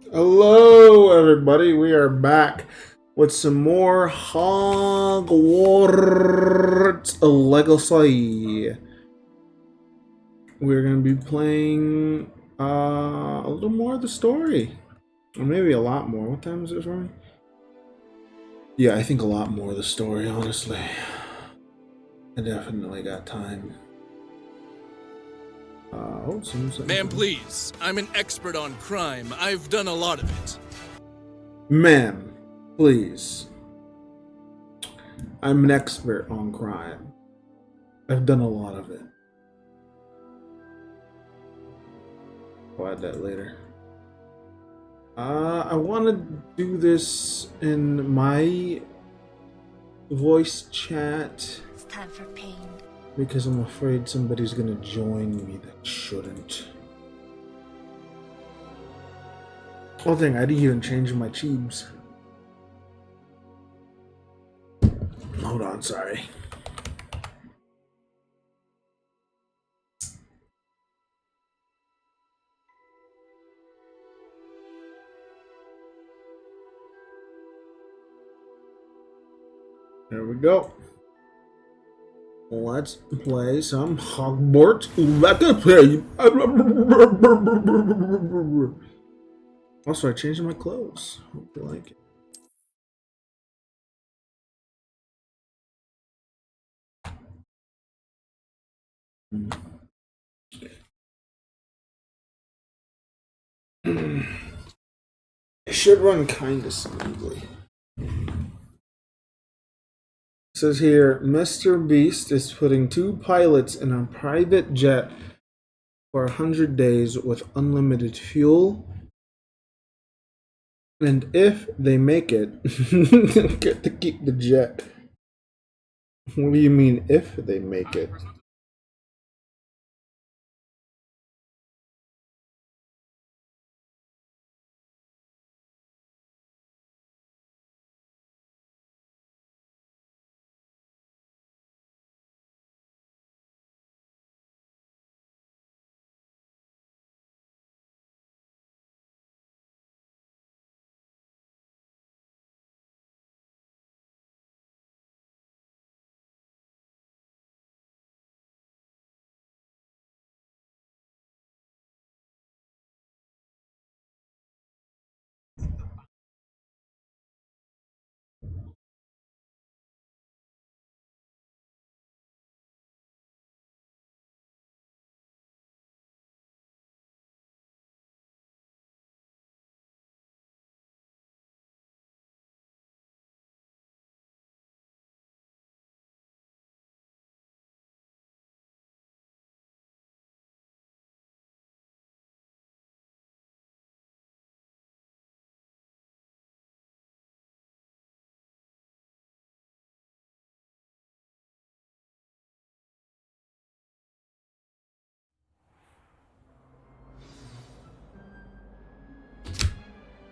Hello, everybody. We are back with some more Hogwarts Legacy. We're going to be playing a little more of the story. Or maybe a lot more. What time is it for me? Yeah, I think a lot more of the story, honestly. I definitely got time. Ma'am, please. I'm an expert on crime. I've done a lot of it. Ma'am, please. I'm an expert on crime. I've done a lot of it. I'll add that later. I want to do this in my voice chat It's time for pain. because I'm afraid somebody's gonna join me that shouldn't. Oh dang, I didn't even change my cheebs. Hold on, sorry. There we go. Let's play some Hogwarts Legacy. Also, I changed my clothes. Hope you like it. It should run kind of smoothly. It says here, Mr. Beast is putting 2 pilots in a private jet for 100 days with unlimited fuel. And if they make it, get to keep the jet. What do you mean, if they make it?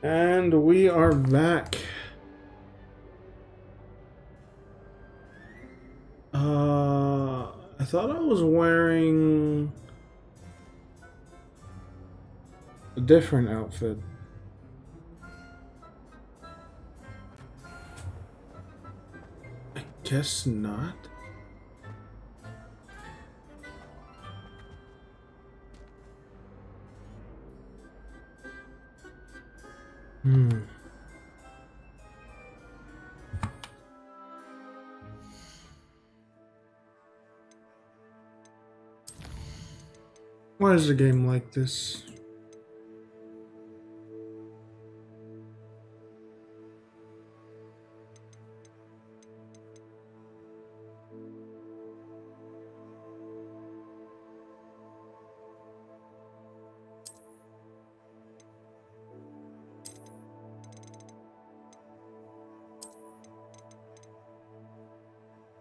And we are back. I thought I was wearing a different outfit. I guess not. Hmm. Why is a game like this?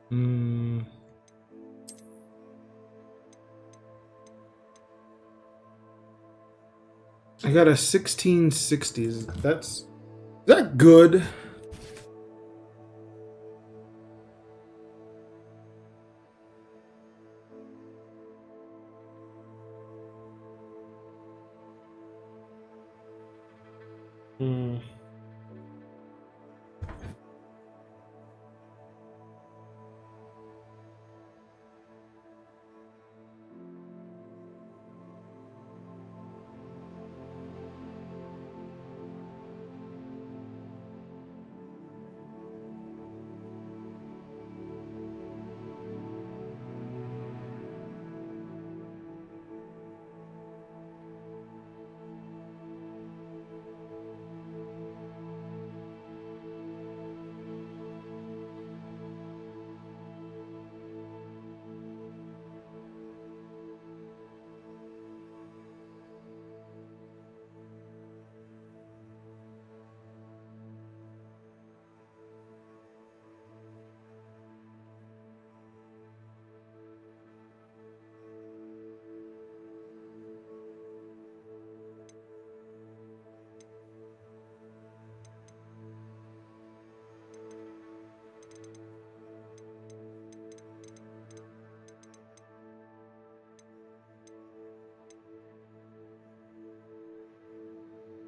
Hmm. I got a 1660s. Is that good? Hmm.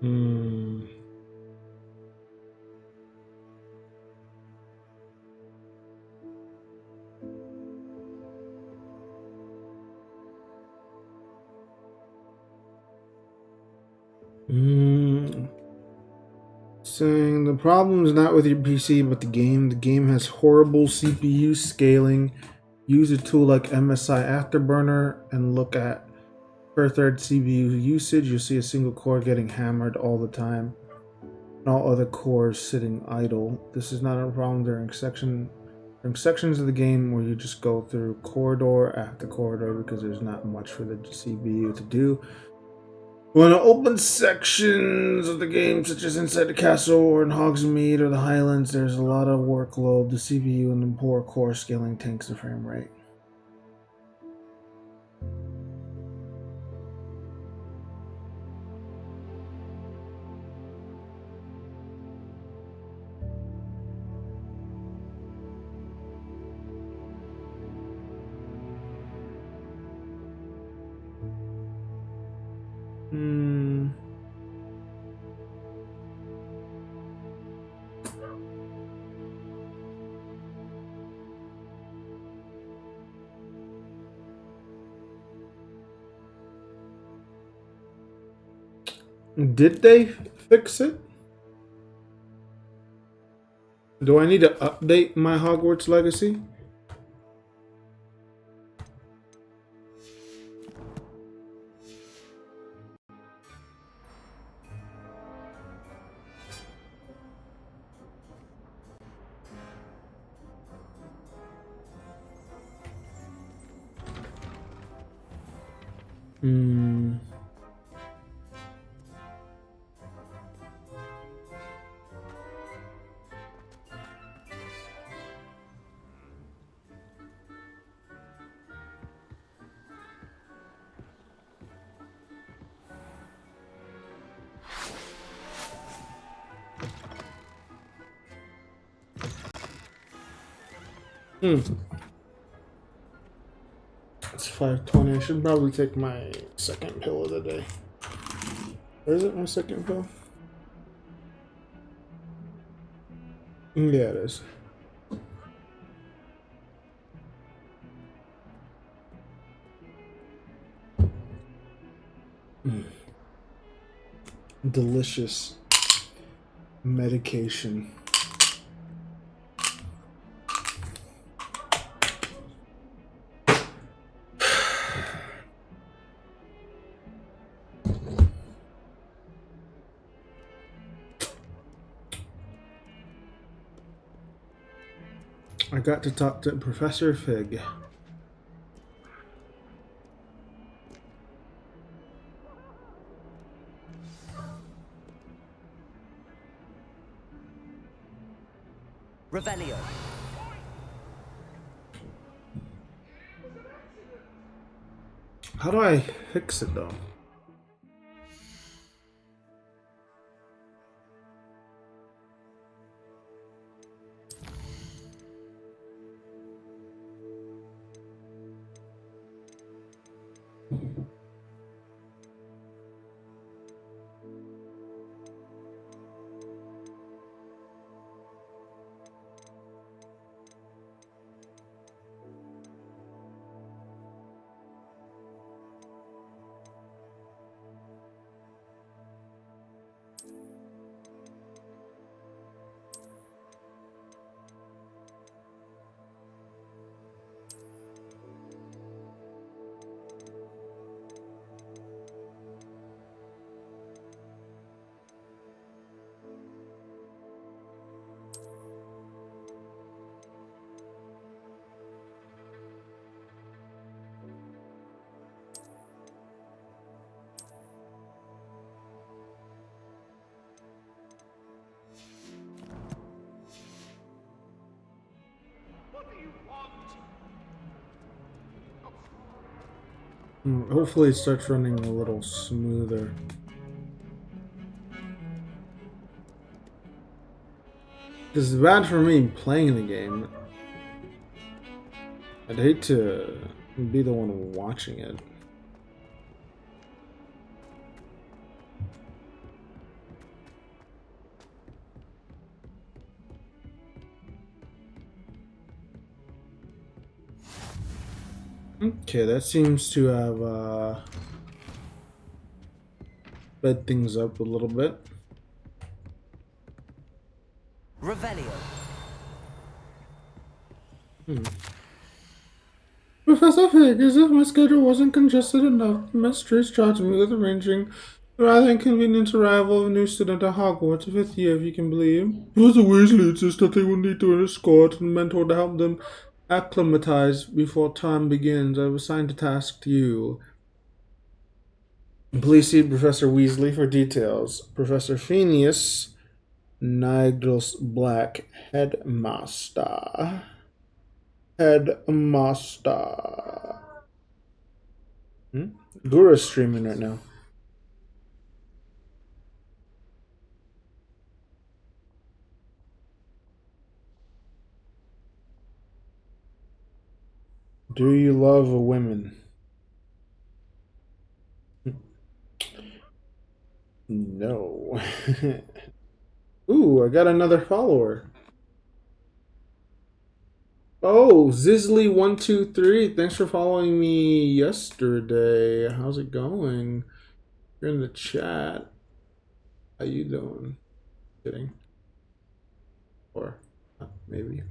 Hmm. Hmm. Saying the problem is not with your PC but the game. The game has horrible CPU scaling. Use a tool like MSI Afterburner and look at per thread CPU usage. You'll see a single core getting hammered all the time, and all other cores sitting idle. This is not a problem during sections of the game where you just go through corridor after corridor because there's not much for the CPU to do. When it opens sections of the game, such as inside the castle or in Hogsmeade or the Highlands, there's a lot of workload. The CPU and the poor core scaling tanks the frame rate. Hmm. Did they fix it? Do I need to update my Hogwarts Legacy? Hmm. Hmm. It's 5:20. I should probably take my second pill of the day. Where is it? My second pill? Yeah, it is. Delicious medication. I got to talk to Professor Fig. Revelio. How do I fix it though? Hopefully it starts running a little smoother. This is bad for me playing the game. I'd hate to be the one watching it. Okay, that seems to have sped things up a little bit. Revelio. Professor Fig, as if my schedule wasn't congested enough, Mistress charged me with arranging the rather inconvenient arrival of a new student at Hogwarts, fifth year, if you can believe. Professor Weasley insists that they will need to escort and mentor to help them acclimatize before term begins. I've assigned a task to you. Please see Professor Weasley for details. Professor Phineas, Nigel's Black Headmaster. Headmaster. Guru's streaming right now. Do you love women? No. Ooh, I got another follower. Oh, Zizzly123, thanks for following me yesterday. How's it going? You're in the chat. How you doing? Kidding. Or maybe.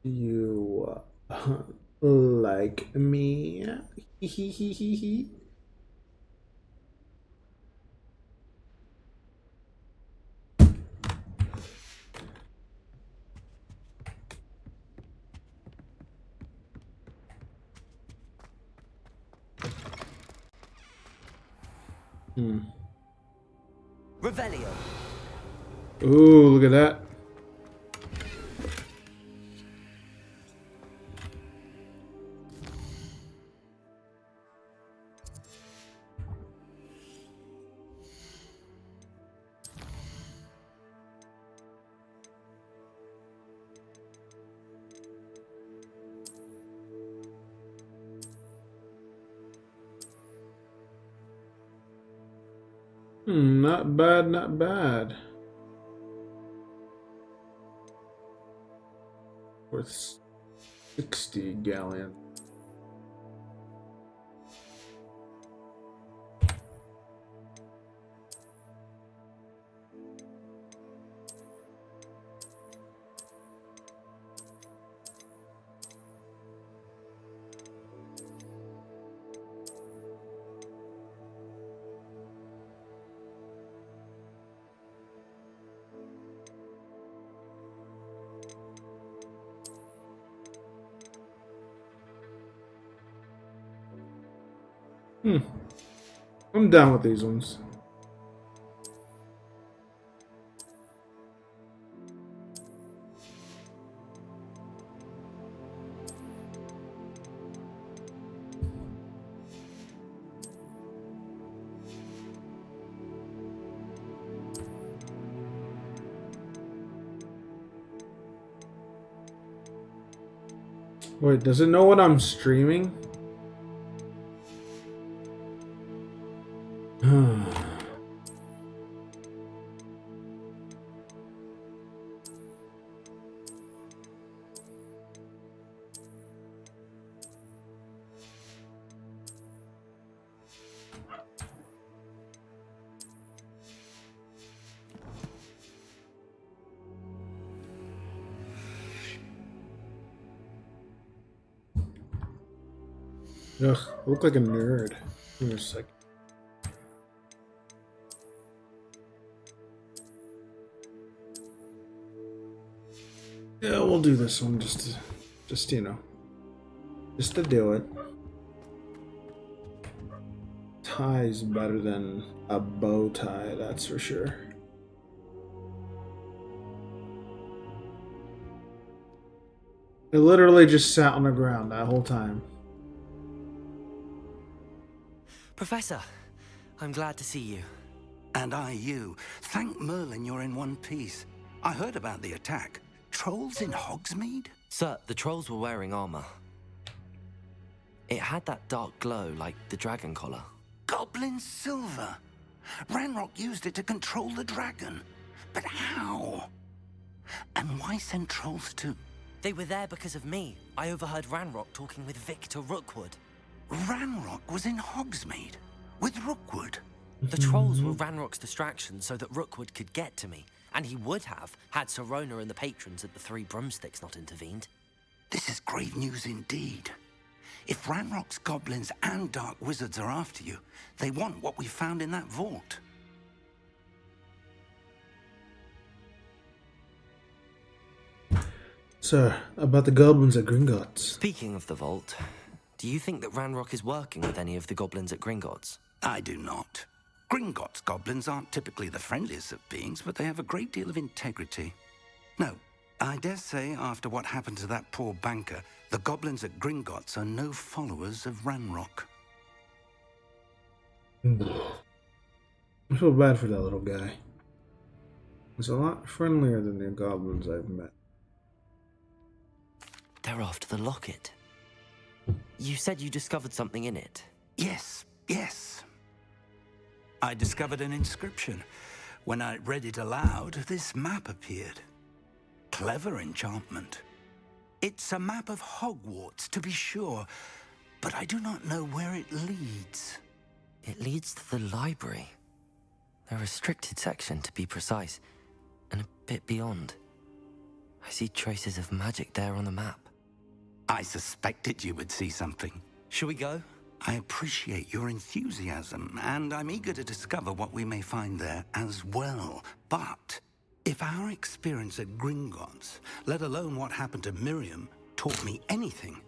You like me? Hee. Revelio. Ooh, look at that. Not bad, not bad. Worth 60 galleon. I'm down with these ones. Wait, does it know what I'm streaming? Ugh, I look like a nerd. Give me a sec. Yeah, we'll do this one just you know, just to do it. Tie's better than a bow tie, that's for sure. It literally just sat on the ground that whole time. Professor, I'm glad to see you. And I you. Thank Merlin you're in one piece. I heard about the attack. Trolls in Hogsmeade? Sir, the trolls were wearing armor. It had that dark glow like the dragon collar. Goblin silver. Ranrock used it to control the dragon. But how? And why send trolls to... They were there because of me. I overheard Ranrock talking with Victor Rookwood. Ranrock was in Hogsmeade with Rookwood. The trolls were Ranrock's distraction so that Rookwood could get to me. And he would have, had Sirona and the patrons at the Three Broomsticks not intervened. This is grave news indeed. If Ranrock's goblins and dark wizards are after you, they want what we found in that vault. Sir, about the goblins at Gringotts. Speaking of the vault, do you think that Ranrock is working with any of the goblins at Gringotts? I do not. Gringotts goblins aren't typically the friendliest of beings, but they have a great deal of integrity. No, I dare say after what happened to that poor banker, the goblins at Gringotts are no followers of Ranrock. I feel bad for that little guy. He's a lot friendlier than the goblins I've met. They're after the locket. You said you discovered something in it. Yes. I discovered an inscription. When I read it aloud, this map appeared. Clever enchantment. It's a map of Hogwarts, to be sure, but I do not know where it leads. It leads to the library. A restricted section, to be precise, and a bit beyond. I see traces of magic there on the map. I suspected you would see something. Shall we go? I appreciate your enthusiasm, and I'm eager to discover what we may find there as well. But if our experience at Gringotts, let alone what happened to Miriam, taught me anything,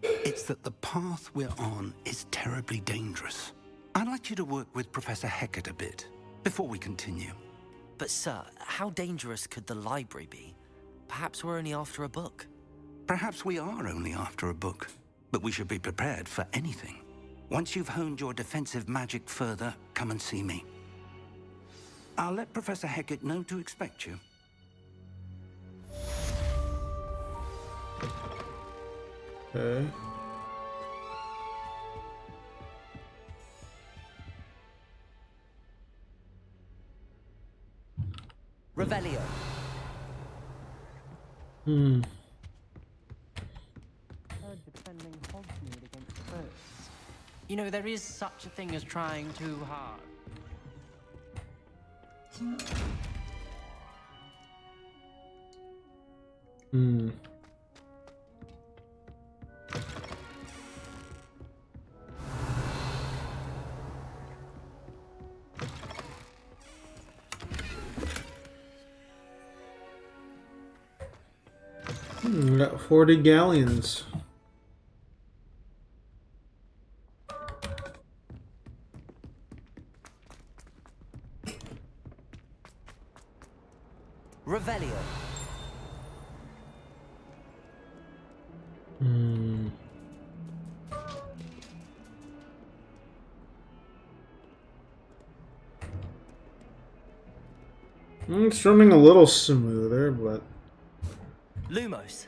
it's that the path we're on is terribly dangerous. I'd like you to work with Professor Hecat a bit before we continue. But sir, how dangerous could the library be? Perhaps we're only after a book. Perhaps we are only after a book, but we should be prepared for anything. Once you've honed your defensive magic further, come and see me. I'll let Professor Hecat know to expect you. Okay. Revelio. Defending Hogsmeade against foes. You know, there is such a thing as trying too hard. We got 40 galleons. Revelio. It's running a little smoother, but... Lumos.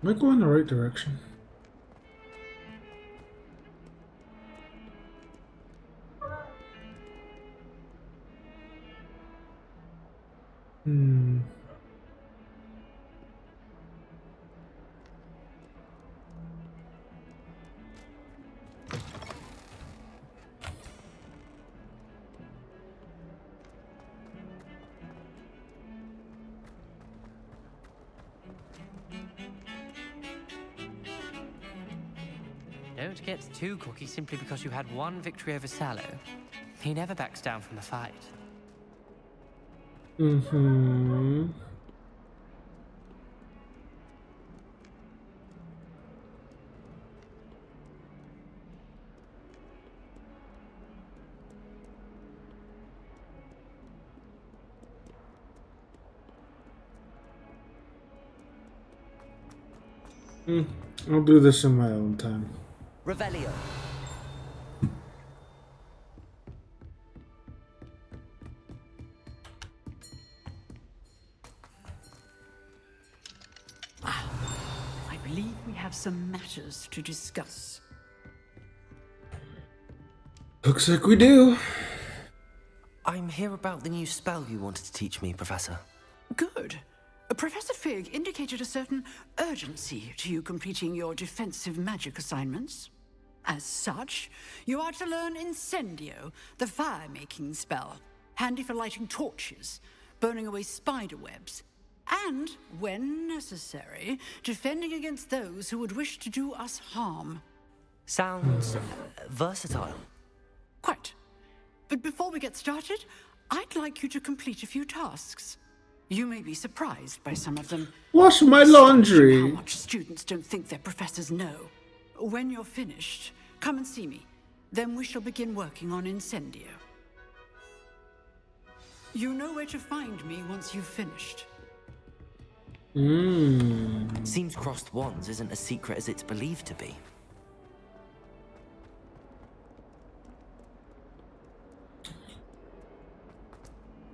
Am I going the right direction? Don't get too cocky simply because you had one victory over Sallow. He never backs down from a fight. Mm-hmm. I'll do this in my own time. Revelio. I believe we have some matters to discuss. Looks like we do. I'm here about the new spell you wanted to teach me, Professor. Good. Professor Fig indicated a certain urgency to you completing your defensive magic assignments. As such, you are to learn Incendio, the fire-making spell, handy for lighting torches, burning away spider webs, and, when necessary, defending against those who would wish to do us harm. Sounds versatile. Quite. But before we get started, I'd like you to complete a few tasks. You may be surprised by some of them. Wash my Astonishing laundry. How much students don't think their professors know. When you're finished, come and see me. Then we shall begin working on Incendio. You know where to find me once you've finished. Seems crossed wands isn't as secret as it's believed to be.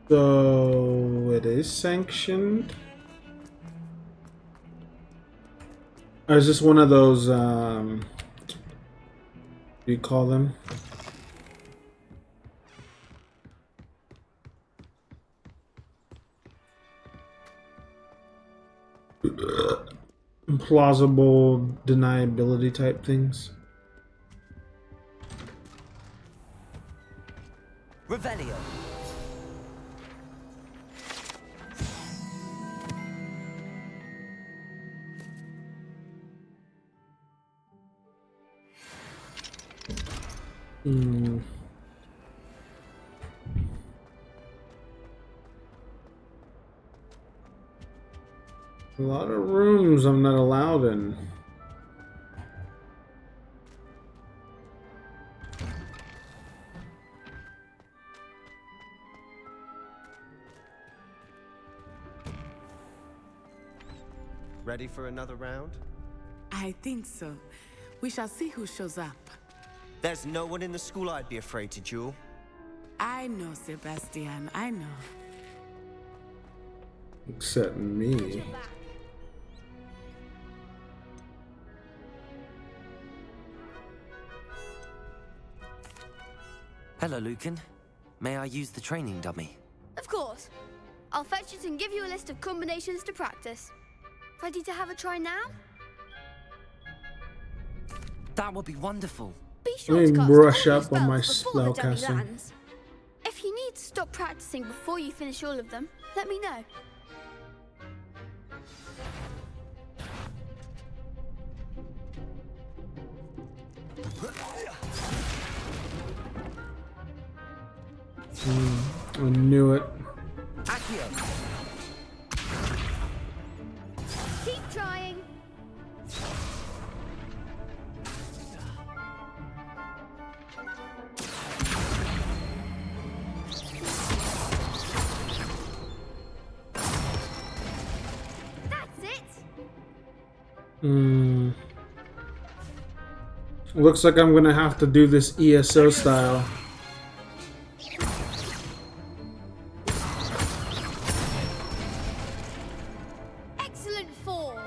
So it is sanctioned. Or is this one of those what do you call them? Plausible deniability type things. Revelio. A lot of rooms I'm not allowed in. Ready for another round? I think so. We shall see who shows up. There's no one in the school I'd be afraid to duel. I know, Sebastian. I know. Except me. Hello, Lucan. May I use the training dummy? Of course. I'll fetch it and give you a list of combinations to practice. Ready to have a try now? That would be wonderful. Be sure Let to me cast brush all your up on my spells before the dummy spellcasting. lands. If you need to stop practicing before you finish all of them, let me know. I knew it. Accio. Keep trying. That's it. Looks like I'm gonna have to do this ESO style. Excellent form.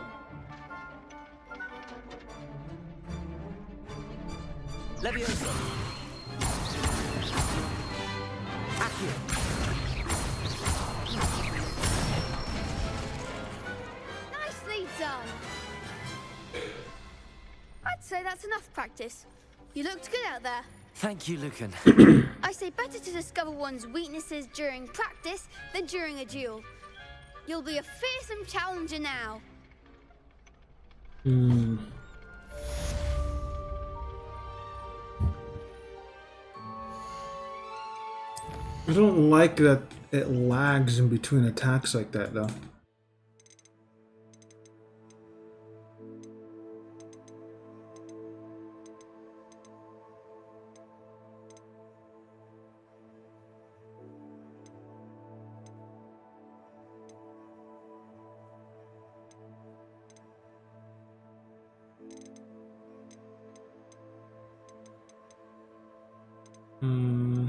Levioso. Accio. Nicely done. I'd say that's enough practice. You looked good out there. Thank you, Lucan. I say better to discover one's weaknesses during practice than during a duel. You'll be a fearsome challenger now. I don't like that it lags in between attacks like that, though. Hmm.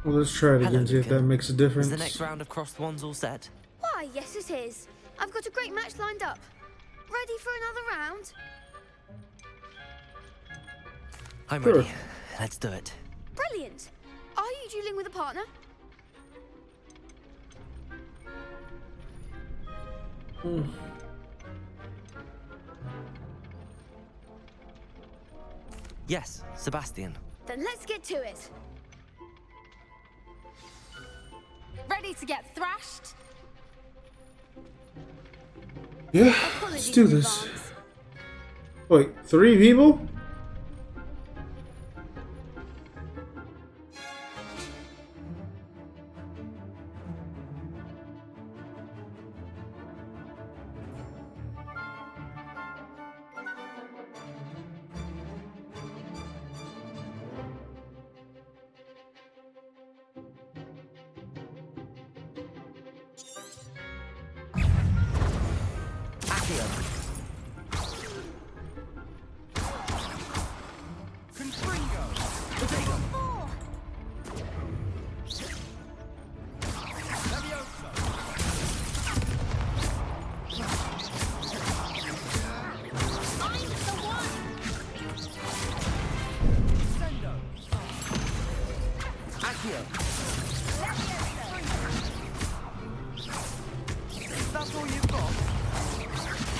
Well, let's try it Hello, again, see if that Lucan. makes a Is difference. the next round of crossed wands all set? Why, yes it is. I've got a great match lined up. Ready for another round? I'm Sure. ready. Let's do it. Brilliant. Are you dueling with a partner? Yes, Sebastian. Then let's get to it. Ready to get thrashed? Yeah, let's Apologies do in this. advance. Wait, 3 people? Accio. Accio. That's all you've got?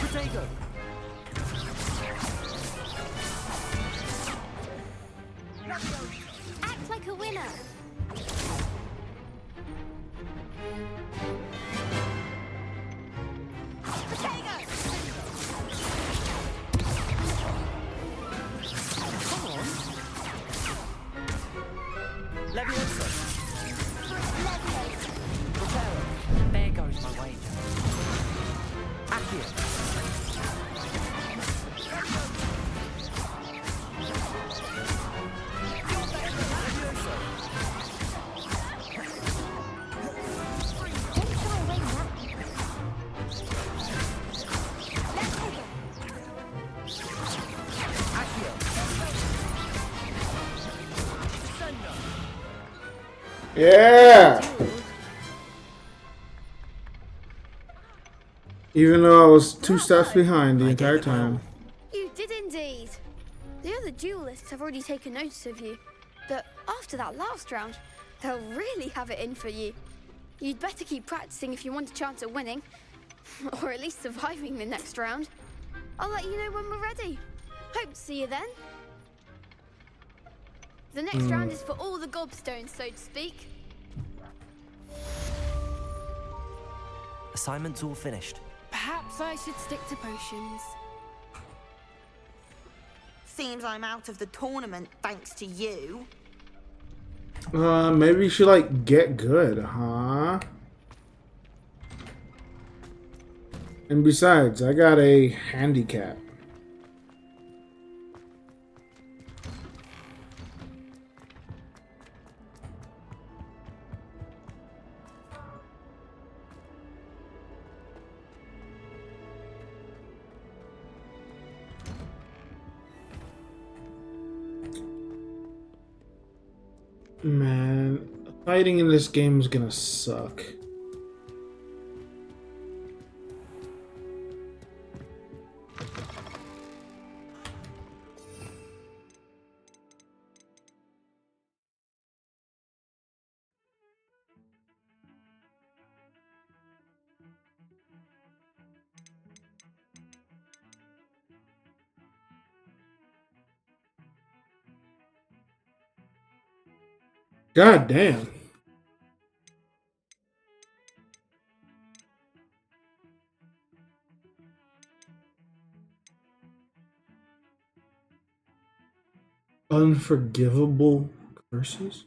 Protego. Act like a winner. Leviosa. There goes my wager. Accio. Yeah! Even though I was 2 steps behind the I entire gave it my time. all. You did indeed. The other duelists have already taken notice of you. But after that last round, they'll really have it in for you. You'd better keep practicing if you want a chance at winning. Or at least surviving the next round. I'll let you know when we're ready. Hope to see you then. The next round is for all the gobstones, so to speak. Assignment's all finished. Perhaps I should stick to potions. Seems I'm out of the tournament thanks to you. Maybe you should, like, get good, huh? And besides, I got a handicap. Man, fighting in this game is gonna suck. God damn. Unforgivable curses?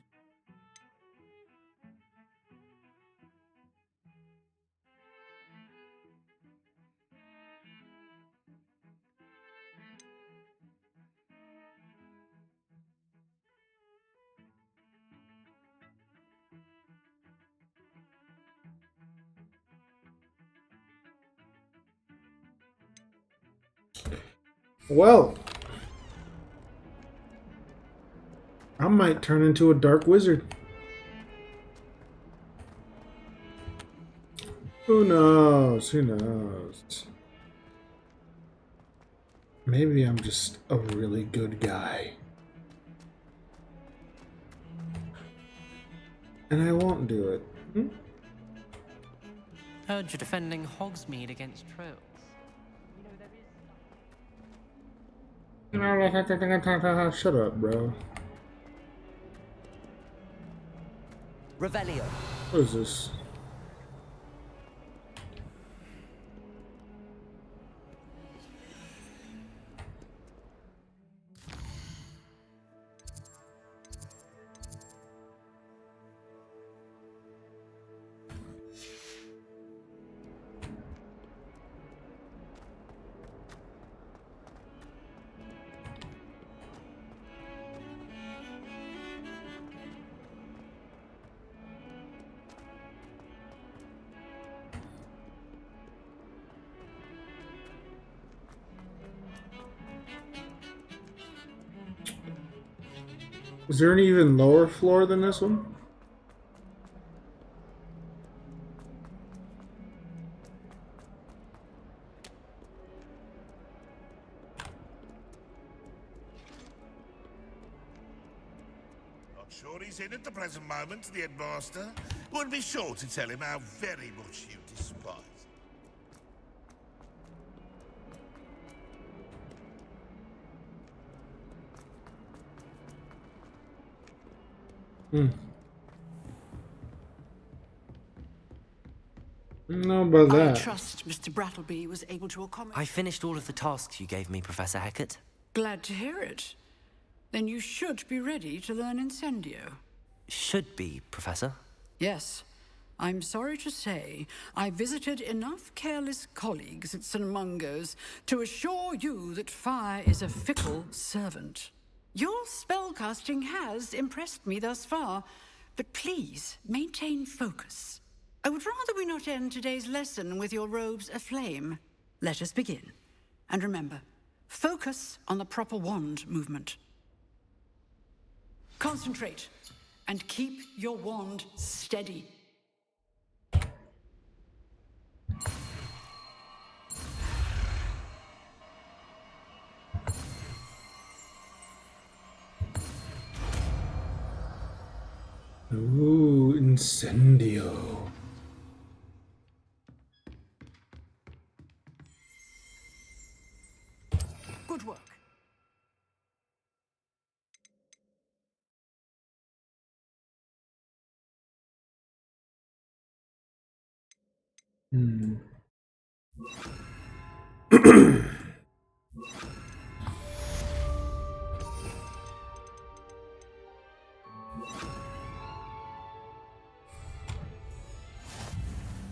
Well, I might turn into a dark wizard. Who knows? Who knows? Maybe I'm just a really good guy. And I won't do it. Heard you're defending Hogsmeade against trolls. You know, there is... Shut up, bro. Revelio. What is this? Is there an even lower floor than this one? Not sure he's in at the present moment, the headmaster. Would be sure to tell him how very much you despise. No, about that. I trust Mr. Brattleby was able to accommodate. I finished all of the tasks you gave me, Professor Hecat. Glad to hear it. Then you should be ready to learn Incendio. Should be, Professor. Yes. I'm sorry to say, I visited enough careless colleagues at St. Mungo's to assure you that fire is a fickle servant. Your spellcasting has impressed me thus far, but please maintain focus. I would rather we not end today's lesson with your robes aflame. Let us begin. And remember, focus on the proper wand movement. Concentrate, and keep your wand steady. Ooh, Incendio. Good work.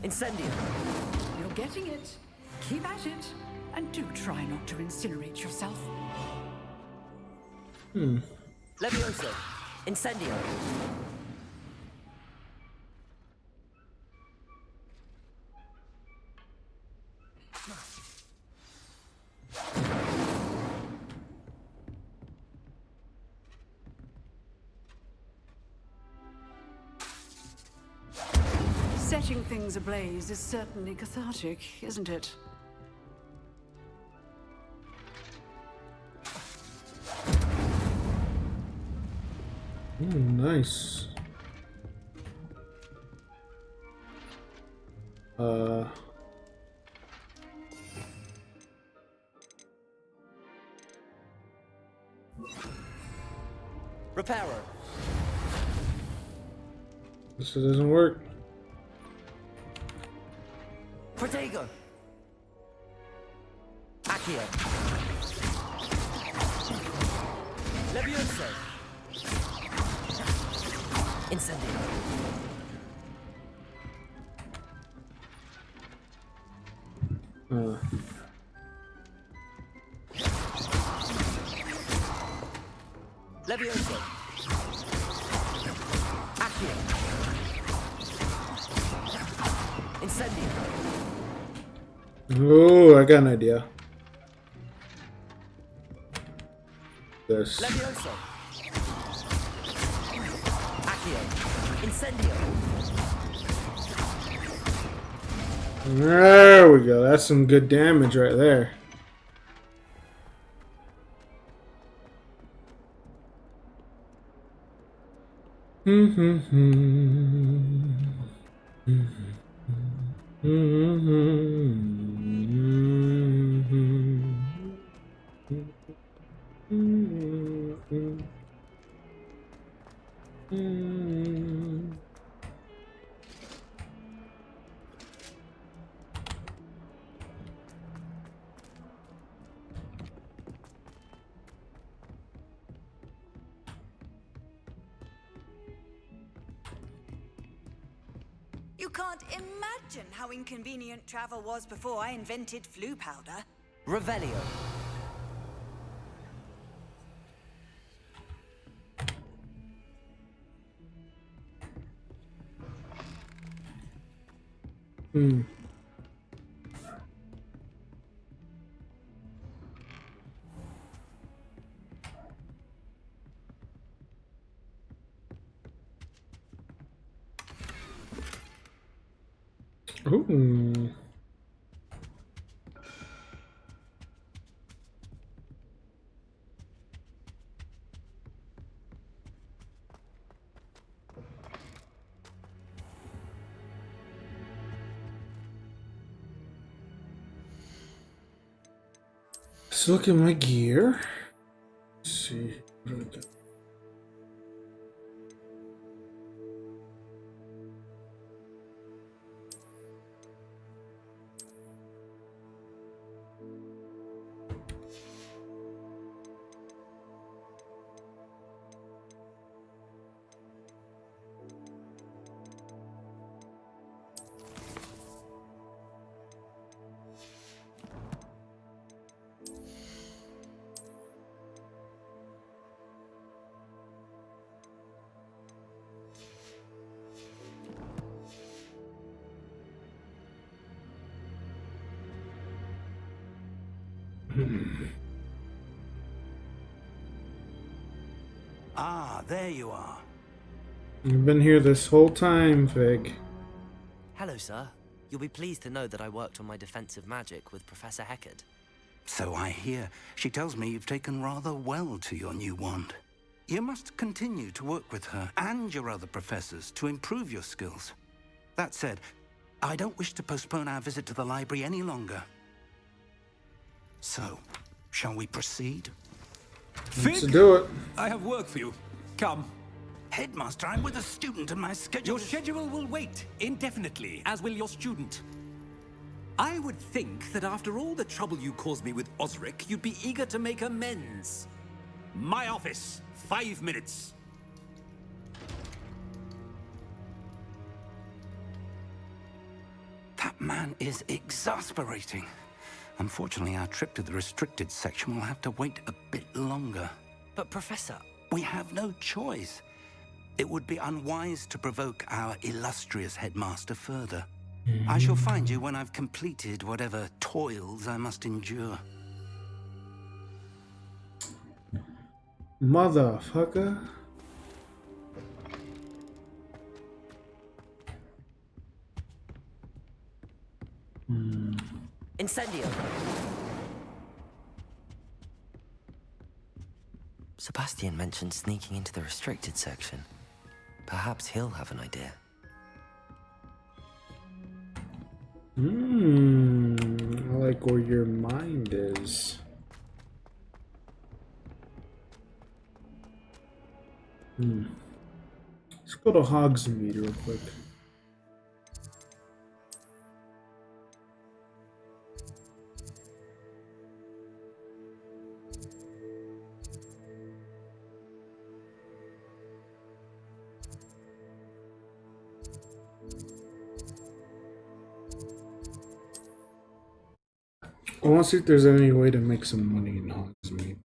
Incendio. You're getting it. Keep at it. And do try not to incinerate yourself. Levioso. Incendio. Setting things ablaze is certainly cathartic, isn't it? Nice. Reparo. This doesn't work. Protego. Accio. Levioso. Incendio. Levioso. Accio. Incendio. Oh, I got an idea. This. Levioso. Accio. Incendio. There we go. That's some good damage right there. You can't imagine how inconvenient travel was before I invented flu powder. Revelio. Ooh. Let's look at my gear. Let's see. What do we got? Ah, there you are. You've been here this whole time, Fig. Hello, sir. You'll be pleased to know that I worked on my defensive magic with Professor Heckard. So I hear. She tells me you've taken rather well to your new wand. You must continue to work with her and your other professors to improve your skills. That said, I don't wish to postpone our visit to the library any longer. So, shall we proceed? Let's do it. I have work for you. Come. Headmaster, I'm with a student and my schedule... Your schedule will wait indefinitely, as will your student. I would think that after all the trouble you caused me with Osric, you'd be eager to make amends. My office, 5 minutes. That man is exasperating. Unfortunately, our trip to the restricted section will have to wait a bit longer. But, Professor... We have no choice. It would be unwise to provoke our illustrious headmaster further. I shall find you when I've completed whatever toils I must endure. Motherfucker. Incendio. Sebastian mentioned sneaking into the restricted section. Perhaps he'll have an idea. I like where your mind is. It's Go to Hogsmeade real quick. I want to see if there's any way to make some money in Hogsmeade.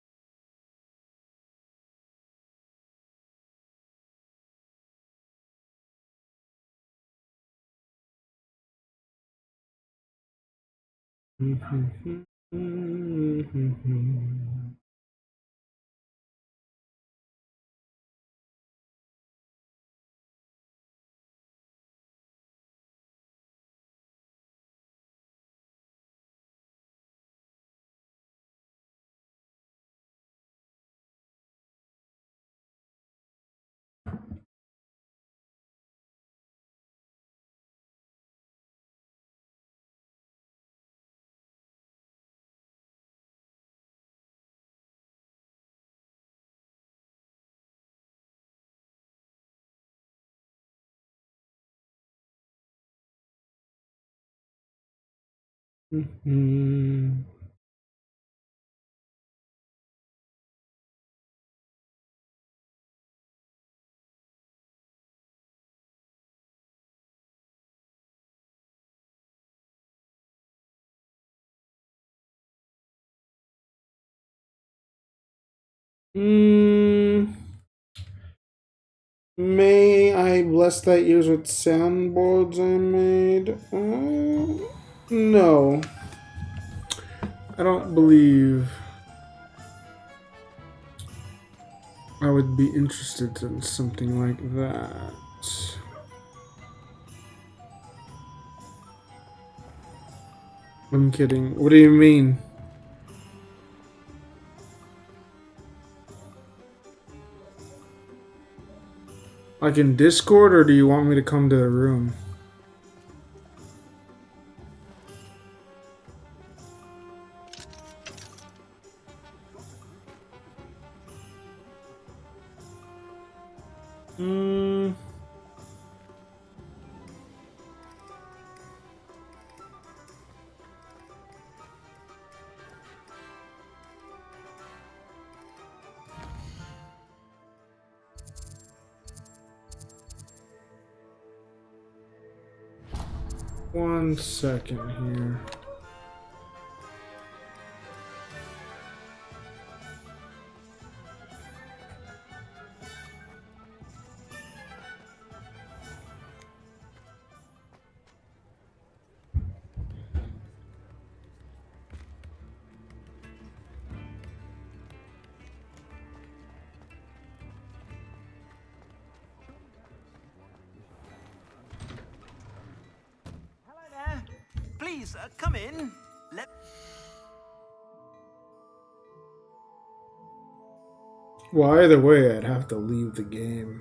May I bless that years with soundboards I made? No. I don't believe I would be interested in something like that. I'm kidding. What do you mean? Like in Discord, or do you want me to come to the room? Hmm. One second here. Please, come in. Well, either way, I'd have to leave the game.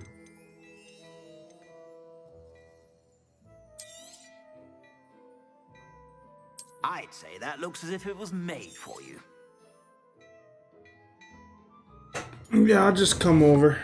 I'd say that looks as if it was made for you. Yeah, I'll just come over.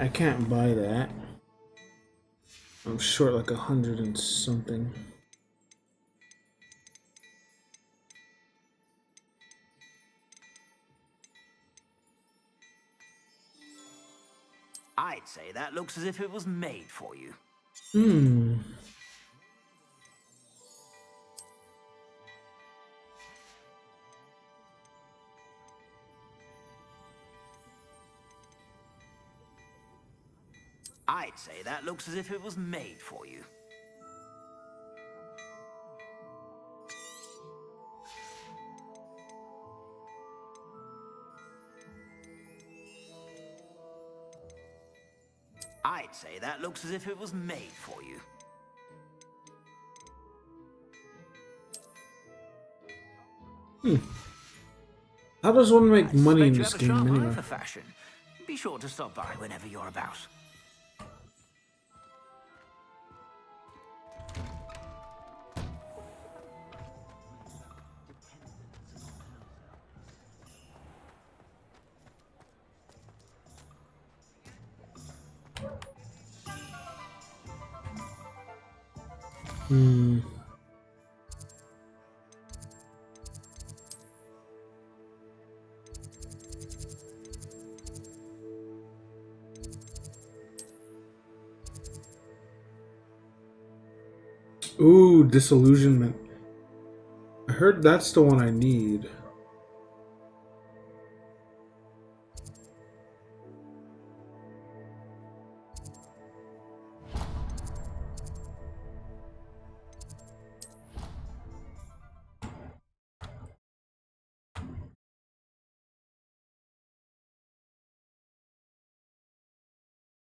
I can't buy that. I'm short like 100 and something. I'd say that looks as if it was made for you. Hmm. I'd say that looks as if it was made for you. I'd say that looks as if it was made for you. How does one make money in You this have a game sharp eye anyway? for fashion. Be sure to stop by whenever you're about. Hmm. Ooh, disillusionment. I heard that's the one I need.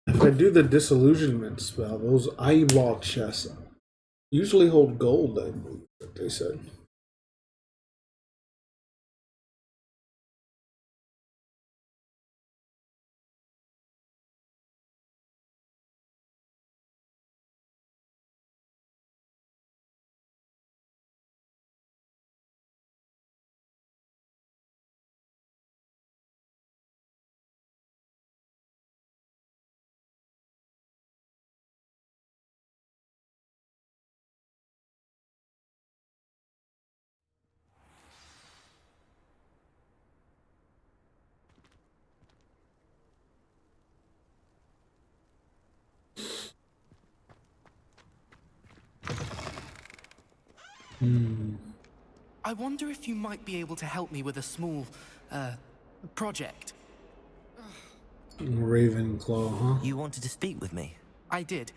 If I do the disillusionment spell, those eyeball chests usually hold gold, I believe, that they said. I wonder if you might be able to help me with a small, project. Ravenclaw, huh? You wanted to speak with me? I did.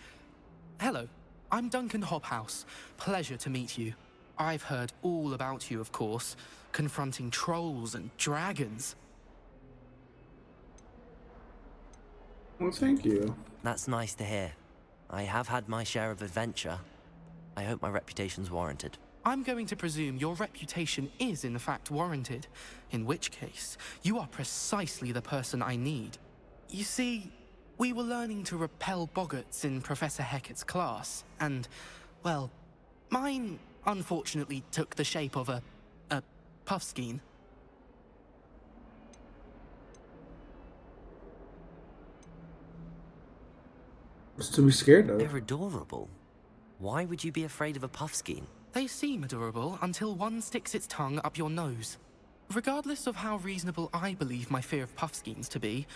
Hello, I'm Duncan Hobhouse. Pleasure to meet you. I've heard all about you, of course, confronting trolls and dragons. Well, thank you. That's nice to hear. I have had my share of adventure. I hope my reputation's warranted. I'm going to presume your reputation is in fact warranted, in which case, you are precisely the person I need. You see, we were learning to repel boggarts in Professor Hecat's class, and, well, mine unfortunately took the shape of a puffskein. What's to be scared of? They're adorable. Why would you be afraid of a puffskein? They seem adorable until one sticks its tongue up your nose. Regardless of how reasonable I believe my fear of puffskeins to be,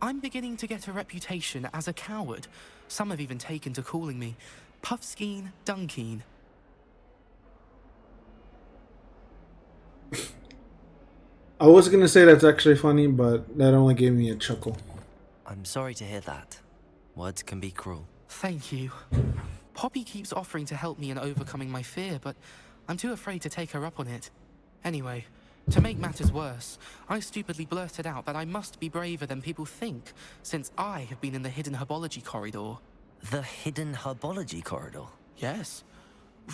I'm beginning to get a reputation as a coward. Some have even taken to calling me Puffskein Dunkeen. I was gonna say that's actually funny, but that only gave me a chuckle. I'm sorry to hear that. Words can be cruel. Thank you. Poppy keeps offering to help me in overcoming my fear, but I'm too afraid to take her up on it. Anyway, to make matters worse, I stupidly blurted out that I must be braver than people think, since I have been in the hidden herbology corridor. The hidden herbology corridor? Yes.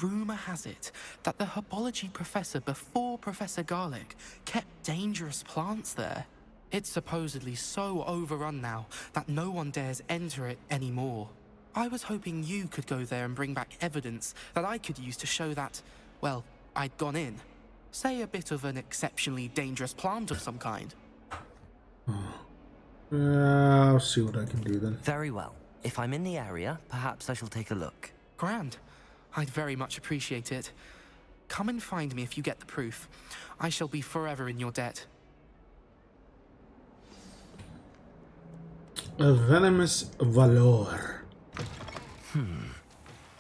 Rumor has it that the herbology professor before Professor Garlic kept dangerous plants there. It's supposedly so overrun now that no one dares enter it anymore. I was hoping you could go there and bring back evidence that I could use to show that, well, I'd gone in. Say a bit of an exceptionally dangerous plant of some kind. I'll see what I can do then. Very well. If I'm in the area, perhaps I shall take a look. Grand. I'd very much appreciate it. Come and find me if you get the proof. I shall be forever in your debt. A venomous valor.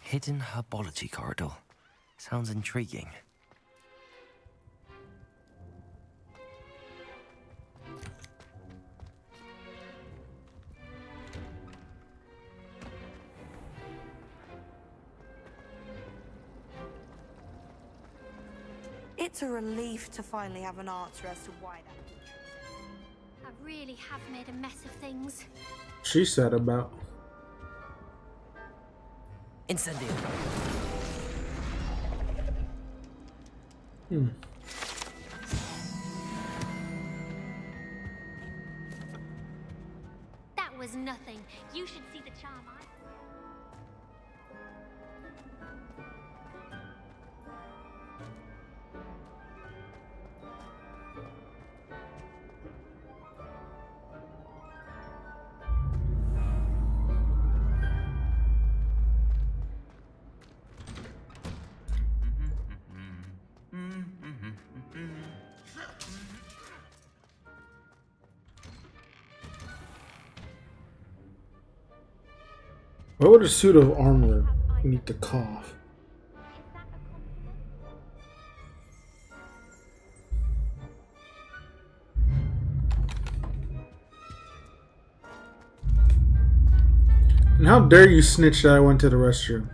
Hidden herbology corridor. Sounds intriguing. It's a relief to finally have an answer as to why that. I really have made a mess of things. She said about. Incendio. That was nothing. You should see the charm I... Why would a suit of armor need to cough? And how dare you snitch that I went to the restroom?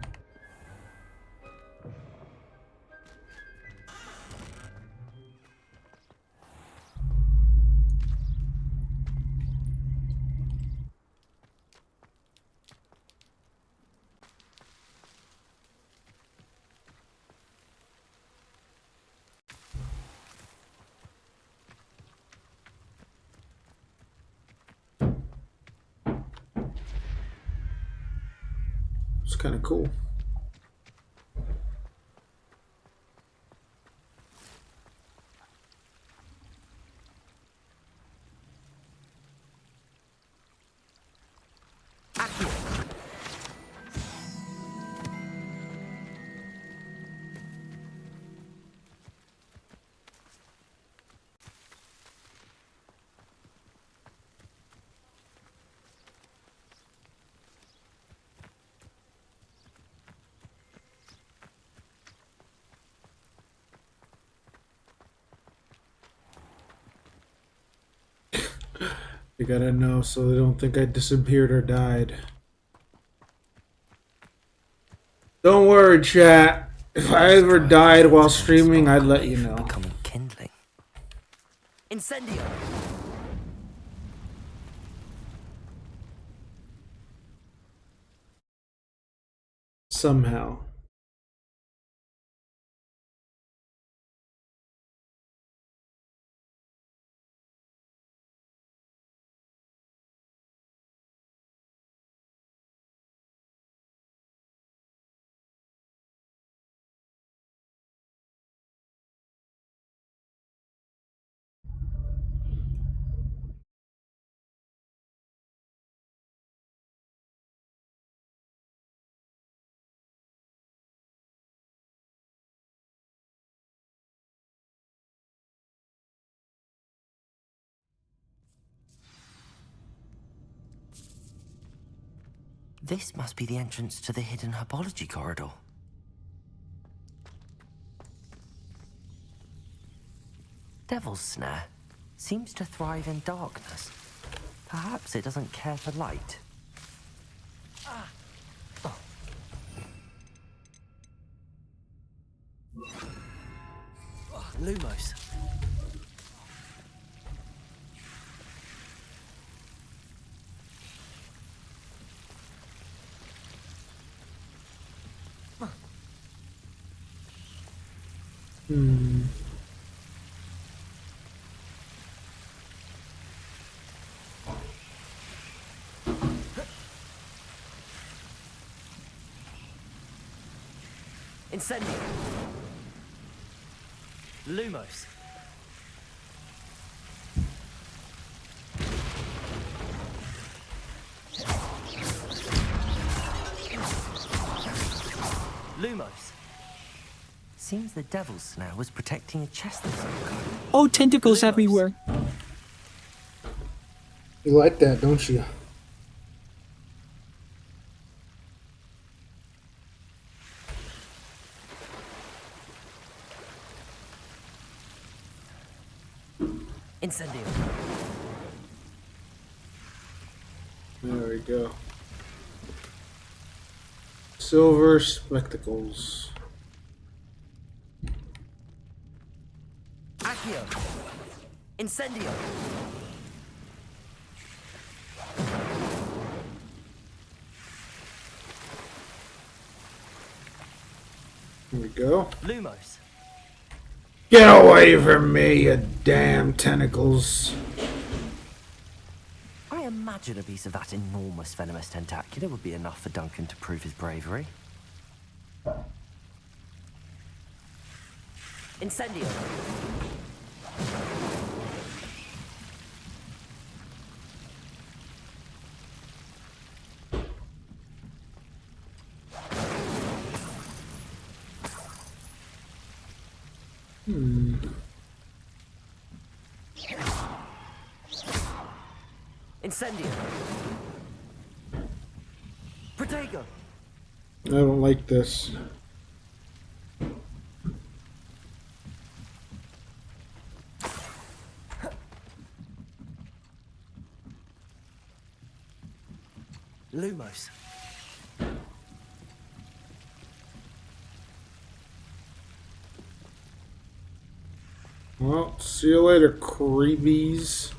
It's kind of cool. You gotta know so they don't think I disappeared or died. Don't worry, chat. If I ever died while streaming, I'd let you know. Becoming kindling. Incendio. Somehow. This must be the entrance to the hidden herbology corridor. Devil's Snare seems to thrive in darkness. Perhaps it doesn't care for light. Oh. Lumos. Incendio. Lumos. Lumos. Seems the devil's snare was protecting a chest of some kind. Oh, tentacles Lumos. everywhere. You like that, don't you? Incendio. There we go. Silver spectacles. Accio. Incendio. Here we go. Lumos. Get away from me, you damn tentacles. I imagine a piece of that enormous venomous tentacular would be enough for Duncan to prove his bravery. Incendio. Incendio. Protego. I don't like this. Lumos. Well, see you later, creepies.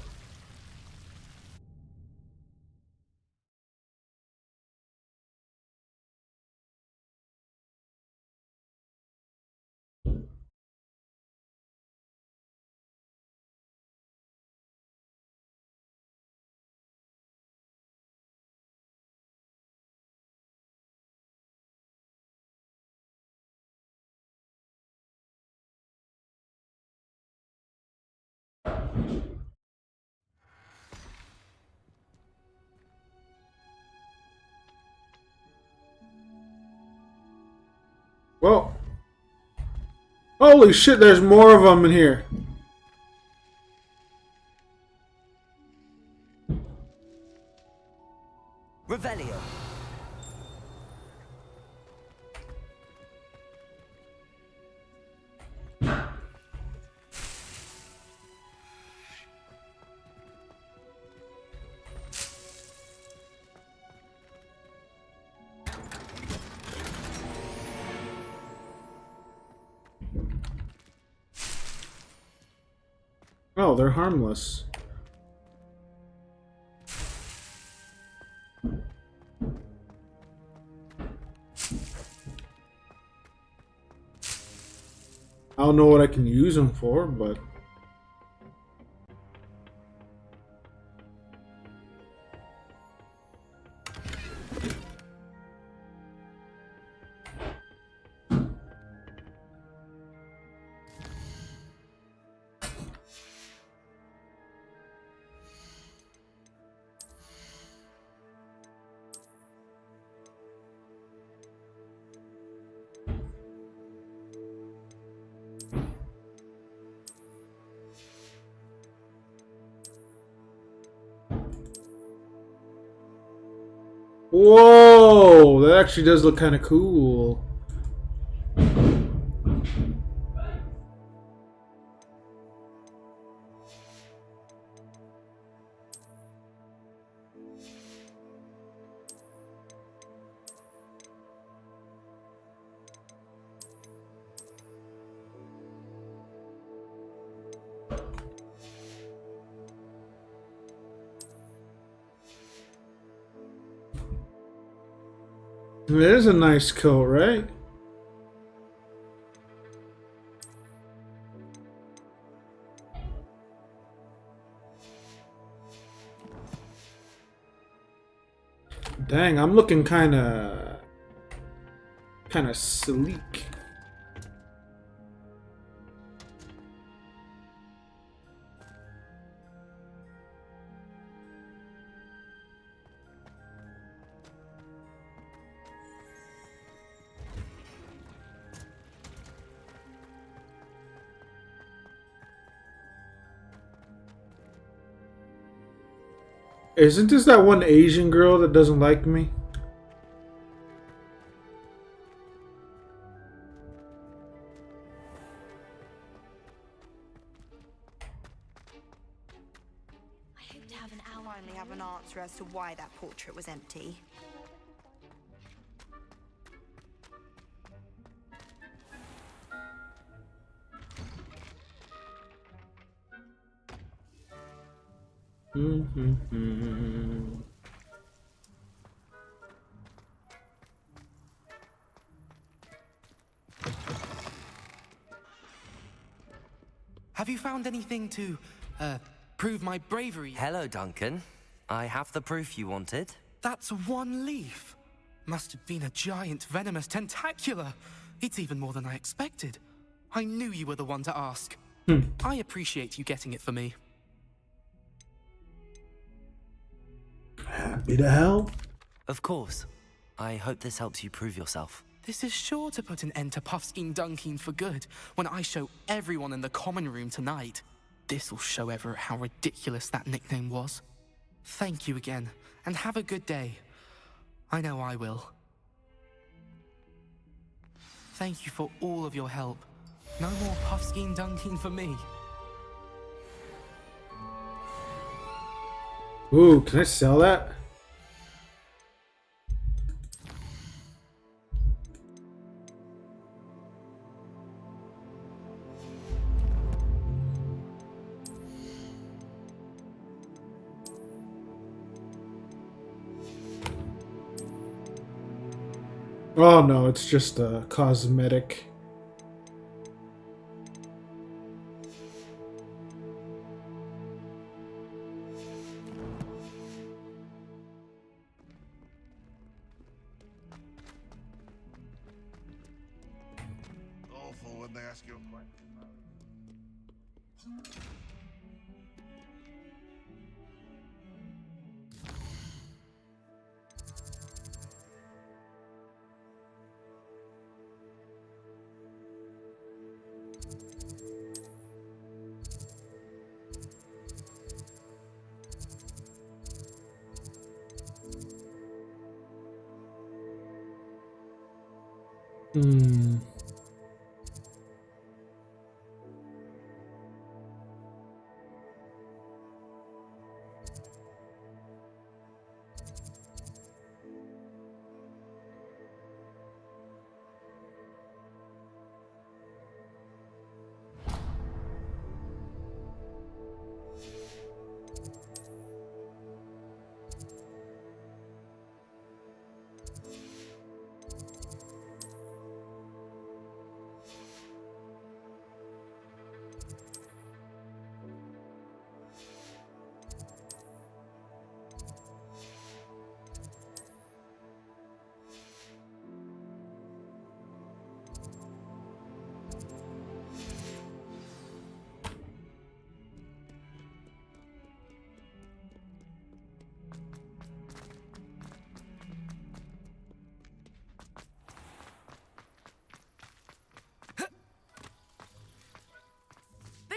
Well, holy shit, there's more of them in here. Revelio. Oh, they're harmless. I don't know what I can use them for, but... Whoa! That actually does look kind of cool. It is a nice coat, right? Dang, I'm looking kind of sleek. Isn't this that one Asian girl that doesn't like me? I hope to have an hour. Finally have an answer as to why that portrait was empty. Have you found anything to, prove my bravery? Hello, Duncan. I have the proof you wanted. That's one leaf. Must have been a giant venomous tentacula. It's even more than I expected. I knew you were the one to ask. I appreciate you getting it for me. Happy to help. Of course. I hope this helps you prove yourself. This is sure to put an end to Puffskein Dunkeen for good when I show everyone in the common room tonight. This'll show Everett how ridiculous that nickname was. Thank you again, and have a good day. I know I will. Thank you for all of your help. No more Puffskein Dunkeen for me. Ooh, can I sell that? Oh no, it's just a cosmetic. Awful when they ask you a question.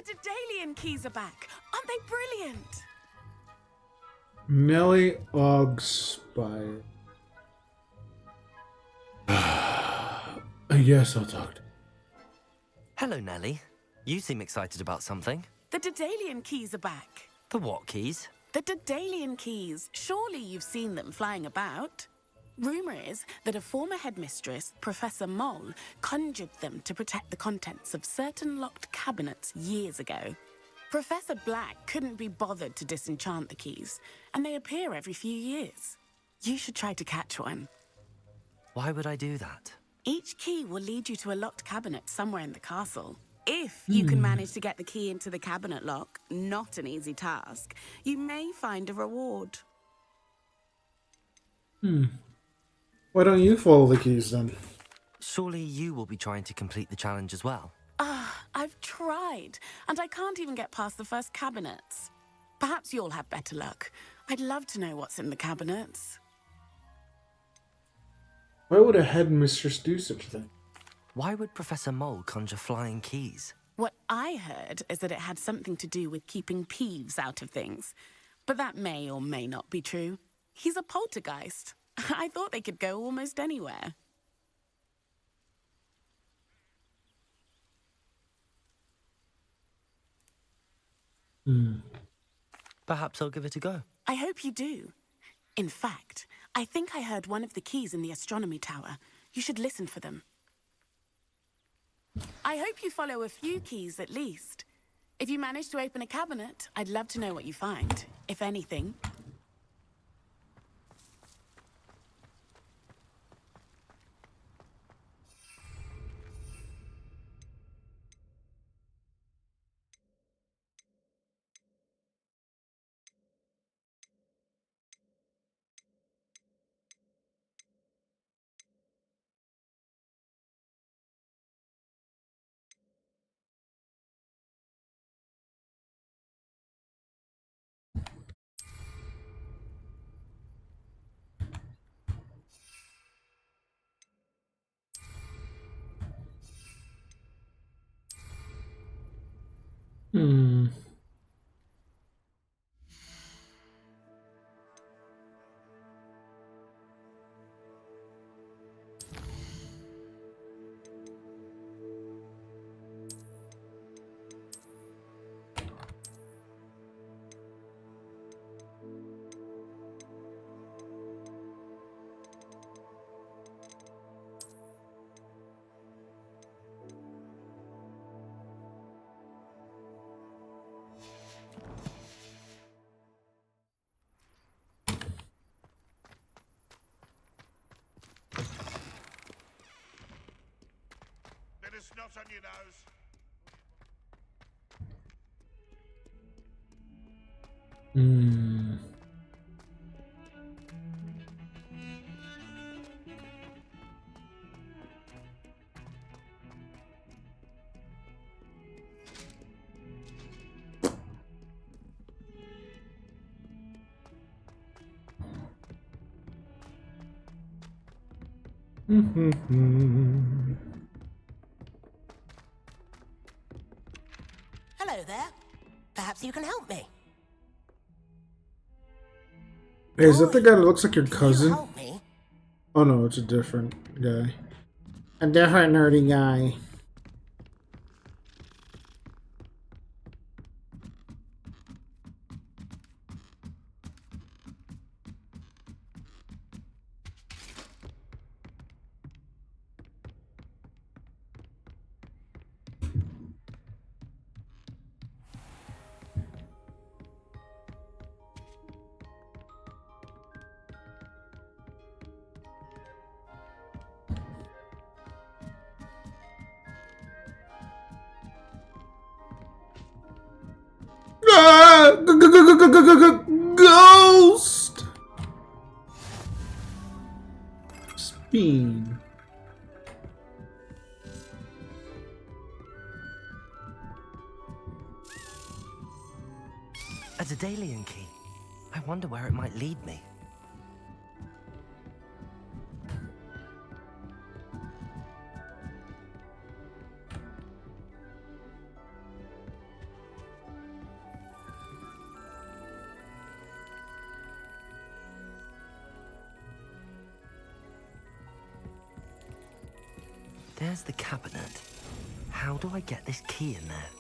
The Daedalian keys are back. Aren't they brilliant? Melly Ogspire. Yes, I'll talk to you. Hello, Nellie. You seem excited about something. The Daedalian keys are back. The what keys? The Daedalian keys. Surely you've seen them flying about. Rumour is that a former headmistress, Professor Mole, conjured them to protect the contents of certain locked cabinets years ago. Professor Black couldn't be bothered to disenchant the keys, and they appear every few years. You should try to catch one. Why would I do that? Each key will lead you to a locked cabinet somewhere in the castle. If you can manage to get the key into the cabinet lock, not an easy task, you may find a reward. Why don't you follow the keys then? Surely you will be trying to complete the challenge as well. I've tried, and I can't even get past the first cabinets. Perhaps you'll have better luck. I'd love to know what's in the cabinets. Why would a headmistress do such a thing? Why would Professor Mole conjure flying keys? What I heard is that it had something to do with keeping Peeves out of things. But that may or may not be true. He's a poltergeist. I thought they could go almost anywhere. Perhaps I'll give it a go. I hope you do. In fact, I think I heard one of the keys in the astronomy tower. You should listen for them. I hope you follow a few keys at least. If you manage to open a cabinet, I'd love to know what you find, if anything. Hmm. Bit of snot on your nose. Hmm. Hello there. Perhaps you can help me. Hey, is that the guy that looks like your cousin? Help me. Oh no, it's a different guy. A different nerdy guy. Ah! Ghost! Spin. A Daedalian key. I wonder where it might lead me. There's the cabinet. How do I get this key in there?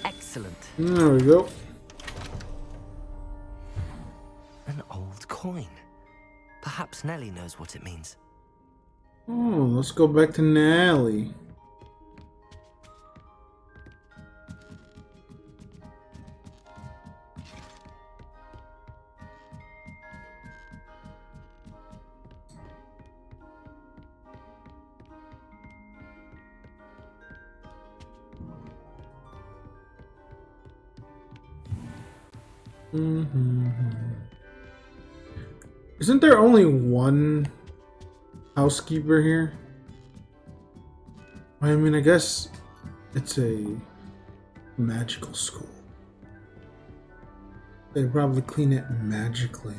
Excellent. There we go. An old coin. Perhaps Nellie knows what it means. Oh, let's go back to Nellie. Isn't there only one housekeeper here? I mean, I guess It's a magical school. They probably clean it magically.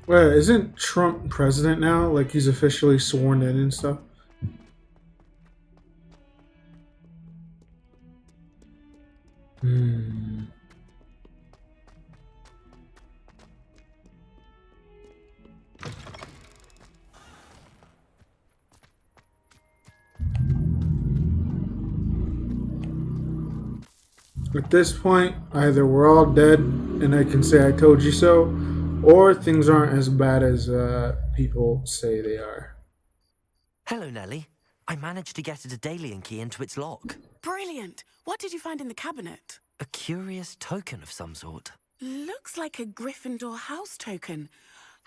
Wait, isn't Trump president now? Like he's officially sworn in and stuff? Hmm. At this point, either we're all dead and I can say I told you so, or things aren't as bad as people say they are. Hello, Nellie. I managed to get a Daedalian key into its lock. Brilliant! What did you find in the cabinet? A curious token of some sort. Looks like a Gryffindor house token.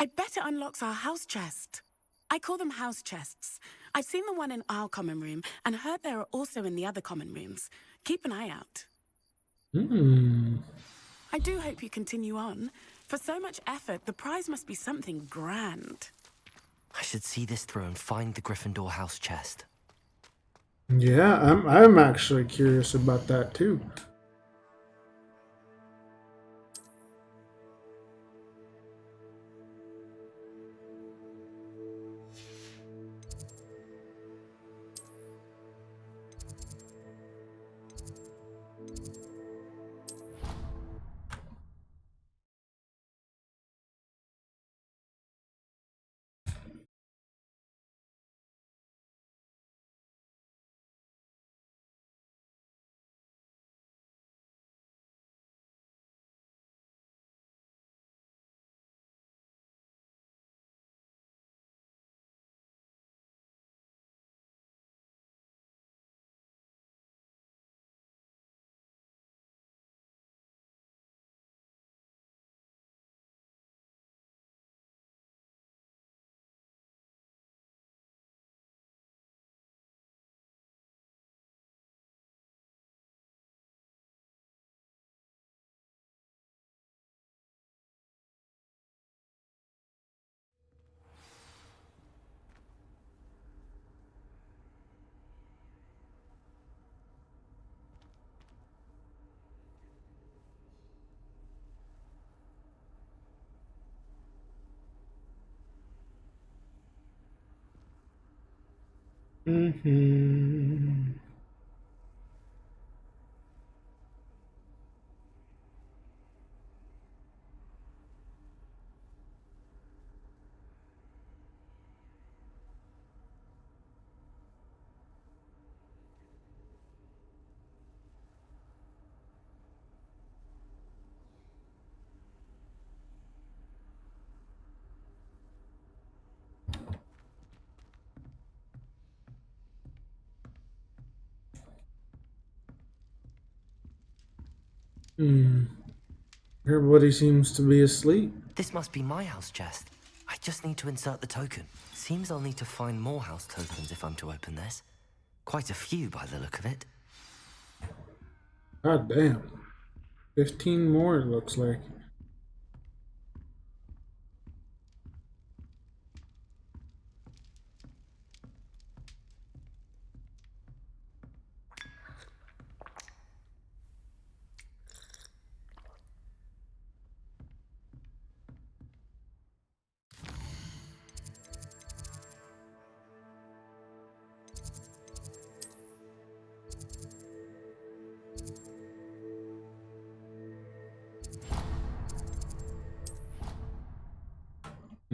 I bet it unlocks our house chest. I call them house chests. I've seen the one in our common room and heard there are also in the other common rooms. Keep an eye out. Hmm. I do hope you continue on. For so much effort, the prize must be something grand. I should see this through and find the Gryffindor house chest. Yeah, I'm actually curious about that too. Mm-hmm. Hmm. Everybody seems to be asleep. This must be my house chest. I just need to insert the token. Seems I'll need to find more house tokens if I'm to open this. Quite a few by the look of it. God damn. 15 more it looks like.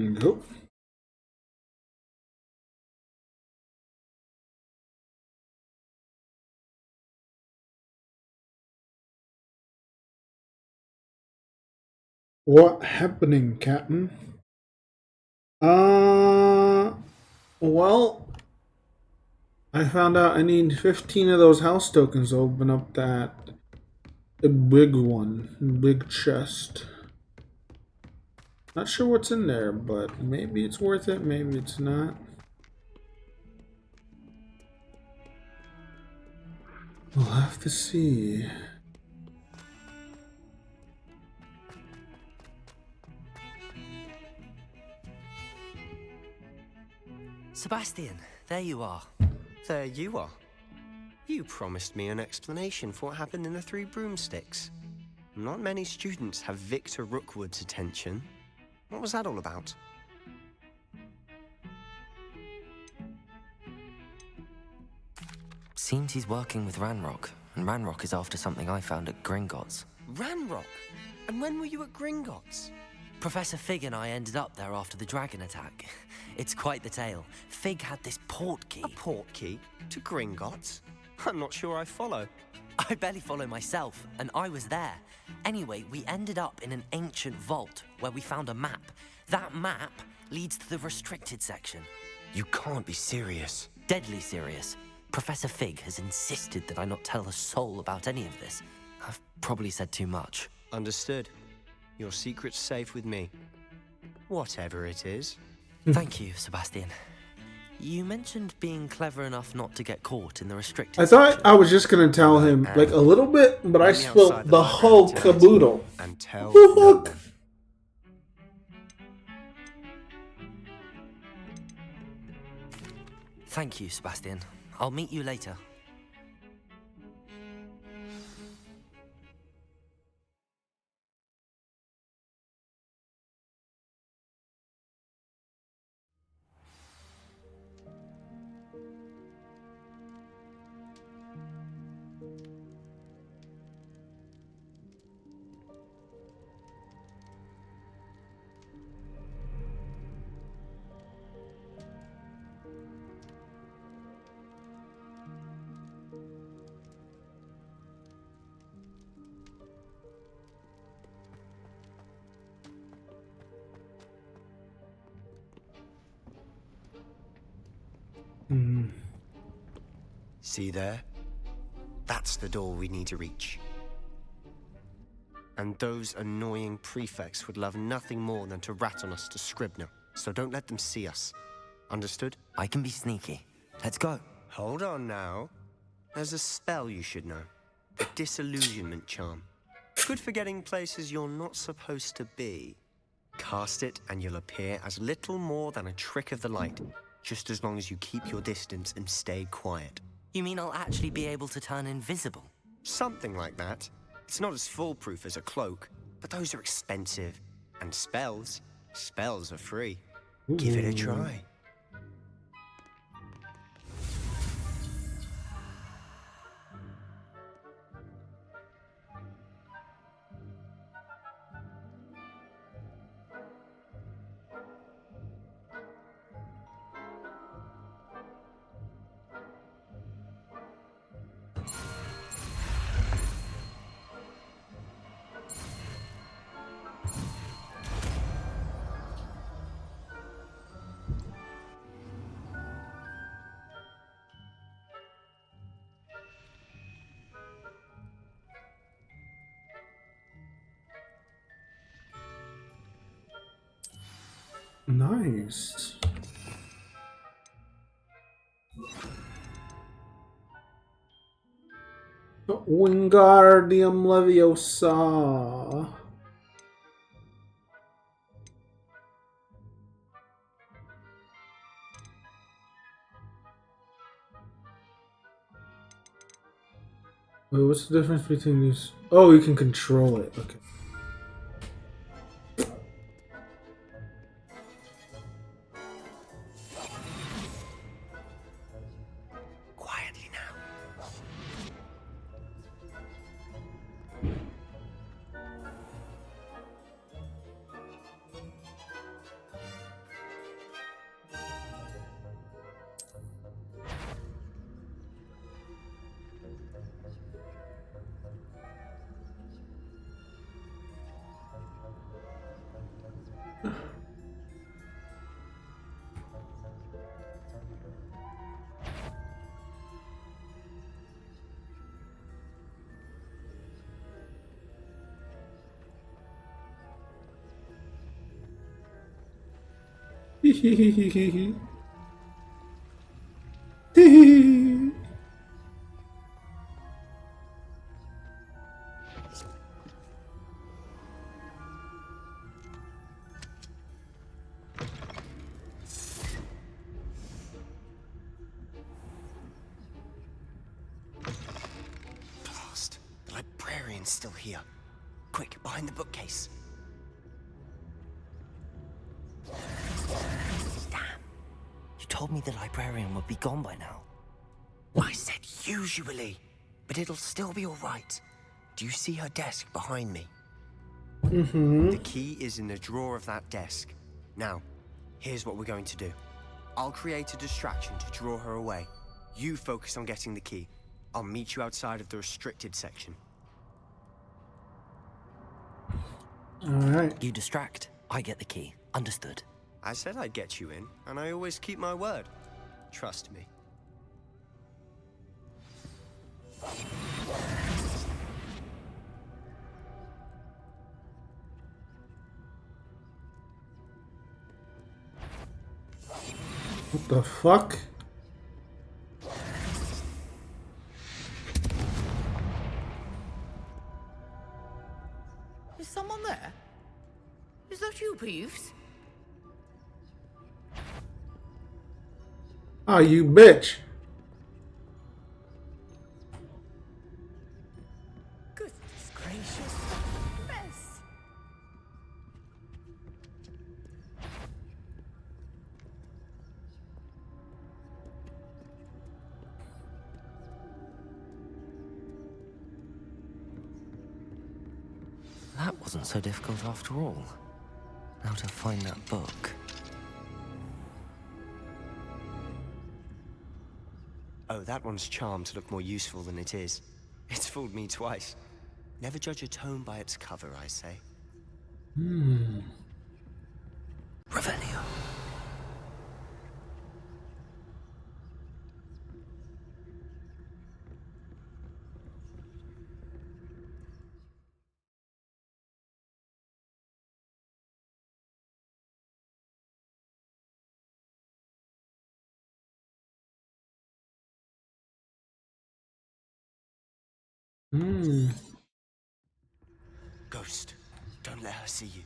Nope. What happening, Captain? Well, I found out I need 15 of those house tokens to open up that big one, big chest. Not sure what's in there, but maybe it's worth it, maybe it's not. We'll have to see. Sebastian, there you are. There you are. You promised me an explanation for what happened in the Three Broomsticks. Not many students have Victor Rookwood's attention. What was that all about? Seems he's working with Ranrock, and Ranrock is after something I found at Gringotts. Ranrock? And when were you at Gringotts? Professor Fig and I ended up there after the dragon attack. It's quite the tale. Fig had this port key. A port key? To Gringotts? I'm not sure I follow. I barely follow myself, and I was there. Anyway, we ended up in an ancient vault where we found a map. That map leads to the restricted section. You can't be serious. Deadly serious. Professor Fig has insisted that I not tell a soul about any of this. I've probably said too much. Understood. Your secret's safe with me. Whatever it is. Thank you, Sebastian. You mentioned being clever enough not to get caught in the restricted I thought section. I was just gonna tell him like a little bit, but I spilled the whole caboodle. And tell Look. Thank you, Sebastian. I'll meet you later. See there? That's the door we need to reach. And those annoying prefects would love nothing more than to rat on us to Scribner, so don't let them see us. Understood? I can be sneaky. Let's go. Hold on now. There's a spell you should know. The Disillusionment Charm. Good for getting places you're not supposed to be. Cast it and you'll appear as little more than a trick of the light, just as long as you keep your distance and stay quiet. You mean I'll actually be able to turn invisible? Something like that. It's not as foolproof as a cloak, but those are expensive. And spells are free. Give it a try. Nice. Wingardium Leviosa. Wait, what's the difference between these? Oh, you can control it. Okay. Quietly now. Blast. The librarian's still here. Quick, behind the bookcase. Damn. You told me the librarian would be gone by now. I said usually, but it'll still be all right. Do you see her desk behind me? Mm-hmm. The key is in the drawer of that desk. Now, here's what we're going to do. I'll create a distraction to draw her away. You focus on getting the key. I'll meet you outside of the restricted section. Alright. You distract, I get the key. Understood. I said I'd get you in, and I always keep my word. Trust me. What the fuck? Is someone there? Is that you, Peeves? Oh, you bitch. Goodness gracious. Mess. That wasn't so difficult after all. Now to find that book. Oh, that one's charmed to look more useful than it is. It's fooled me twice. Never judge a tome by its cover, I say. Revelio. Ghost, don't let her see you.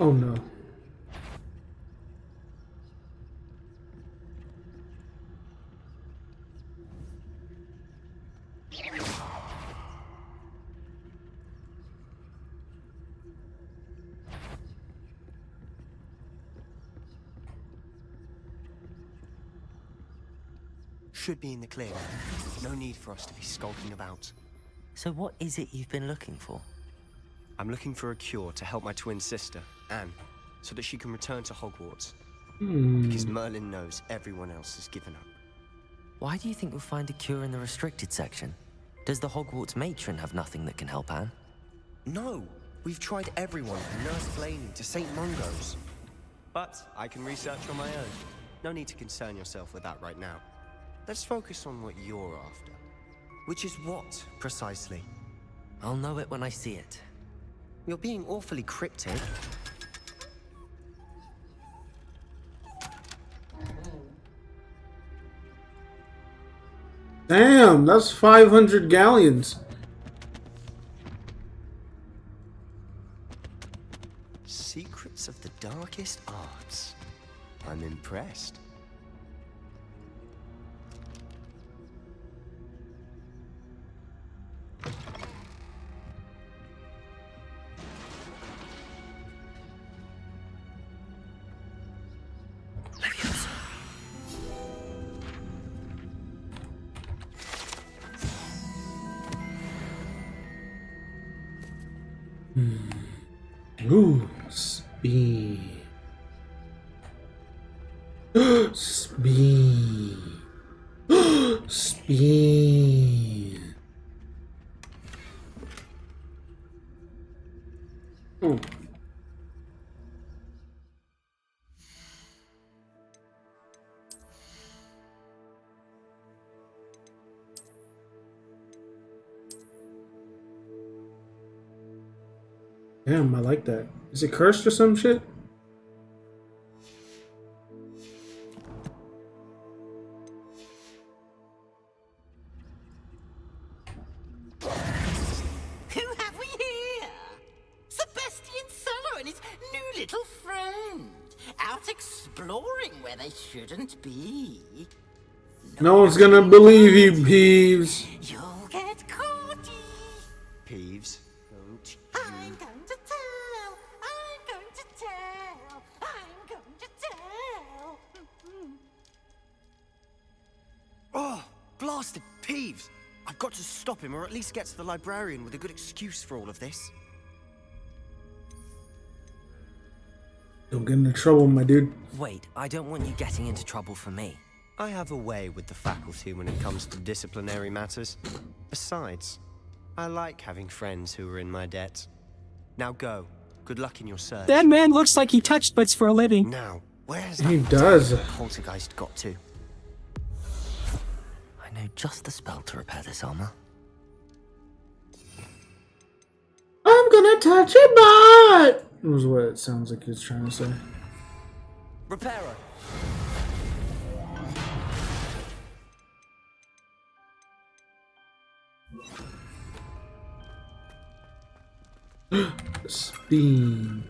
Oh no. Should be in the clear. No need for us to be skulking about. So what is it you've been looking for? I'm looking for a cure to help my twin sister, Anne, so that she can return to Hogwarts. Because Merlin knows everyone else has given up. Why do you think we'll find a cure in the restricted section? Does the Hogwarts matron have nothing that can help Anne? No! We've tried everyone from Nurse Blaney to St. Mungo's. But I can research on my own. No need to concern yourself with that right now. Let's focus on what you're after. Which is what, precisely? I'll know it when I see it. You're being awfully cryptic. Damn, that's 500 galleons. Secrets of the darkest arts. I'm impressed. Ooh, speed. Speed. Spin. Oh. Damn, I like that. Is it cursed or some shit? Who have we here? Sebastian Solo and his new little friend. Out exploring where they shouldn't be. No one's gonna believe you, Peeves. You'll get caught. Peeves, don't I'm going to tell. I'm going to tell. I'm going to tell. Oh, blasted Peeves! I've got to stop him, or at least get to the librarian with a good excuse for all of this. Don't get into trouble, my dude. Wait, I don't want you getting into trouble for me. I have a way with the faculty when it comes to disciplinary matters. Besides, I like having friends who are in my debt. Now go. Good luck in your search. That man looks like he touched butts for a living. Now, where's He that does. damn poltergeist got to? I know just the spell to repair this armor. I'm gonna touch your butt! Was what it sounds like he was trying to say. Repairer! Spin.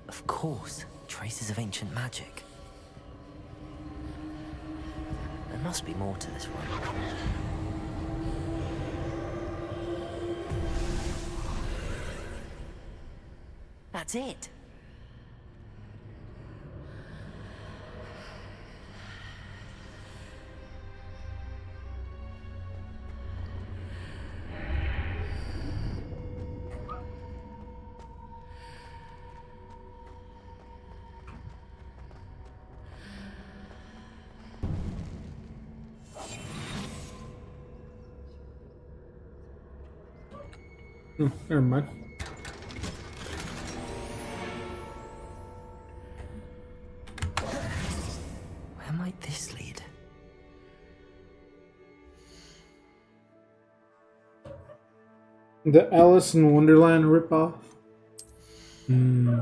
Of course, traces of ancient magic. There must be more to this one. That's it. Never mind. Where might this lead? The Alice in Wonderland ripoff? Hmm.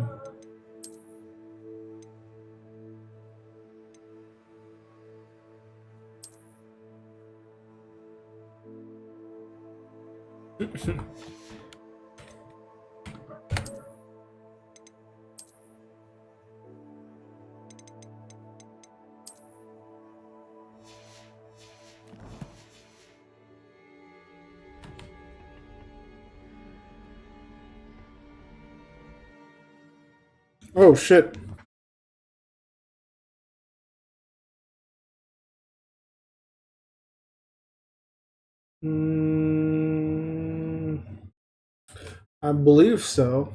Oh shit. I believe so.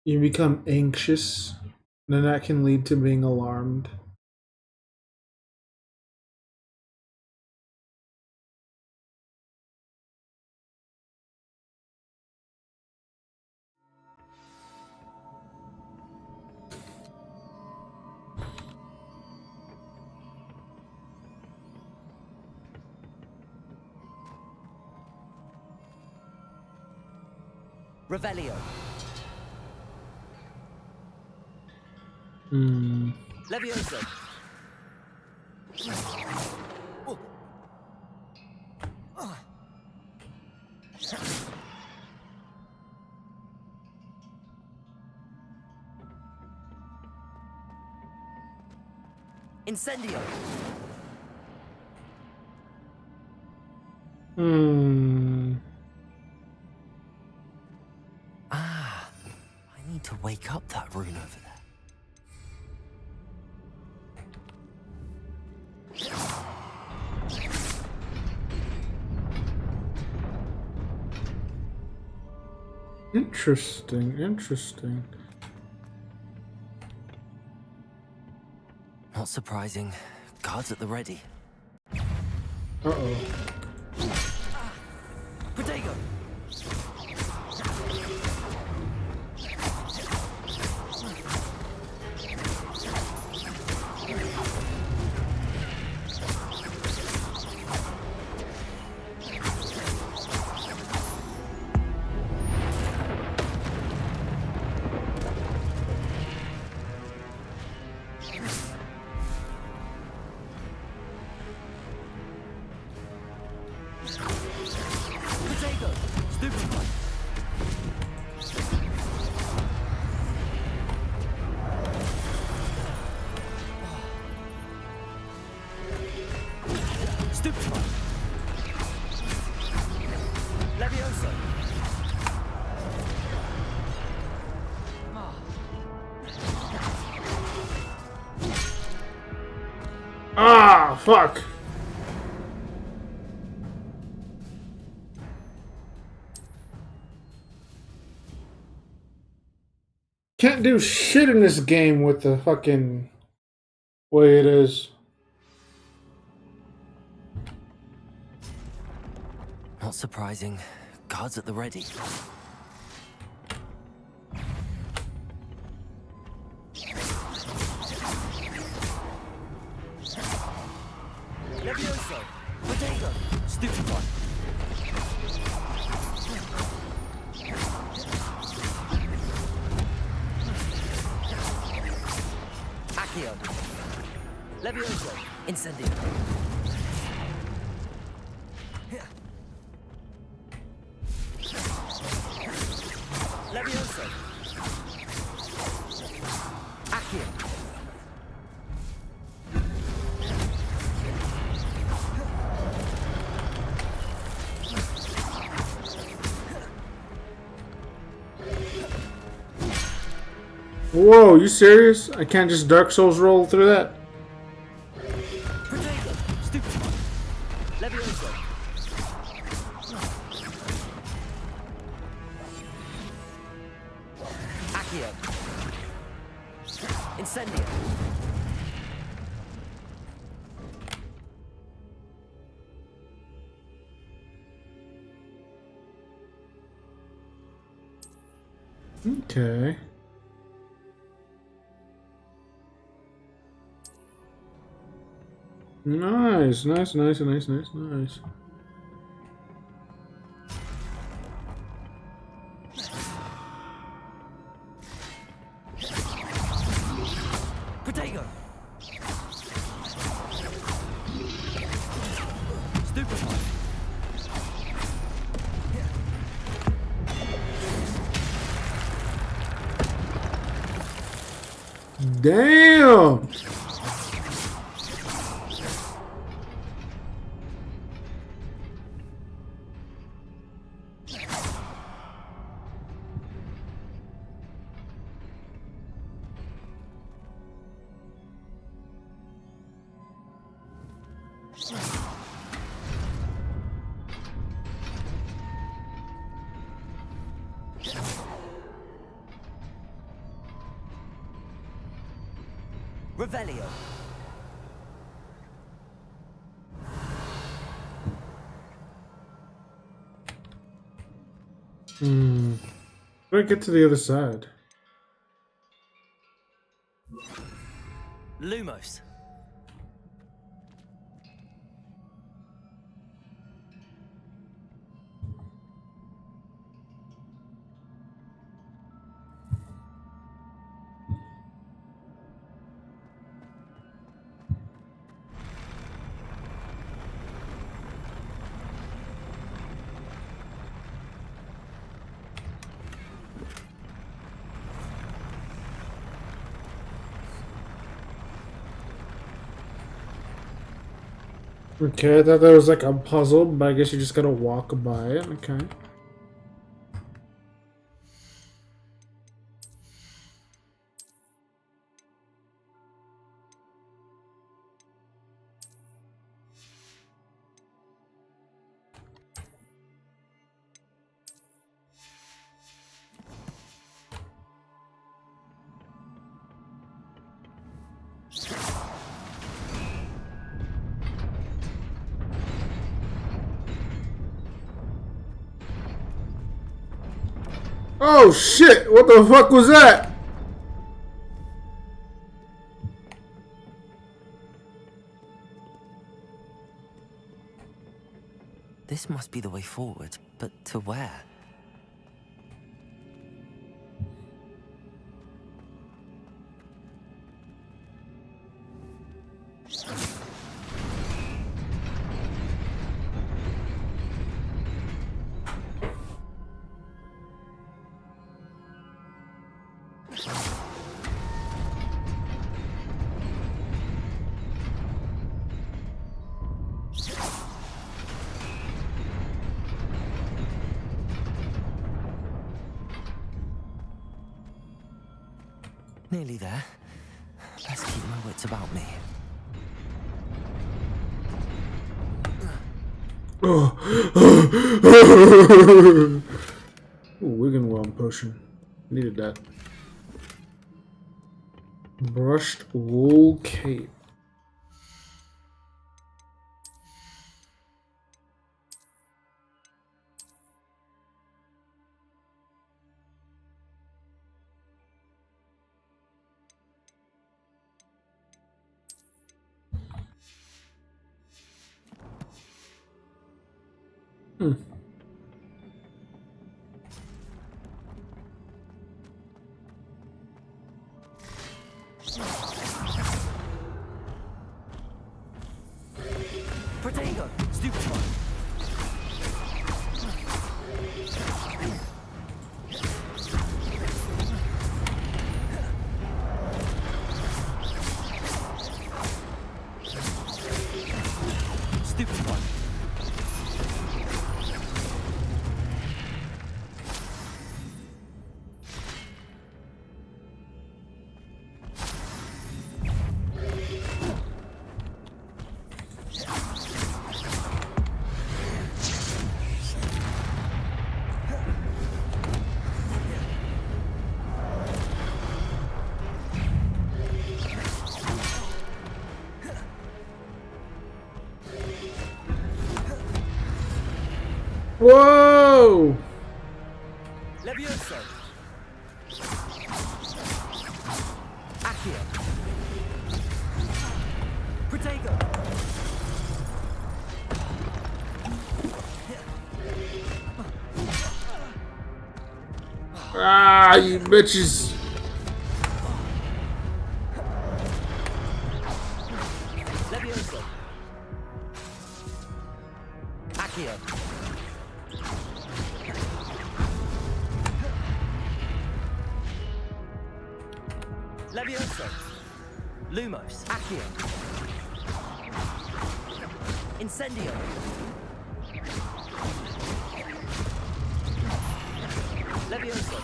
You become anxious, then that can lead to being alarmed. Revelio. Hmm. Levioso. Incendio. rune over there. Interesting, interesting. Not surprising. Guards at the ready. Uh-oh. Protego! Ah, fuck. Can't do shit in this game with the fucking way it is. Not surprising. Guards at the ready. Levioso! Protego! Stupefy! Accio! Levioso! Incendio! Levioso! Accio! Whoa, you serious? I can't just Dark Souls roll through that? Levioso! Accio! Incendio! Okay. Nice, nice, nice, nice, nice, nice. Protego! Stupefy! Damn! Revelio! How do I get to the other side? Lumos! Okay, I thought that was like a puzzle, but I guess you just gotta walk by it. Okay. Oh shit! What the fuck was that? This must be the way forward, but to where? Nearly there. Best keep my wits about me. Ooh, Wiggenweld potion. Needed that. Brushed wool cape. Protego! Stupid one! Stupid one! Whoa! Levioso! Accio! Protego! Ah, you bitches! Levioso! Accio! Levioso! Lumos! Accio! Incendio! Levioso!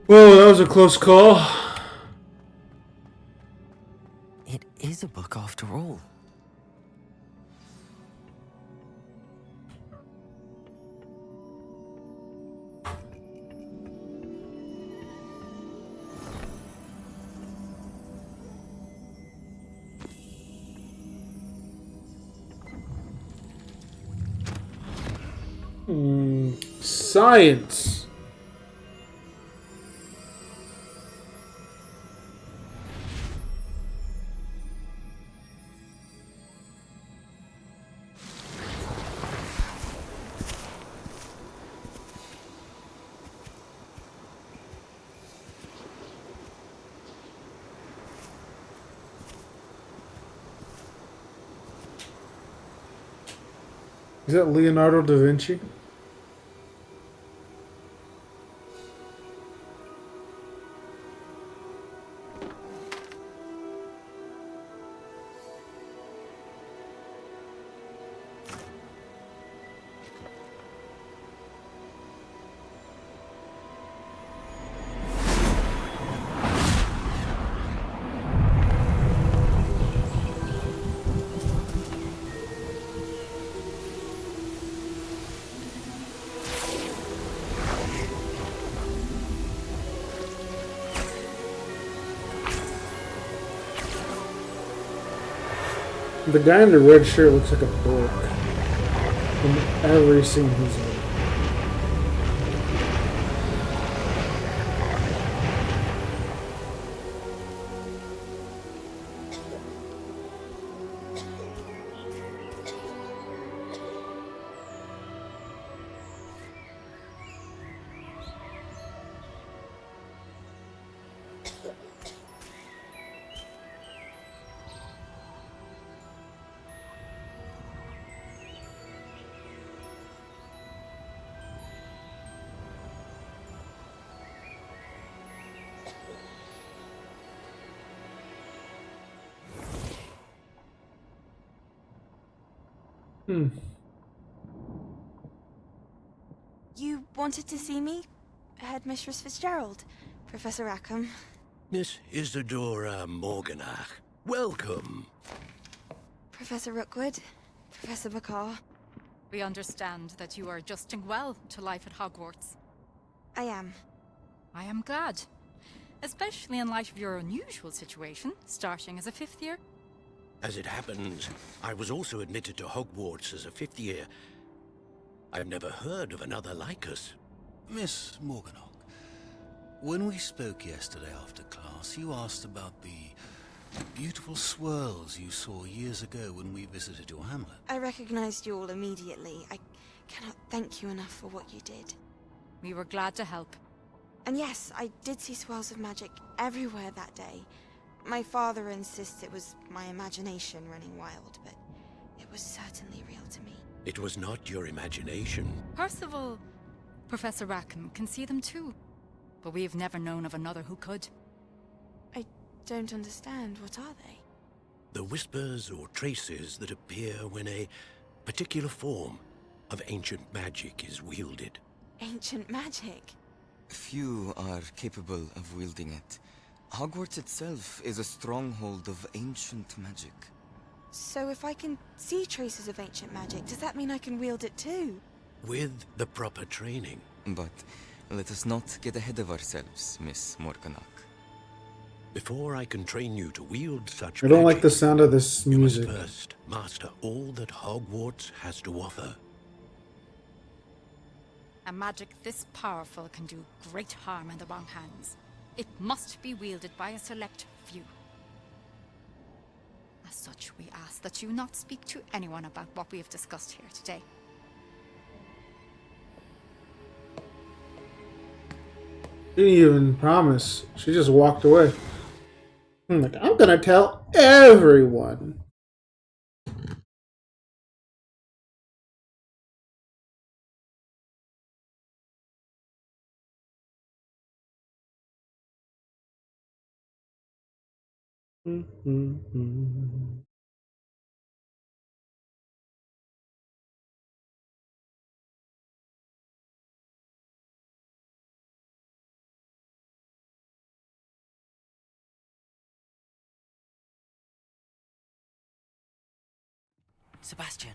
Whoa, that was a close call. It is a book after all. Science. Is that Leonardo da Vinci? The guy in the red shirt looks like a dork from every scene he's in. You wanted to see me? Headmistress Fitzgerald, Professor Rackham. Miss Isadora Morganach, welcome. Professor Rookwood, Professor Bakar. We understand that you are adjusting well to life at Hogwarts. I am. I am glad. Especially in light of your unusual situation, starting as a 5th year. As it happens, I was also admitted to Hogwarts as a 5th year. I've never heard of another like us. Miss Morganach, when we spoke yesterday after class, you asked about the beautiful swirls you saw years ago when we visited your hamlet. I recognized you all immediately. I cannot thank you enough for what you did. We were glad to help. And yes, I did see swirls of magic everywhere that day. My father insists it was my imagination running wild, but it was certainly real to me. It was not your imagination. Percival, Professor Rackham can see them too. But we've never known of another who could. I don't understand. What are they? The whispers or traces that appear when a particular form of ancient magic is wielded. Ancient magic? Few are capable of wielding it. Hogwarts itself is a stronghold of ancient magic. So if I can see traces of ancient magic, does that mean I can wield it too? With the proper training. But let us not get ahead of ourselves, Miss Morganach. Before I can train you to wield such I don't like the sound of this music. You must first master all that Hogwarts has to offer. A magic this powerful can do great harm in the wrong hands. It must be wielded by a select few. As such, we ask that you not speak to anyone about what we have discussed here today. She didn't even promise. She just walked away. I'm like, I'm gonna tell everyone. Sebastian.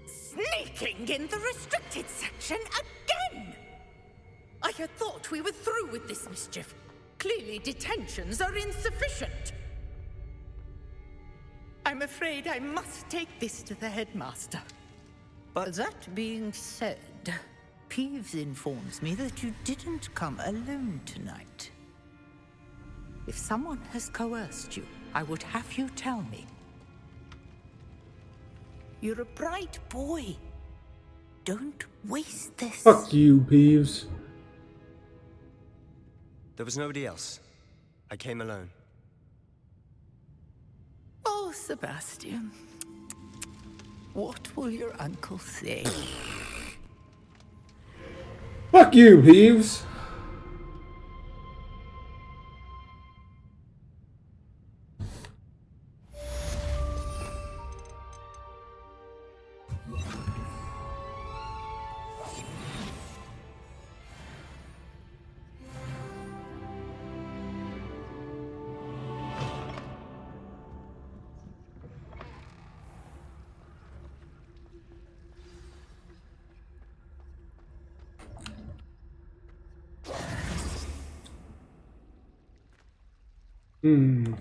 Sneaking in the restricted section again! I had thought we were through with this mischief. Clearly detentions are insufficient. I'm afraid I must take this to the headmaster. But that being said, Peeves informs me that you didn't come alone tonight. If someone has coerced you, I would have you tell me. You're a bright boy. Don't waste this. Fuck you, Peeves. There was nobody else. I came alone. Oh, Sebastian. What will your uncle say? Fuck you, Peeves. Hmm.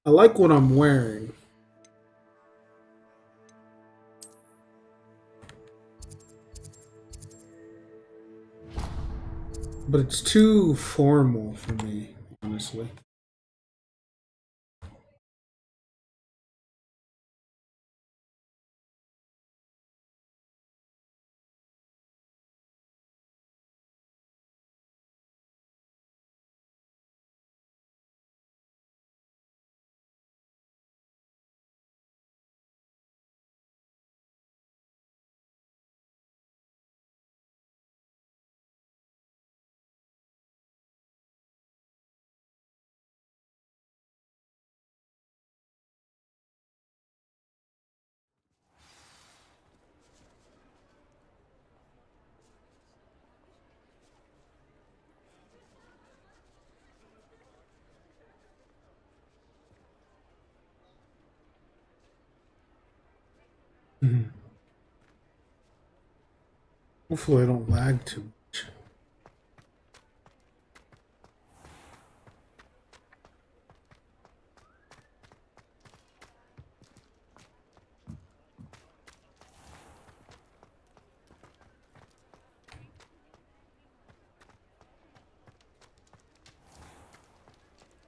I like what I'm wearing. But it's too formal for me, honestly. Mhm. Hopefully, I don't lag too much.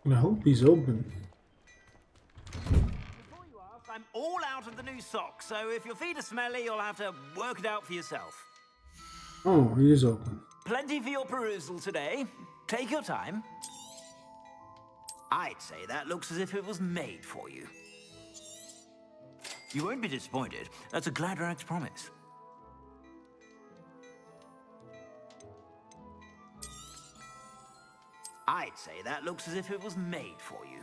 And I hope he's open. I'm all out of the new socks, so if your feet are smelly, you'll have to work it out for yourself. Oh, he is open. Plenty for your perusal today. Take your time. I'd say that looks as if it was made for you. You won't be disappointed. That's a Gladrax promise. I'd say that looks as if it was made for you.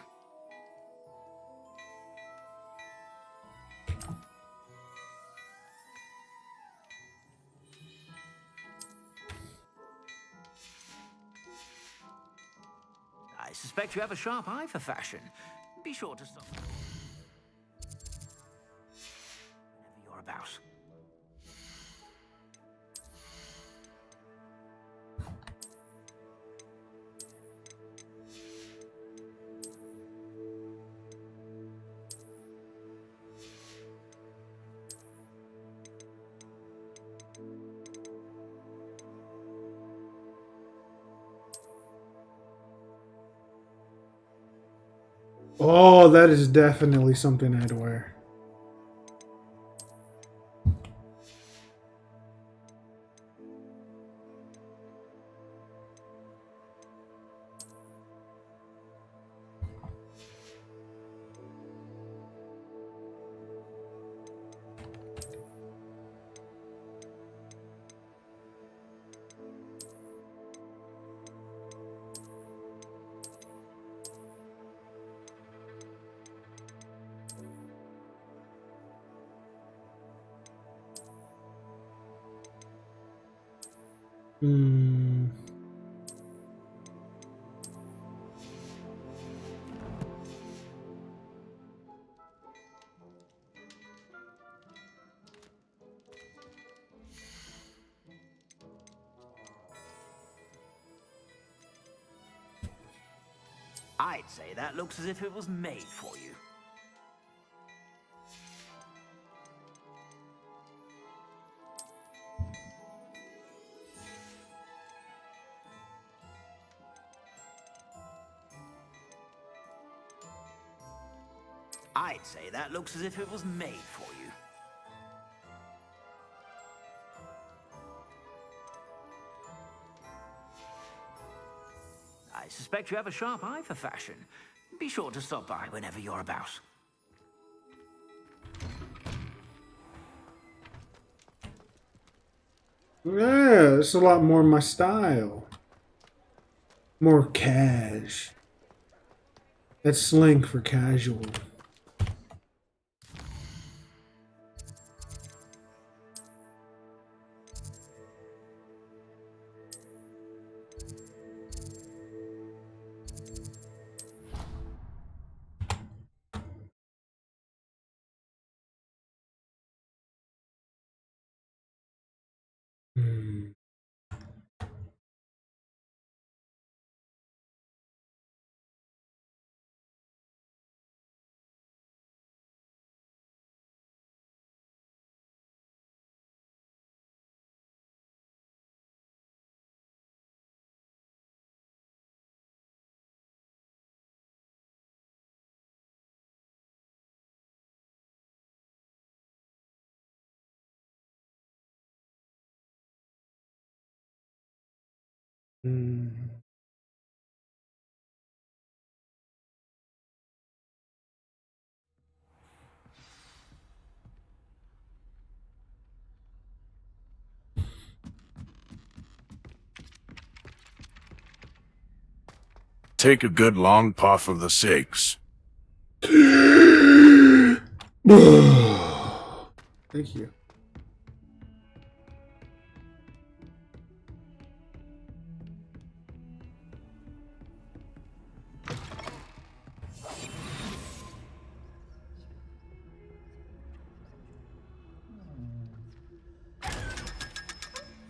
I suspect you have a sharp eye for fashion. Be sure to stop whenever you're about. Oh, that is definitely something I'd wear. Hmm. I'd say that looks as if it was made for you. I'd say that looks as if it was made for you. I suspect you have a sharp eye for fashion. Be sure to stop by whenever you're about. Yeah, it's a lot more my style. More cash. That's slang for casual. Hmm. Hmm. Take a good long puff of the cigs. Thank you.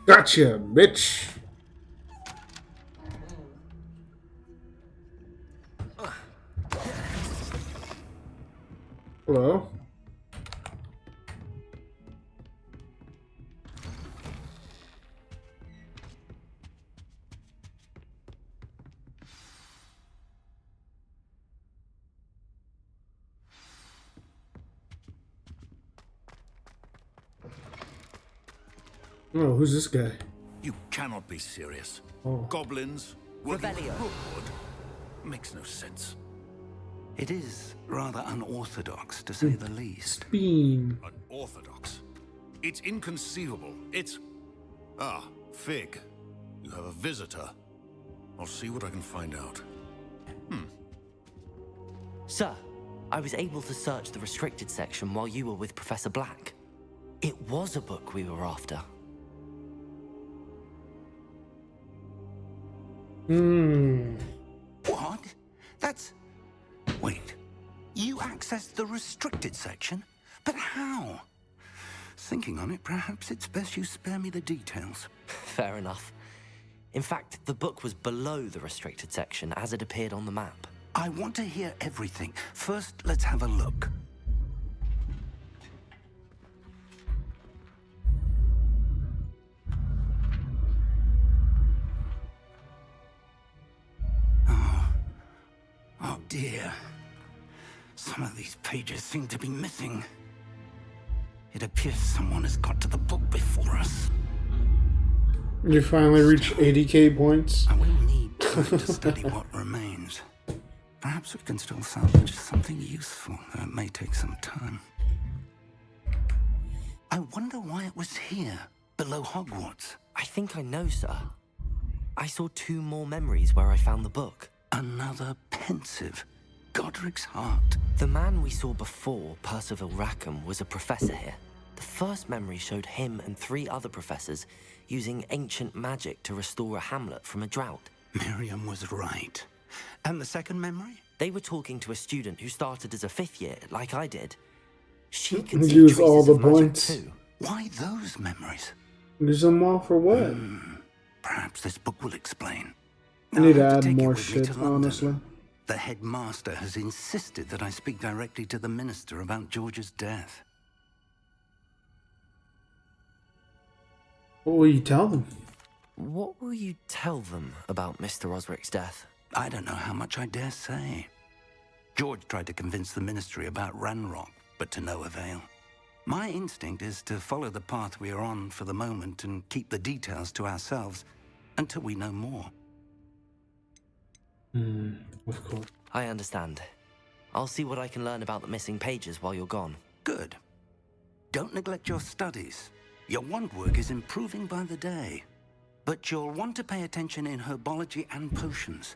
Gotcha, bitch. Hello. Oh, who's this guy? You cannot be serious. Oh. Goblins working with wood makes no sense. It is rather unorthodox, to say the least. Bean. Unorthodox? It's inconceivable. It's... Ah, Fig. You have a visitor. I'll see what I can find out. Sir, I was able to search the restricted section while you were with Professor Black. It was a book we were after. What? That's... Wait. You accessed the restricted section? But how? Thinking on it, perhaps it's best you spare me the details. Fair enough. In fact, the book was below the restricted section as it appeared on the map. I want to hear everything. First, let's have a look. Oh dear. Some of these pages seem to be missing. It appears someone has got to the book before us. You finally reached 80k points. I will need time to study what remains. Perhaps we can still salvage something useful, though it may take some time. I wonder why it was here, below Hogwarts. I think I know, sir. I saw 2 more memories where I found the book. Another pensive. Godric's heart. The man we saw before, Percival Rackham, was a professor here. The first memory showed him and 3 other professors using ancient magic to restore a hamlet from a drought. Miriam was right. And the second memory? They were talking to a student who started as a 5th year, like I did. She could Use see traces all the of magic points. too. Why those memories? Use them all for what? Perhaps this book will explain. I need to I'll have add take more it with me shit, to London. honestly. The headmaster has insisted that I speak directly to the minister about George's death. What will you tell them? What will you tell them about Mr. Osric's death? I don't know how much I dare say. George tried to convince the ministry about Ranrock, but to no avail. My instinct is to follow the path we are on for the moment and keep the details to ourselves until we know more. Of course. I understand. I'll see what I can learn about the missing pages while you're gone. Good. Don't neglect your studies. Your wand work is improving by the day. But you'll want to pay attention in herbology and potions.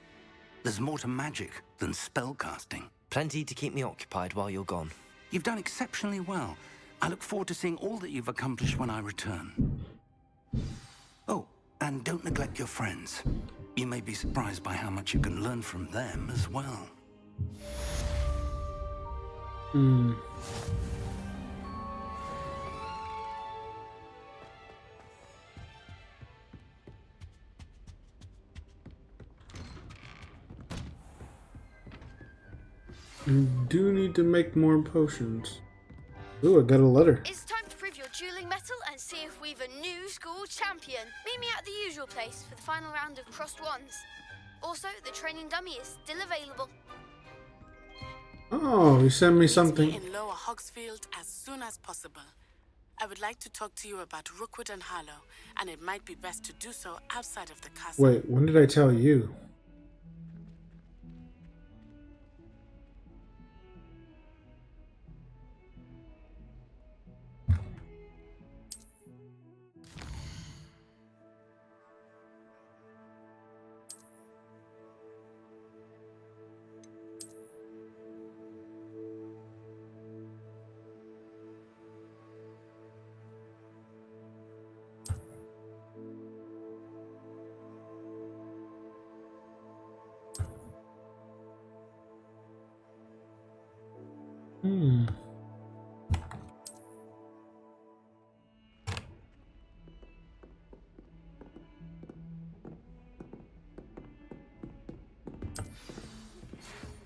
There's more to magic than spellcasting. Plenty to keep me occupied while you're gone. You've done exceptionally well. I look forward to seeing all that you've accomplished when I return. Oh, and don't neglect your friends. You may be surprised by how much you can learn from them as well. You do need to make more potions. Ooh, I got a letter. It's time to prove your dueling mettle and see if we've a new school champion. Meet me at the usual place for the final round of crossed wands. Also, the training dummy is still available. Oh, he sent me Meet something. me in Lower Hogsfield as soon as possible. I would like to talk to you about Rookwood and Harlow, and it might be best to do so outside of the castle. Wait, when did I tell you? Hmm.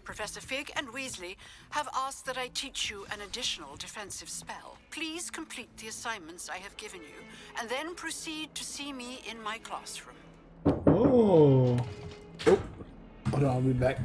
Professor Fig and Weasley have asked that I teach you an additional defensive spell. Please complete the assignments I have given you, and then proceed to see me in my classroom. Oh. Oh. Hold on, I'll be back.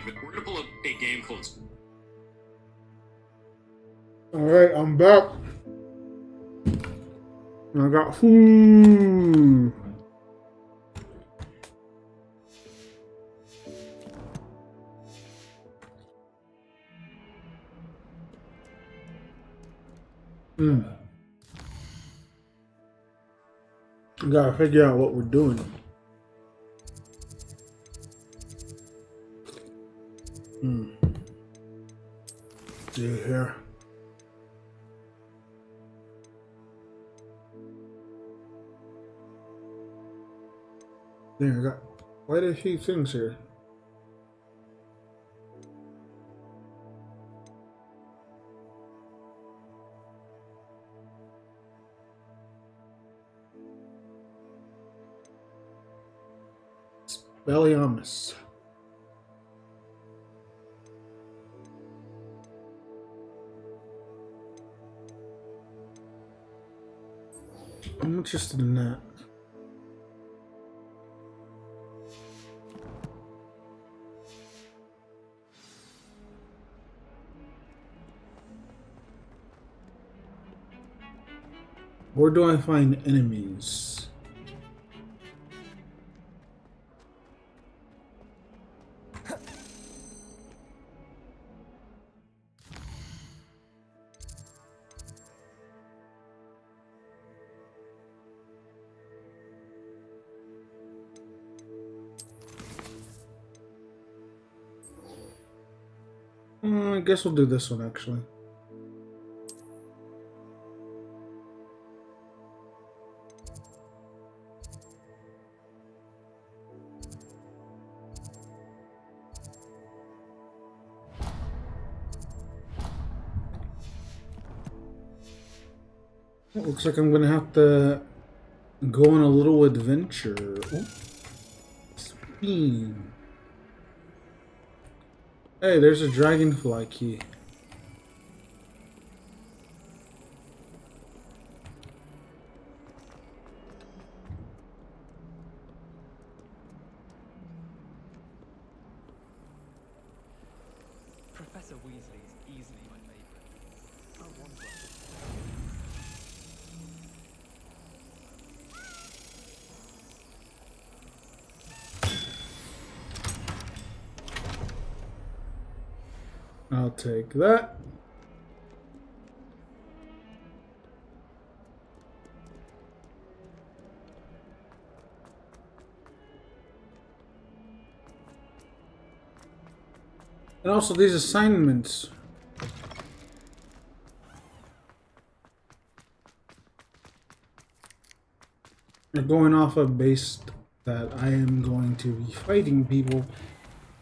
We're gonna pull up a game called. Alright, I'm back. I got food. We gotta figure out what we're doing. See here. There, I got quite a few things here. Belliamus. I'm interested in that. Where do I find enemies? I guess we'll do this one actually. It looks like I'm gonna have to go on a little adventure. Oh. Spin. Hey, there's a dragonfly key. Professor Weasley is easily my favorite. I want one. I'll take that. And also these assignments. Are going off of based that I am going to be fighting people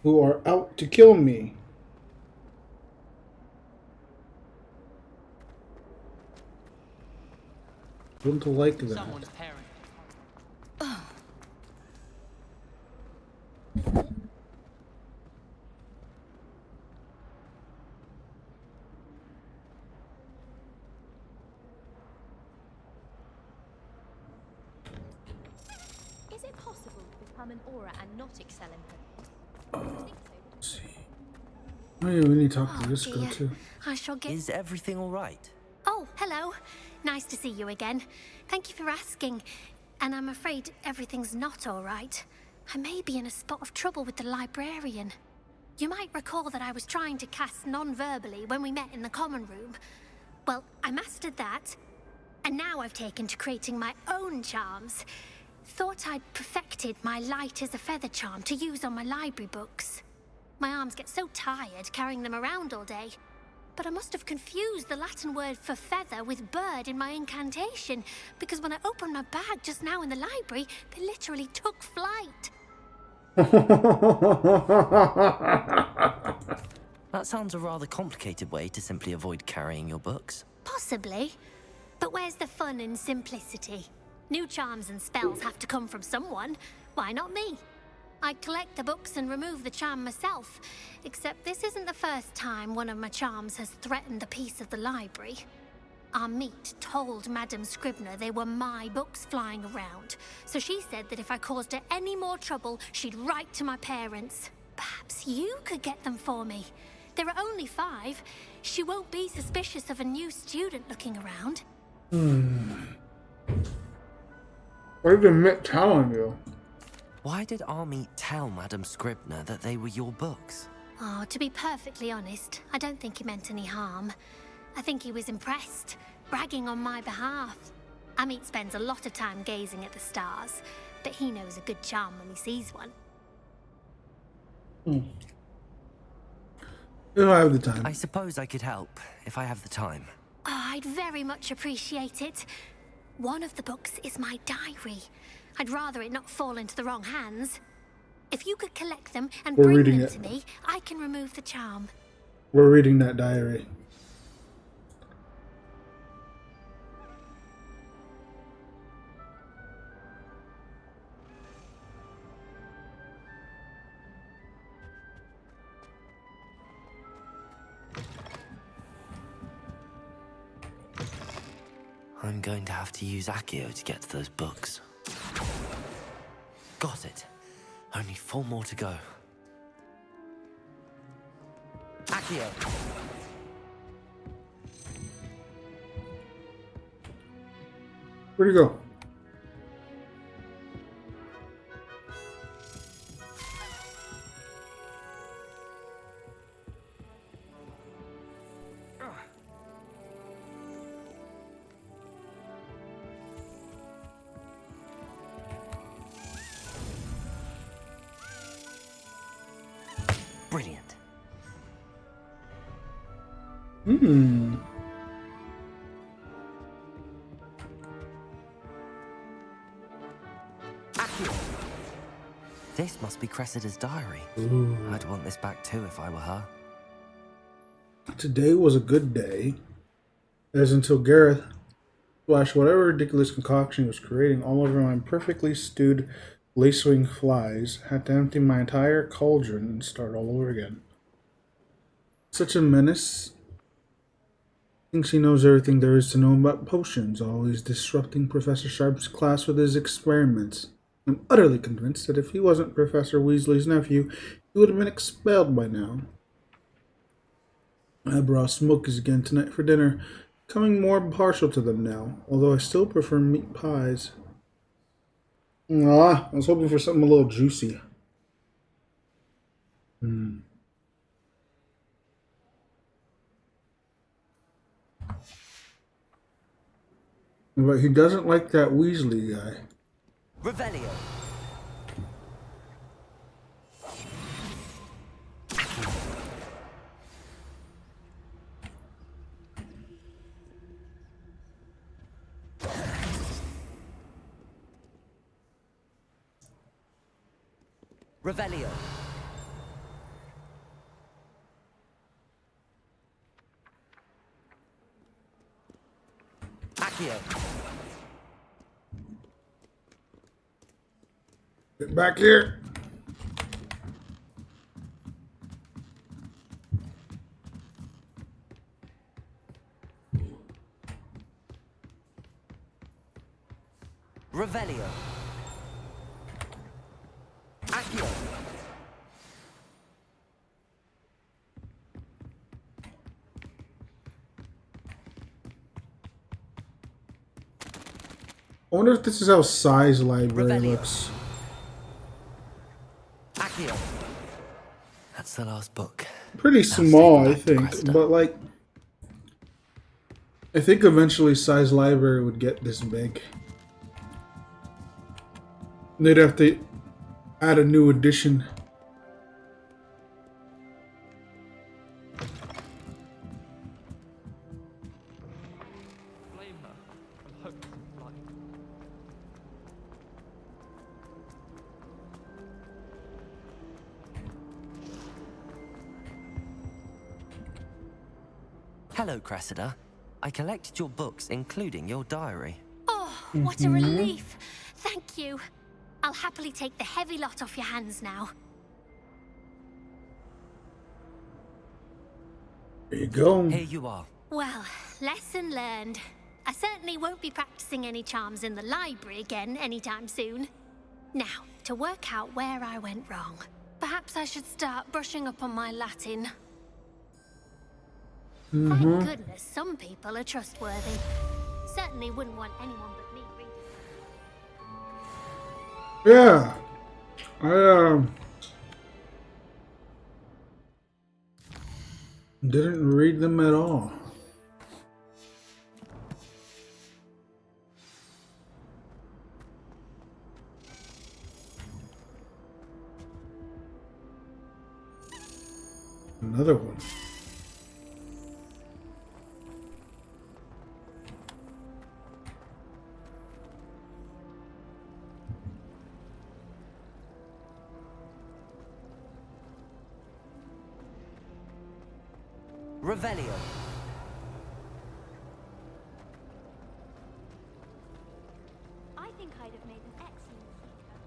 who are out to kill me. Don't like that. Someone's parent. Is it possible to become an aura and not excel in them? Oh yeah, we need to talk to this girl too. I shall get. Is everything all right? Oh, hello. Nice to see you again. Thank you for asking. And I'm afraid everything's not all right. I may be in a spot of trouble with the librarian. You might recall that I was trying to cast non-verbally when we met in the common room. Well, I mastered that. And now I've taken to creating my own charms. Thought I'd perfected my light as a feather charm to use on my library books. My arms get so tired carrying them around all day. But I must have confused the Latin word for feather with bird in my incantation, because when I opened my bag just now in the library, they literally took flight. That sounds a rather complicated way to simply avoid carrying your books. Possibly. But where's the fun in simplicity? New charms and spells have to come from someone. Why not me? I collect the books and remove the charm myself, except this isn't the first time one of my charms has threatened the peace of the library. Our meet told Madame Scribner they were my books flying around, so she said that if I caused her any more trouble, she'd write to my parents. perhaps you could get them for me. There are only 5. She won't be suspicious of a new student looking around. What did Mitt telling you? Why did Army tell Madam Scribner that they were your books? Oh, to be perfectly honest, I don't think he meant any harm. I think he was impressed, bragging on my behalf. Amit spends a lot of time gazing at the stars, but he knows a good charm when he sees one. If I have the time. I suppose I could help, if I have the time. Oh, I'd very much appreciate it. One of the books is my diary. I'd rather it not fall into the wrong hands. If you could collect them and bring them to me, I can remove the charm. We're reading that diary. I'm going to have to use Accio to get to those books. Got it. Only 4 more to go. Accio! Where'd he go? Brilliant. Accio! This must be Cressida's diary. Ooh. I'd want this back too if I were her. Today was a good day. As until Gareth splashed whatever ridiculous concoction he was creating all over my perfectly stewed lacewing flies, had to empty my entire cauldron and start all over again. Such a menace. Thinks he knows everything there is to know about potions, always disrupting Professor Sharp's class with his experiments. I'm utterly convinced that if he wasn't Professor Weasley's nephew, he would have been expelled by now. I brought smokies again tonight for dinner, becoming more partial to them now, although I still prefer meat pies. I was hoping for something a little juicy. But he doesn't like that Weasley guy. Revelio. Revelio. Accio. Get back here. Revelio. Accio. I wonder if this is how Size Library Revelio. looks. Accio. That's the last book. Pretty small, I think, but like, I think eventually Size Library would get this big. They'd have to add a new edition. Blame her and hope it's right. Hello, Cressida. I collected your books, including your diary. Oh, what a relief. Thank you. I'll happily take the heavy lot off your hands now. There you go. Here you are. Well, lesson learned. I certainly won't be practicing any charms in the library again anytime soon. Now, to work out where I went wrong. Perhaps I should start brushing up on my Latin. Mm-hmm. Thank goodness some people are trustworthy. Certainly wouldn't want anyone but me reading. Yeah. I didn't read them at all. Another one. Revelio. I think I'd have made an excellent seeker.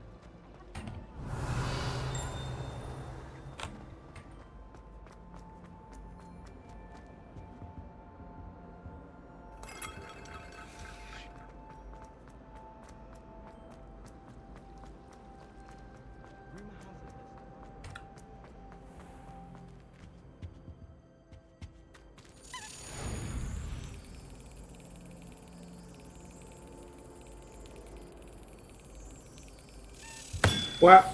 What?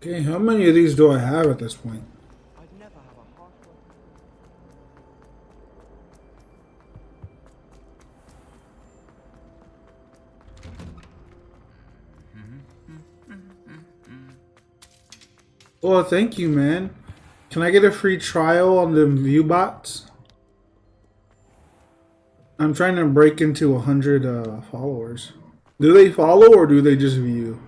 Okay, how many of these do I have at this point? Well, thank you, man. Can I get a free trial on the view bots? I'm trying to break into 100 followers. Do they follow or do they just view?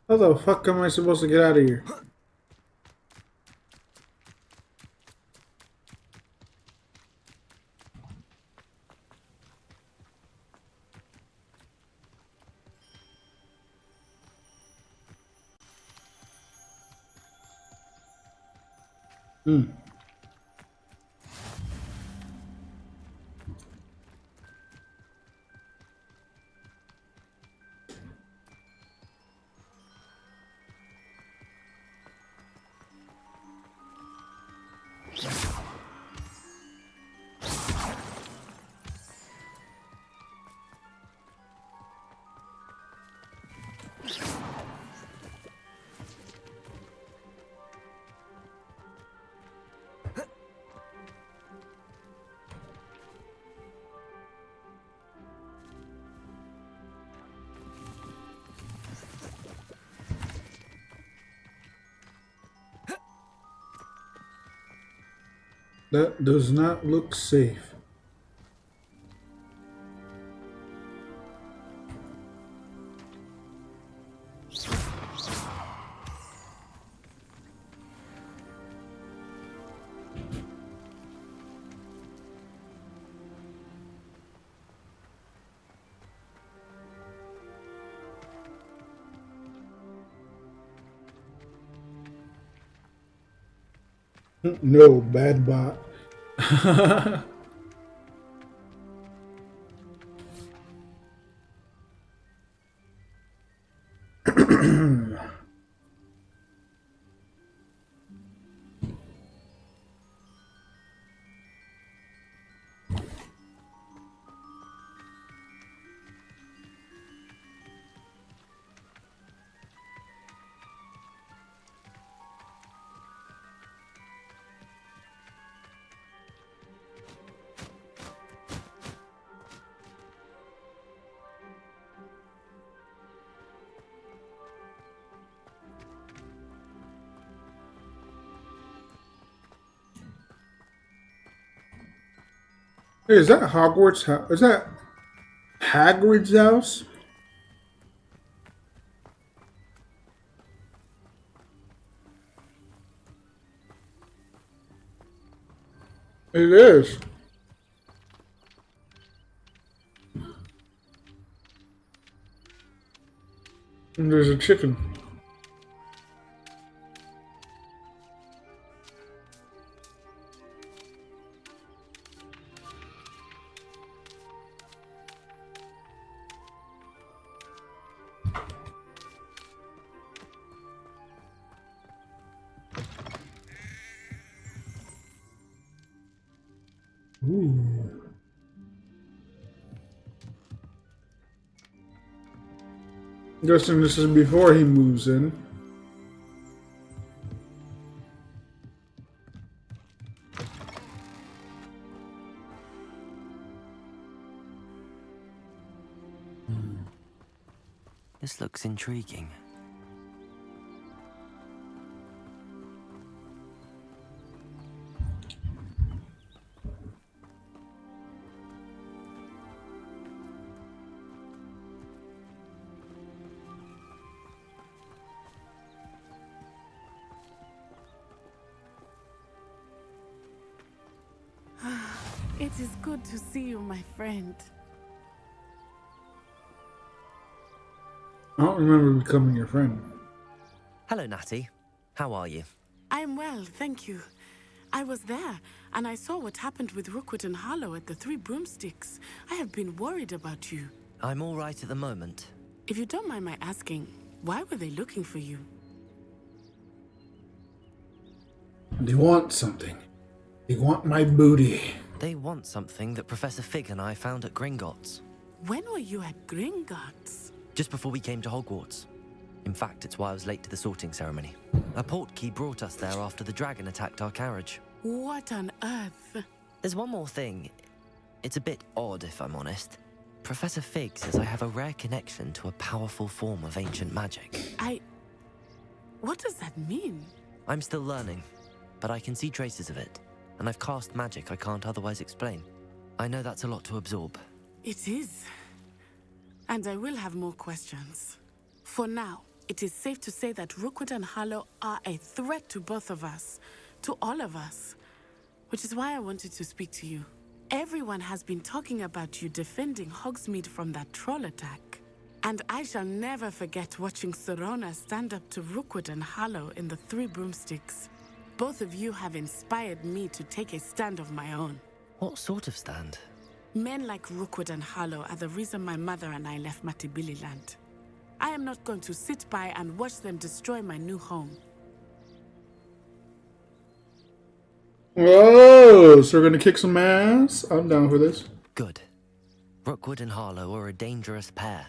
How the fuck am I supposed to get out of here? That does not look safe. No, bad bot. Hey, is that Hogwarts house? Is that Hagrid's house? It is. And there's a chicken. Ooh. Guessing this is before he moves in. This looks intriguing. It is good to see you, my friend. I don't remember becoming your friend. Hello, Natty. How are you? I'm well, thank you. I was there, and I saw what happened with Rookwood and Harlow at the Three Broomsticks. I have been worried about you. I'm all right at the moment. If you don't mind my asking, why were they looking for you? They want something. They want my booty. They want something that Professor Fig and I found at Gringotts. When were you at Gringotts? Just before we came to Hogwarts. In fact, it's why I was late to the sorting ceremony. A portkey brought us there after the dragon attacked our carriage. What on earth? There's one more thing. It's a bit odd, if I'm honest. Professor Fig says I have a rare connection to a powerful form of ancient magic. What does that mean? I'm still learning, but I can see traces of it. And I've cast magic I can't otherwise explain. I know that's a lot to absorb. It is. And I will have more questions. For now, it is safe to say that Rookwood and Harlow are a threat to both of us. To all of us. Which is why I wanted to speak to you. Everyone has been talking about you defending Hogsmeade from that troll attack. And I shall never forget watching Serona stand up to Rookwood and Harlow in the Three Broomsticks. Both of you have inspired me to take a stand of my own. What sort of stand? Men like Rookwood and Harlow are the reason my mother and I left Matibili land. I am not going to sit by and watch them destroy my new home. Oh, so we're gonna kick some ass? I'm down for this. Good. Rookwood and Harlow are a dangerous pair.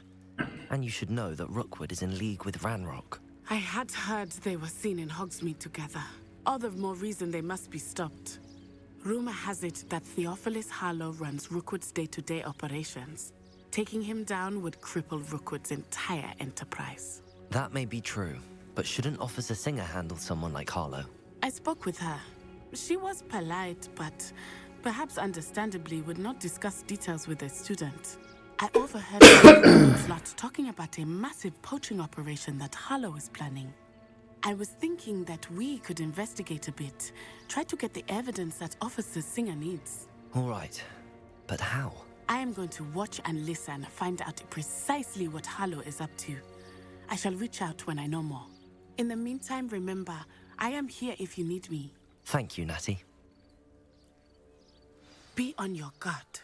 And you should know that Rookwood is in league with Ranrock. I had heard they were seen in Hogsmeade together. All the more reason they must be stopped. Rumor has it that Theophilus Harlow runs Rookwood's day-to-day operations. Taking him down would cripple Rookwood's entire enterprise. That may be true, but shouldn't Officer Singer handle someone like Harlow? I spoke with her. She was polite, but perhaps understandably would not discuss details with a student. I overheard Slot talking about a massive poaching operation that Harlow is planning. I was thinking that we could investigate a bit, try to get the evidence that Officer Singer needs. All right, but how? I am going to watch and listen, find out precisely what Harlow is up to. I shall reach out when I know more. In the meantime, remember, I am here if you need me. Thank you, Natty. Be on your guard.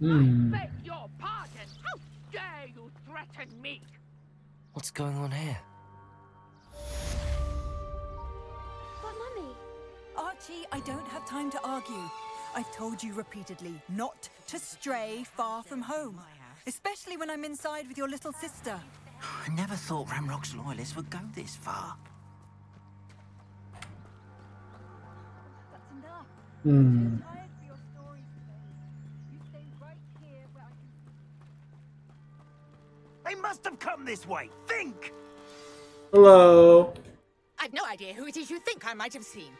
Beg your pardon! How dare you threaten me? What's going on here? But Mummy... Archie, I don't have time to argue. I've told you repeatedly not to stray far from home. Especially when I'm inside with your little sister. I never thought Ranrock's loyalists would go this far. That's enough. Hmm. They must have come this way. Think! Hello. I've no idea who it is you think I might have seen.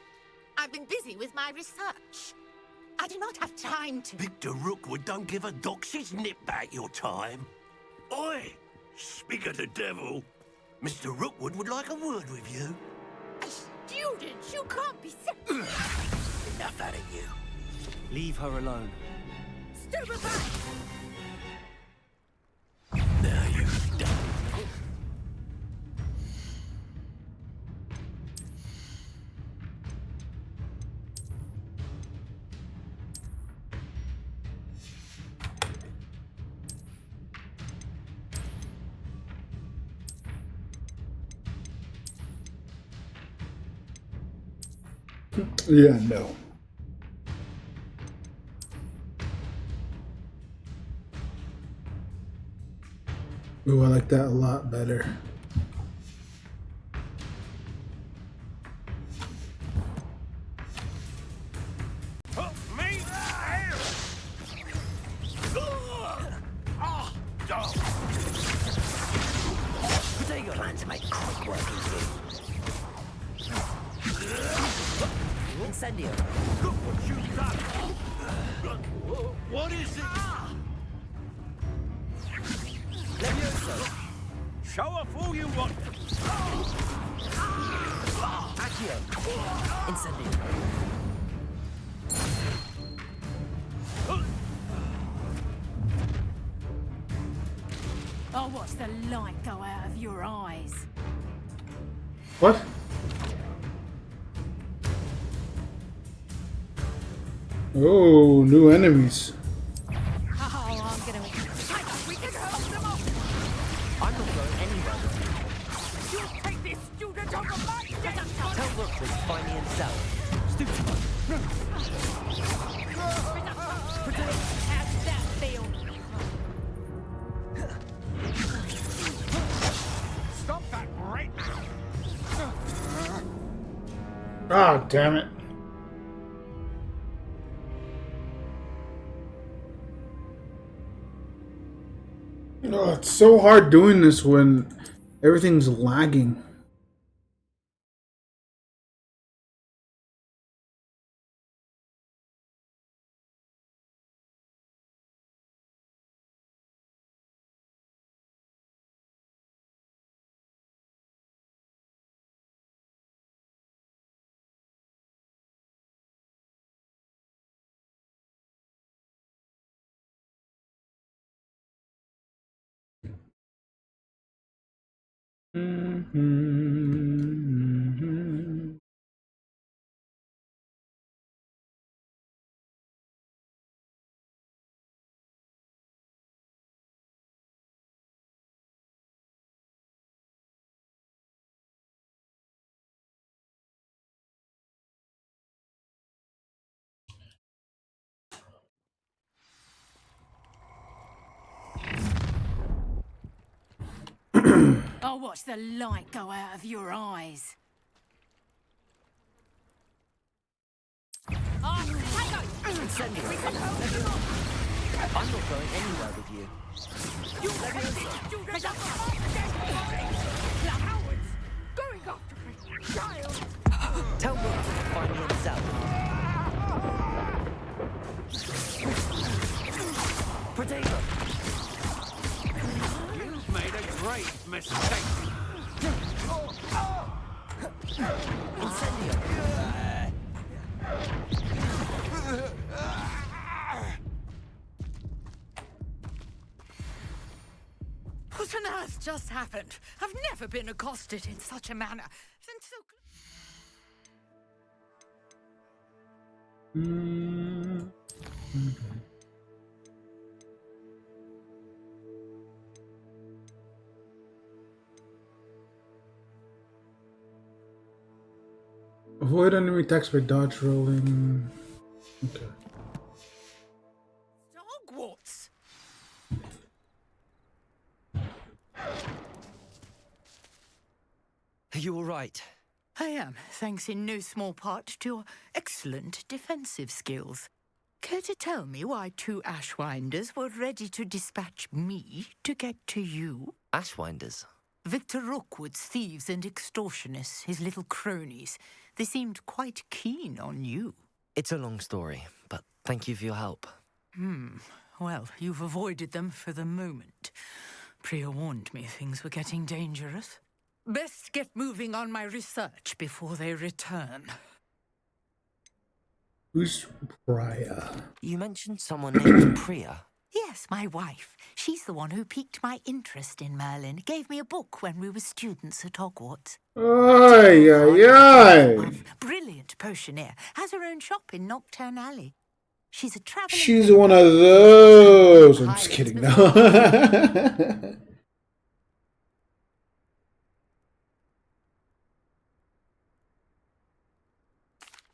I've been busy with my research. I do not have time to... Victor Rookwood don't give a doxy's nip back your time. Oi! Speak of the devil. Mr. Rookwood would like a word with you. A student? You can't be Enough out of you. Leave her alone. Stupefy! Now you've done. Yeah, no. Ooh, I like that a lot better. Potato plans make quick work of you. Incendio. Look what you've done! What is it? Levioso. Show off all you want! Accio. Incendio. I'll watch the light go out of your eyes. What? Oh, new enemies. Oh, I'm gonna make we can hold them off. I'm not going anywhere with you. You take this student over my dead. Tell Rookwood to find me in cell. How's that feel? Stop that right now! Ah, damn it. Oh, it's so hard doing this when everything's lagging. I'll watch the light go out of your eyes. Incendio. I'm not going anywhere with you. You take this student over my dead. The cowards going after me, child. Tell Rookwood to find me in cell. Potato. You've made a great mistake! Incendio. What on earth just happened? I've never been accosted in such a manner. And so Avoid enemy attacks by dodge rolling. Okay. Hogwarts. Are you all right? I am, thanks in no small part to your excellent defensive skills. Care to tell me why two Ashwinders were ready to dispatch me to get to you? Ashwinders? Victor Rookwood's thieves and extortionists, his little cronies. They seemed quite keen on you. It's a long story, but thank you for your help. Well, you've avoided them for the moment. Priya warned me things were getting dangerous. Best get moving on my research before they return. Who's Priya? You mentioned someone named Priya. Yes, my wife. She's the one who piqued my interest in Merlin. Gave me a book when we were students at Hogwarts. Ay, ay, ay. Brilliant potioneer. Has her own shop in Knockturn Alley. She's a traveling... She's one of those. I'm just kidding, no.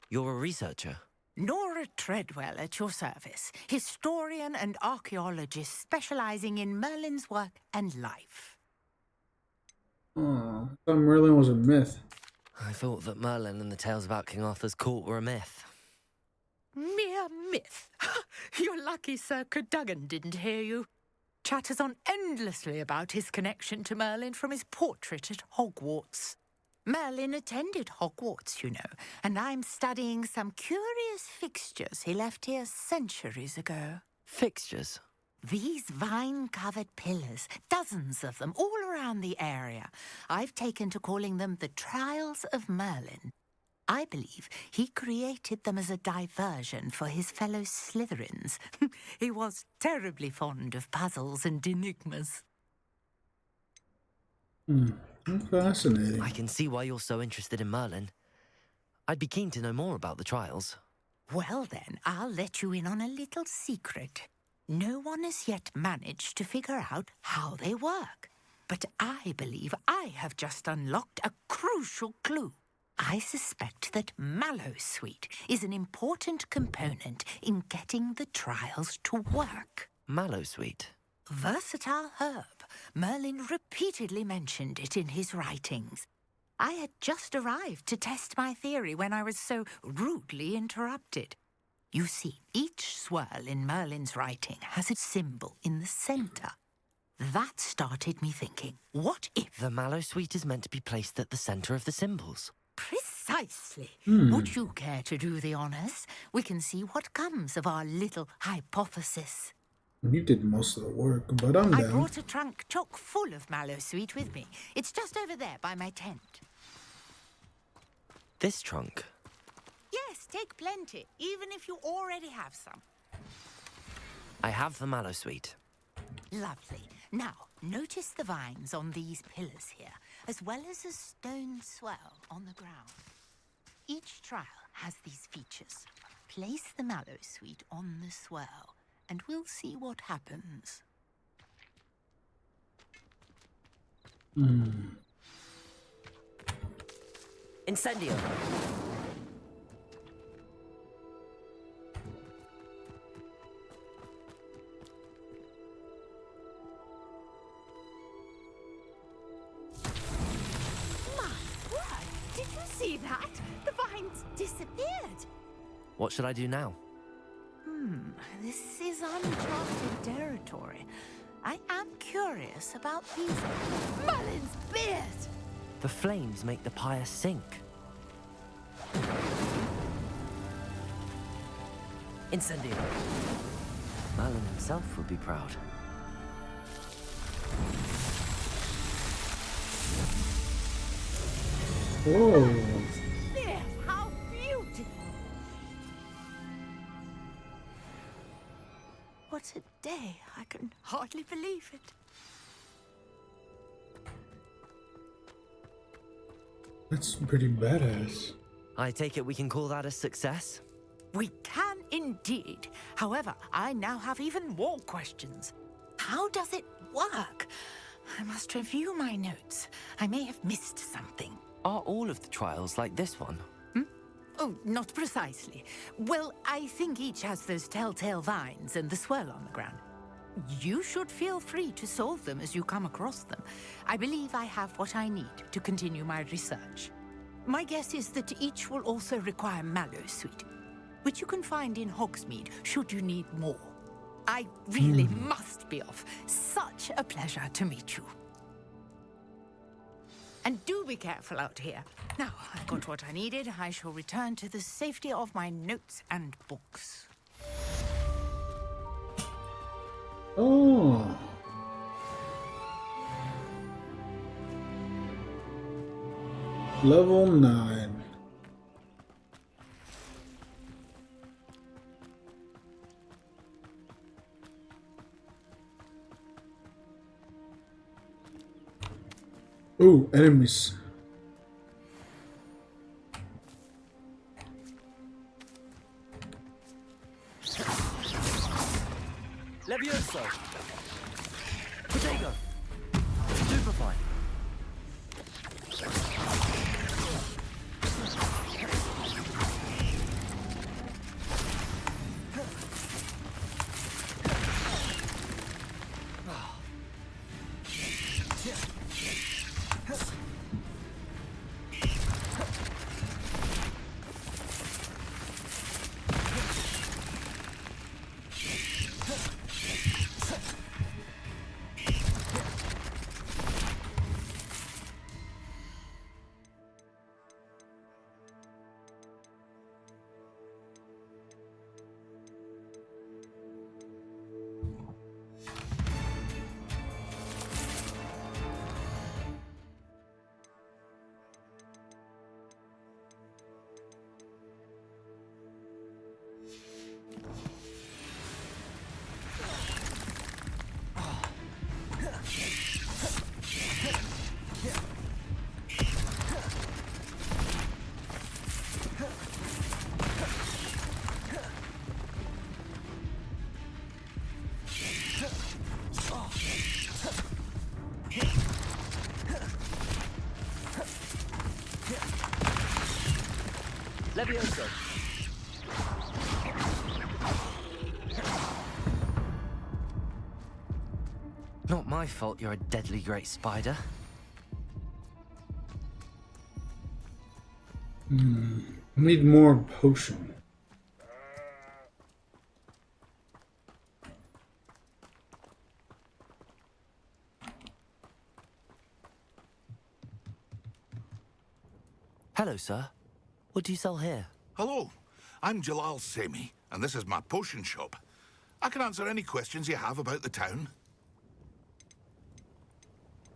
You're a researcher? Nora Treadwell at your service. Historian and archaeologist specializing in Merlin's work and life. Oh, I thought Merlin was a myth. I thought that Merlin and the tales about King Arthur's court were a myth. Mere myth. You're lucky Sir Cadogan didn't hear you. Chatters on endlessly about his connection to Merlin from his portrait at Hogwarts. Merlin attended Hogwarts, you know, and I'm studying some curious fixtures he left here centuries ago. Fixtures? These vine-covered pillars, dozens of them, all around the area. I've taken to calling them the Trials of Merlin. I believe he created them as a diversion for his fellow Slytherins. He was terribly fond of puzzles and enigmas. Fascinating. I can see why you're so interested in Merlin. I'd be keen to know more about the trials. Well then, I'll let you in on a little secret. No one has yet managed to figure out how they work. But I believe I have just unlocked a crucial clue. I suspect that Mallowsweet is an important component in getting the trials to work. Mallowsweet? Versatile herb. Merlin repeatedly mentioned it in his writings. I had just arrived to test my theory when I was so rudely interrupted. You see, each swirl in Merlin's writing has a symbol in the center. That started me thinking, what if... The Mallowsweet is meant to be placed at the center of the symbols. Precisely. Would you care to do the honors? We can see what comes of our little hypothesis. You did most of the work, but I'm I down. brought a trunk chock full of Mallowsweet with me. It's just over there by my tent. This trunk? Yes, take plenty, even if you already have some. I have the Mallowsweet. Lovely. Now, notice the vines on these pillars here, as well as a stone swell on the ground. Each trial has these features. Place the Mallowsweet on the swell, and we'll see what happens. Incendio! Did you see that? The vines disappeared. What should I do now? This is uncharted territory. I am curious about these... Merlin's beard! The flames make the pyre sink. Incendio! Merlin himself would be proud. Whoa. Yes, how beautiful! What a day. I can hardly believe it. That's pretty badass. I take it we can call that a success? We can indeed. However, I now have even more questions. How does it work? I must review my notes. I may have missed something. Are all of the trials like this one? Oh, not precisely. Well, I think each has those telltale vines and the swirl on the ground. You should feel free to solve them as you come across them. I believe I have what I need to continue my research. My guess is that each will also require Mallowsweet, which you can find in Hogsmeade should you need more. I really must be off. Such a pleasure to meet you. And do be careful out here. Now, I've got what I needed. I shall return to the safety of my notes and books. Oh. Level 9. Ooh, enemies. Levioso. Protego. Stupefy. Levioso. Not my fault you're a deadly great spider. Need more potion. Hello, sir. What do you sell here? Hello, I'm Jalal Semi, and this is my potion shop. I can answer any questions you have about the town.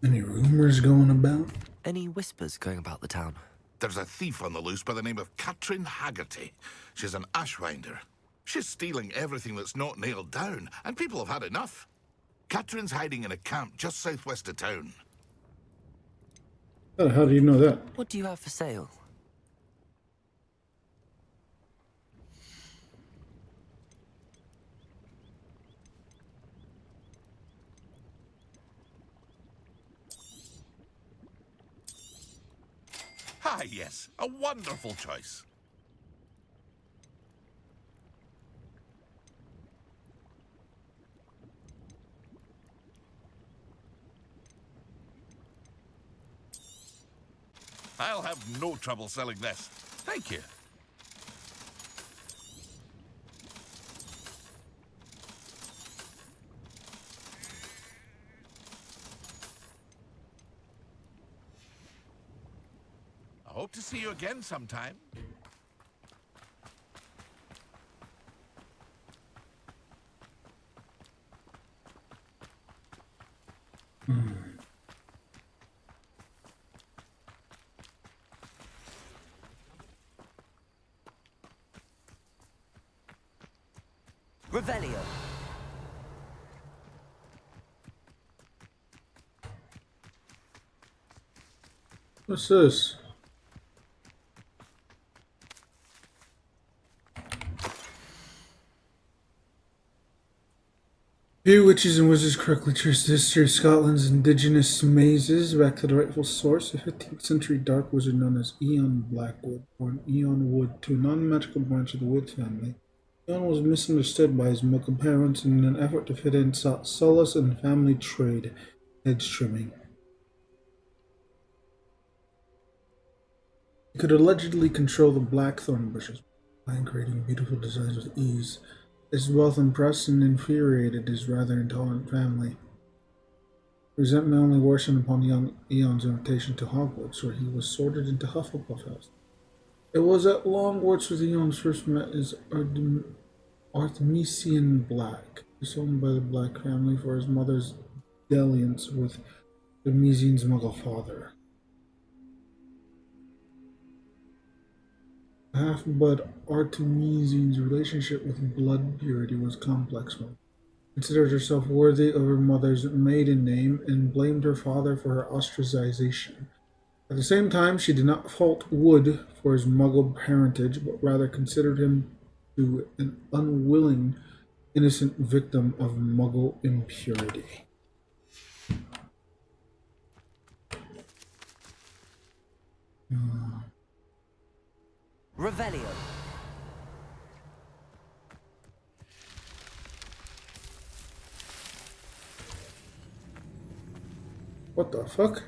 Any rumors going about? Any whispers going about the town? There's a thief on the loose by the name of Katrin Haggerty. She's an ashwinder. She's stealing everything that's not nailed down, and people have had enough. Katrin's hiding in a camp just southwest of town. How do you know that? What do you have for sale? Ah, yes, a wonderful choice. I'll have no trouble selling this. Thank you. I hope to see you again sometime. Revelio. What's this? Few witches and wizards correctly trace the history of Scotland's indigenous mazes back to the rightful source, a 15th century dark wizard known as Eon Blackwood, born Eon Wood to a non-magical branch of the Wood family. Eon was misunderstood by his Mocha parents and in an effort to fit in sought solace in family trade, hedge trimming. He could allegedly control the blackthorn bushes by creating beautiful designs with ease. This wealth impressed and infuriated his rather intolerant family. Resentment only worsened upon young Eon's invitation to Hogwarts, where he was sorted into Hufflepuff House. It was at Longwarts where Eon first met his Artemisian Black, disowned by the Black family for his mother's dalliance with the Artemisian's Muggle father. half-blood Artemises' relationship with blood purity was a complex one. Considered herself worthy of her mother's maiden name and blamed her father for her ostracization. At the same time, she did not fault Wood for his Muggle parentage, but rather considered him to an unwilling, innocent victim of Muggle impurity. Revelio. What the fuck?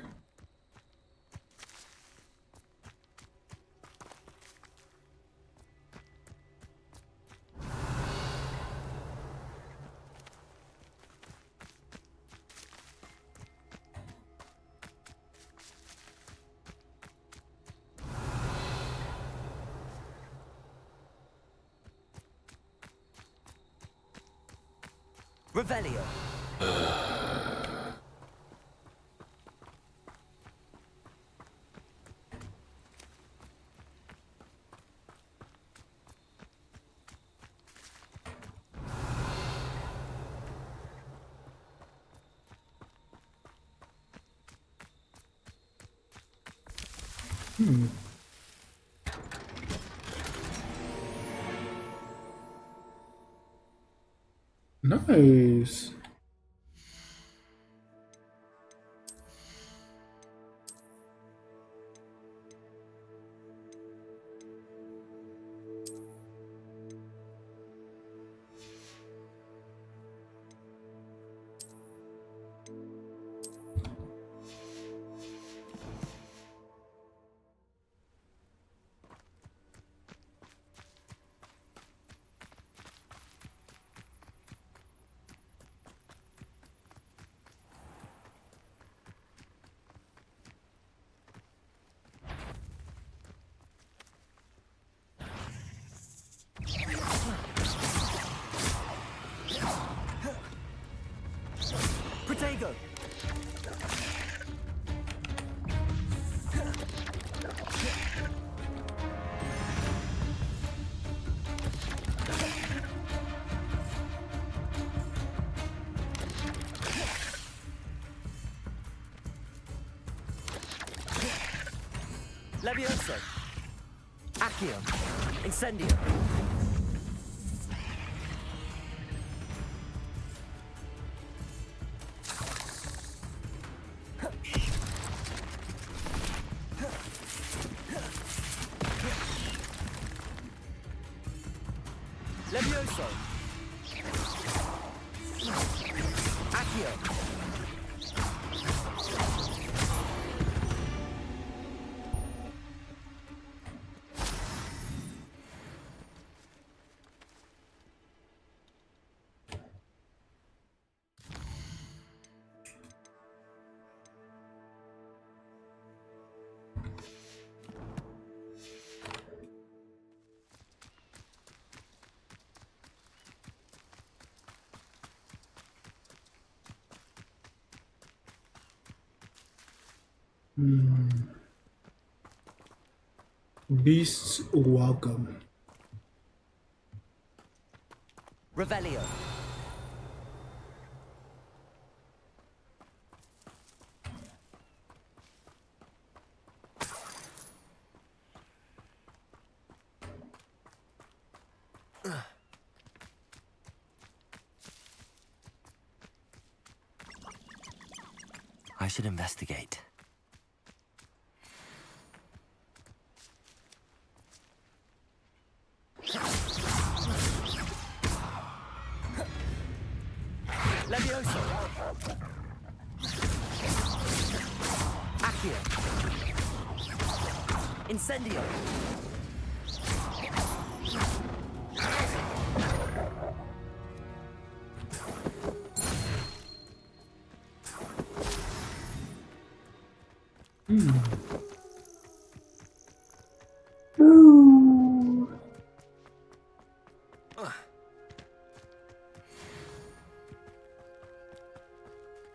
Revelio. Nice. Protego. Levioso. Accio. Incendio. Levioso. Accio. Beasts welcome. Revelio. I should investigate. Levioso. Accio. Incendio.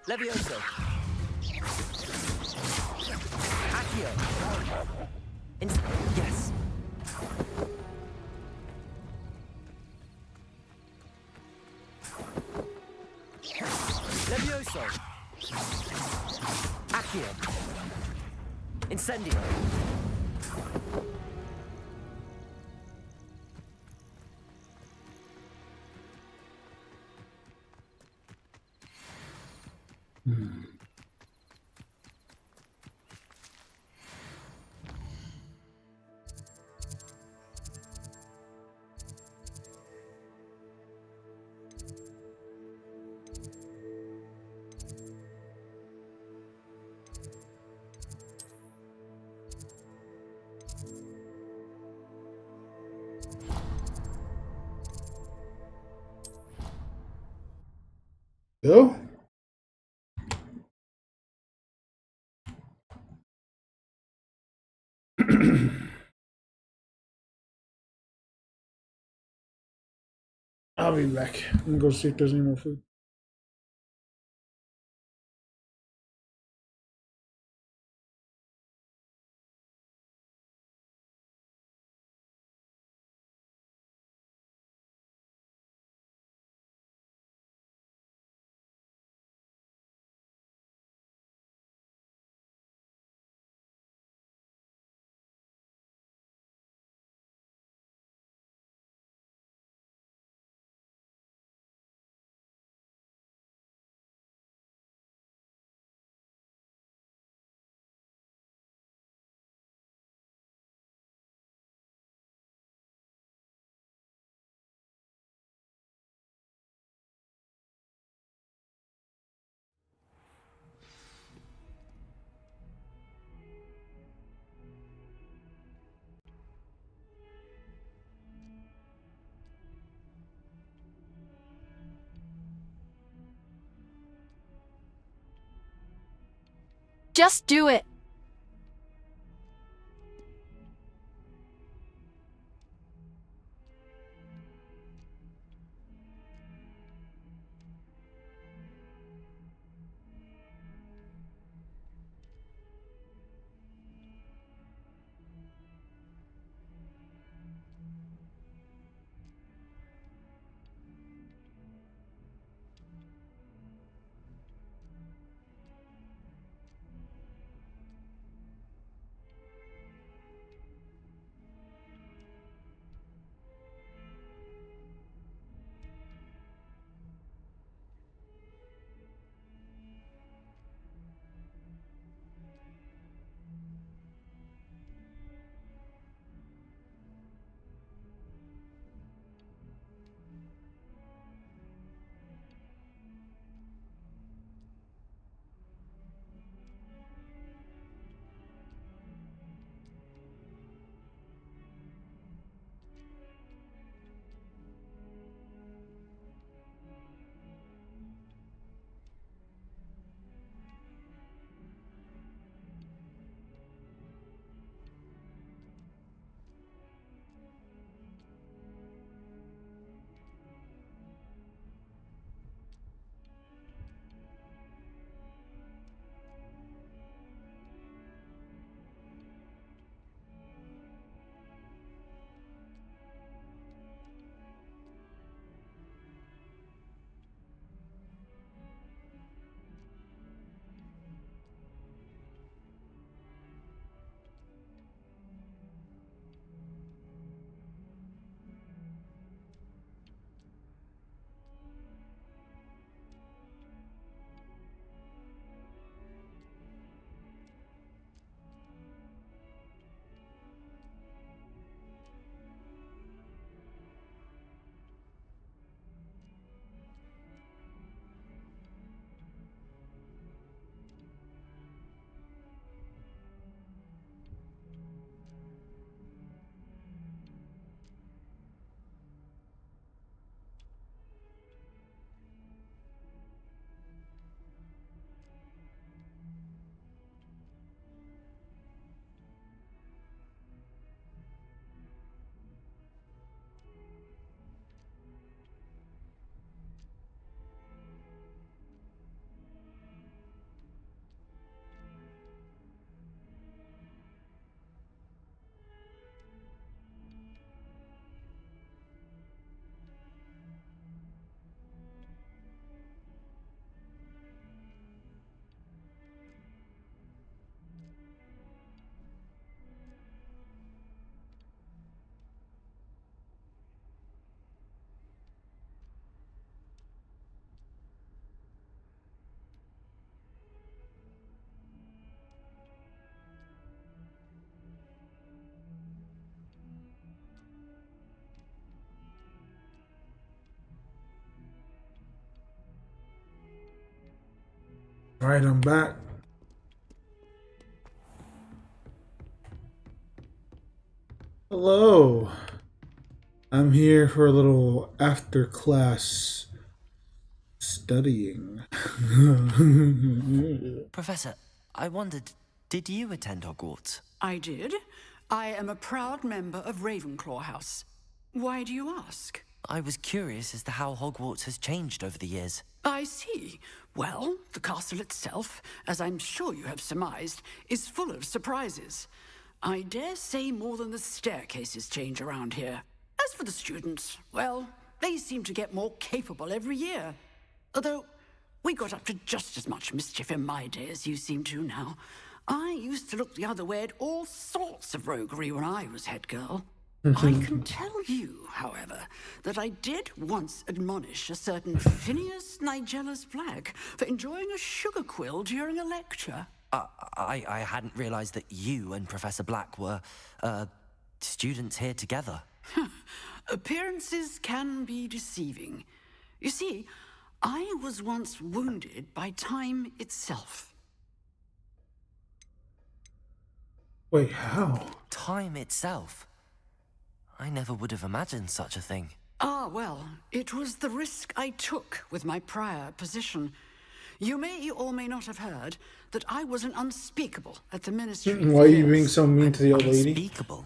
Levioso. Accio. Yes. Also, Accio. Incendio. Go. I'll be back. I'm gonna go see if there's any more food. Just do it. Alright, I'm back. Hello. I'm here for a little after class studying. Professor, I wondered, did you attend Hogwarts? I did. I am a proud member of Ravenclaw House. Why do you ask? I was curious as to how Hogwarts has changed over the years. I see. Well, the castle itself, as I'm sure you have surmised, is full of surprises. I dare say more than the staircases change around here. As for the students, well, they seem to get more capable every year. Although, we got up to just as much mischief in my day as you seem to now. I used to look the other way at all sorts of roguery when I was head girl. I can tell you, however, that I did once admonish a certain Phineas Nigella's Black for enjoying a sugar quill during a lecture. I hadn't realized that you and Professor Black were, students here together. Appearances can be deceiving. You see, I was once wounded by time itself. Wait, how? Time itself? I never would have imagined such a thing. Ah, well, it was the risk I took with my prior position. You may or may not have heard that I was an unspeakable at the ministry. Why are you being so mean to the old lady? Unspeakable?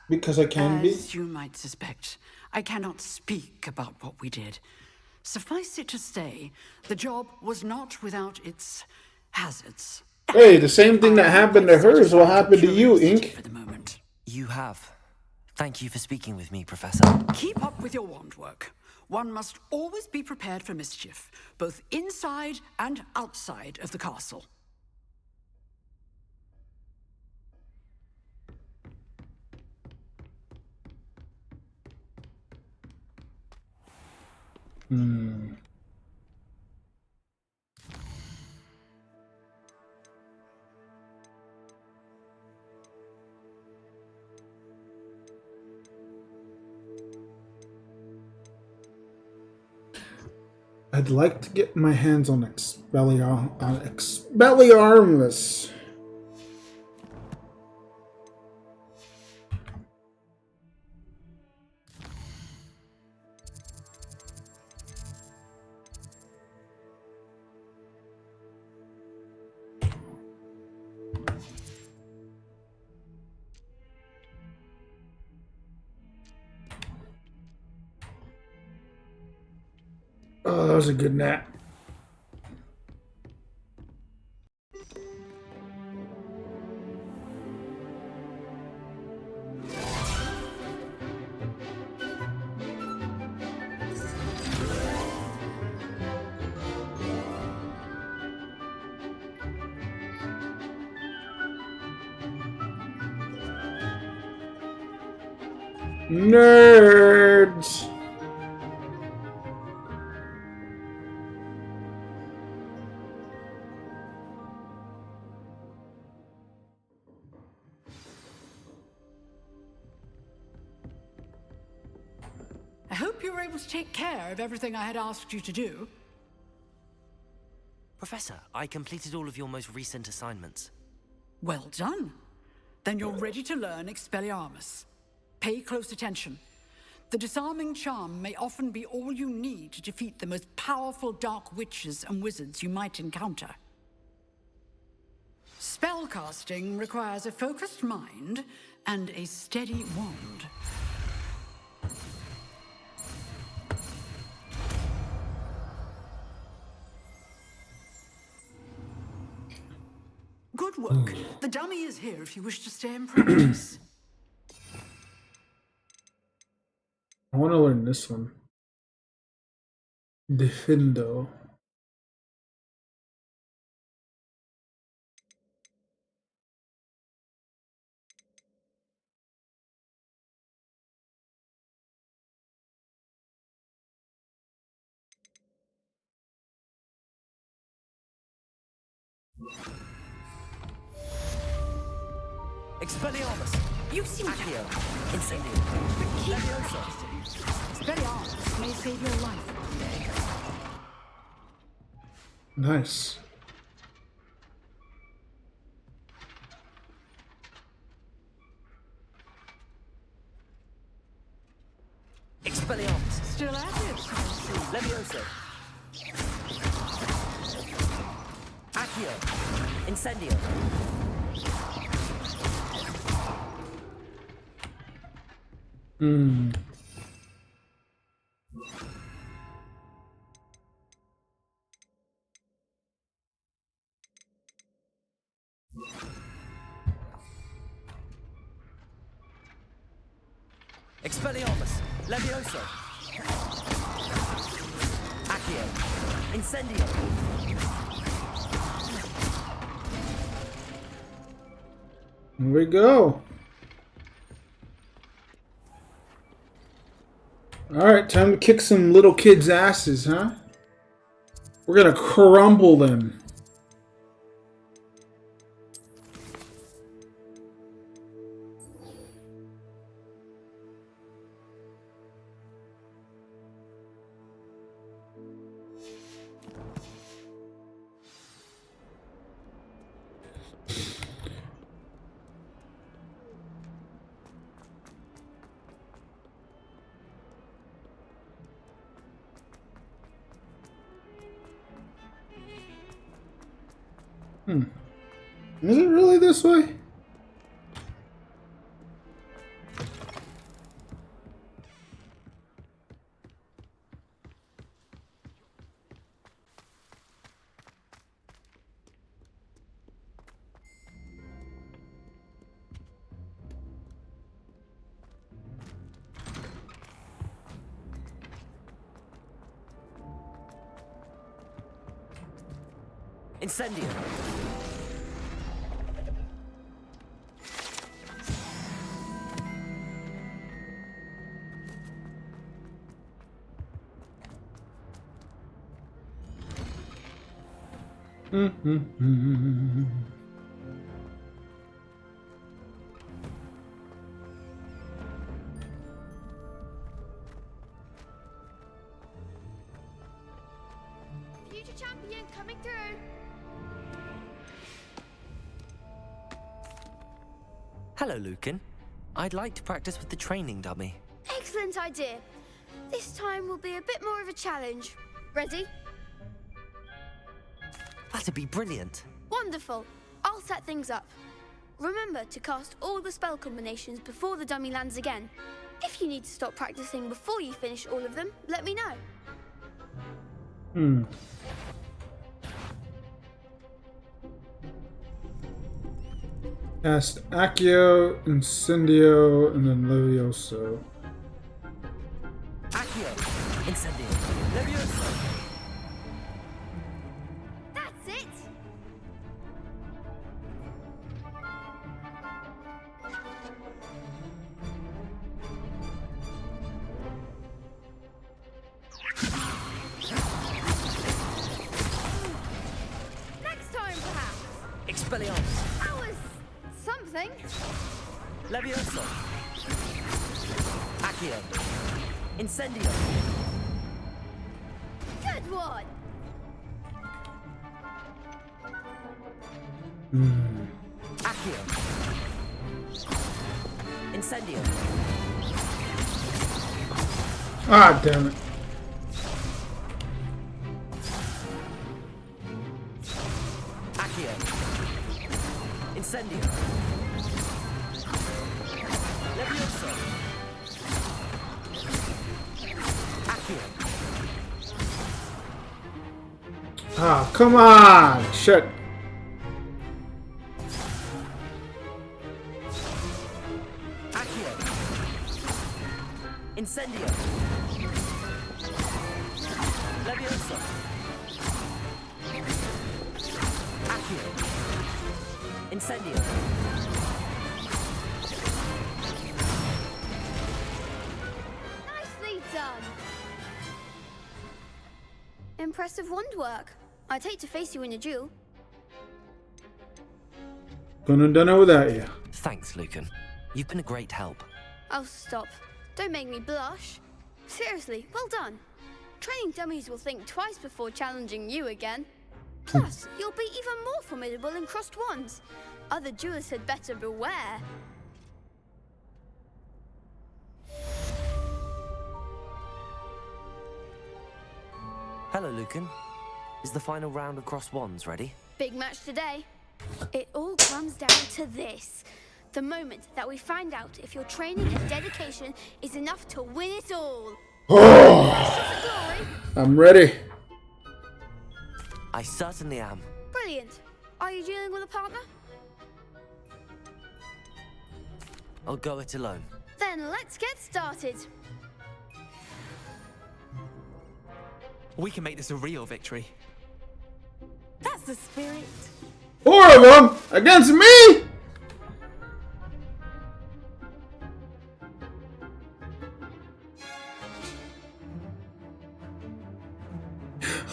Because I can be. As you might suspect, I cannot speak about what we did. Suffice it to say, the job was not without its hazards. Hey, the same thing that happened to her is what happened to you, Ink. You have. Thank you for speaking with me, Professor. Keep up with your wand work. One must always be prepared for mischief, both inside and outside of the castle. I'd like to get my hands on Expelliarmus. Oh, that was a good nap. Nerds! I hope you were able to take care of everything I had asked you to do. Professor, I completed all of your most recent assignments. Well done. Then you're ready to learn Expelliarmus. Pay close attention. The disarming charm may often be all you need to defeat the most powerful dark witches and wizards you might encounter. Spellcasting requires a focused mind and a steady wand. Good work. The dummy is here if you wish to stay in practice. I want to learn this one. Defendo. Expelliarmus! You seem to Accio! Incendio! Leviosa! Expelliarmus may save your life one day. Nice. Expelliarmus. Still at it. Levioso. Accio. Incendio. Hmm. Expelliarmus. Levioso. Accio. Incendio. Here we go. Alright, time to kick some little kids' asses, huh? We're gonna crumble them. Is it really this way? Incendio. Future champion coming through. Hello, Lucan. I'd like to practice with the training dummy. Excellent idea. This time will be a bit more of a challenge. Ready? That'd be brilliant. Wonderful. I'll set things up. Remember to cast all the spell combinations before the dummy lands again. If you need to stop practicing before you finish all of them, let me know. Cast Accio, Incendio, and then Levioso. Accio. Incendio. Levioso. That's it! Next time, perhaps. Expelliarmus. That was something. Levioso. Accio. Incendio. Good one. Accio. Incendio. Ah, damn it. Accio. Incendio. Levioso. Accio. Ah, come on! Shit. Accio. Incendio. Levioso. Accio. Incendio. Nicely done. Impressive wand work. I'd hate to face you in a duel. Couldn't have done it without you. Thanks, Lucan. You've been a great help. Oh, stop. Don't make me blush. Seriously, well done. Training dummies will think twice before challenging you again. Plus, you'll be even more formidable in crossed wands. Other duelists had better beware. Hello, Lucan. Is the final round of crossed wands ready? Big match today. It all comes down to this. The moment that we find out if your training and dedication is enough to win it all. I'm ready. I certainly am. Brilliant. Are you dealing with a partner? I'll go it alone. Then let's get started. We can make this a real victory. That's the spirit. 4 of them against me?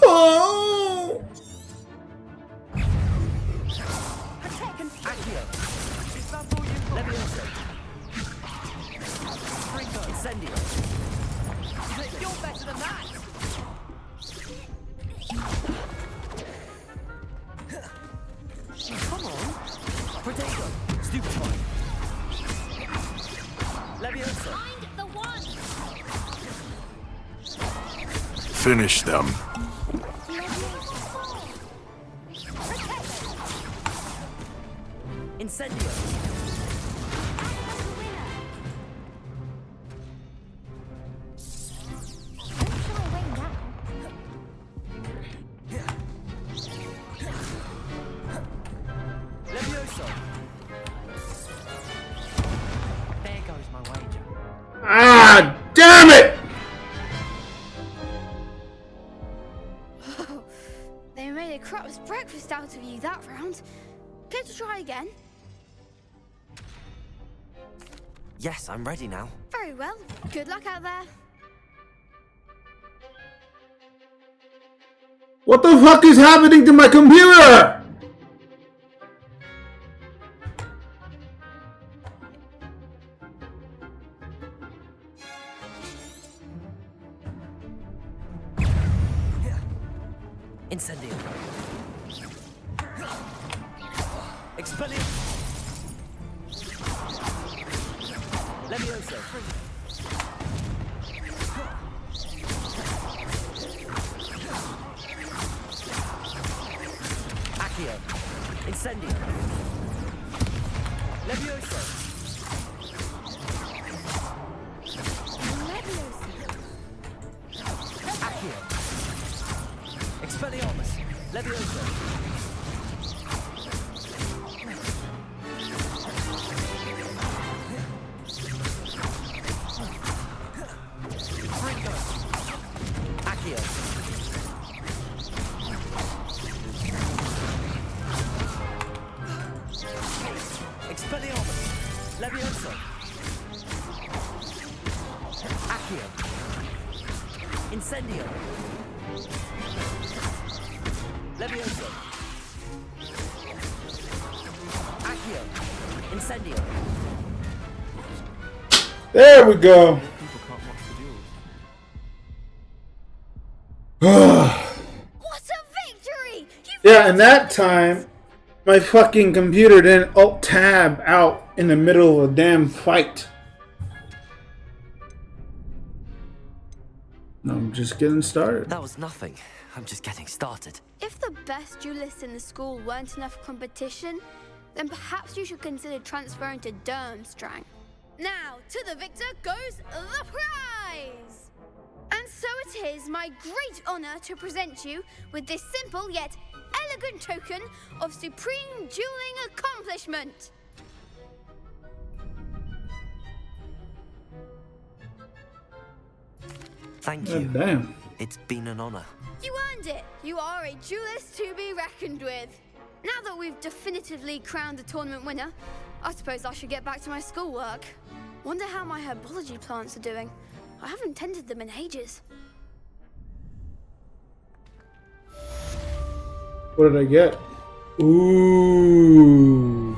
Oh! Accio. Levioso. Springo. Incendio. You're better than that! Come on. Protego. Stupefy. Levioso. Find the one! Finish them. Incendio. Levioso. There goes my wager. Ah, damn it! They made a crap's breakfast out of you that round. Care to try again? Yes, I'm ready now. Very well. Good luck out there. What the fuck is happening to my computer? Incendio. Expellium. Levioso. Accio. Incendio. Levioso. Accio. Expelliarmus. Levioso. Ringo. Accio. Expelliarmus. Levioso. Accio. Incendio. Levioso. Accio. Incendio. There we go. People can't watch the duels. What a victory! Yeah, and that time, my fucking computer didn't alt-tab out in the middle of a damn fight. I'm just getting started. That was nothing. I'm just getting started. If the best duelists in the school weren't enough competition, then perhaps you should consider transferring to Durmstrang. Now, to the victor goes the prize! And so it is my great honor to present you with this simple yet elegant token of supreme dueling accomplishment. Thank you. Damn. It's been an honor. You earned it. You are a duelist to be reckoned with. Now that we've definitively crowned the tournament winner, I suppose I should get back to my schoolwork. Wonder how my herbology plants are doing. I haven't tended them in ages. What did I get? Ooh.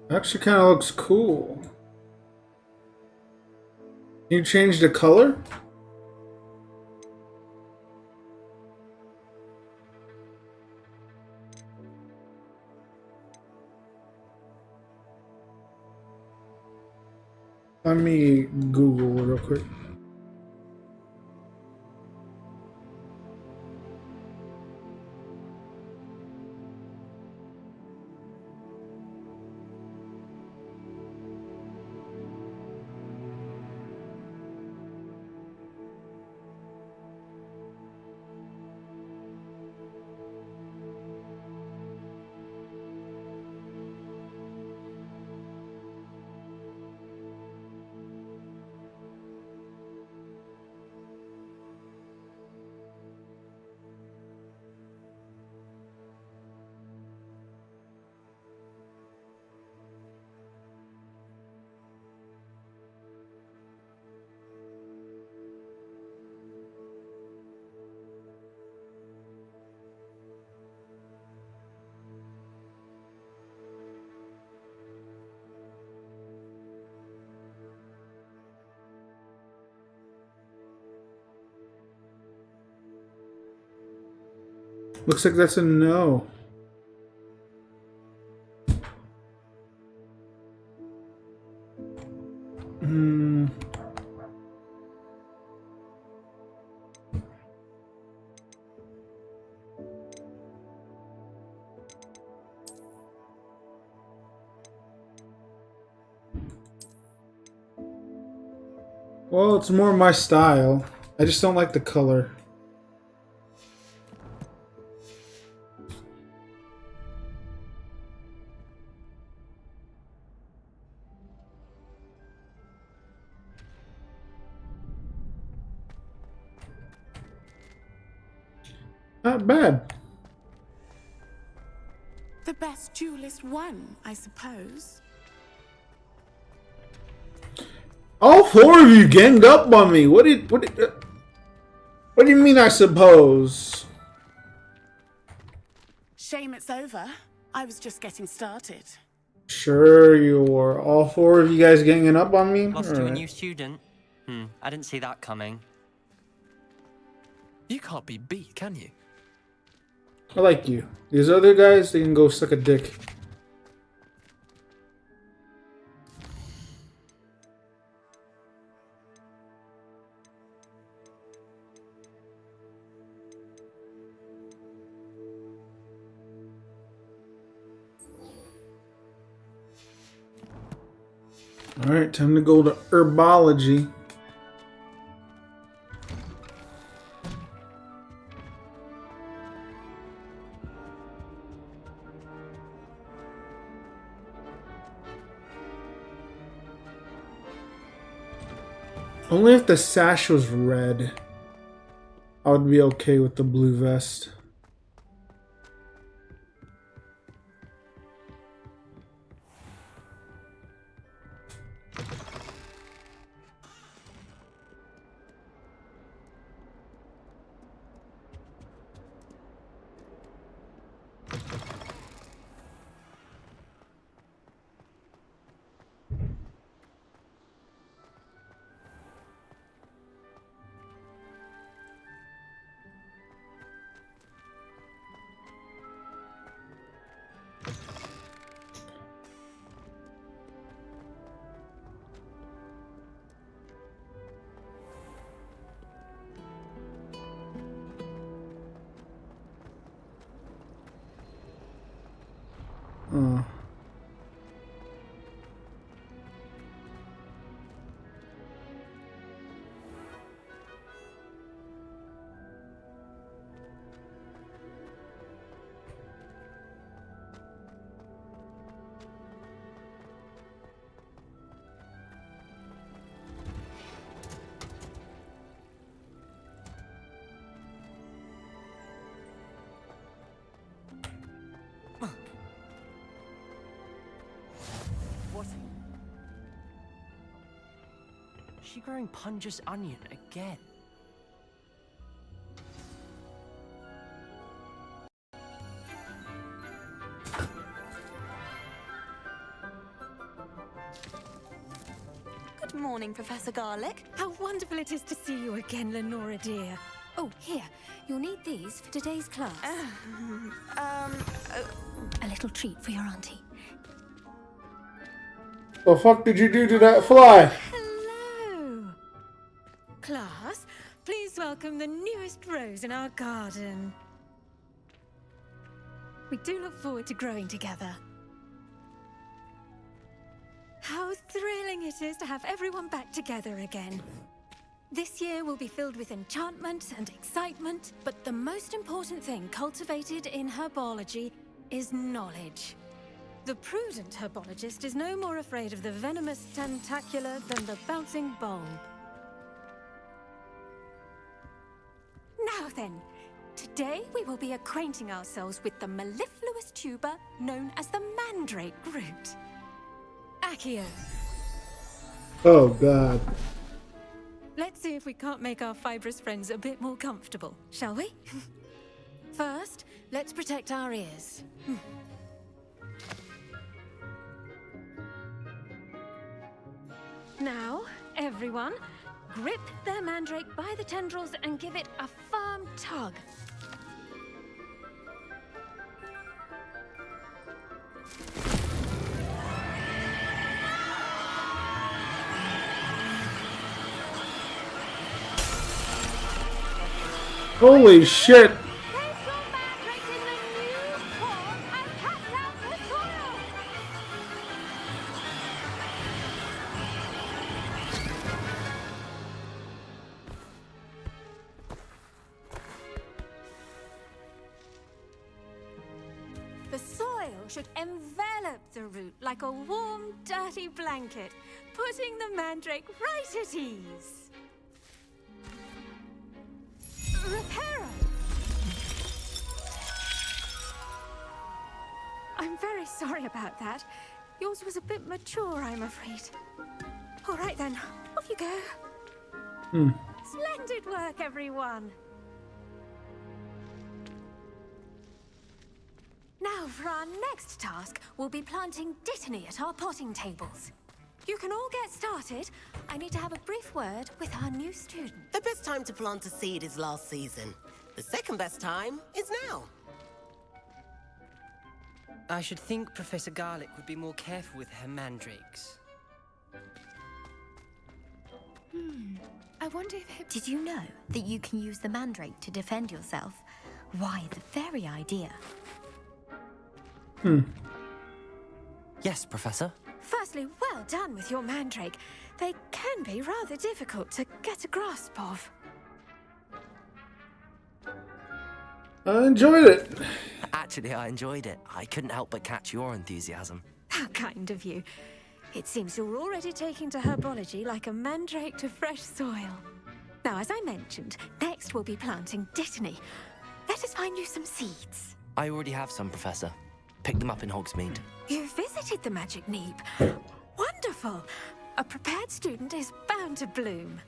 Actually kind of looks cool. Can you change the color? Let me Google real quick. Looks like that's a no. Hmm. Well, it's more my style. I just don't like the color. Not bad. The best duelist won, I suppose. All four of you ganged up on me. What do you mean, I suppose? Shame it's over. I was just getting started. Sure you were. All four of you guys ganging up on me? Lost to a Alright. new student? I didn't see that coming. You can't be beat, can you? I like you. These other guys, they can go suck a dick. Alright, time to go to herbology. Only if the sash was red, I would be okay with the blue vest. Uh. What? She growing Punja's onion again? Good morning, Professor Garlic. How wonderful it is to see you again, Lenora dear. Oh, here. You'll need these for today's class. A little treat for your auntie. The fuck did you do to that fly? Hello! Class, please welcome the newest rose in our garden. We do look forward to growing together. How thrilling it is to have everyone back together again. This year will be filled with enchantment and excitement, but the most important thing cultivated in herbology is knowledge. The prudent herbologist is no more afraid of the venomous tentacular than the bouncing bulb. Now then, today we will be acquainting ourselves with the mellifluous tuber known as the mandrake root. Accio. Oh god. Let's see if we can't make our fibrous friends a bit more comfortable, shall we? First, let's protect our ears. Now, everyone, grip their mandrake by the tendrils and give it a firm tug. Holy shit! The soil should envelop the root like a warm, dirty blanket, putting the mandrake right at ease. Reparo! I'm very sorry about that. Yours was a bit mature, I'm afraid. All right then, off you go. Splendid work, everyone. Now, for our next task, we'll be planting dittany at our potting tables. You can all get started. I need to have a brief word with our new student. The best time to plant a seed is last season. The second best time is now. I should think Professor Garlic would be more careful with her mandrakes. I wonder if... Did you know that you can use the mandrake to defend yourself? Why, the very idea. Yes, Professor. Firstly, well done with your mandrake. They can be rather difficult to get a grasp of. I enjoyed it. Actually, I enjoyed it. I couldn't help but catch your enthusiasm. How kind of you. It seems you're already taking to herbology like a mandrake to fresh soil. Now, as I mentioned, next we'll be planting dittany. Let us find you some seeds. I already have some, Professor. Picked them up in Hogsmeade. You visited the Magic Neep. Wonderful. A prepared student is bound to bloom.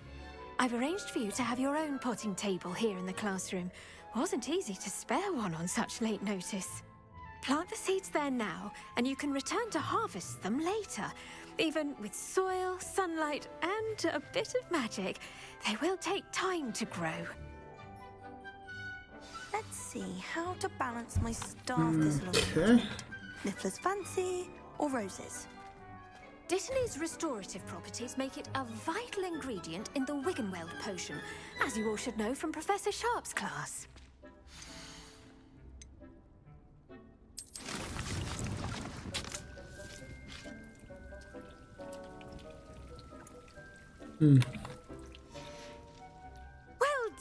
I've arranged for you to have your own potting table here in the classroom. Wasn't easy to spare one on such late notice. Plant the seeds there now, and you can return to harvest them later. Even with soil, sunlight, and a bit of magic, they will take time to grow. Let's see how to balance my staff this long. Okay. Niffler's fancy or roses? Dittany's restorative properties make it a vital ingredient in the Wiggenweld potion, as you all should know from Professor Sharp's class. Well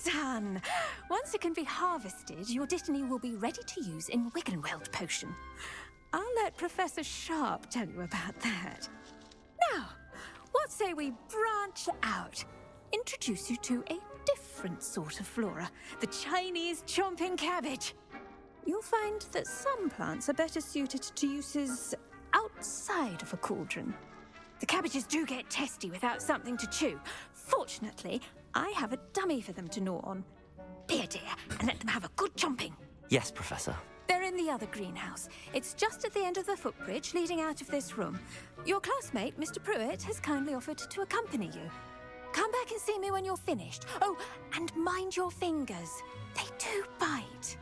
done! Once it can be harvested, your dittany will be ready to use in Wiggenweld potion. I'll let Professor Sharp tell you about that. Now, what say we branch out? Introduce you to a different sort of flora, the Chinese chomping cabbage. You'll find that some plants are better suited to uses outside of a cauldron. The cabbages do get testy without something to chew. Fortunately, I have a dummy for them to gnaw on. Be a dear and let them have a good chomping. Yes, Professor. They're in the other greenhouse. It's just at the end of the footbridge leading out of this room. Your classmate, Mr. Pruitt, has kindly offered to accompany you. Come back and see me when you're finished. Oh, and mind your fingers. They do bite.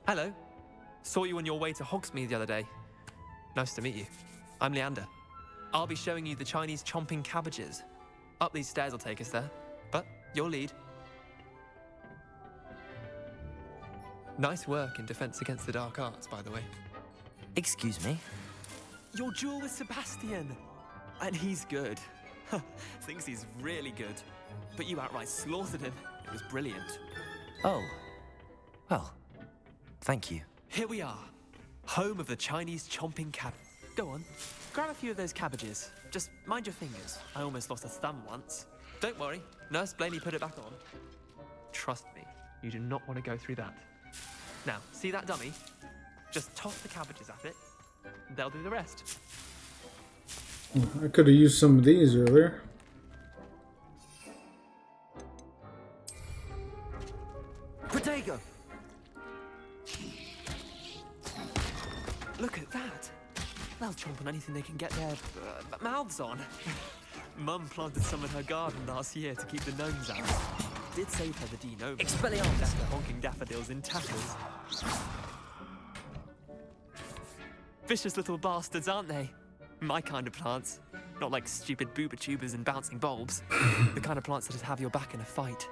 Hello. Saw you on your way to Hogsmeade the other day. Nice to meet you. I'm Leander. I'll be showing you the Chinese chomping cabbages. Up these stairs will take us there, but you'll lead. Nice work in Defense Against the Dark Arts, by the way. Excuse me? Your duel with Sebastian! And he's good. Thinks he's really good. But you outright slaughtered him. It was brilliant. Oh. Well, thank you. Here we are. Home of the Chinese chomping cab. Go on, grab a few of those cabbages. Just mind your fingers. I almost lost a thumb once. Don't worry, Nurse Blaney put it back on. Trust me, you do not want to go through that. Now, see that dummy? Just toss the cabbages at it. They'll do the rest. I could have used some of these earlier. Protego! Look at that. They'll chomp on anything they can get their mouths on. Mum planted some in her garden last year to keep the gnomes out. Did save her the denome. Expelliarmus! Left her honking daffodils in tatters. Vicious little bastards, aren't they? My kind of plants. Not like stupid booba tubers and bouncing bulbs. The kind of plants that just have your back in a fight.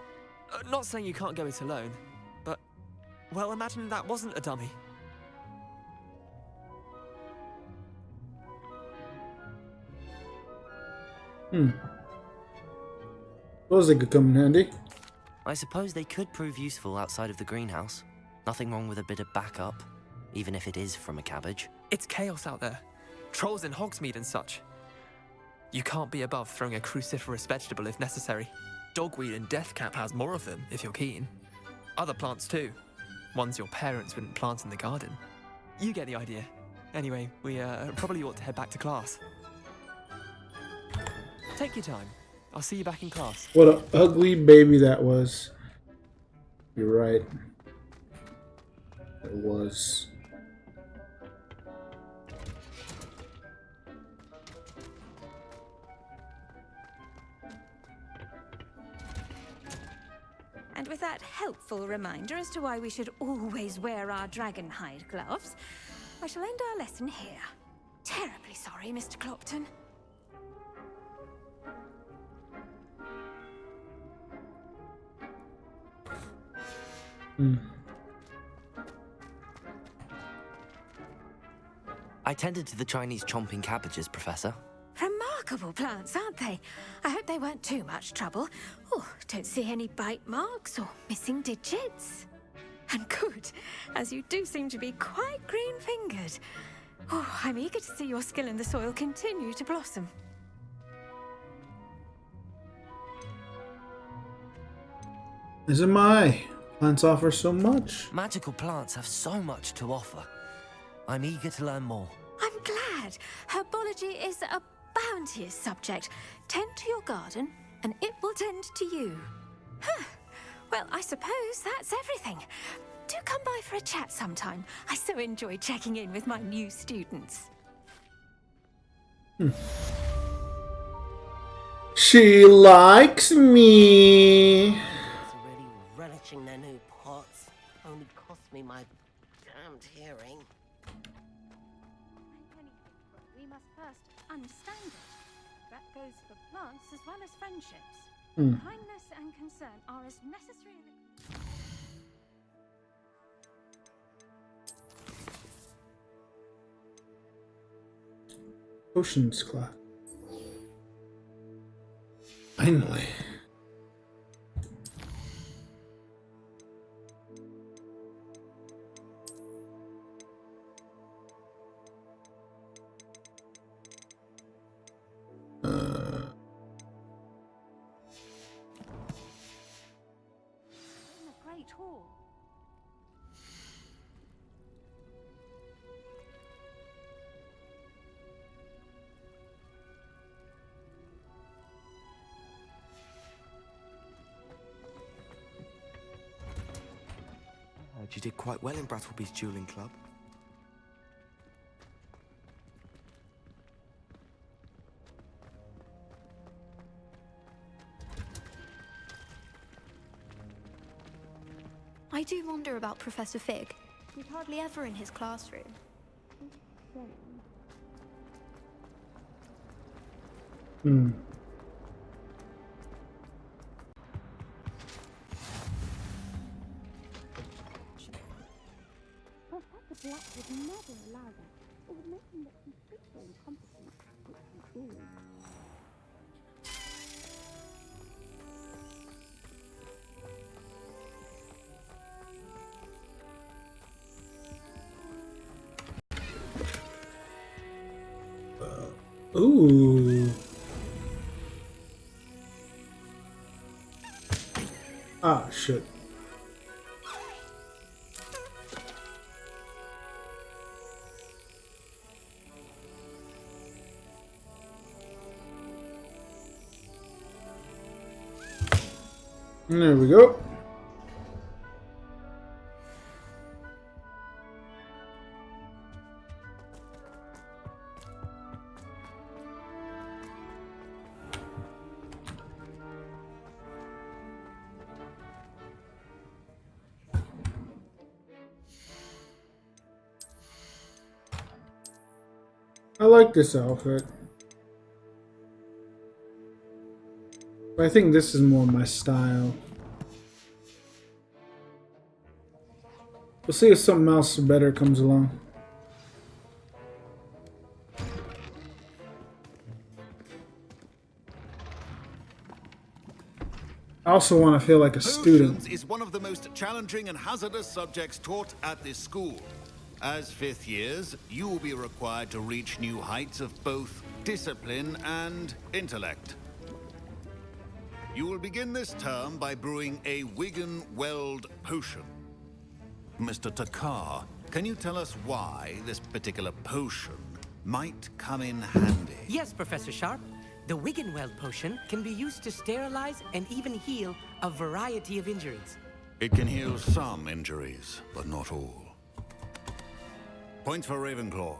Not saying you can't go it alone, but... well, imagine that wasn't a dummy. Suppose they could come in handy. I suppose they could prove useful outside of the greenhouse. Nothing wrong with a bit of backup, even if it is from a cabbage. It's chaos out there. Trolls in Hogsmeade and such. You can't be above throwing a cruciferous vegetable if necessary. Dogweed and deathcap has more of them, if you're keen. Other plants too. Ones your parents wouldn't plant in the garden. You get the idea. Anyway, we probably ought to head back to class. Take your time. I'll see you back in class. What an ugly baby that was. You're right. It was. And with that helpful reminder as to why we should always wear our dragon hide gloves, I shall end our lesson here. Terribly sorry, Mr. Clopton. I tended to the Chinese chomping cabbages, Professor. Remarkable plants, aren't they? I hope they weren't too much trouble. Oh, don't see any bite marks or missing digits. And good, as you do seem to be quite green-fingered. Oh, I'm eager to see your skill in the soil continue to blossom. As am I. Plants offer so much. Magical plants have so much to offer. I'm eager to learn more. I'm glad. Herbology is a bounteous subject. Tend to your garden, and it will tend to you. Huh. Well, I suppose that's everything. Do come by for a chat sometime. I so enjoy checking in with my new students. She likes me. Already relishing their new pots. Only cost me my damned hearing. We must first understand it. That goes for plants as well as friendships. Kindness and concern are as necessary in the... Potions class. Finally. In the Great Hall. You did quite well in Brattleby's dueling club. I do wonder about Professor Fig. He's hardly ever in his classroom. Hmm. Professor Black would never allow that. It would make him look completely incompetent, which he is. Ooh. Ah, shit. There we go. I like this outfit. But I think this is more my style. We'll see if something else better comes along. I also want to feel like a student. Potions is one of the most challenging and hazardous subjects taught at this school. As fifth years, you will be required to reach new heights of both discipline and intellect. You will begin this term by brewing a Wiggenweld potion. Mr. Takar, can you tell us why this particular potion might come in handy? Yes, Professor Sharp. The Wiggenweld potion can be used to sterilize and even heal a variety of injuries. It can heal some injuries, but not all. Points for Ravenclaw.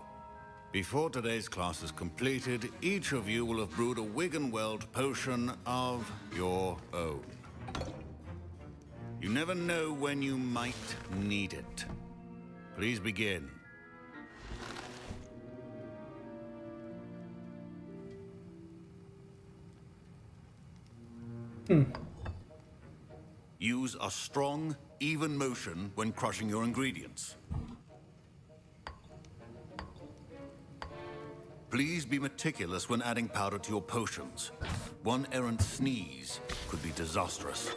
Before today's class is completed, each of you will have brewed a Wiggenweld potion of your own. You never know when you might need it. Please begin. Use a strong, even motion when crushing your ingredients. Please be meticulous when adding powder to your potions. One errant sneeze could be disastrous.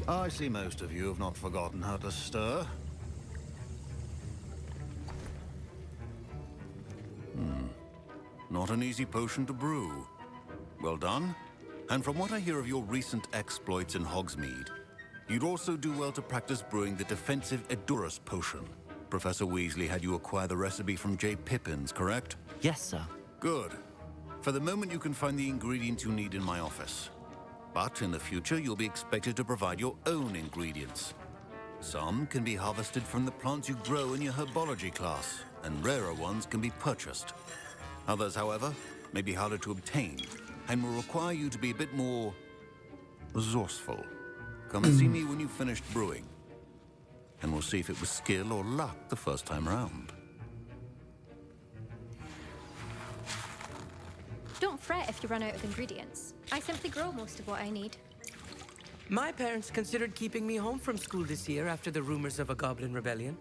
I see most of you have not forgotten how to stir. Not an easy potion to brew. Well done. And from what I hear of your recent exploits in Hogsmeade, you'd also do well to practice brewing the defensive Edurus potion. Professor Weasley had you acquire the recipe from J. Pippins, correct? Yes, sir. Good. For the moment, you can find the ingredients you need in my office. But in the future, you'll be expected to provide your own ingredients. Some can be harvested from the plants you grow in your herbology class, and rarer ones can be purchased. Others, however, may be harder to obtain, and will require you to be a bit more resourceful. Come and see me when you've finished brewing, and we'll see if it was skill or luck the first time around. Don't fret if you run out of ingredients. I simply grow most of what I need. My parents considered keeping me home from school this year after the rumors of a goblin rebellion.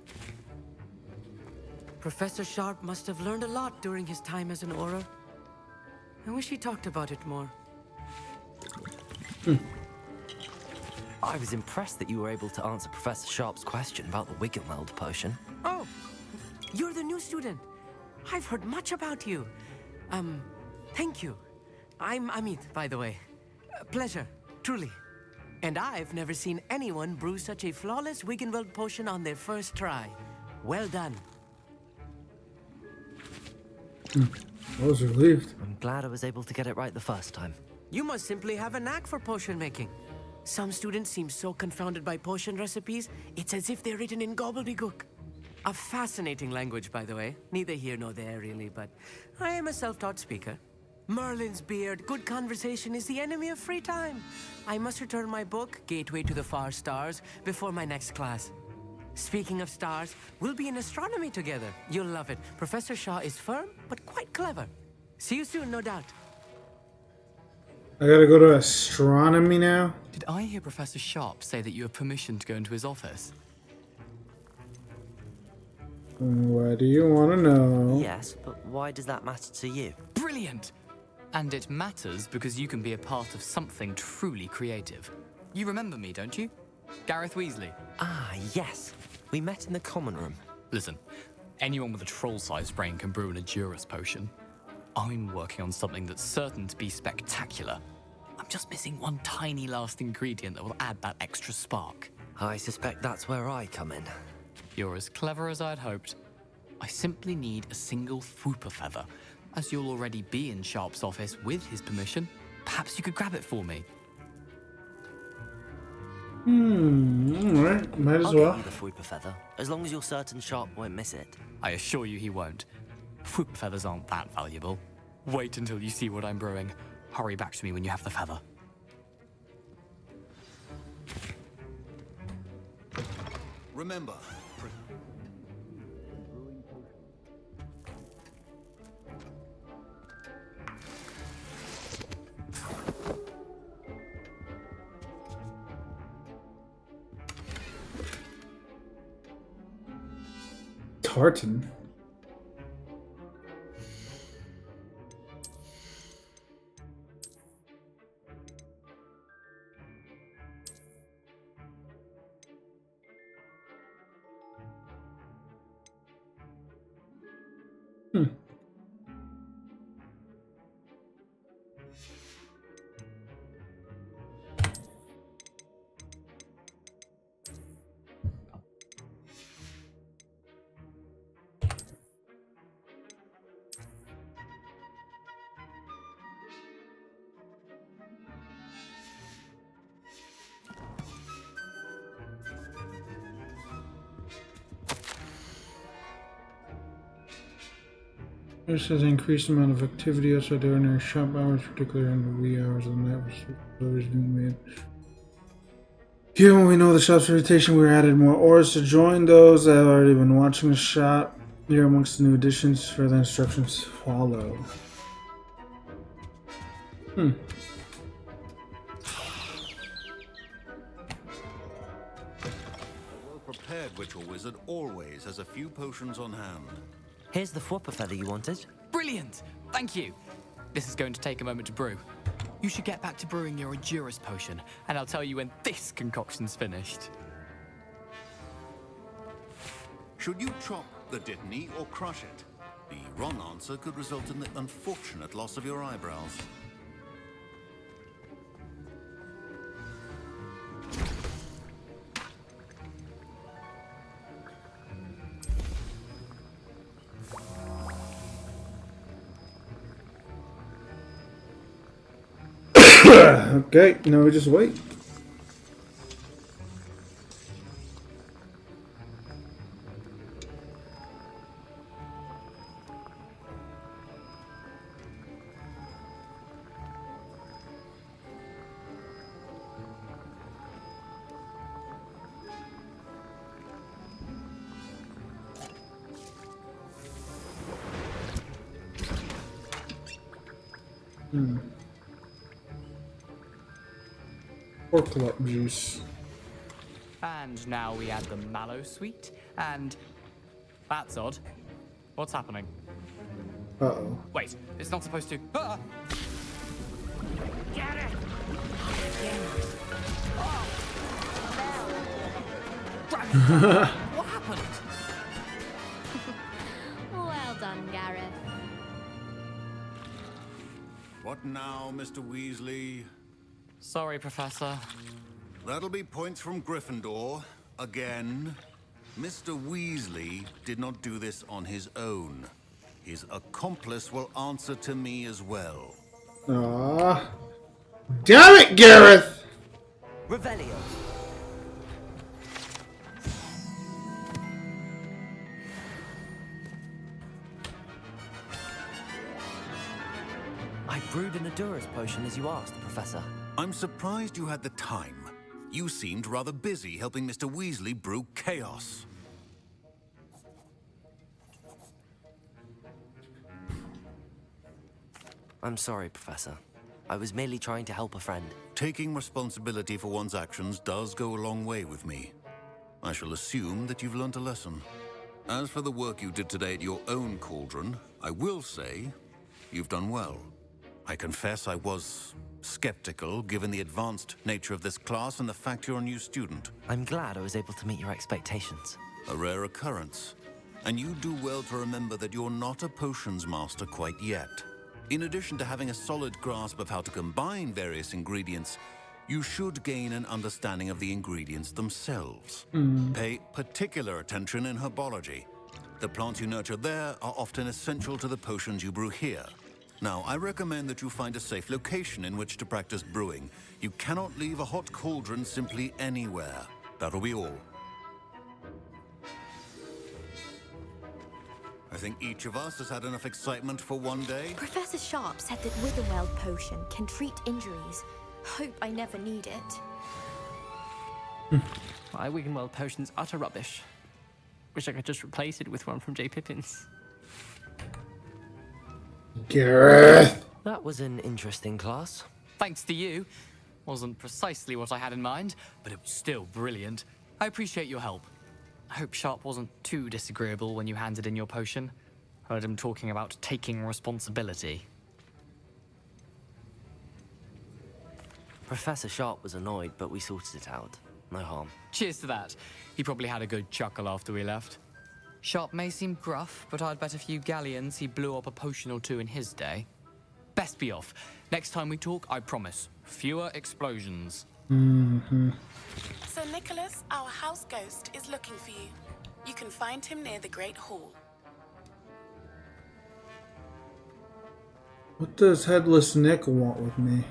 Professor Sharp must have learned a lot during his time as an Auror. I wish he talked about it more. I was impressed that you were able to answer Professor Sharp's question about the Wiggenweld potion. Oh, you're the new student. I've heard much about you. Thank you. I'm Amit, by the way. Pleasure, truly. And I've never seen anyone brew such a flawless Wiggenweld potion on their first try. Well done. I was relieved. I'm glad I was able to get it right the first time. You must simply have a knack for potion making. Some students seem so confounded by potion recipes, it's as if they're written in gobbledygook. A fascinating language, by the way. Neither here nor there, really, but I am a self-taught speaker. Merlin's beard, good conversation is the enemy of free time. I must return my book, Gateway to the Far Stars, before my next class. Speaking of stars, we'll be in astronomy together. You'll love it. Professor Shaw is firm, but quite clever. See you soon, no doubt. I gotta go to astronomy now? Did I hear Professor Sharp say that you have permission to go into his office? What do you want to know? Yes, but why does that matter to you? Brilliant! And it matters because you can be a part of something truly creative. You remember me, don't you? Gareth Weasley. Ah, yes. We met in the common room. Listen, anyone with a troll-sized brain can brew an Edurus potion. I'm working on something that's certain to be spectacular. I'm just missing one tiny last ingredient that will add that extra spark. I suspect that's where I come in. You're as clever as I'd hoped. I simply need a single Fwooper feather. As you'll already be in Sharp's office with his permission, perhaps you could grab it for me. Alright, might as I'll well. get you the Fwooper feather, as long as you're certain Sharp won't miss it. I assure you he won't. Fwooper feathers aren't that valuable. Wait until you see what I'm brewing. Hurry back to me when you have the feather. Remember, Tartan. This has increased amount of activity outside the ordinary shop hours, particularly in the wee hours of the night, with deliveries being made. Given we know the shop's reputation, we added more orders to join those that have already been watching the shop. Here amongst the new additions, further instructions follow. A well-prepared ritual wizard always has a few potions on hand. Here's the Fwooper feather you wanted. Brilliant! Thank you. This is going to take a moment to brew. You should get back to brewing your Edurus potion, and I'll tell you when this concoction's finished. Should you chop the Dittany or crush it? The wrong answer could result in the unfortunate loss of your eyebrows. Okay, now we just wait. Pork juice. And now we add the mallow sweet, and... That's odd. What's happening? Uh-oh. Wait, it's not supposed to... Ah! Get it! What happened? Well done, Gareth. What now, Mr. Weasley? Sorry, Professor. That'll be points from Gryffindor. Again. Mr. Weasley did not do this on his own. His accomplice will answer to me as well. Ah, damn it, Gareth! Revelio. I brewed an Adurus potion as you asked, Professor. I'm surprised you had the time. You seemed rather busy helping Mr. Weasley brew chaos. I'm sorry, Professor. I was merely trying to help a friend. Taking responsibility for one's actions does go a long way with me. I shall assume that you've learnt a lesson. As for the work you did today at your own cauldron, I will say you've done well. I confess I was skeptical, given the advanced nature of this class and the fact you're a new student. I'm glad I was able to meet your expectations. A rare occurrence. And you do well to remember that you're not a potions master quite yet. In addition to having a solid grasp of how to combine various ingredients, you should gain an understanding of the ingredients themselves. Pay particular attention in herbology. The plants you nurture there are often essential to the potions you brew here. Now, I recommend that you find a safe location in which to practice brewing. You cannot leave a hot cauldron simply anywhere. That'll be all. I think each of us has had enough excitement for one day. Professor Sharp said that Witherweld potion can treat injuries. Hope I never need it. My Wiggenweld potion's utter rubbish. Wish I could just replace it with one from J. Pippin's. Gareth! That was an interesting class. Thanks to you. Wasn't precisely what I had in mind, but it was still brilliant. I appreciate your help. I hope Sharp wasn't too disagreeable when you handed in your potion. Heard him talking about taking responsibility. Professor Sharp was annoyed, but we sorted it out. No harm. Cheers to that. He probably had a good chuckle after we left. Sharp may seem gruff, but I'd bet a few galleons he blew up a potion or two in his day. Best be off. Next time we talk, I promise, fewer explosions. Sir Nicholas, our house ghost, is looking for you. You can find him near the Great Hall. What does Headless Nick want with me?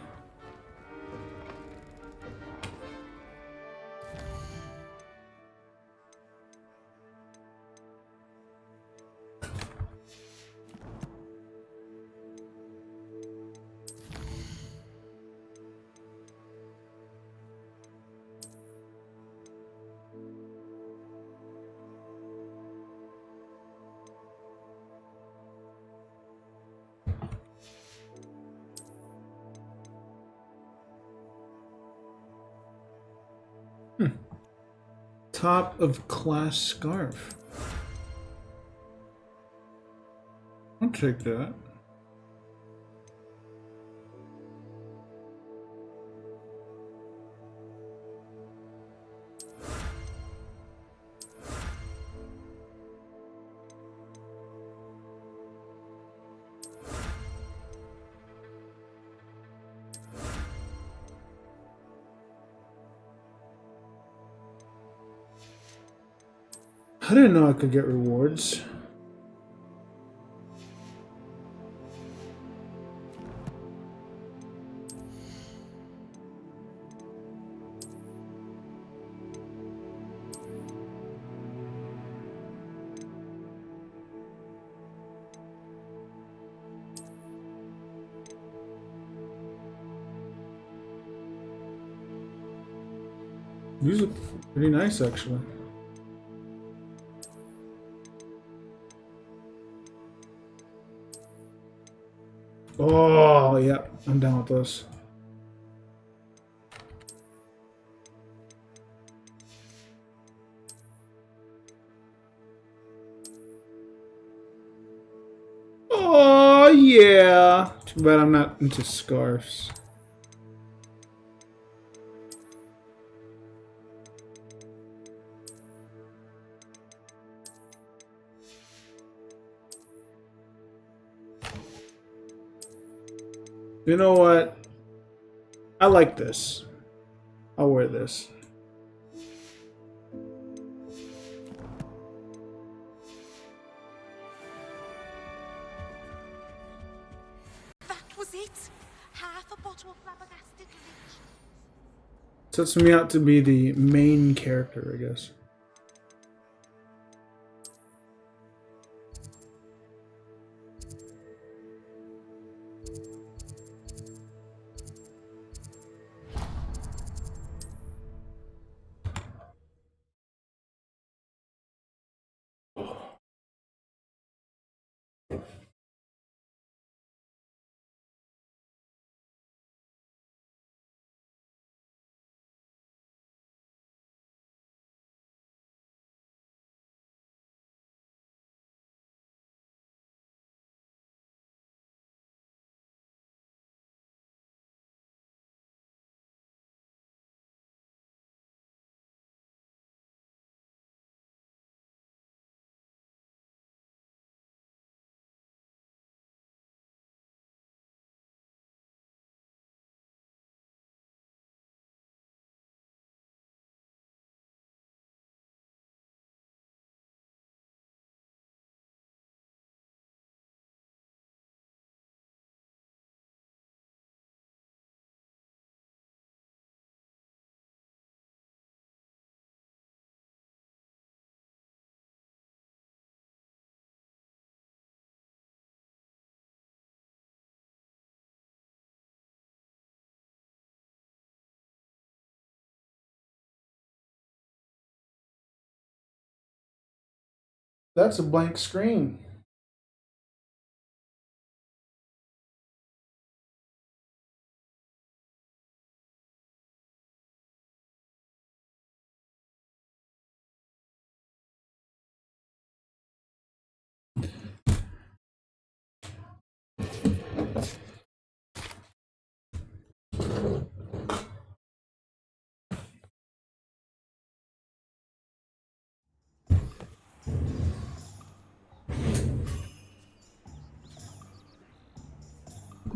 Top of class scarf. I'll take that. I didn't know I could get rewards. These look pretty nice, actually. Oh, yeah, I'm down with this. Oh, yeah. Too bad I'm not into scarves. You know what? I like this. I'll wear this. That was it. Half a bottle of flabbergasted leech. Sets me out to be the main character, I guess. That's a blank screen.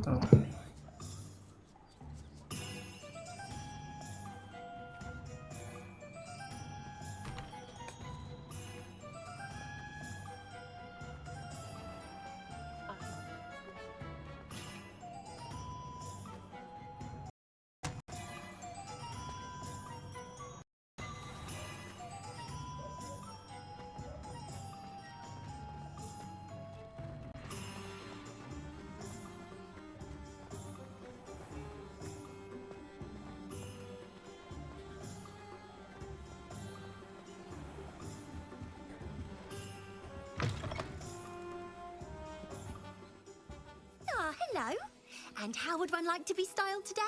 Oh. Ah, hello. And how would one like to be styled today?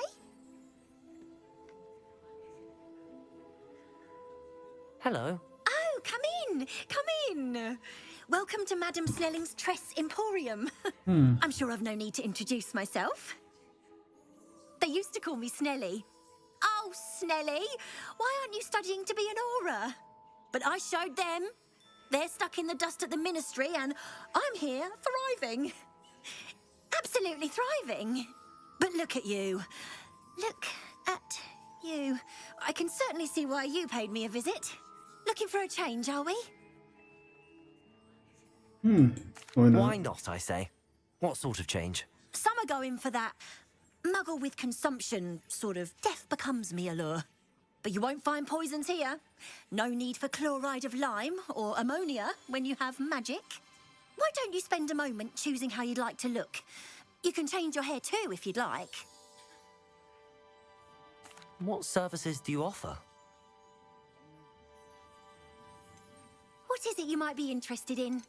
Hello. Oh, come in. Come in. Welcome to Madame Snelling's Tress Emporium. I'm sure I've no need to introduce myself. They used to call me Snelly. Oh, Snelly, why aren't you studying to be an aura? But I showed them. They're stuck in the dust at the ministry, and I'm here thriving. Absolutely thriving. But look at you. Look at you. I can certainly see why you paid me a visit. Looking for a change, are we? Why not? Why not, I say? What sort of change? Some are going for that muggle with consumption, sort of death becomes me allure. But you won't find poisons here. No need for chloride of lime or ammonia when you have magic. Why don't you spend a moment choosing how you'd like to look? You can change your hair too if you'd like. What services do you offer? What is it you might be interested in?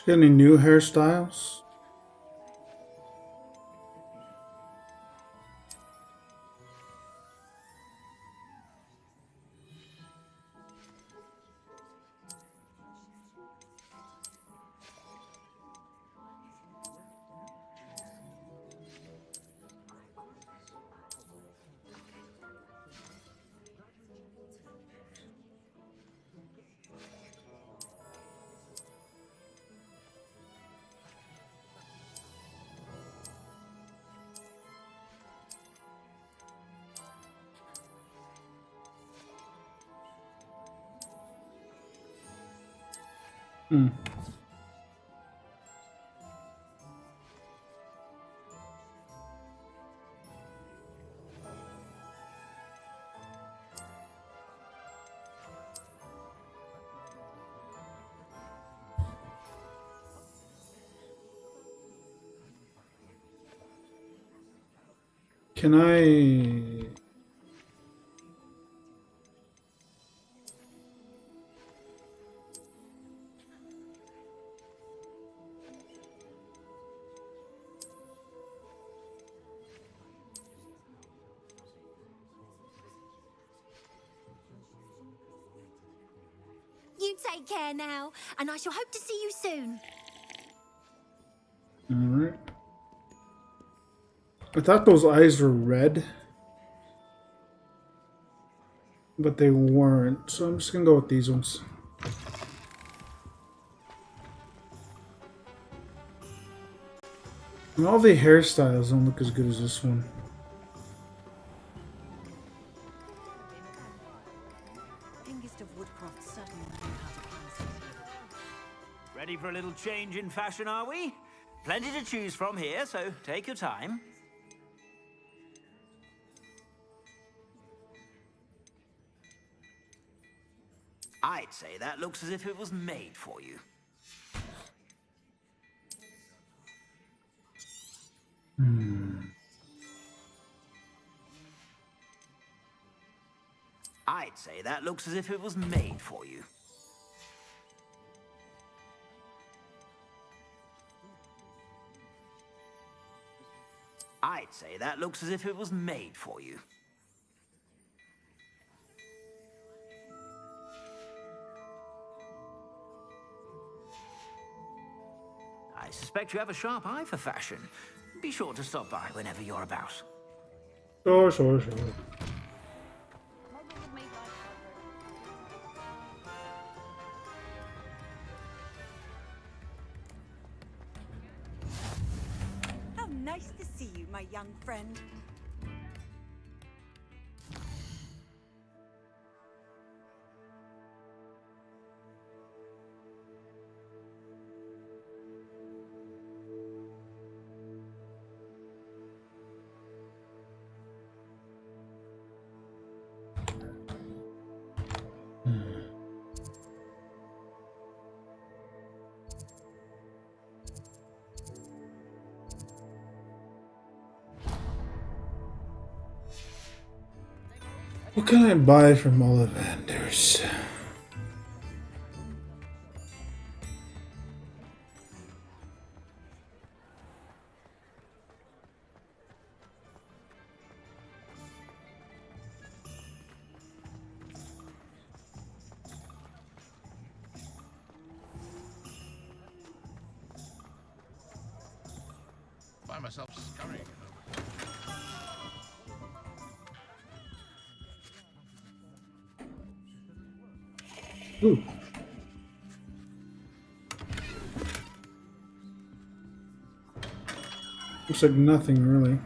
Got any new hairstyles? Hmm. Can I... You take care now, and I shall hope to see you soon. Alright. I thought those eyes were red. But they weren't, so I'm just gonna go with these ones. And all the hairstyles don't look as good as this one. Ready for a little change in fashion, are we? Plenty to choose from here, so take your time. I'd say that looks as if it was made for you. I'd say that looks as if it was made for you. I'd say that looks as if it was made for you. I suspect you have a sharp eye for fashion. Be sure to stop by whenever you're about. Sure. How nice to see you, my young friend. What can I buy from Ollivanders? Find myself scurrying. Ooh. Looks like nothing really.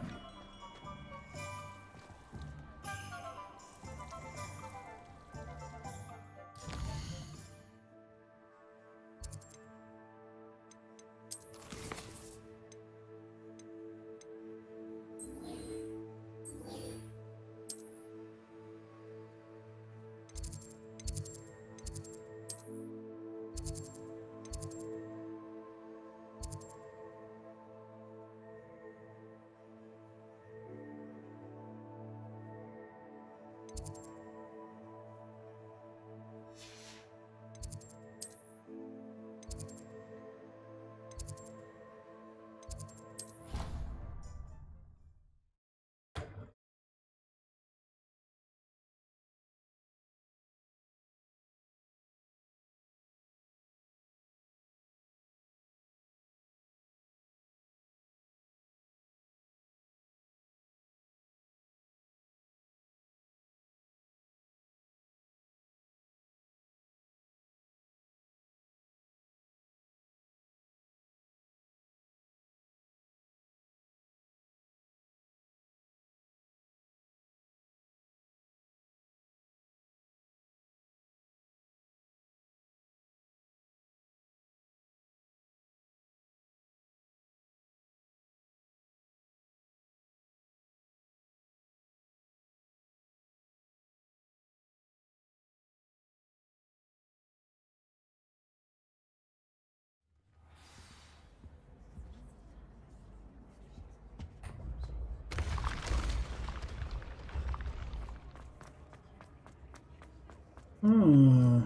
Hmm.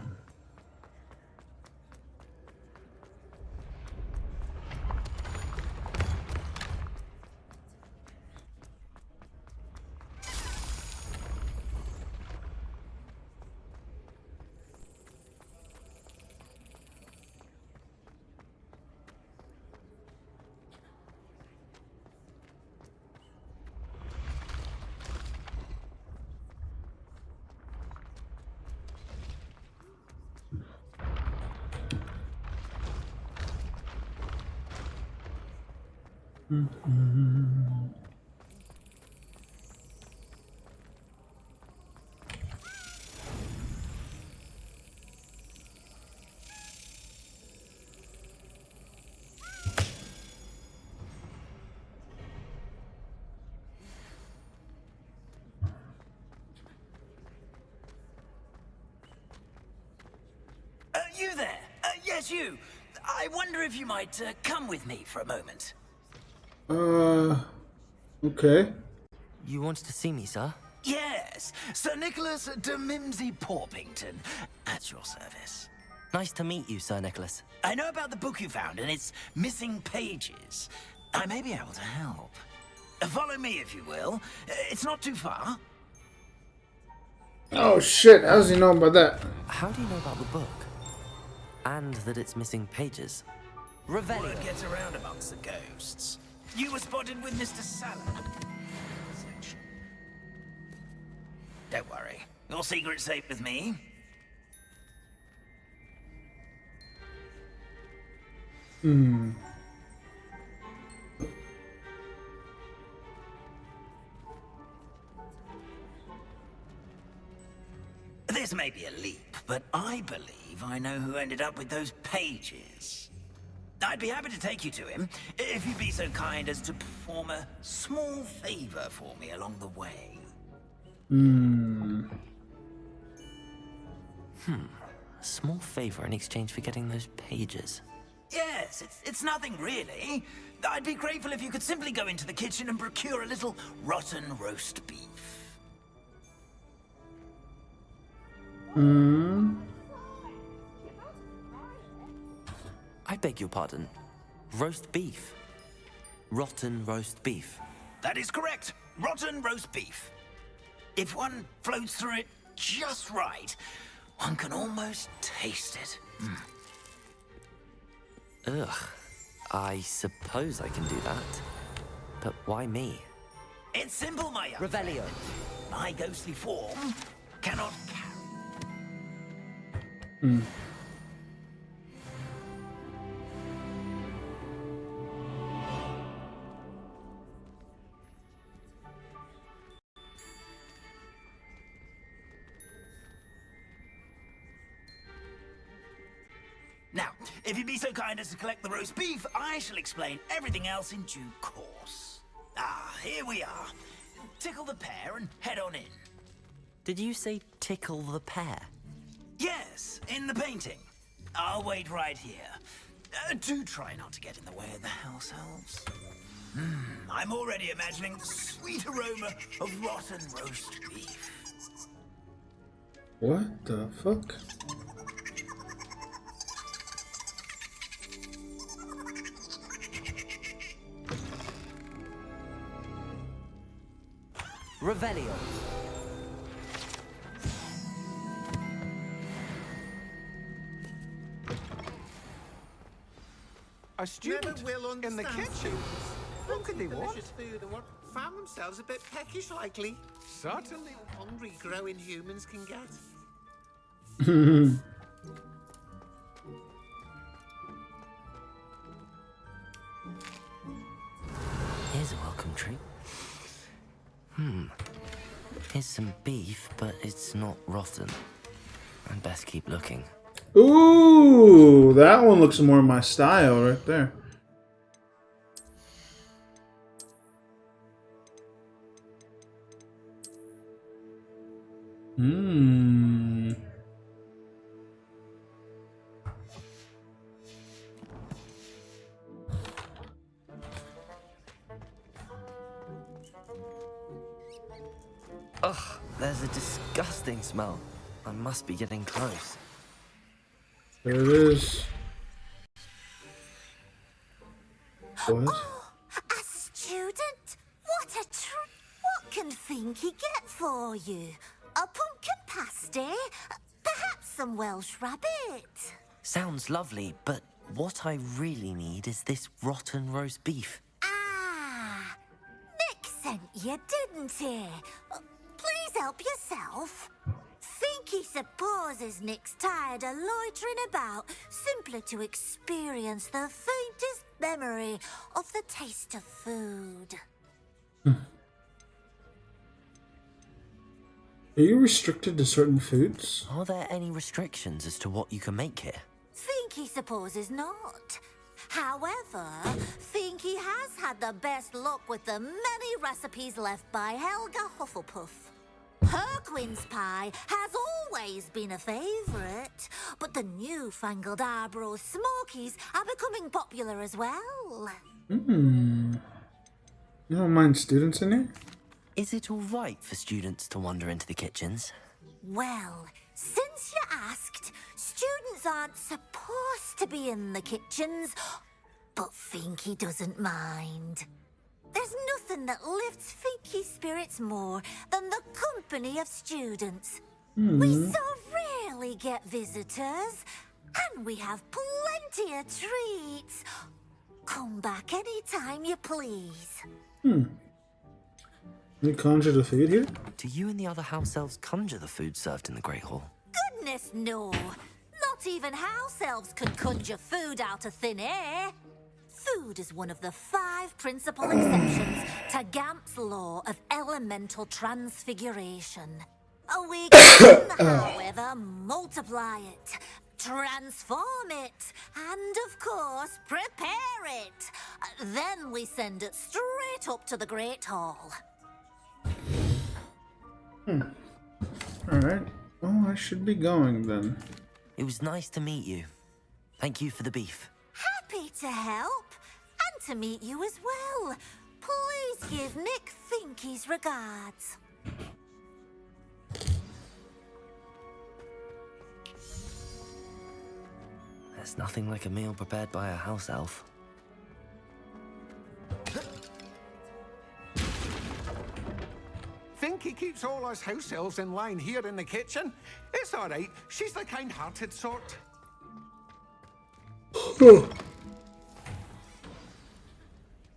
You there? Yes, you. I wonder if you might come with me for a moment. Okay. You wanted to see me, sir? Yes, Sir Nicholas de Mimsy Porpington, at your service. Nice to meet you, Sir Nicholas. I know about the book you found and its missing pages. I may be able to help. Follow me, if you will. It's not too far. Oh shit, how does he know about that? How do you know about the book? And that it's missing pages? Revelio. Word gets around amongst the ghosts. You were spotted with Mr. Salad. Don't worry. Your secret's safe with me. Hmm. This may be a leap, but I believe I know who ended up with those pages. I'd be happy to take you to him, if you'd be so kind as to perform a small favor for me along the way. A small favor in exchange for getting those pages. Yes, it's nothing really. I'd be grateful if you could simply go into the kitchen and procure a little rotten roast beef. I beg your pardon. Roast beef. Rotten roast beef. That is correct. Rotten roast beef. If one floats through it just right, one can almost taste it. Ugh. I suppose I can do that. But why me? It's simple, my young Revelio. friend. My ghostly form cannot carry. Now, if you'd be so kind as to collect the roast beef, I shall explain everything else in due course. Ah, here we are. Tickle the pear and head on in. Did you say tickle the pear? Yes, in the painting. I'll wait right here. Do try not to get in the way of the house elves. I'm already imagining the sweet aroma of rotten roast beef. What the fuck? Revelio. A student Never will understand. in the kitchen? What could they want? Delicious food and what found themselves a bit peckish likely. Certainly. Hungry growing humans can get. Here's a welcome treat. Here's some beef, but it's not rotten. I'd best keep looking. Ooh, that one looks more my style right there. Ugh, there's a disgusting smell. must be getting close. There it is. What? A student? What can Finky get for you? A pumpkin pasty? Perhaps some Welsh rabbit? Sounds lovely, but what I really need is this rotten roast beef. Ah, Nick sent you, didn't he? Please help yourself. Finky supposes Nick's tired of loitering about simply to experience the faintest memory of the taste of food. Are you restricted to certain foods? Are there any restrictions as to what you can make here? Finky supposes not. However, Finky has had the best luck with the many recipes left by Helga Hufflepuff. Her quince pie has always been a favourite, but the newfangled Arborough Smokies are becoming popular as well. You don't mind students in here? Is it all right for students to wander into the kitchens? Well, since you asked, students aren't supposed to be in the kitchens, but Finky doesn't mind. There's nothing that lifts Finky's spirits more than the company of students. We so rarely get visitors, and we have plenty of treats. Come back anytime you please. You conjure the food here? Do you and the other house elves conjure the food served in the Great Hall? Goodness, no. Not even house elves can conjure food out of thin air. Food is one of the 5 principal exceptions to Gamp's law of elemental transfiguration. We can, however, multiply it, transform it, and, of course, prepare it. Then we send it straight up to the Great Hall. Alright. Well, I should be going then. It was nice to meet you. Thank you for the beef. Happy to help, and to meet you as well. Please give Nick Finky's regards. There's nothing like a meal prepared by a house elf. Finky keeps all us house elves in line here in the kitchen. It's all right. She's the kind-hearted sort.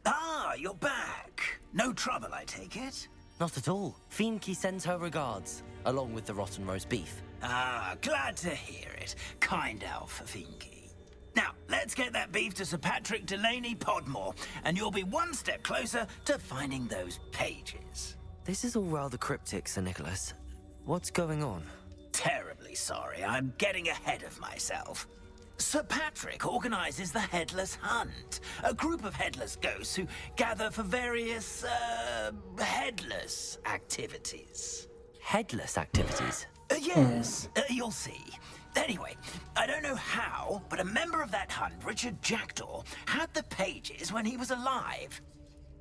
Ah, you're back. No trouble, I take it? Not at all. Finky sends her regards, along with the rotten roast beef. Ah, glad to hear it. Kind elf, Finky. Now, let's get that beef to Sir Patrick Delaney Podmore, and you'll be one step closer to finding those pages. This is all rather cryptic, Sir Nicholas. What's going on? Terribly sorry, I'm getting ahead of myself. Sir Patrick organizes the Headless Hunt, a group of headless ghosts who gather for various, headless activities. Headless activities? Yes, you'll see. Anyway, I don't know how, but a member of that hunt, Richard Jackdaw, had the pages when he was alive.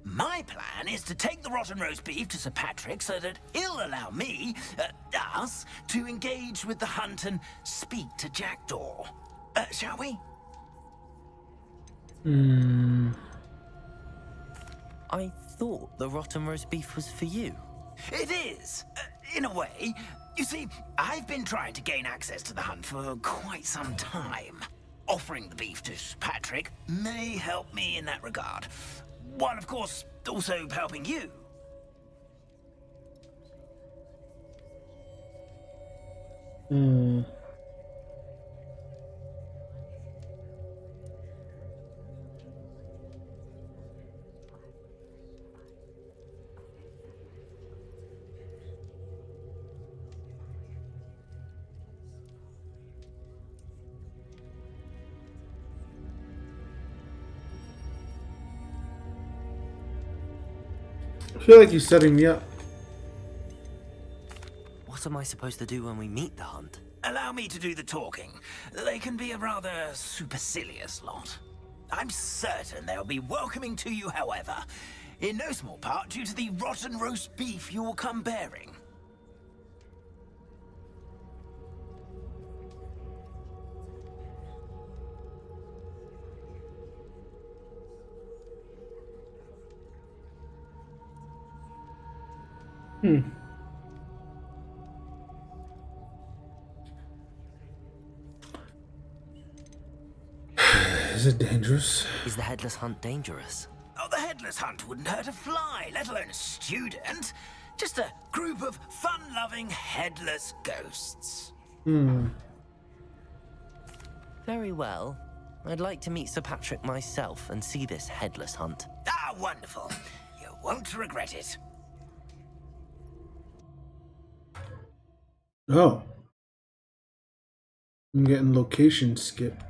My plan is to take the rotten roast beef to Sir Patrick so that he'll allow me, us, to engage with the hunt and speak to Jackdaw. Shall we? I thought the rotten roast beef was for you. It is, in a way. You see, I've been trying to gain access to the hunt for quite some time. Offering the beef to Sir Patrick may help me in that regard. While, of course, also helping you. I feel like he's setting me up. What am I supposed to do when we meet the hunt? Allow me to do the talking. They can be a rather supercilious lot. I'm certain they'll be welcoming to you, however, in no small part due to the rotten roast beef you'll come bearing. Is it dangerous? Is the headless hunt dangerous? Oh, the headless hunt wouldn't hurt a fly, let alone a student. Just a group of fun-loving headless ghosts. Very well. I'd like to meet Sir Patrick myself and see this headless hunt. Ah, wonderful. You won't regret it. Oh. I'm getting location skipped.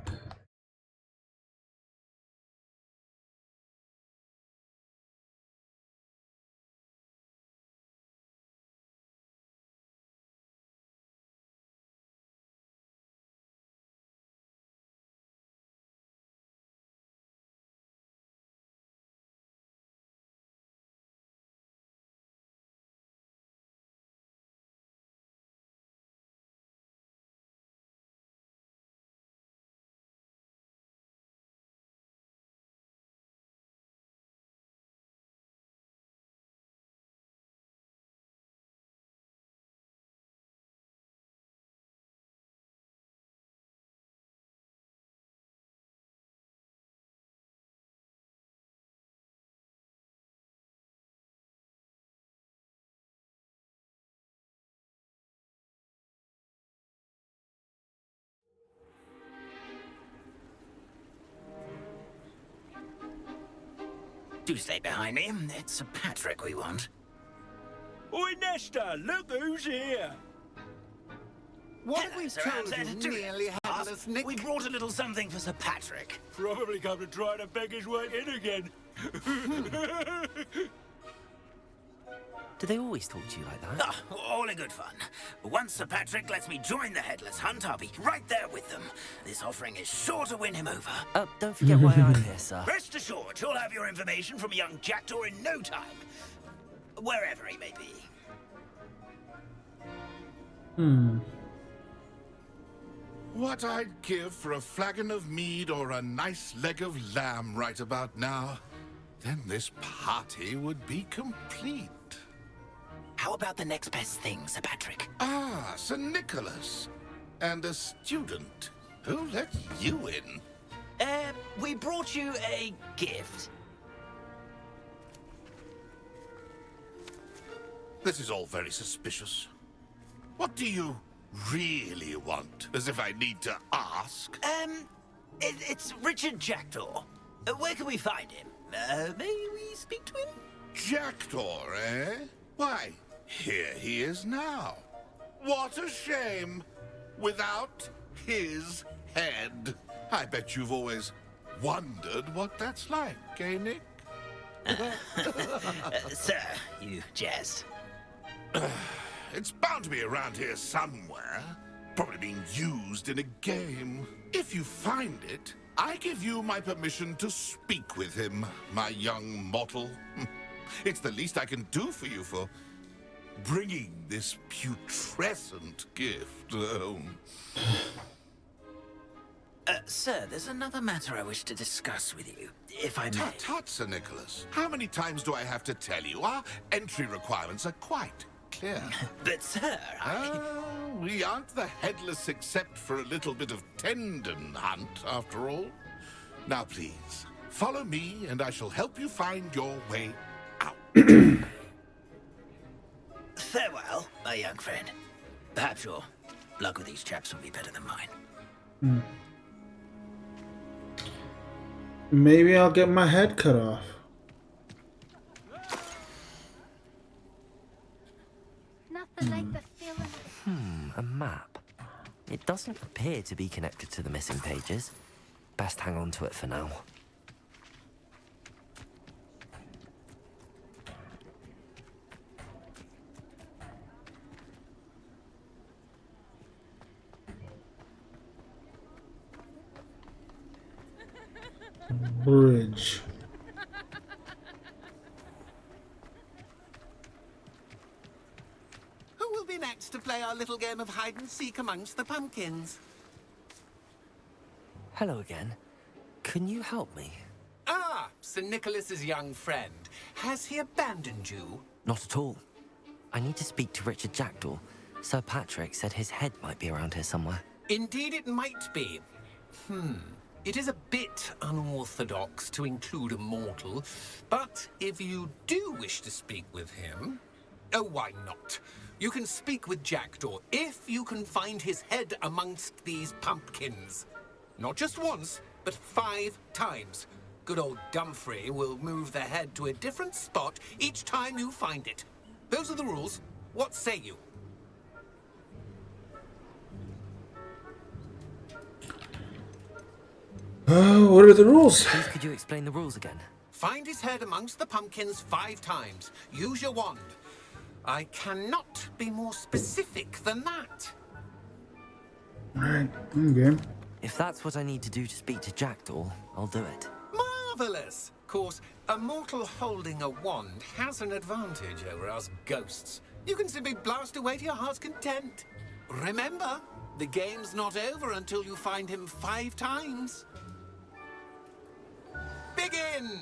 Do stay behind me. It's Sir Patrick we want. Oi, Nesta, look who's here. What have we chosen? Nearly headless Nick? We brought a little something for Sir Patrick. Probably come to try to beg his way in again. Do they always talk to you like that? Ah, all in good fun. Once Sir Patrick lets me join the headless hunt, I'll be right there with them. This offering is sure to win him over. Don't forget why I'm here, sir. Rest assured, you'll have your information from a young Jackdaw in no time. Wherever he may be. What I'd give for a flagon of mead or a nice leg of lamb right about now. Then this party would be complete. How about the next best thing, Sir Patrick? Ah, Sir Nicholas. And a student. Who let you in? We brought you a gift. This is all very suspicious. What do you really want? As if I need to ask. It's Richard Jackdaw. Where can we find him? May we speak to him? Jackdaw, eh? Why, here he is now. What a shame. Without his head. I bet you've always wondered what that's like, eh, Nick? Sir, you jest. It's bound to be around here somewhere. Probably being used in a game. If you find it, I give you my permission to speak with him, my young mortal. It's the least I can do for you for bringing this putrescent gift home. Sir, there's another matter I wish to discuss with you, if I may. Tut, tut, Sir Nicholas. How many times do I have to tell you? Our entry requirements are quite clear. But, sir, we aren't the headless except for a little bit of tendon hunt, after all. Now, please, follow me, and I shall help you find your way out. Farewell, my young friend. Perhaps your luck with these chaps will be better than mine. Maybe I'll get my head cut off. Nothing like the feeling. A map. It doesn't appear to be connected to the missing pages. Best hang on to it for now. Bridge. Who will be next to play our little game of hide and seek amongst the pumpkins? Hello again. Can you help me? Ah, Sir Nicholas's young friend. Has he abandoned you? Not at all. I need to speak to Richard Jackdaw. Sir Patrick said his head might be around here somewhere. Indeed it might be. It is a bit unorthodox to include a mortal, but if you do wish to speak with him... Oh, why not? You can speak with Jackdaw if you can find his head amongst these pumpkins. Not just once, but 5 times. Good old Dumfrey will move the head to a different spot each time you find it. Those are the rules. What say you? What are the rules? Please, could you explain the rules again? Find his head amongst the pumpkins 5 times. Use your wand. I cannot be more specific than that. Alright, okay. If that's what I need to do to speak to Jackdaw, I'll do it. Marvelous! Of course, a mortal holding a wand has an advantage over us ghosts. You can simply blast away to your heart's content. Remember, the game's not over until you find him 5 times. Begin!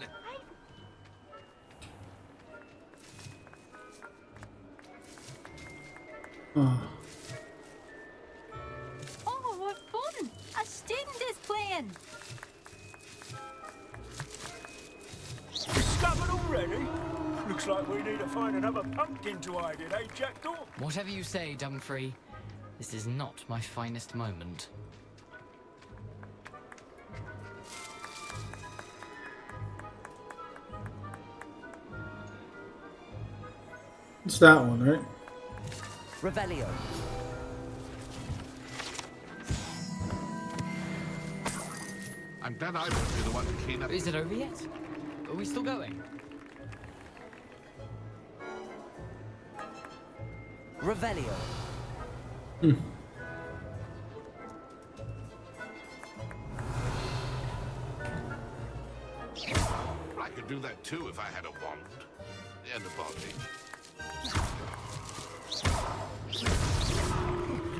Oh, what fun! A student is playing! Discovered already? Looks like we need to find another pumpkin to hide in, eh, Jackdaw? Whatever you say, Dumfrey. This is not my finest moment. It's that one, right? Revelio. I'm glad I won't be the one to clean up. Is it over yet? Are we still going? Revelio. I could do that too if I had a wand. And a body.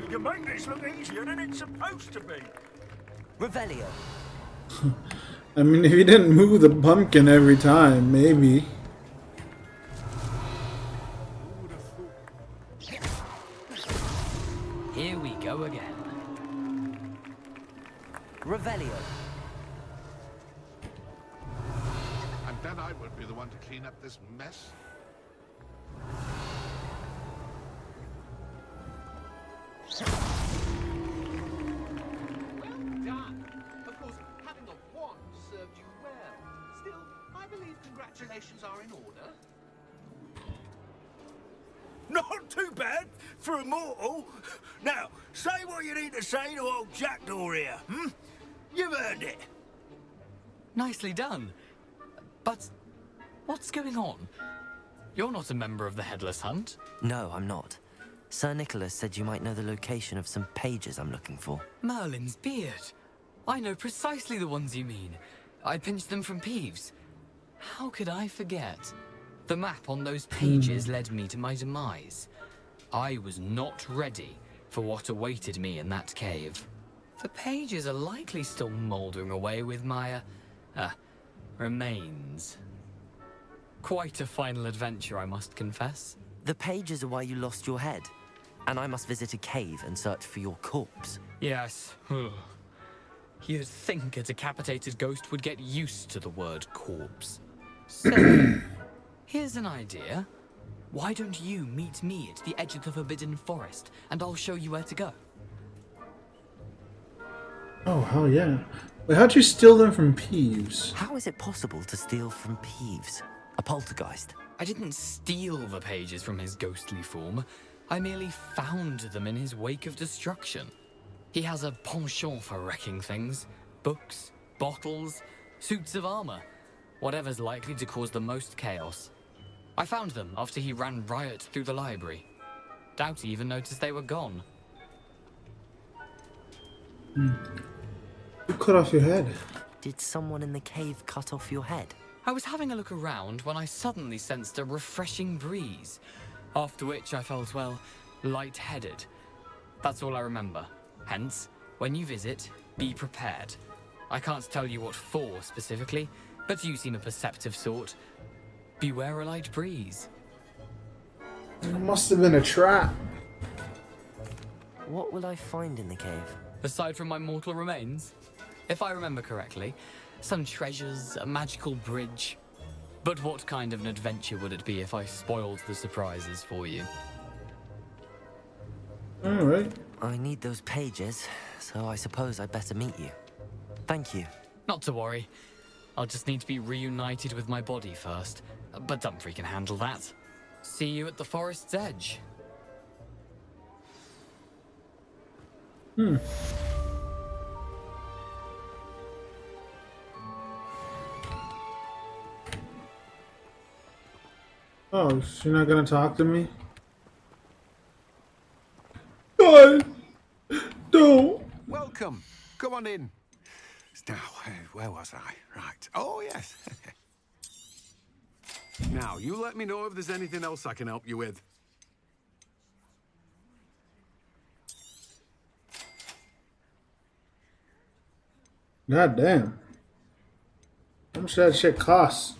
You make this look easier than it's supposed to be. Revelio. I mean, if you didn't move the pumpkin every time, maybe. Here we go again. Revelio. I'm glad I won't be the one to clean up this mess. Done. Of course, having a wand served you well. Still, I believe congratulations are in order. Not too bad for a mortal. Now, say what you need to say to old Jackdaw here, You've earned it. Nicely done. But what's going on? You're not a member of the Headless Hunt. No, I'm not. Sir Nicholas said you might know the location of some pages I'm looking for. Merlin's beard. I know precisely the ones you mean. I pinched them from Peeves. How could I forget? The map on those pages led me to my demise. I was not ready for what awaited me in that cave. The pages are likely still mouldering away with my, remains. Quite a final adventure, I must confess. The pages are why you lost your head, and I must visit a cave and search for your corpse. Yes. You'd think a decapitated ghost would get used to the word corpse. So, here's an idea. Why don't you meet me at the edge of the Forbidden Forest, and I'll show you where to go? Oh, hell yeah. Wait, how'd you steal them from Peeves? How is it possible to steal from Peeves? A poltergeist? I didn't steal the pages from his ghostly form. I merely found them in his wake of destruction. He has a penchant for wrecking things. Books, bottles, suits of armor. Whatever's likely to cause the most chaos. I found them after he ran riot through the library. Doubt he even noticed they were gone. Who cut off your head? Did someone in the cave cut off your head? I was having a look around when I suddenly sensed a refreshing breeze. After which I felt, well, lightheaded. That's all I remember. Hence, when you visit, be prepared. I can't tell you what for specifically, but you seem a perceptive sort. Beware a light breeze. It must have been a trap. What will I find in the cave? Aside from my mortal remains? If I remember correctly, some treasures, a magical bridge. But what kind of an adventure would it be if I spoiled the surprises for you? Alright. I need those pages, so I suppose I better meet you. Thank you. Not to worry. I'll just need to be reunited with my body first. But Dumfries can handle that. See you at the forest's edge. Oh, she's not gonna talk to me? God! Don't! Welcome. Come on in. Now, where was I? Right. Oh, yes. Now, you let me know if there's anything else I can help you with. God damn. How much does that shit cost?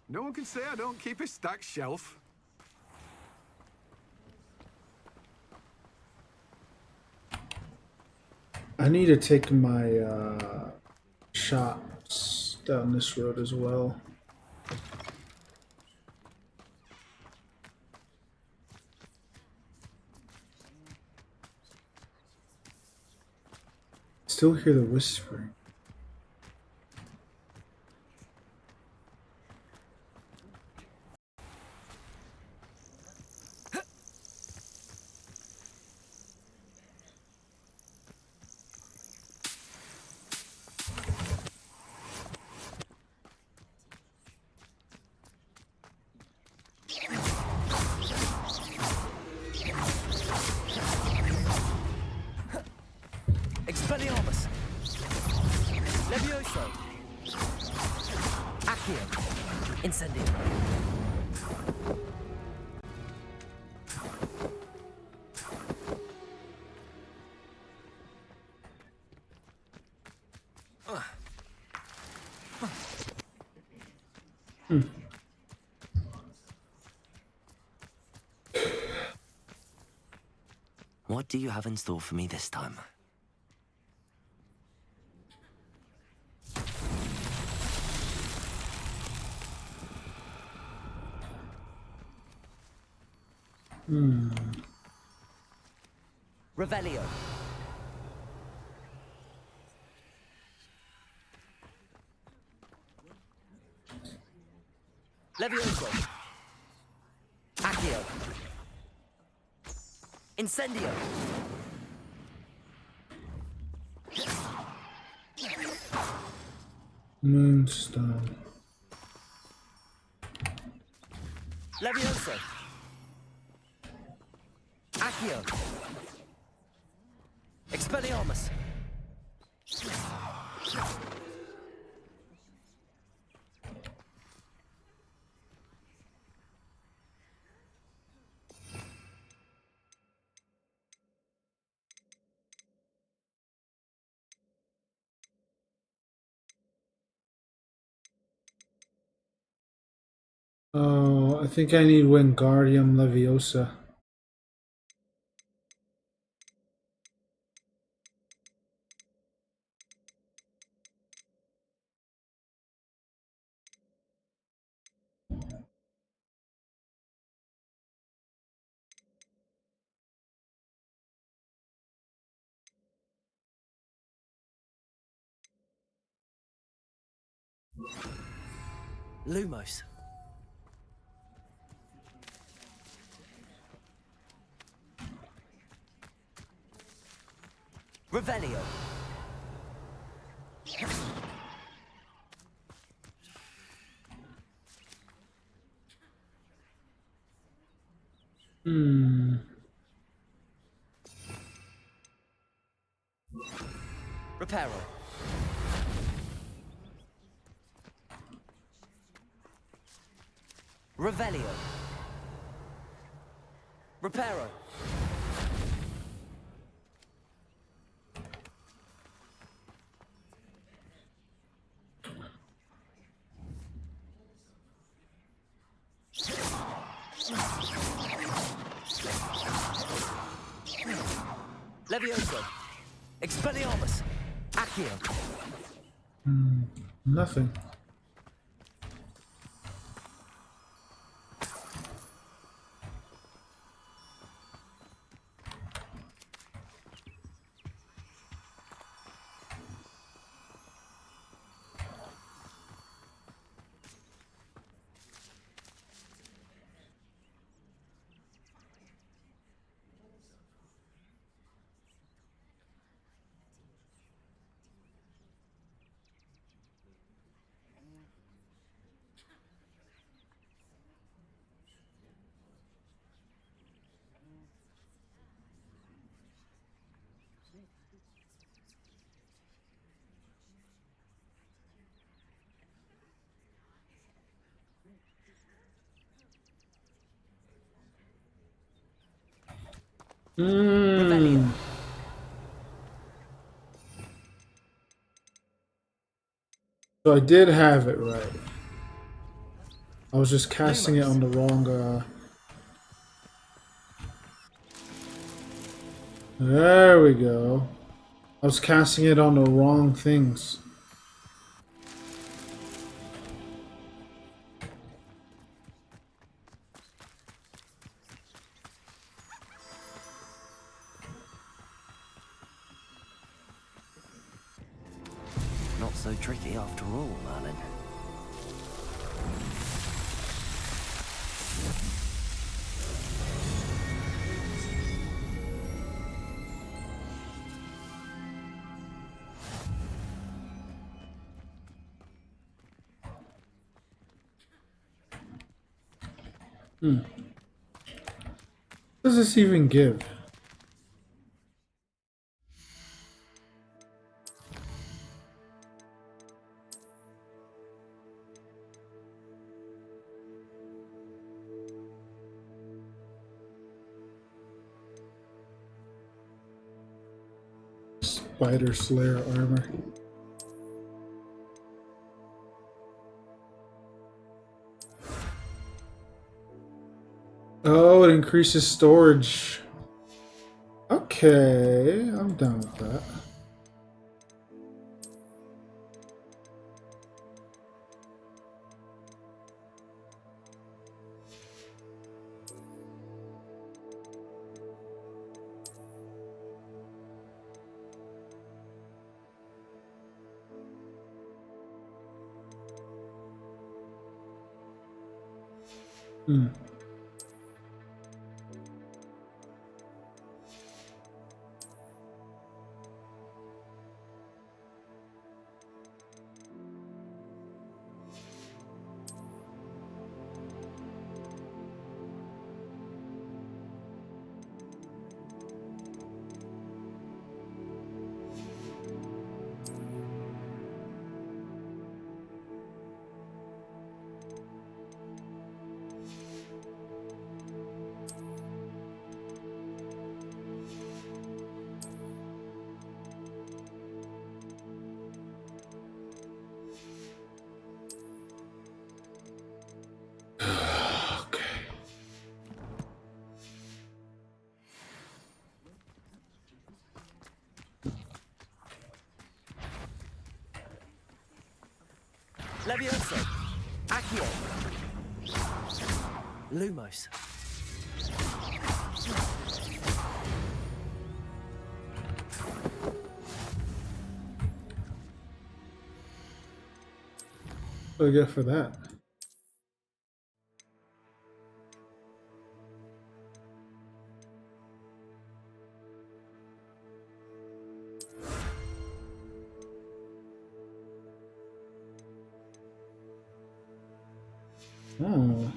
No one can say I don't keep a stacked shelf. I need to take my shots down this road as well. Still hear the whispering. Expelliarmus! Levioso! Accio! Incendio! What do you have in store for me this time? Revelio. Levioso. Accio. Incendio. Moonstone. Levioso. Accio. Expelliarmus. Oh, I think I need Wingardium Leviosa. Lumos. Revelio. Reparo. Revelio. Reparo. Levioso. Expelliarmus. Accio. Nothing. So I did have it right. I was just casting it on the wrong. There we go. I was casting it on the wrong things. Not so tricky after all, Merlin. What does this even give? Spider Slayer armor. Oh, it increases storage. Okay, I'm down with that. Levioso. Accio. Lumos. What do I get for that? Oh.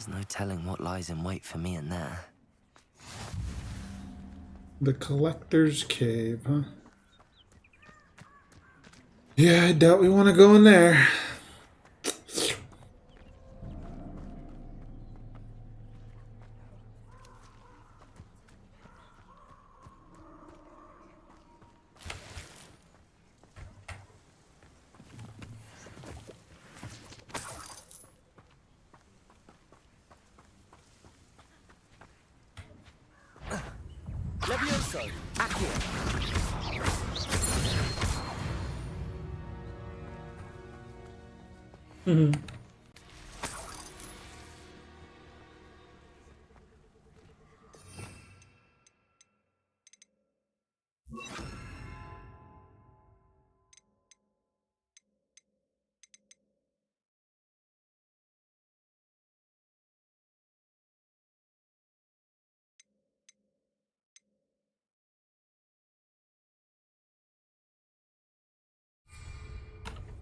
There's no telling what lies in wait for me in there. The Collector's Cave, huh? Yeah, I doubt we want to go in there. Levioso, Accio. Mm-hmm.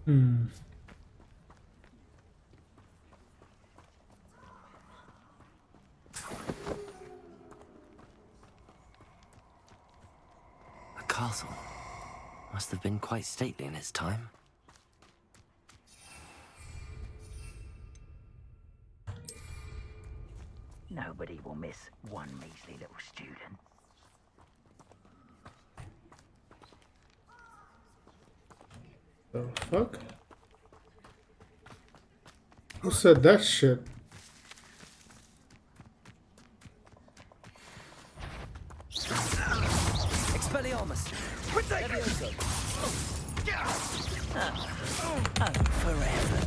Hmm. A castle. Must have been quite stately in its time. Nobody will miss one measly little student. The fuck? Who said that shit? Expelliarmus. Levioso. Forever.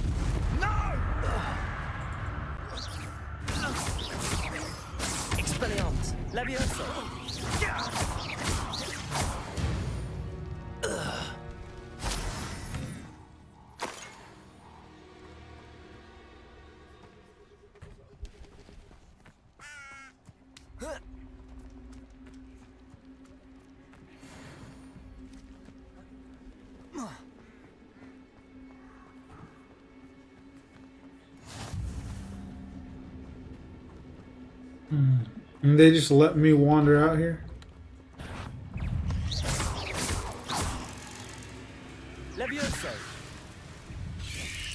Expelliarmus. Levioso. And they just let me wander out here? Levioso.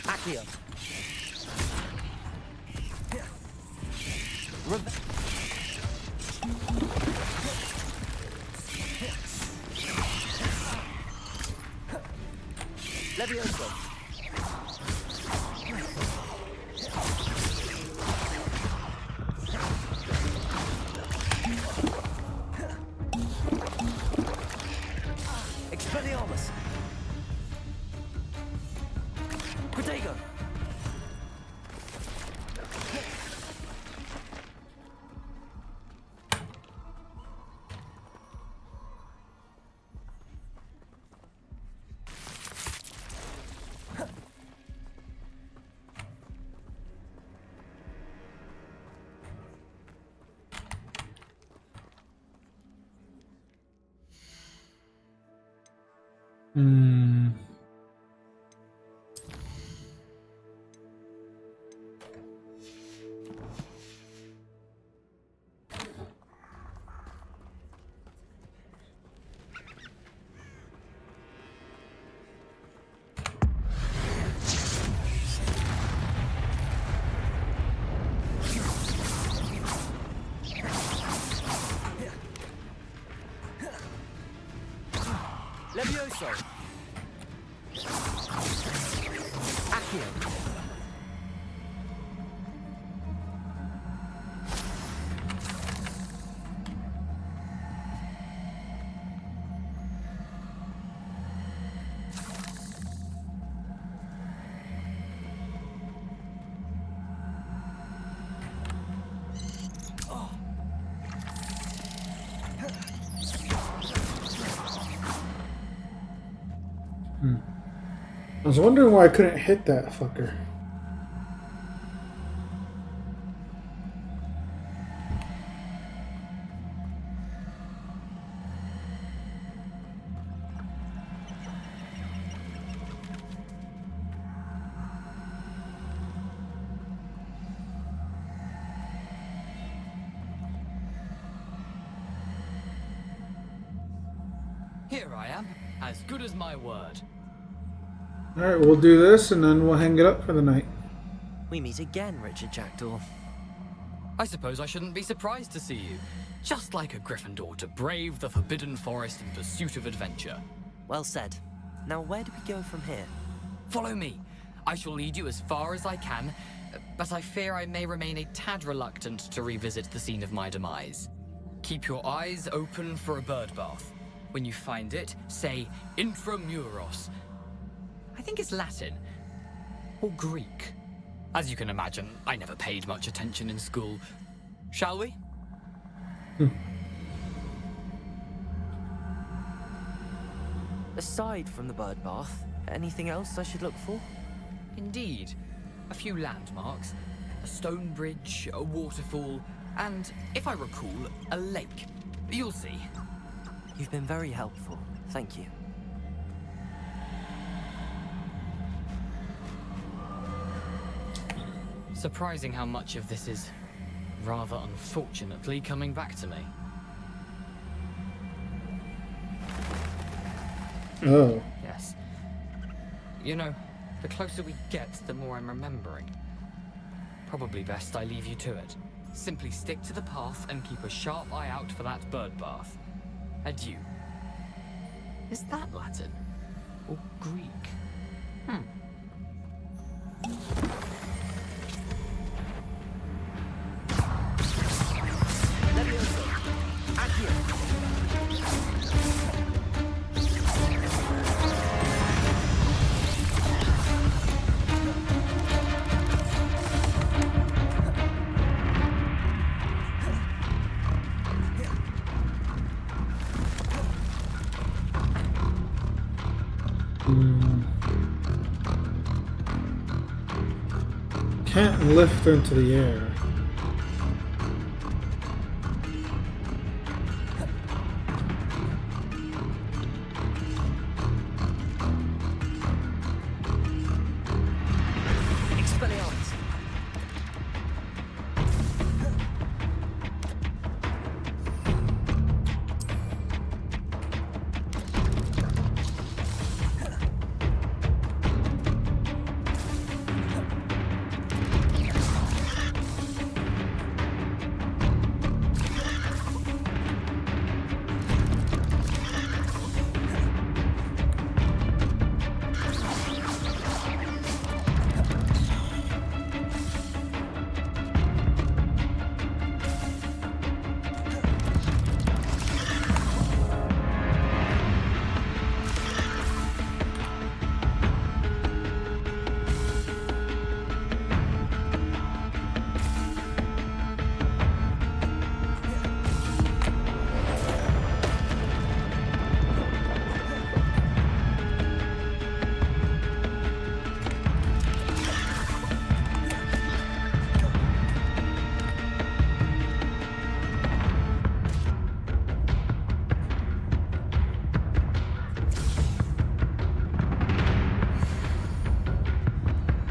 Accio. Levioso. Expelliarmus. Protego. Hmm. Levioso. Accio. I was wondering why I couldn't hit that fucker. Here I am, as good as my word. Alright, we'll do this and then we'll hang it up for the night. We meet again, Richard Jackdaw. I suppose I shouldn't be surprised to see you. Just like a Gryffindor to brave the Forbidden Forest in pursuit of adventure. Well said. Now where do we go from here? Follow me. I shall lead you as far as I can, but I fear I may remain a tad reluctant to revisit the scene of my demise. Keep your eyes open for a bird bath. When you find it, say Intramuros. I think it's Latin. Or Greek. As you can imagine, I never paid much attention in school. Shall we? Aside from the bird bath, anything else I should look for? Indeed. A few landmarks. A stone bridge, a waterfall, and, if I recall, a lake. You'll see. You've been very helpful. Thank you. Surprising how much of this is, rather unfortunately, coming back to me. Oh. Yes. You know, the closer we get, the more I'm remembering. Probably best I leave you to it. Simply stick to the path and keep a sharp eye out for that bird bath. Adieu. Is that Latin? Or Greek? Can't lift her into the air. Expelliarmus.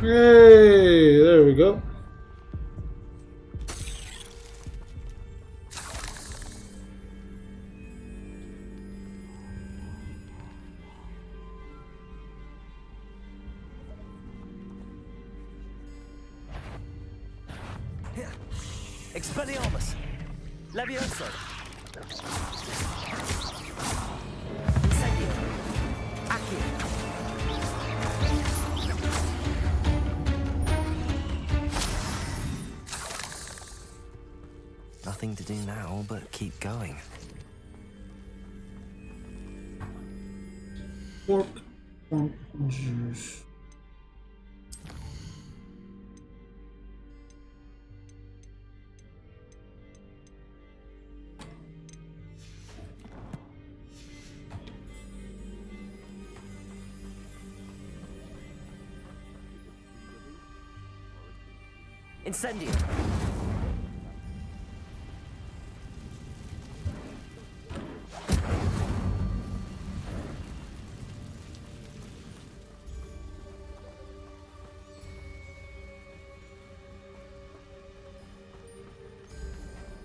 Hey, there we go. Expelliarmus. Levioso. Nothing to do now but keep going. Pork juice. Incendio.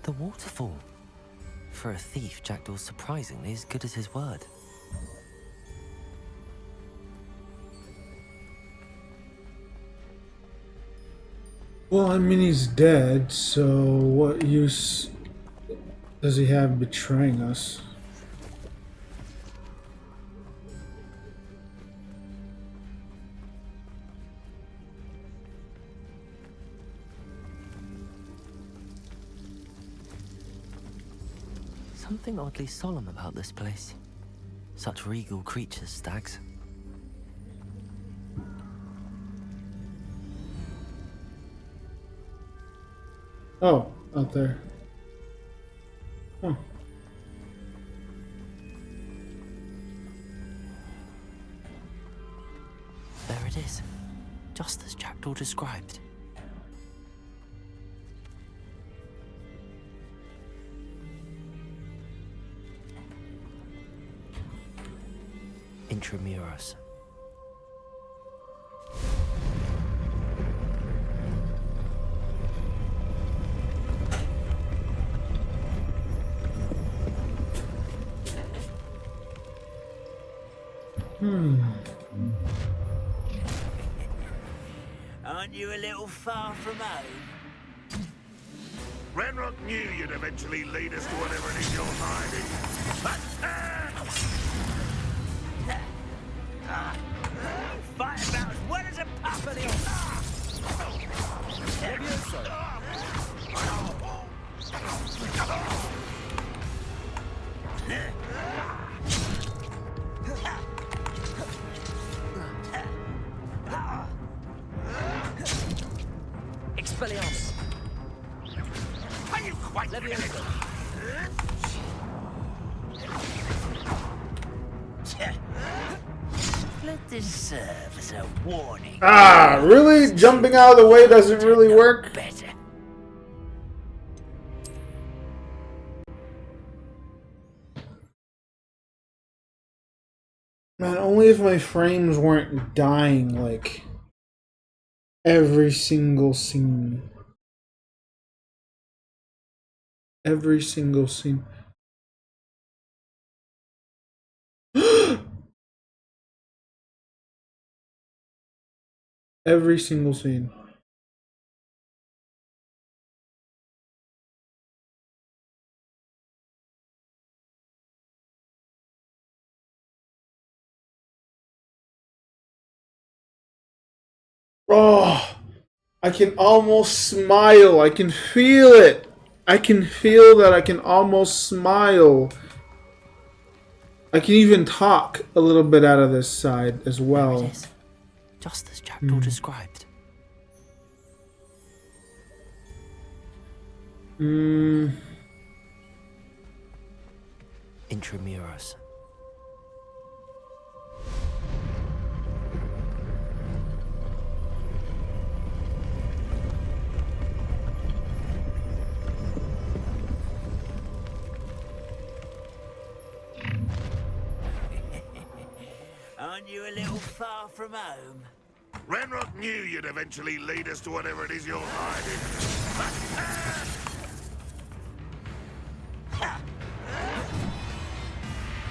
The waterfall. For a thief, Jackdaw's surprisingly as good as his word. Well, I mean, he's dead, so what use does he have betraying us? Something oddly solemn about this place. Such regal creatures, stags. Oh, out there. Huh. There it is. Just as Jackdaw described. Intramuros. Aren't you a little far from home? Renrock knew you'd eventually lead us to whatever it is you're hiding. Fight about as well as a puppet. Expelliarmus. Are you quite Leviosa. Let this serve as a warning. Ah, really? Jumping out of the way doesn't really work? Better. Man, only if my frames weren't dying, like, every single scene. Every single scene. Every single scene. Oh, I can almost smile. I can feel it. I can feel that I can almost smile. I can even talk a little bit out of this side as well. There it is. Just as Jackdaw described. Intramuros. Aren't you a little far from home? Renrock knew you'd eventually lead us to whatever it is you're hiding.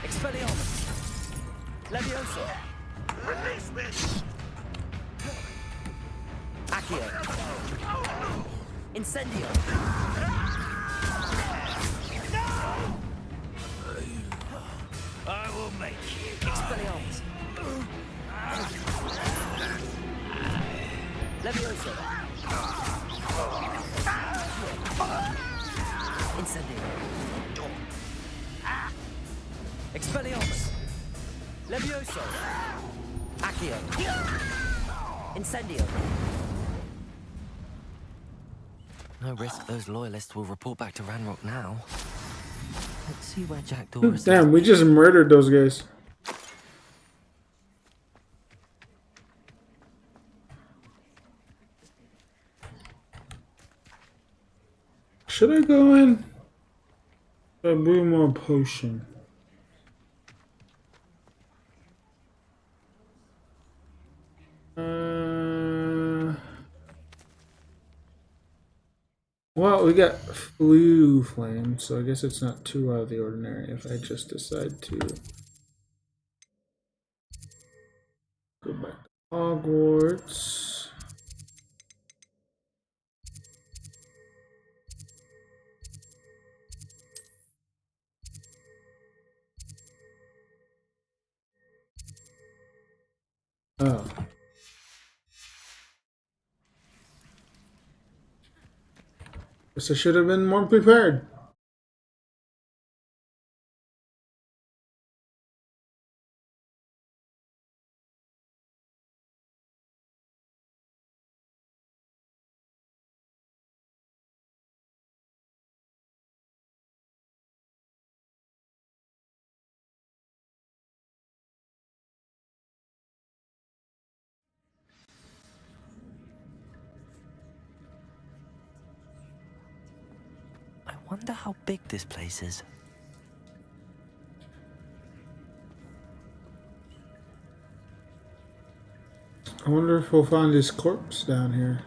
Expelliarmus. Leviosa. Release me! Accio. Incendio. I will make you. Expelliarmus. Leviosa. Incendio. Expelliarmus. Levioso. Accio. Incendio. No risk those loyalists will report back to Ranrock now. Let's see where Jackdaw is. Damn, we just murdered those guys. Should I go in? Should I brew more potion? Well, we got flu flame, so I guess it's not too out of the ordinary if I just decide to go back to Hogwarts. Oh. Guess I should have been more prepared. I wonder how big this place is. I wonder if we'll find his corpse down here.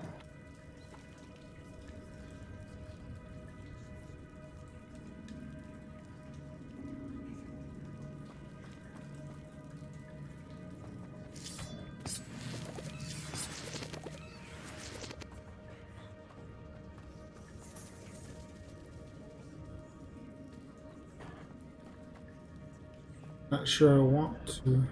Not sure I want to.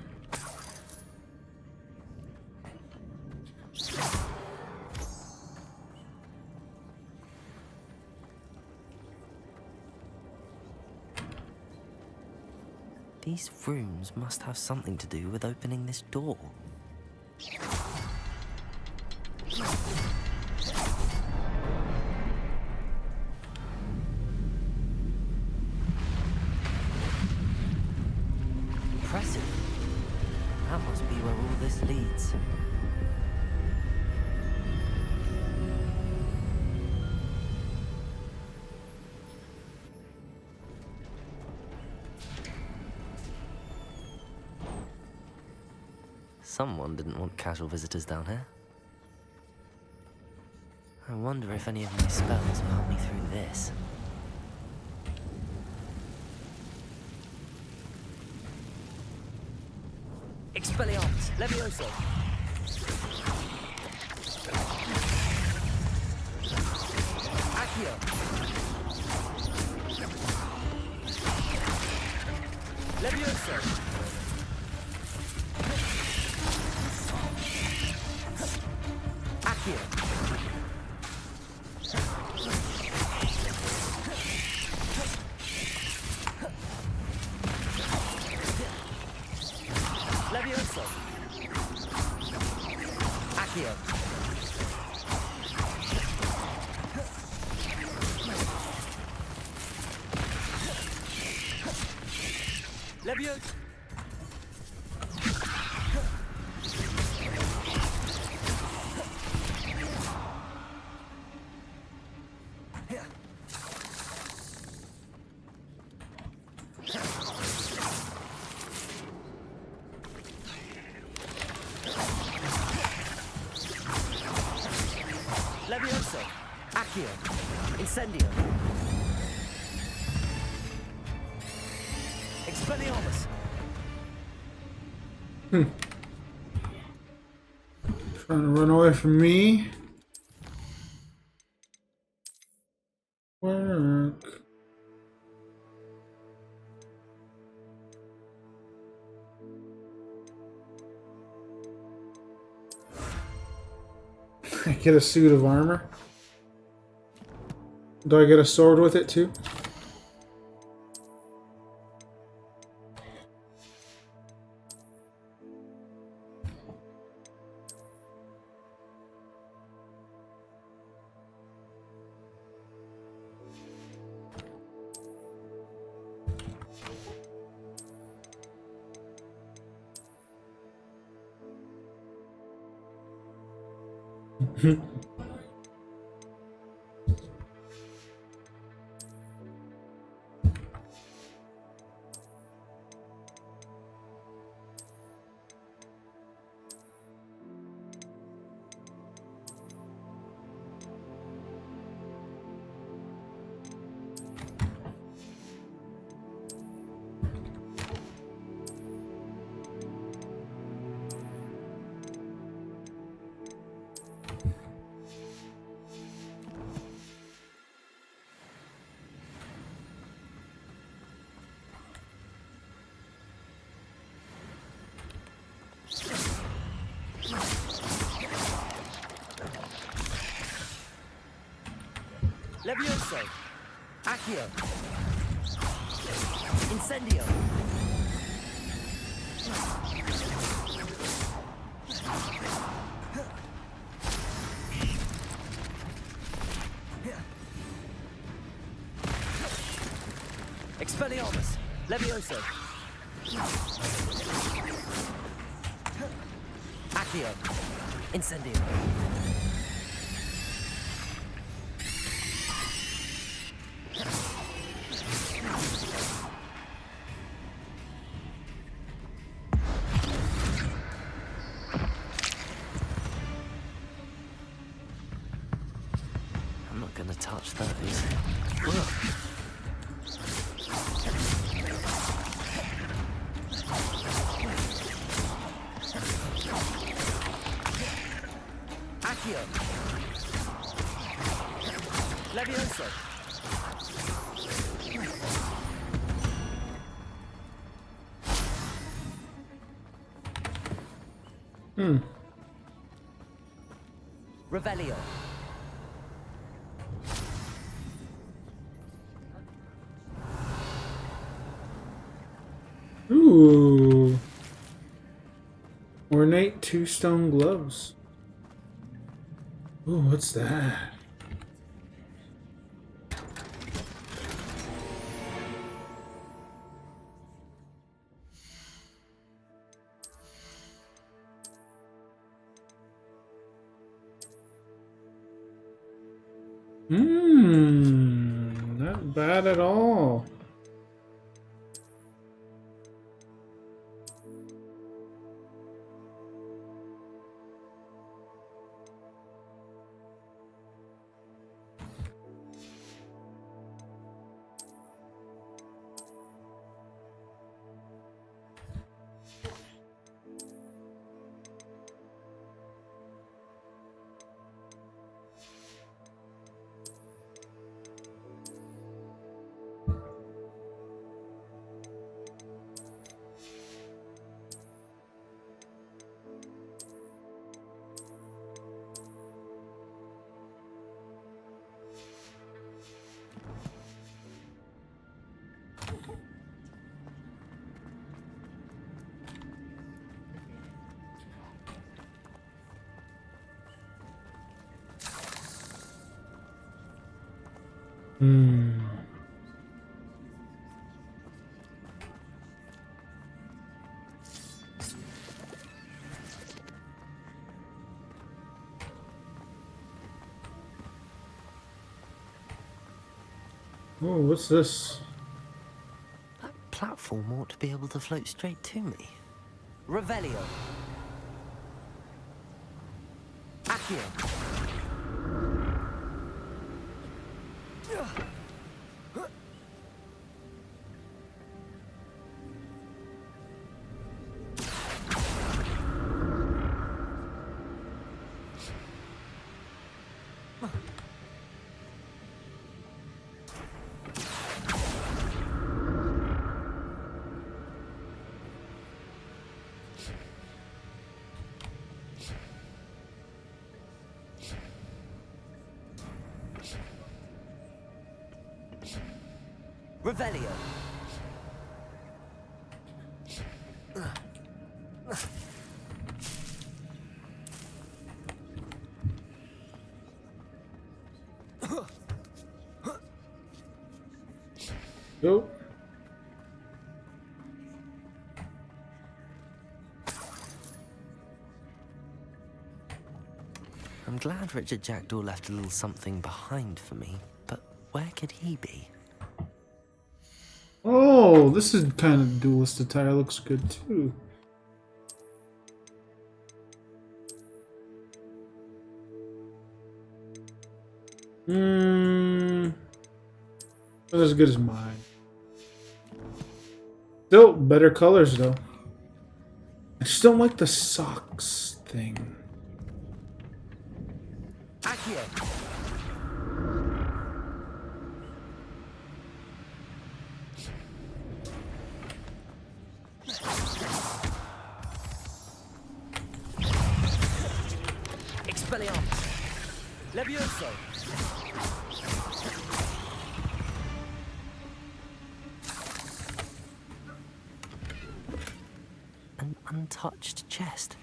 These rooms must have something to do with opening this door. Impressive. That must be where all this leads. Someone didn't want casual visitors down here. I wonder if any of my spells will help me through this. Expelliarmus, Levioso. Accio. Levioso. Accio. Levioso. Accio. Levioso. Levioso. Accio. Incendio. Expelliarmus. Trying to run away from me. Work. I get a suit of armor. Do I get a sword with it too? Levioso. Accio. Incendio. Expelliarmus. Levioso. Accio. Incendio. I'm not gonna touch those. Ugh. Accio. Levioso. Revelio. Ooh. Ornate 2-stone gloves. Ooh, what's that? Not bad at all. Oh, what's this? That platform ought to be able to float straight to me. Revelio. Accio. Revelio. Go. I'm glad Richard Jackdaw left a little something behind for me, but where could he be? Oh, this is kind of duelist attire. Looks good too. Not as good as mine. Still better colors though. I just don't like the socks thing. Accio. Expelliarmus. Levioso. untouched chest.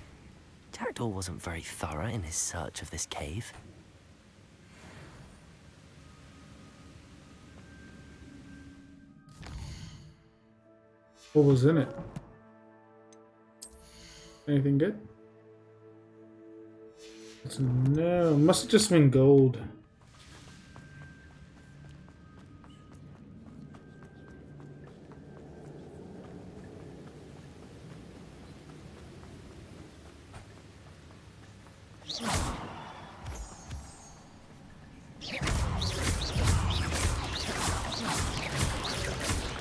Jackdaw wasn't very thorough in his search of this cave. What was in it? Anything good? No, must have just been gold.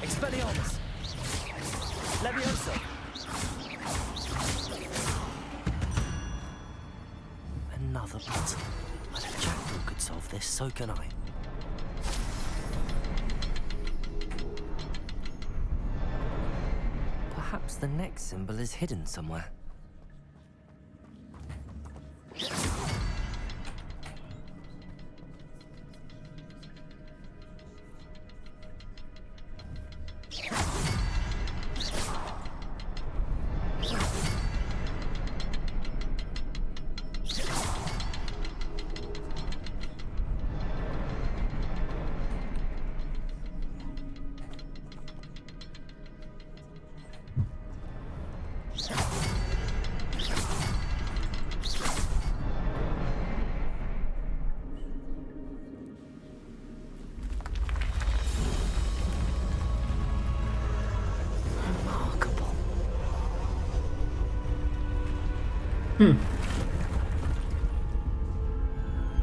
Expelliarmus! Levioso! Another puzzle. But if Jackdaw could solve this, so can I. Perhaps the next symbol is hidden somewhere.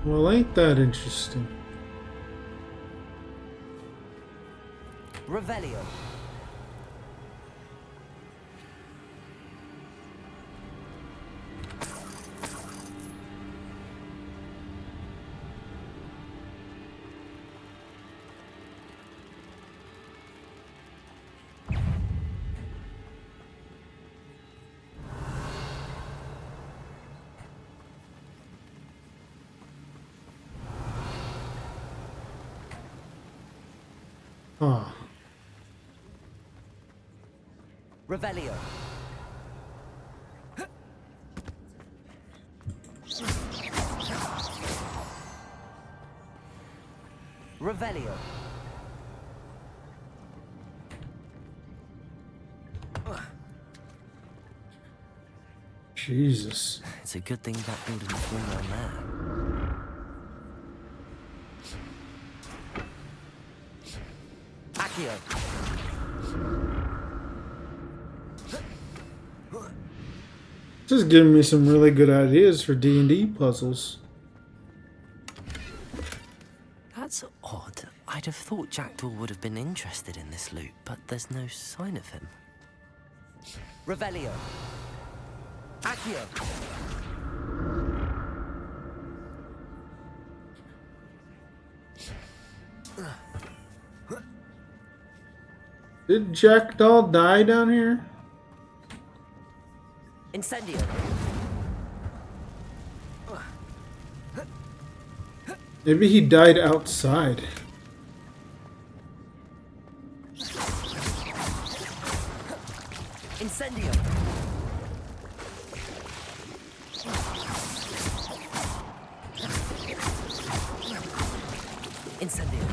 Well, ain't that interesting? Revelio. Ah. Revelio. Revelio. Jesus. It's a good thing that building fall down there. Accio. Just giving me some really good ideas for D&D puzzles. That's odd. I'd have thought Jackdaw would have been interested in this loot, but there's no sign of him. Revelio. Accio. Did Jackdaw die down here? Incendio. Maybe he died outside. Incendio. Incendio.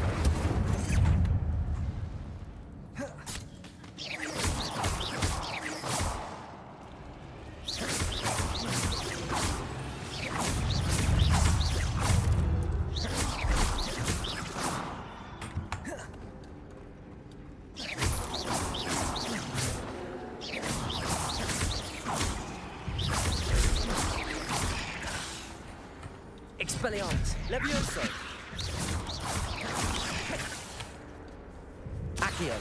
Expelliarmus. Levioso. Accio.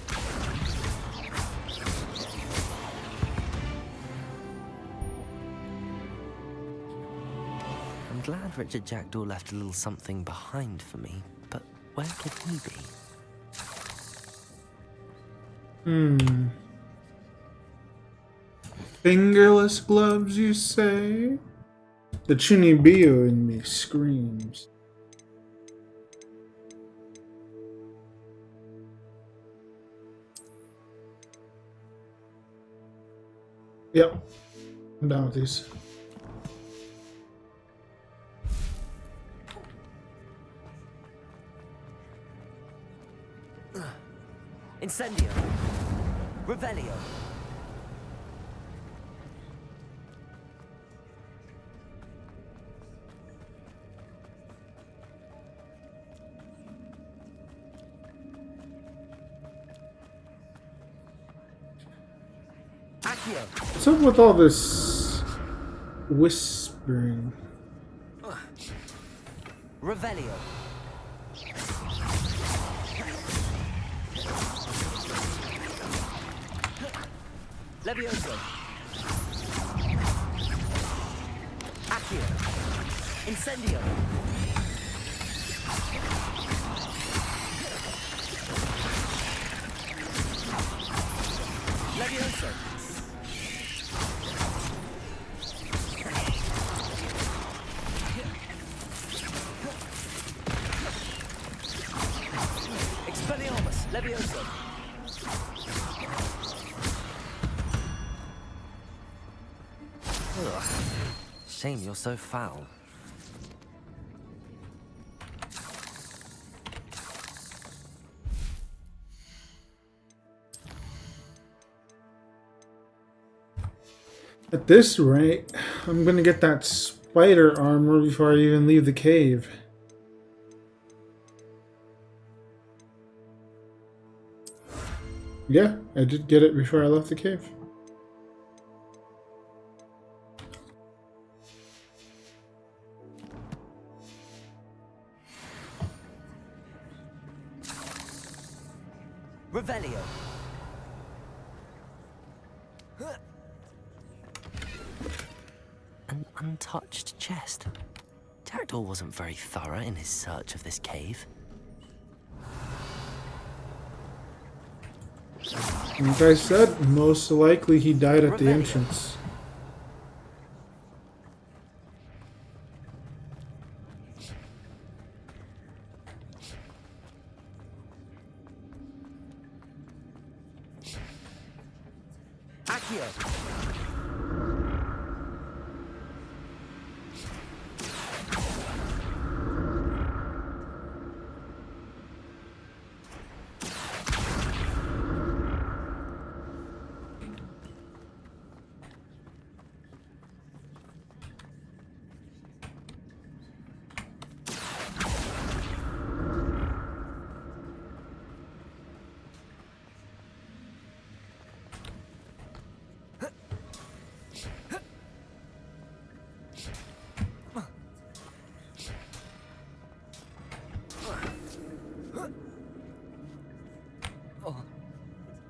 I'm glad Richard Jackdaw left a little something behind for me, but where could he be? Fingerless gloves, you say? The Chunibyo in me screams. Yep. I'm down with these. Incendio. Revelio. Accio. What's up with all this whispering? Revelio. Levioso. Accio. Incendio. Levioso. Expelliarmus. Levioso. Ugh. Shame you're so foul. At this rate, I'm gonna get that spider armor before I even leave the cave. Yeah, I did get it before I left the cave. Revelio. An untouched chest. Jackdaw wasn't very thorough in his search of this cave. Like I said, most likely he died at the entrance. Accio.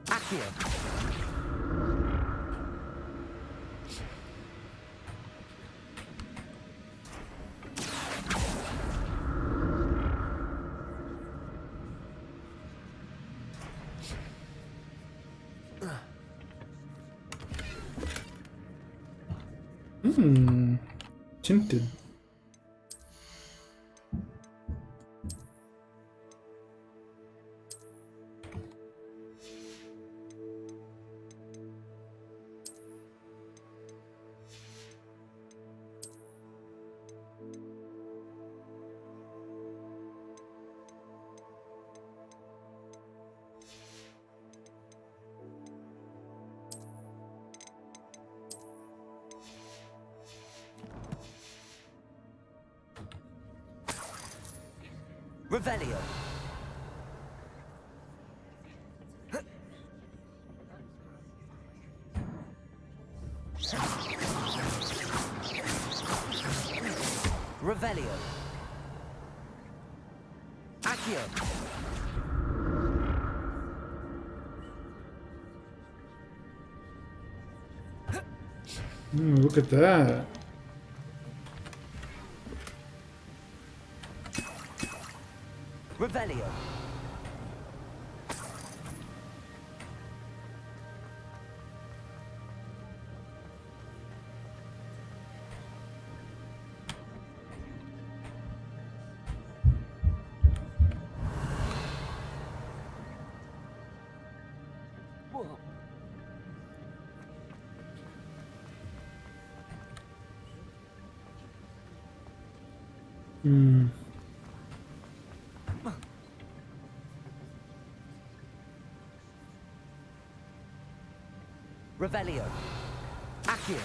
Accio. Tinted. Revelio. Revelio. Accio. Look at that. Revelio. Hmm. Revelio. Accio.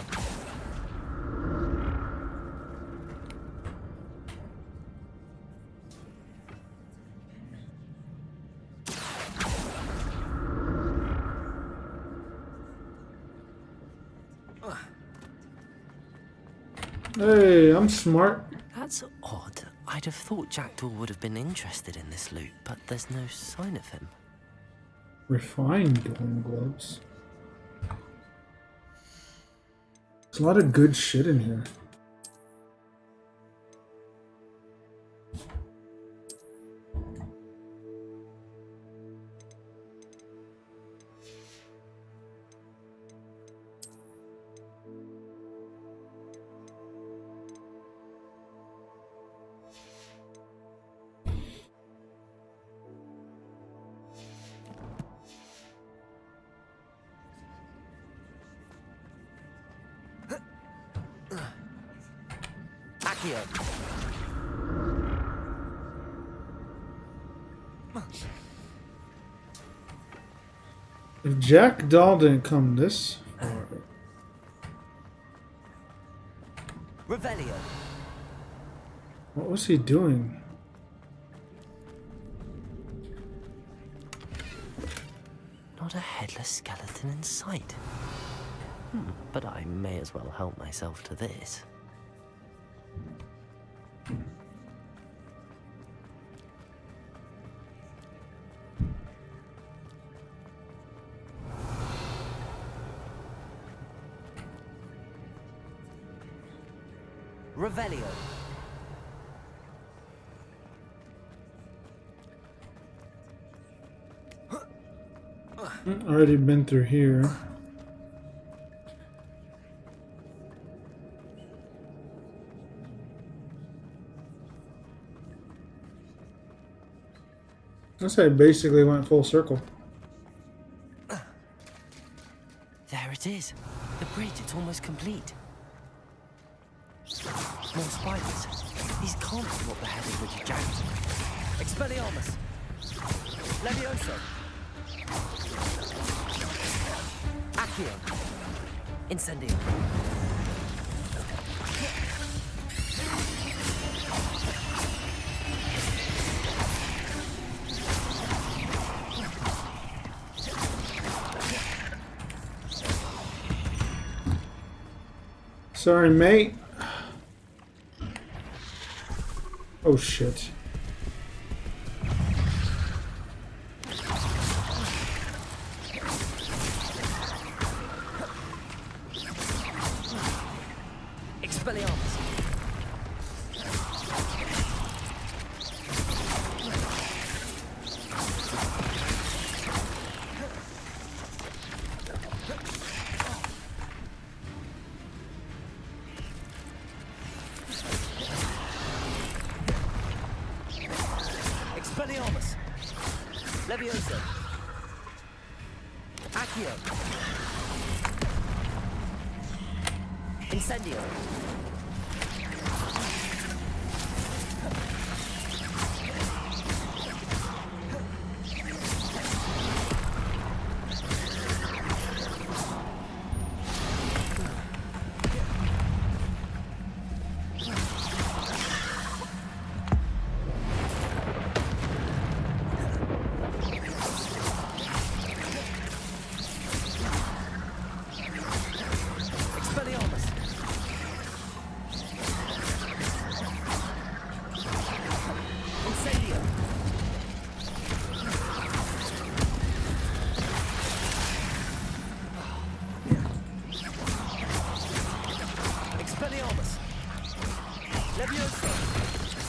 Hey, I'm smart. That's odd. I'd have thought Jackdaw would have been interested in this loot, but there's no sign of him. Refined golden gloves. There's a lot of good shit in here. Accio. If Jack Dahl didn't come this far. Revelio. What was he doing? Not a headless skeleton in sight. But I may as well help myself to this. Revelio. Already been through here. I say basically went full circle. There it is. The bridge, it's almost complete. More spiders. These can't be what the hell is with Jack. Expelliarmus. Levioso. Accio. Incendio. Sorry, mate. Oh shit. Expelliarmus. Expelliarmus. Levioso. Accio. Incendio. Expelliarmus. Incendio. Expelliarmus. Levioso.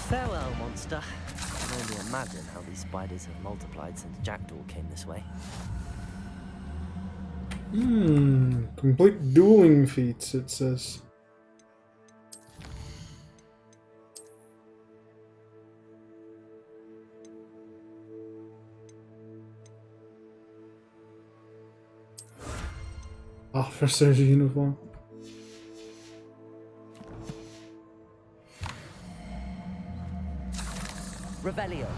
Farewell, monster. I can only imagine how these spiders have multiplied since Jackdaw came this way. Complete dueling feats, it says. Officer's uniform. Revelio.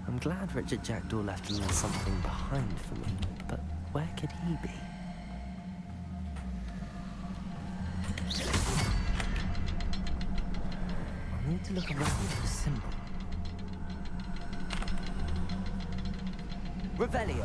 I'm glad Richard Jackdaw left a little something behind for me, but where could he be? I need to look around for the symbol. Revelio.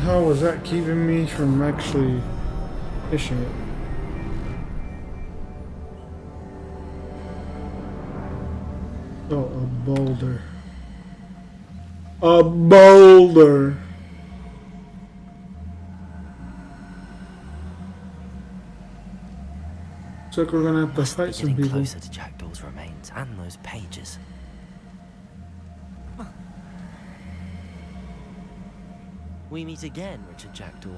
How was that keeping me from actually fishing it? Oh, a boulder. A boulder! Looks like we're gonna have to fight some people. Closer to Jackdaw's remains and those pages. We meet again, Richard Jackdaw.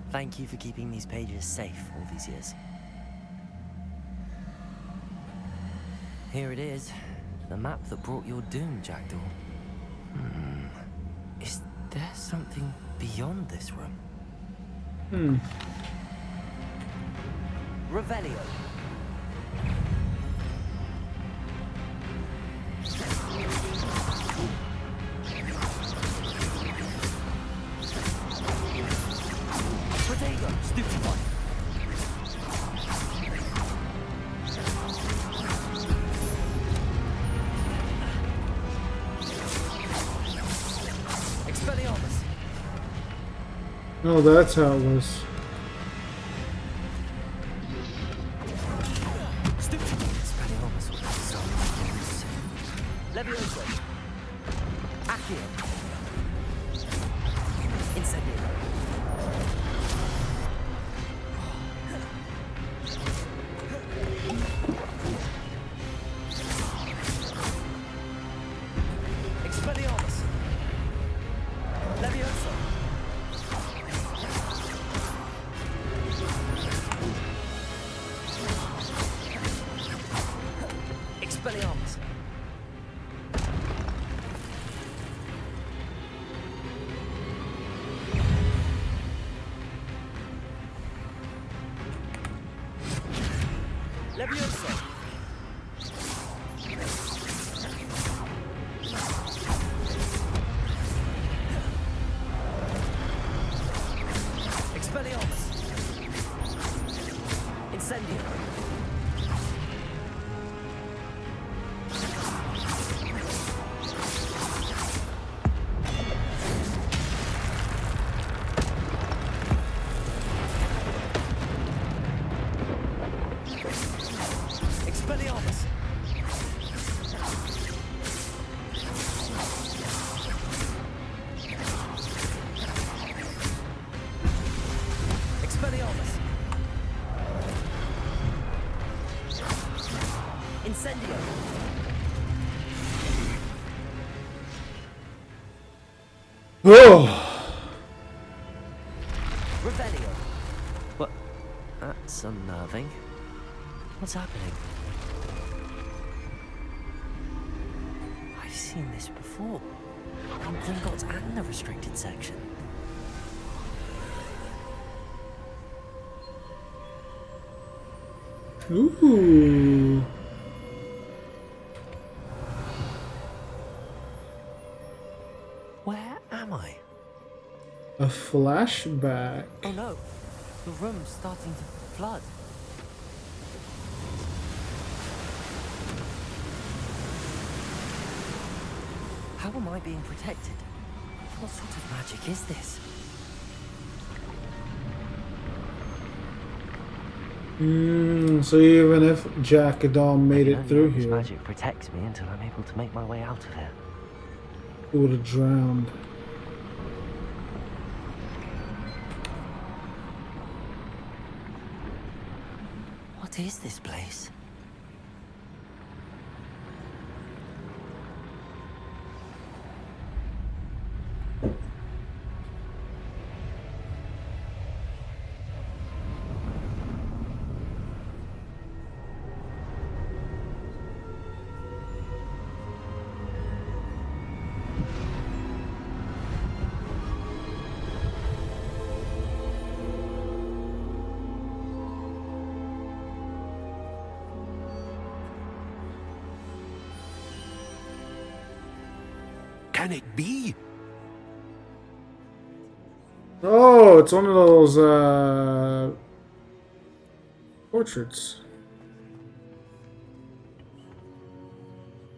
Thank you for keeping these pages safe all these years. Here it is, the map that brought your doom, Jackdaw. Is there something beyond this room? Revelio. Protego, stupid one. Expelliarmus. Oh, that's how it was. Levioso. Accio. Incendio. Expelliarmus. Levioso. Expelliarmus. Levioso. Expelliarmus. Incendio. Expelliarmus. Expelliarmus. Incendio. Oh! Revelio. What? That's unnerving. What's happening? I've seen this before. In Gringotts and the restricted section. Ooh. Where am I? A flashback. Oh no, the room's starting to flood. How am I being protected? What sort of magic is this? So even if Jackdaw made it through This here, magic protects me until I'm able to make my way out of here. he would have drowned. What is this place? Can it be? Oh, it's one of those portraits.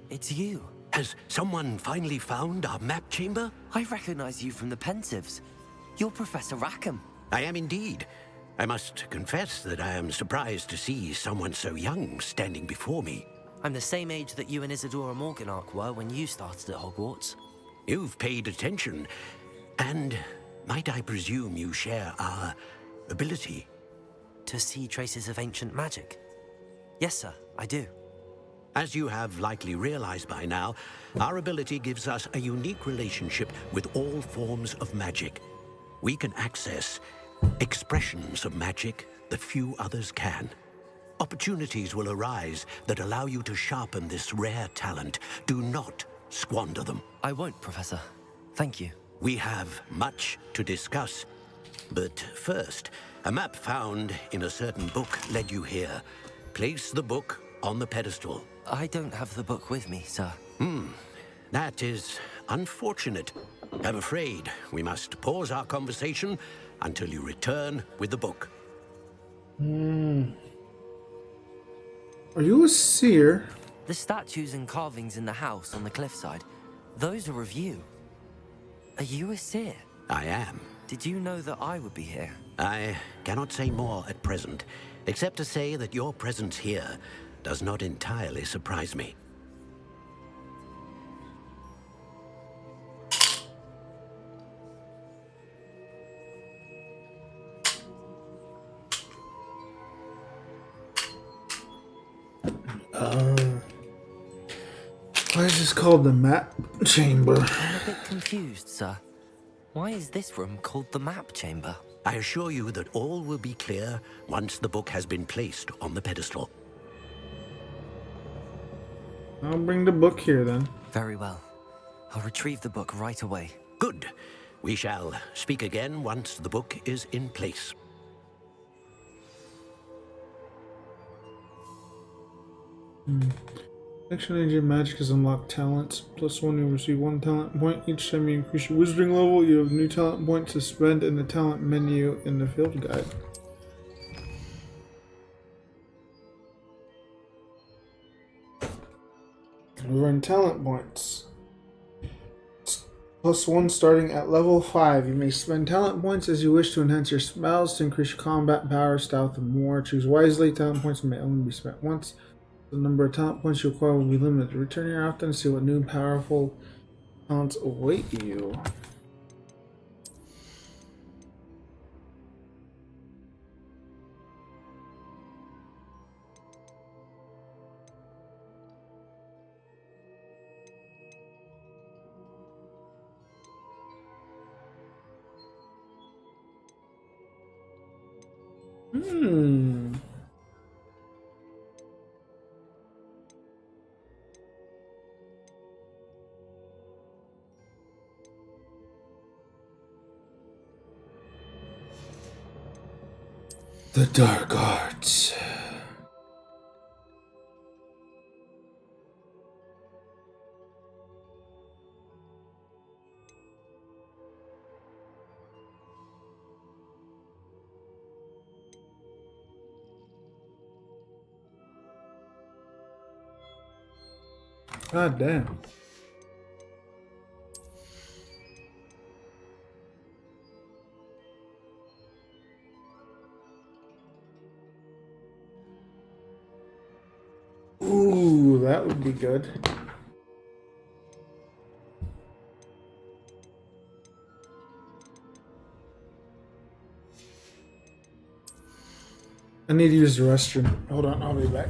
It's you. Has someone finally found our map chamber? I recognize you from the Pensives. You're Professor Rackham. I am indeed. I must confess that I am surprised to see someone so young standing before me. I'm the same age that you and Isadora Morganach were when you started at Hogwarts. You've paid attention, and might I presume you share our ability? To see traces of ancient magic? Yes, sir, I do. As you have likely realized by now, our ability gives us a unique relationship with all forms of magic. We can access expressions of magic that few others can. Opportunities will arise that allow you to sharpen this rare talent. Do not squander them. I won't, Professor. Thank you. We have much to discuss. But first, a map found in a certain book led you here. Place the book on the pedestal. I don't have the book with me, sir. That is unfortunate. I'm afraid we must pause our conversation until you return with the book. Are you a seer? The statues and carvings in the house on the cliffside, those are of you. Are you a seer? I am. Did you know that I would be here? I cannot say more at present, except to say that your presence here does not entirely surprise me. Why is this called the map chamber? I'm a bit confused, sir. Why is this room called the map chamber? I assure you that all will be clear once the book has been placed on the pedestal. I'll bring the book here then. Very well. I'll retrieve the book right away. Good. We shall speak again once the book is in place. Action Agent Magic is unlocked talents. +1, you receive 1 talent point. Each time you increase your wizarding level, you have new talent points to spend in the talent menu in the field guide. We earn talent points. +1 starting at level 5. You may spend talent points as you wish to enhance your spells, to increase your combat power, stealth, and more. Choose wisely. Talent points may only be spent once. The number of talent points you acquire will be limited. Return here often to see what new powerful talents await you. The Dark Arts. God damn. Ooh, that would be good. I need to use the restroom. Hold on, I'll be back.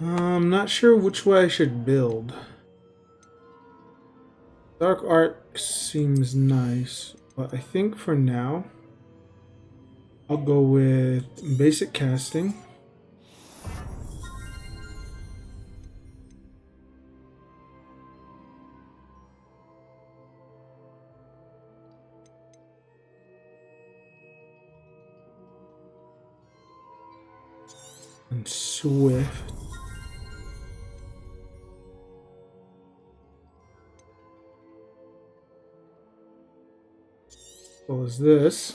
I'm not sure which way I should build. Dark art seems nice, but I think for now I'll go with basic casting. And Swift. What was this?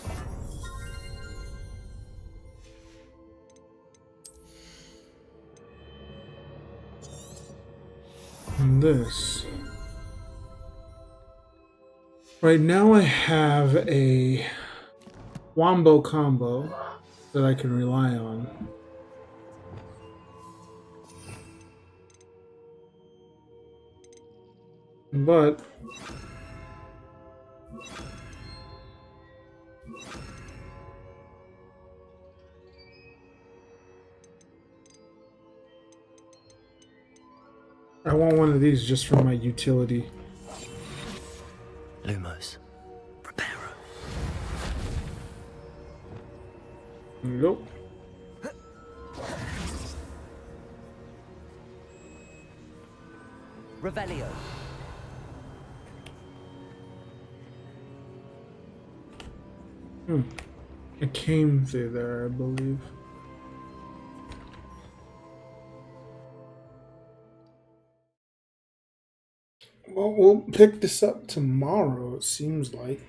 And this. Right now I have a wombo combo that I can rely on. But I want one of these just for my utility. Lumos. Reparo. Nope. Revelio. It came through there, I believe. Well, we'll pick this up tomorrow, it seems like.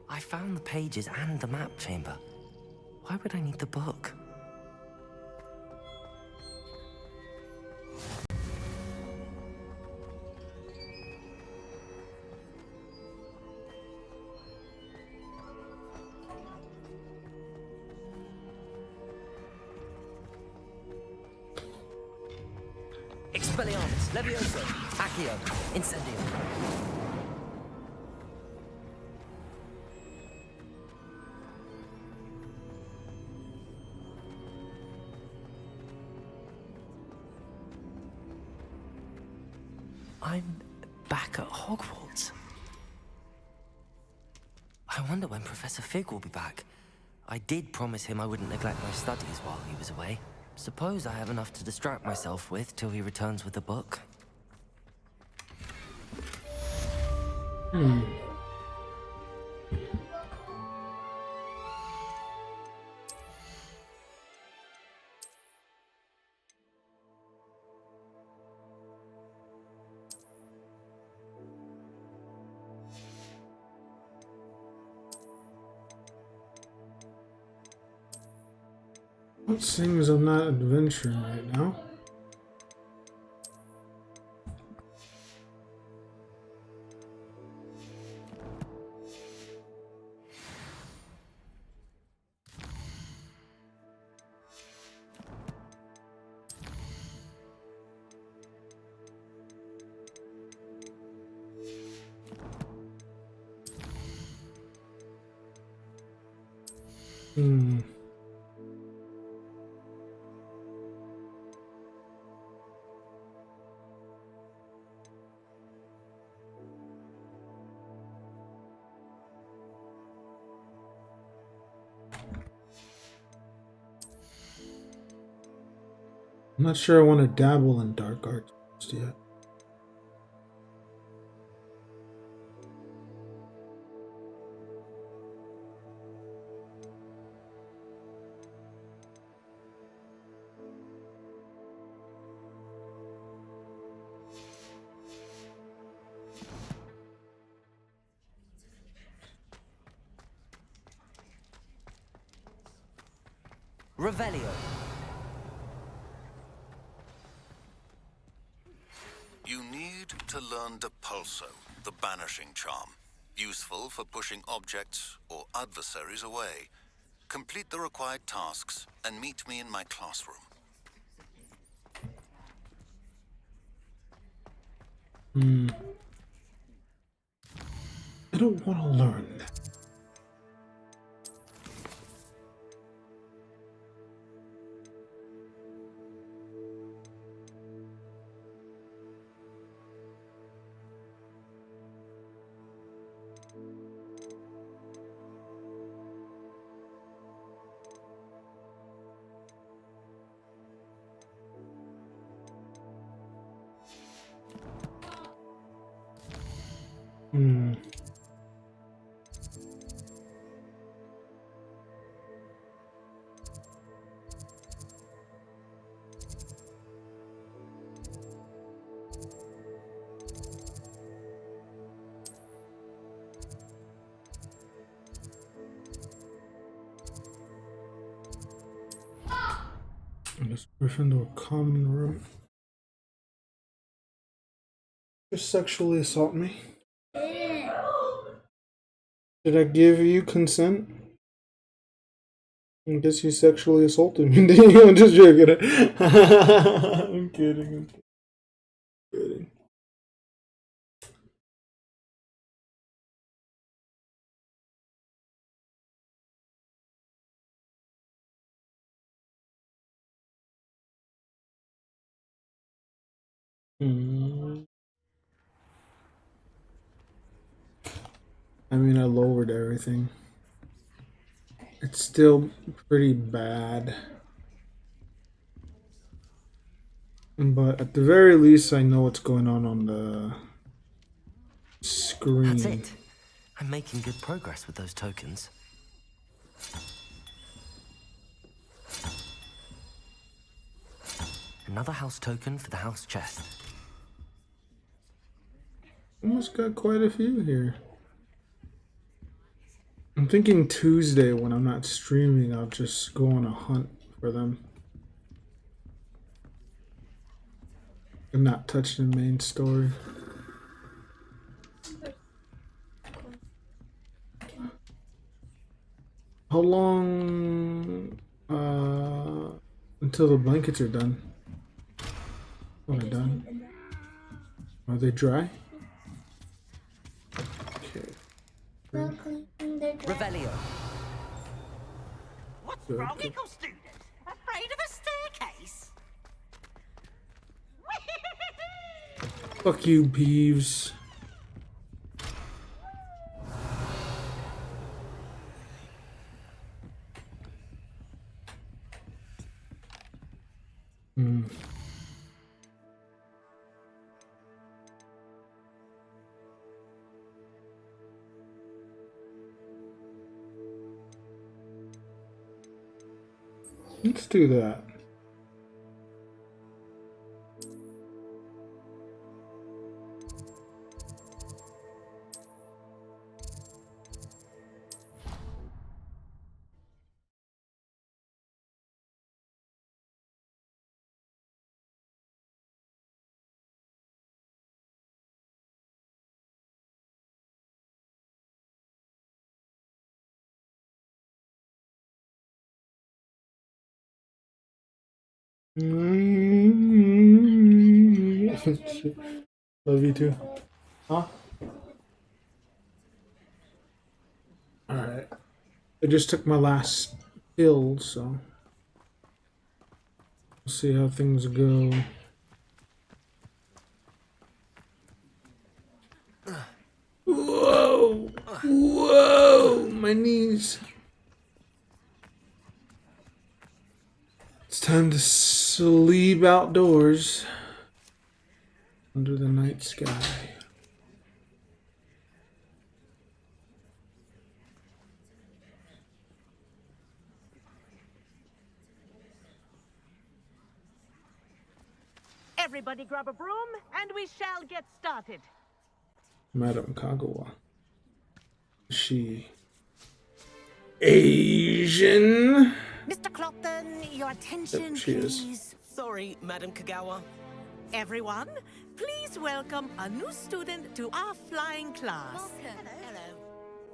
I found the pages and the map chamber. Why would I need the book? Expelliarmus. Levioso. Accio. Incendio. I'm back at Hogwarts. I wonder when Professor Fig will be back. I did promise him I wouldn't neglect my studies while he was away. Suppose I have enough to distract myself with till he returns with the book. What seems I'm not adventuring right now? I'm not sure I want to dabble in dark arts just yet. Revelio. to learn Depulso, the banishing charm. Useful for pushing objects or adversaries away. Complete the required tasks and meet me in my classroom. I don't want to learn that. This Gryffindor common room. Just sexually assault me. Did I give you consent? I guess you sexually assaulted me. I'm just joking. I'm kidding. I mean, I lowered everything. It's still pretty bad. But at the very least, I know what's going on the screen. That's it. I'm making good progress with those tokens. Another house token for the house chest. Almost got quite a few here. I'm thinking Tuesday when I'm not streaming, I'll just go on a hunt for them. And not touch the main story. How long until the blankets are done? Oh, they're done. Are they dry? Okay. Revelio. What's wrong, equal student? Afraid of a staircase? Fuck you, Peeves. Let's do that. Love you too. Huh? Alright. I just took my last pill, so we'll see how things go. Whoa! Whoa! My knees. It's time to sleep outdoors under the night sky. Everybody grab a broom, and we shall get started. Madame Kagawa. Is she Asian? Mr. Clopton, your attention, Yep, she please. is. Sorry, Madam Kagawa. Everyone, please welcome a new student to our flying class. Hello.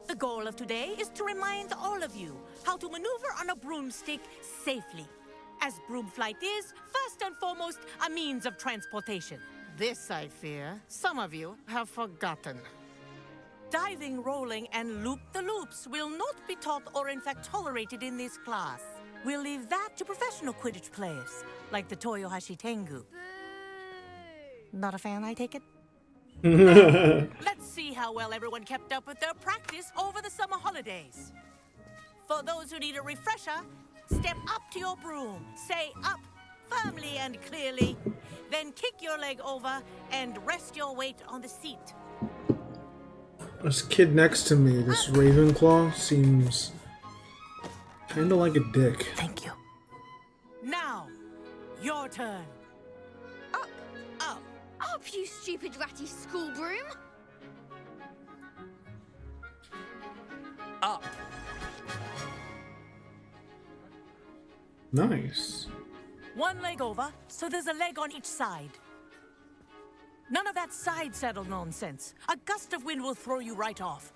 The goal of today is to remind all of you how to maneuver on a broomstick safely, as broom flight is, first and foremost, a means of transportation. This, I fear, some of you have forgotten. Diving, rolling, and loop-the-loops will not be taught or in fact tolerated in this class. We'll leave that to professional Quidditch players, like the Toyohashi Tengu. Not a fan, I take it? Let's see how well everyone kept up with their practice over the summer holidays. For those who need a refresher, step up to your broom, say up firmly and clearly, then kick your leg over and rest your weight on the seat. This kid next to me, this Ravenclaw, seems kinda like a dick. Thank you. Now, your turn. Up, you stupid ratty school broom! Up. Nice. One leg over, so there's a leg on each side. None of that side saddle nonsense. A gust of wind will throw you right off.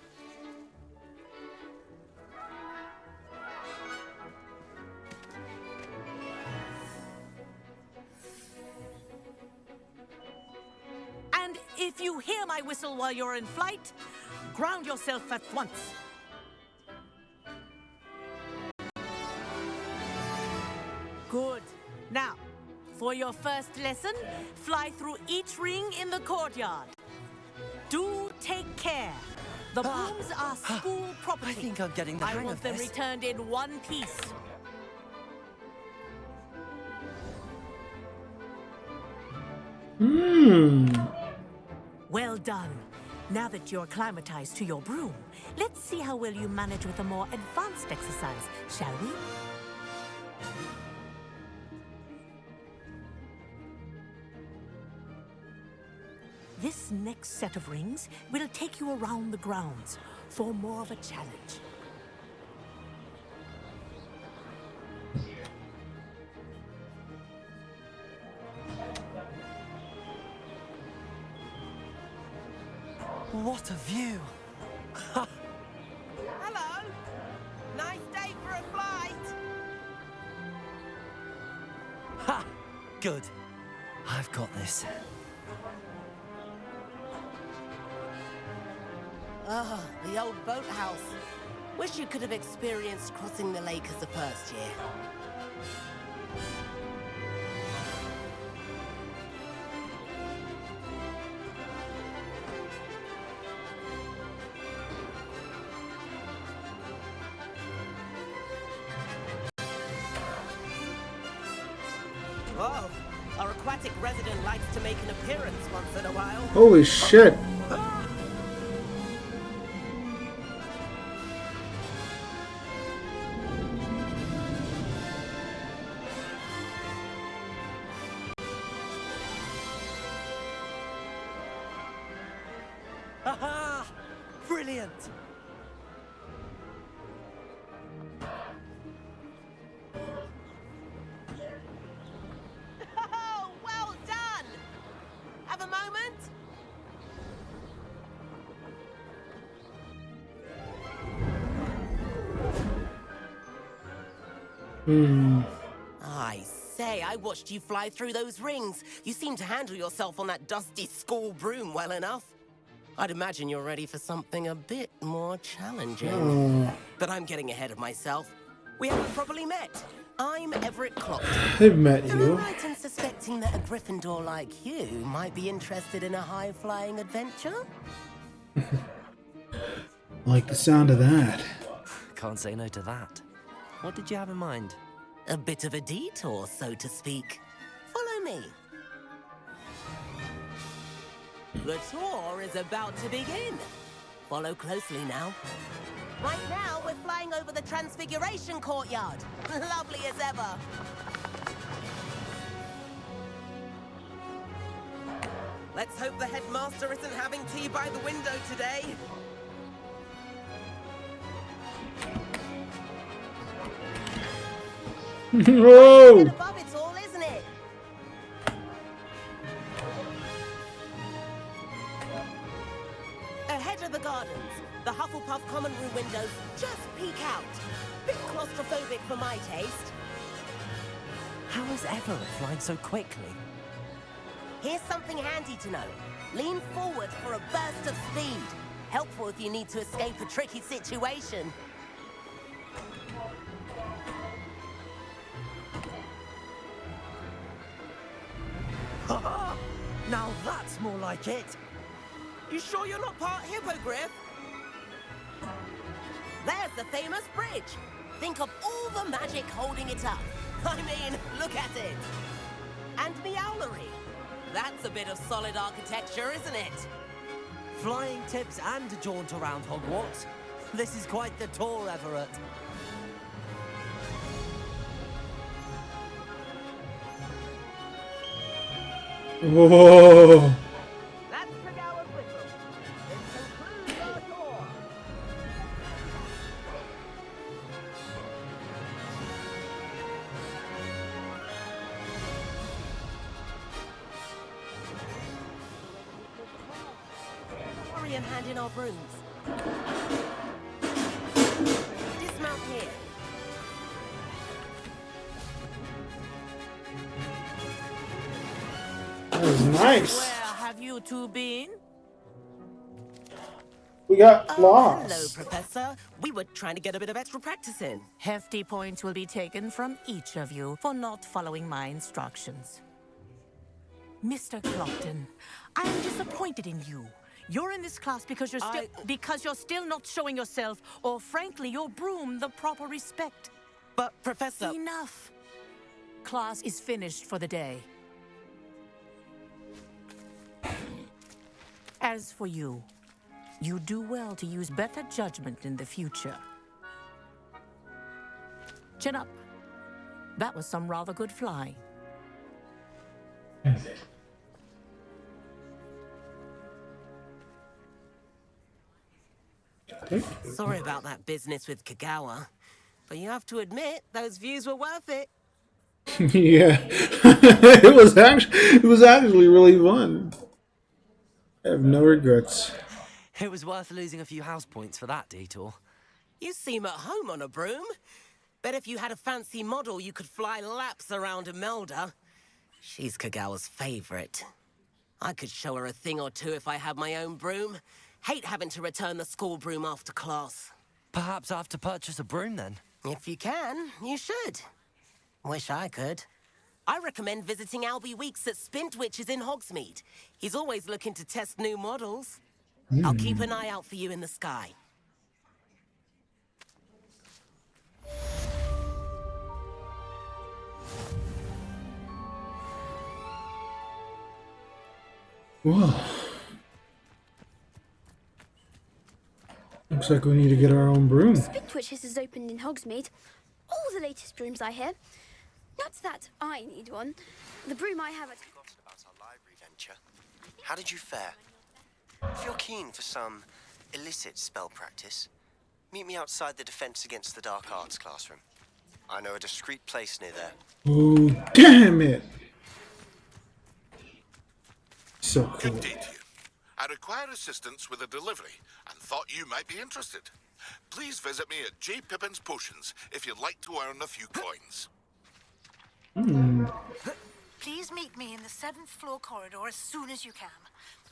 And if you hear my whistle while you're in flight, ground yourself at once. Good. Now, for your first lesson, fly through each ring in the courtyard. Do take care. The brooms are school property. I think I'm getting the I hang want of them this. returned in one piece. Well done. Now that you're acclimatized to your broom, let's see how well you manage with a more advanced exercise, shall we? This next set of rings will take you around the grounds for more of a challenge. What a view! Hello! Nice day for a flight! Ha! Good. I've got this. Oh, the old boathouse. Wish you could have experienced crossing the lake as a first year. Oh, our aquatic resident likes to make an appearance once in a while. Holy shit! Aha! Brilliant! Oh, well done! Have a moment? I say, I watched you fly through those rings. You seem to handle yourself on that dusty school broom well enough. I'd imagine you're ready for something a bit more challenging. But I'm getting ahead of myself. We haven't properly met. I'm Everett Clockton. I've met Am I you. right in suspecting that a Gryffindor like you might be interested in a high-flying adventure? Like the sound of that. Can't say no to that. What did you have in mind? A bit of a detour, so to speak. Follow me. The tour is about to begin. Follow closely now. Right now, we're flying over the Transfiguration Courtyard. Lovely as ever. Let's hope the headmaster isn't having tea by the window today. Whoa! Above it's all, isn't it? Hufflepuff common room windows. Just peek out. Bit claustrophobic for my taste. How is Everett flying so quickly? Here's something handy to know. Lean forward for a burst of speed. Helpful if you need to escape a tricky situation. Now that's more like it. You sure you're not part hippogriff? There's the famous bridge. Think of all the magic holding it up. I mean, look at it. And the owlery. That's a bit of solid architecture, isn't it? Flying tips and a jaunt around Hogwarts. This is quite the tour, Everett. Whoa! That's Kagawa's whistle. This concludes our tour. Hurry and hand in our brooms. Dismount here. That was nice. Where have you two been? We got Hello, lost. Professor. We were trying to get a bit of extra practice in. Hefty points will be taken from each of you for not following my instructions. Mr. Clopton, I am disappointed in you. You're in this class because you're still not showing yourself, or frankly, your broom the proper respect. But, Professor... Enough. Class is finished for the day. As for you, you do well to use better judgment in the future. Chin up. That was some rather good flying. Sorry about that business with Kagawa, but you have to admit, those views were worth it. Yeah. it was actually really fun. I have no regrets. It was worth losing a few house points for that detour. You seem at home on a broom. Bet if you had a fancy model, you could fly laps around Imelda. She's Kagawa's favorite. I could show her a thing or two if I had my own broom. Hate having to return the school broom after class. Perhaps I have to purchase a broom then. If you can, you should. Wish I could. I recommend visiting Albie Weeks at Spintwitches in Hogsmeade. He's always looking to test new models. I'll keep an eye out for you in the sky. Whoa. Looks like we need to get our own broom. Spintwitches is opened in Hogsmeade. All the latest brooms, I hear. Not that I need one. The broom I have at... Forgotten about our library venture. How did you fare? If you're keen for some illicit spell practice, meet me outside the Defense Against the Dark Arts classroom. I know a discreet place near there. Oh, damn it! So cool. Good day to you. I require assistance with a delivery and thought you might be interested. Please visit me at J. Pippin's Potions if you'd like to earn a few coins. Please meet me in the 7th floor corridor as soon as you can.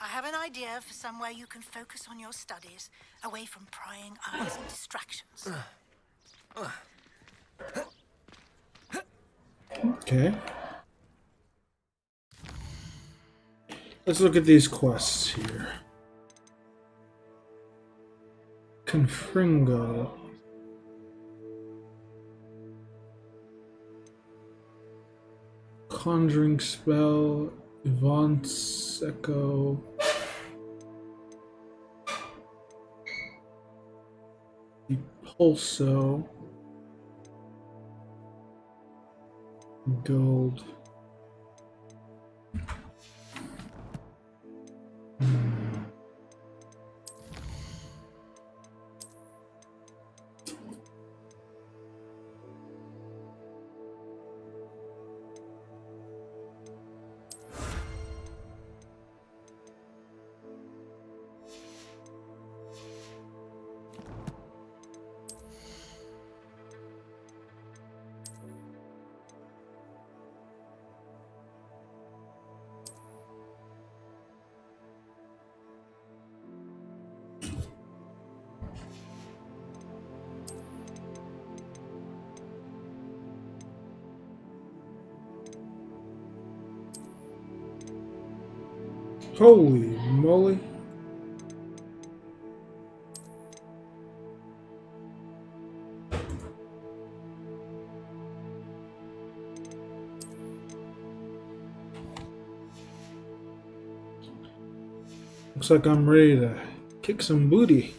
I have an idea for somewhere you can focus on your studies, away from prying eyes and distractions. Okay. Let's look at these quests here. Confringo. Conjuring spell. Yvonne's Echo. The Pulso. Gold. Holy moly. Looks like I'm ready to kick some booty.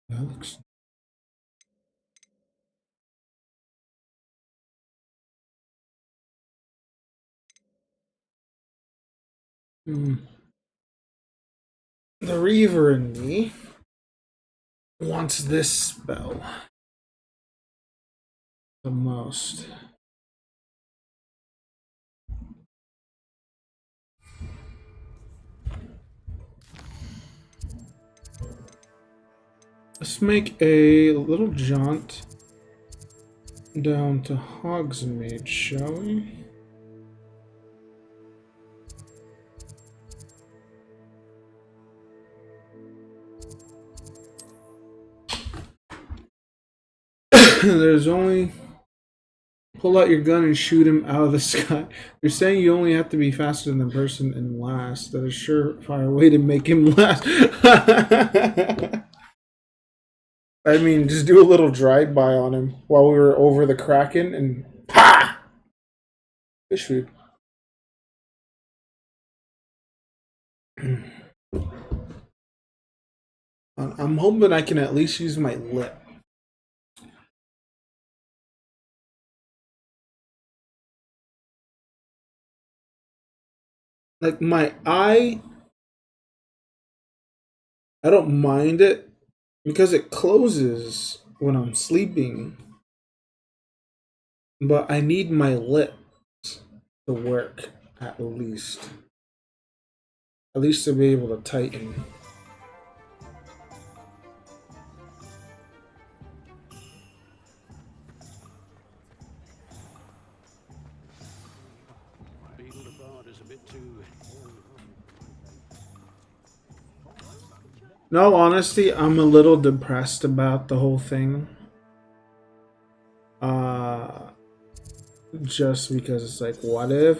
That looks. The Reaver in me wants this spell the most. Let's make a little jaunt down to Hogsmeade, shall we? There's only... Pull out your gun and shoot him out of the sky. You're saying you only have to be faster than the person in last. That is a surefire way to make him last. I mean, just do a little drive-by on him while we were over the Kraken and... Ha! Fish food. I'm hoping I can at least use my lip. Like my eye, I don't mind it because it closes when I'm sleeping. But I need my lips to work at least. At least to be able to tighten. In all honesty, I'm a little depressed about the whole thing. Just because it's like, what if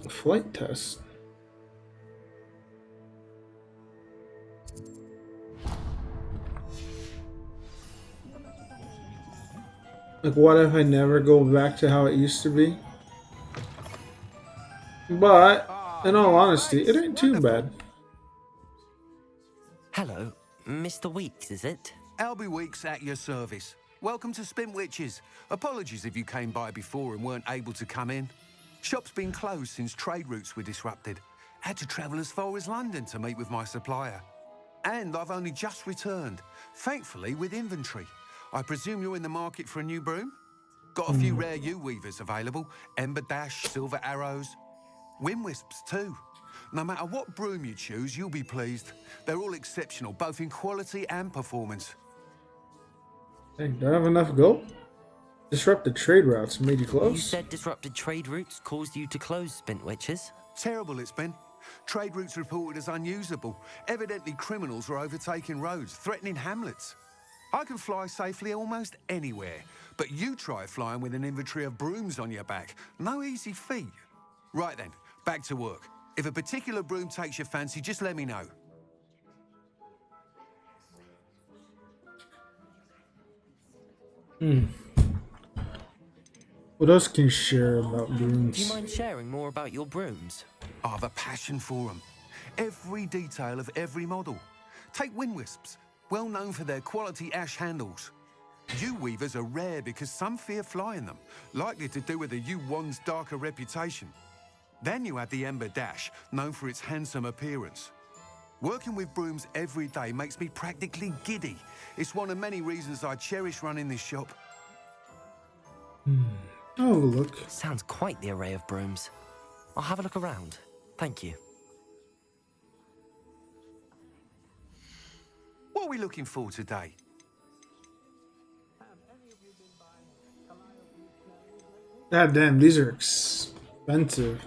flight test? Like, what if I never go back to how it used to be? But, in all honesty, it ain't too bad. Hello, Mr. Weeks, is it? Albie Weeks at your service. Welcome to Spintwitches. Apologies if you came by before and weren't able to come in. Shop's been closed since trade routes were disrupted. Had to travel as far as London to meet with my supplier. And I've only just returned, thankfully with inventory. I presume you're in the market for a new broom? Got a few rare U-weavers available. Ember Dash, Silver Arrows, Wind Wisps too. No matter what broom you choose, you'll be pleased. They're all exceptional, both in quality and performance. Hey, do I have enough gold? Disrupted trade routes made you close? You said disrupted trade routes caused you to close, Spintwitches. Terrible it's been. Trade routes reported as unusable. Evidently criminals were overtaking roads, threatening hamlets. I can fly safely almost anywhere, but you try flying with an inventory of brooms on your back. No easy feat. Right then, back to work. If a particular broom takes your fancy, just let me know. What else can you share about brooms? Do you mind sharing more about your brooms? I have a passion for them. Every detail of every model. Take Wind Wisps, well known for their quality ash handles. U-weavers are rare because some fear flying them, likely to do with the U-wand's darker reputation. Then you add the Ember Dash, known for its handsome appearance. Working with brooms every day makes me practically giddy. It's one of many reasons I cherish running this shop. Oh, look. Sounds quite the array of brooms. I'll have a look around. Thank you. What are we looking for today? God damn, these are expensive.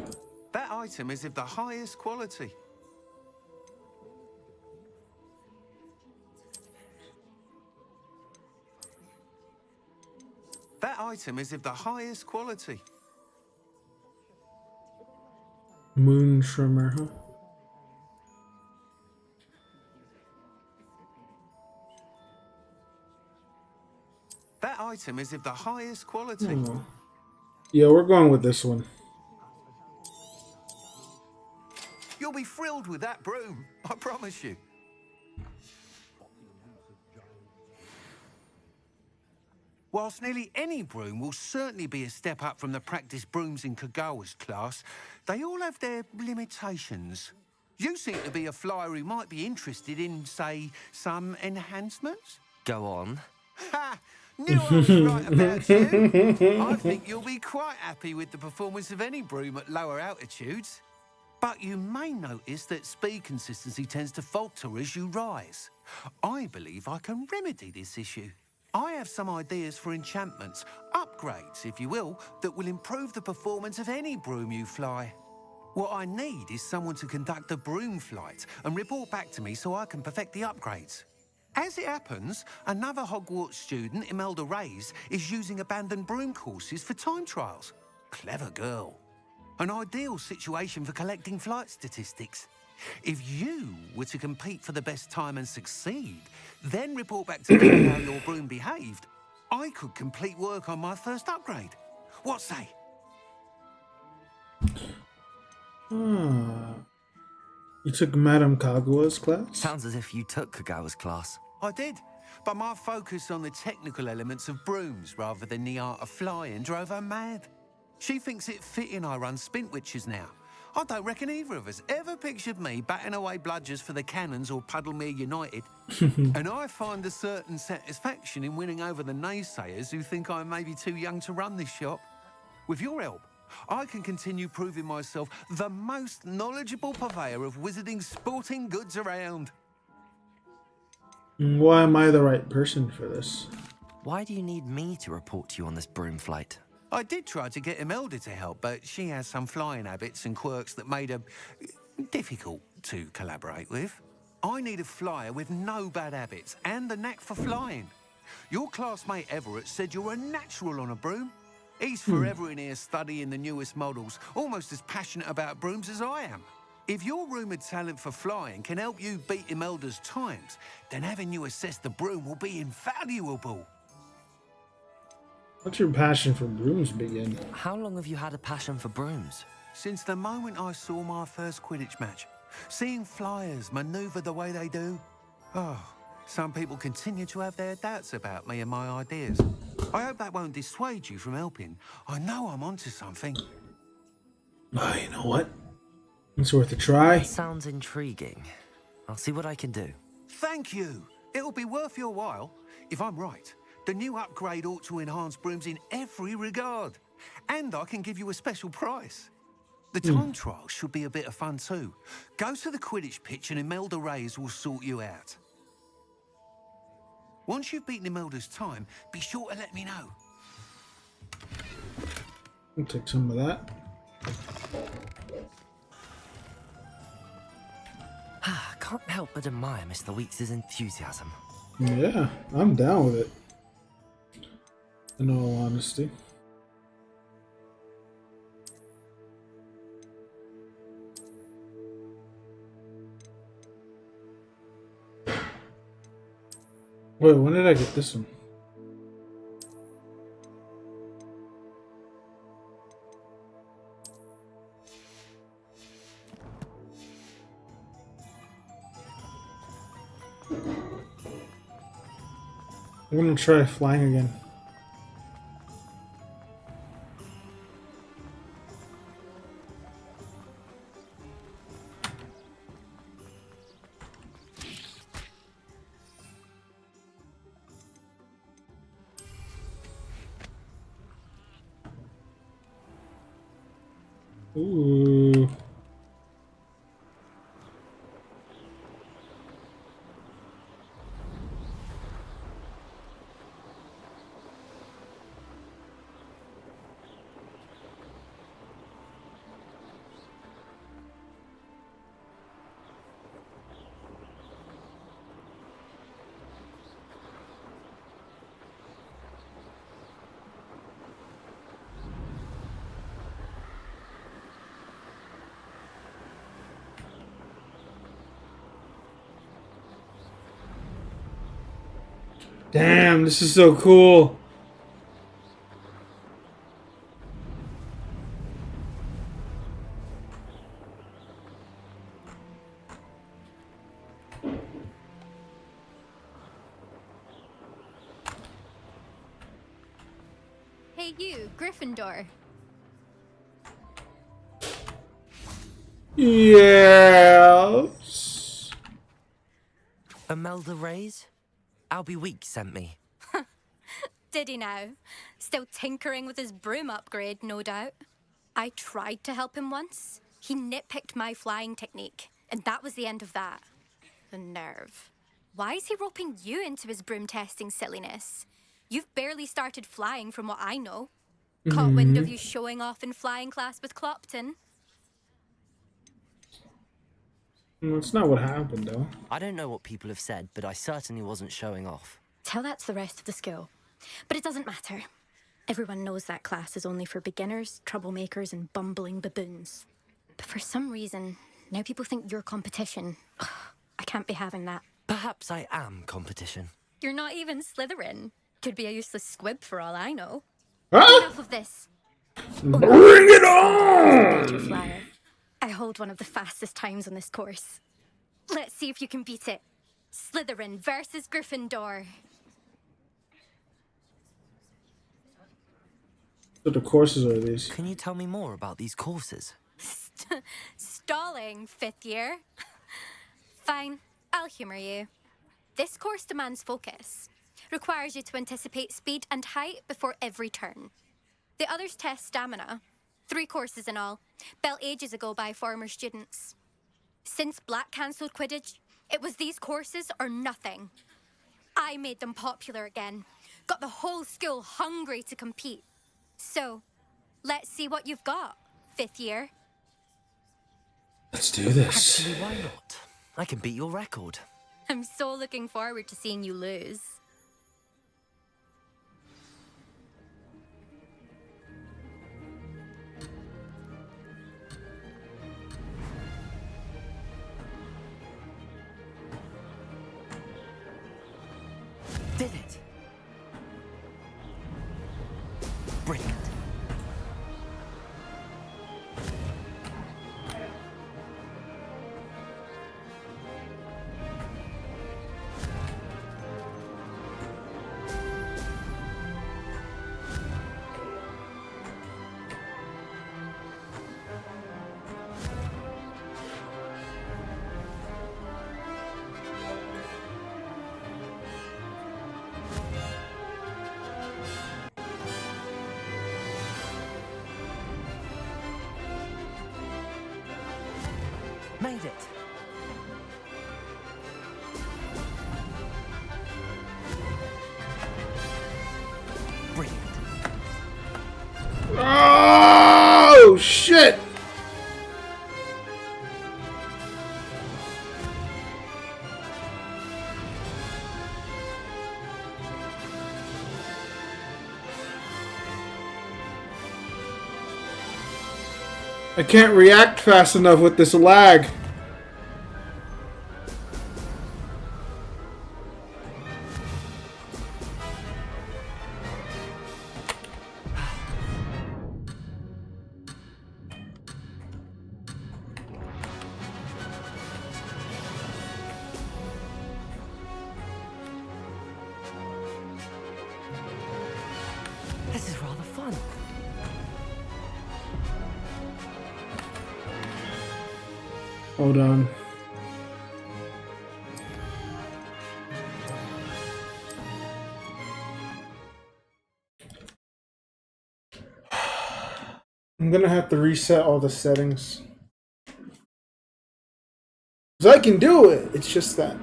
That item is of the highest quality. That item is of the highest quality. Moon trimmer, huh? That item is of the highest quality. Oh. Yeah, we're going with this one. You'll be thrilled with that broom, I promise you. Whilst nearly any broom will certainly be a step up from the practice brooms in Kagawa's class, they all have their limitations. You seem to be a flyer who might be interested in, say, some enhancements? Go on. Ha! Knew I was right about you. I think you'll be quite happy with the performance of any broom at lower altitudes. But you may notice that speed consistency tends to falter as you rise. I believe I can remedy this issue. I have some ideas for enchantments, upgrades, if you will, that will improve the performance of any broom you fly. What I need is someone to conduct a broom flight and report back to me so I can perfect the upgrades. As it happens, another Hogwarts student, Imelda Reyes, is using abandoned broom courses for time trials. Clever girl. An ideal situation for collecting flight statistics. If you were to compete for the best time and succeed, then report back to me how your broom behaved, I could complete work on my first upgrade. What say? Ah. You took Madame Kagawa's class? Sounds as if you took Kagawa's class. I did, but my focus on the technical elements of brooms rather than the art of flying drove her mad. She thinks it fitting I run Spintwitches now. I don't reckon either of us ever pictured me batting away bludgers for the Cannons or Puddlemere United. And I find a certain satisfaction in winning over the naysayers who think I may be too young to run this shop. With your help, I can continue proving myself the most knowledgeable purveyor of wizarding sporting goods around. Why am I the right person for this? Why do you need me to report to you on this broom flight? I did try to get Imelda to help, but she has some flying habits and quirks that made her difficult to collaborate with. I need a flyer with no bad habits and the knack for flying. Your classmate Everett said you're a natural on a broom. He's forever in here studying the newest models, almost as passionate about brooms as I am. If your rumoured talent for flying can help you beat Imelda's times, then having you assess the broom will be invaluable. What's your passion for brooms begin? How long have you had a passion for brooms? Since the moment I saw my first Quidditch match. Seeing flyers manoeuvre the way they do. Oh, some people continue to have their doubts about me and my ideas. I hope that won't dissuade you from helping. I know I'm onto something. Oh, you know what? It's worth a try. Sounds intriguing. I'll see what I can do. Thank you. It'll be worth your while. If I'm right, the new upgrade ought to enhance brooms in every regard. And I can give you a special price. The time trial should be a bit of fun too. Go to the Quidditch pitch and Imelda Reyes will sort you out. Once you've beaten Imelda's time, be sure to let me know. I'll take some of that. Can't help but admire Mr. Weeks' enthusiasm. Yeah, I'm down with it. In all honesty. Wait, when did I get this one? I'm gonna try flying again. Ooh. Damn, this is so cool. Hey you, Gryffindor. Yes. Imelda Reyes? Albie Weeks sent me. Did he now? Still tinkering with his broom upgrade, no doubt. I tried to help him once. He nitpicked my flying technique, and that was the end of that. The nerve. Why is he roping you into his broom testing silliness? You've barely started flying from what I know. Caught wind of you showing off in flying class with Clopton. That's not what happened, though. I don't know what people have said, but I certainly wasn't showing off. Tell that to the rest of the school. But it doesn't matter. Everyone knows that class is only for beginners, troublemakers, and bumbling baboons. But for some reason, now people think you're competition. I can't be having that. Perhaps I am competition. You're not even Slytherin. Could be a useless squib for all I know. Huh? Enough of this. Bring it on! Flyer. I hold one of the fastest times on this course. Let's see if you can beat it. Slytherin versus Gryffindor. What the courses are these? Can you tell me more about these courses? Stalling, 5th year. Fine, I'll humour you. This course demands focus. Requires you to anticipate speed and height before every turn. The others test stamina. 3 courses in all, built ages ago by former students. Since Black cancelled Quidditch, it was these courses or nothing. I made them popular again. Got the whole school hungry to compete. So, let's see what you've got, 5th year. Let's do this. Actually, why not? I can beat your record. I'm so looking forward to seeing you lose. Did it? Brilliant. Made it. Brilliant. Oh, shit! I can't react fast enough with this lag. This is rather fun. Hold on. I'm gonna have to reset all the settings. 'Cause I can do it, it's just that.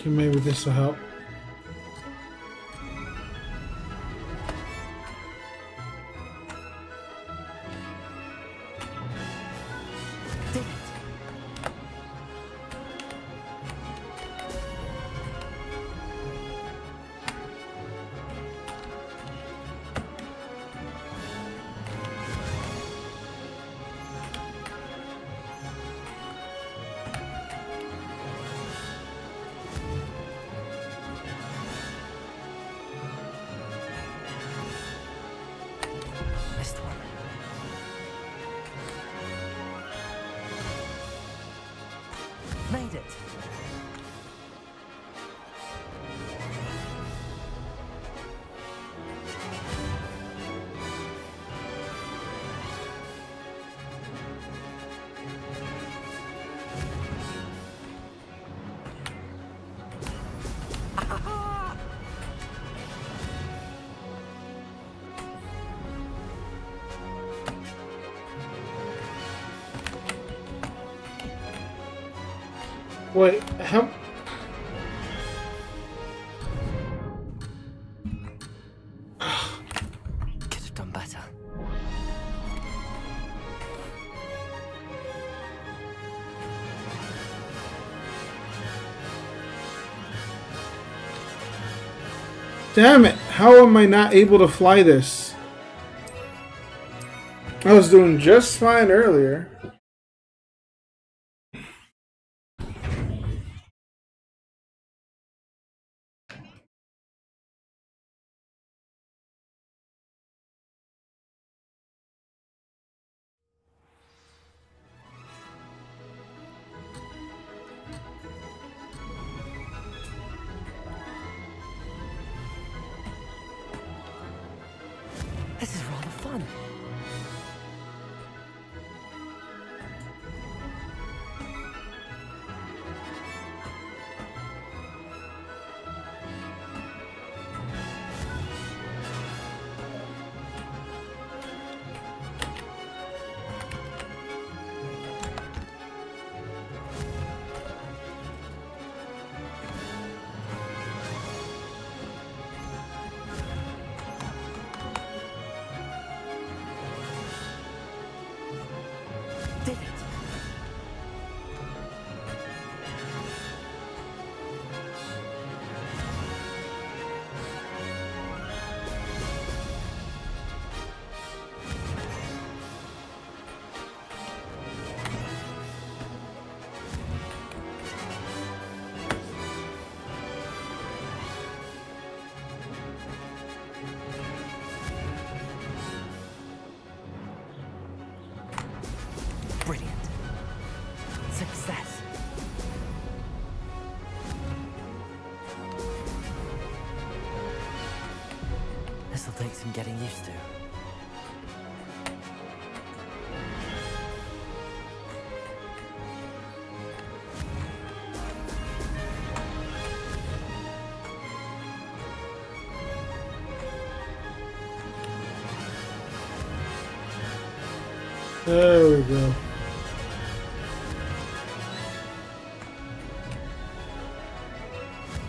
Okay, maybe this will help. Missed one. Made it. Wait, how? Could have done better. Damn it! How am I not able to fly this? I was doing just fine earlier. This is rather fun. Did it. Brilliant. Success. This'll take some getting used to. There we go.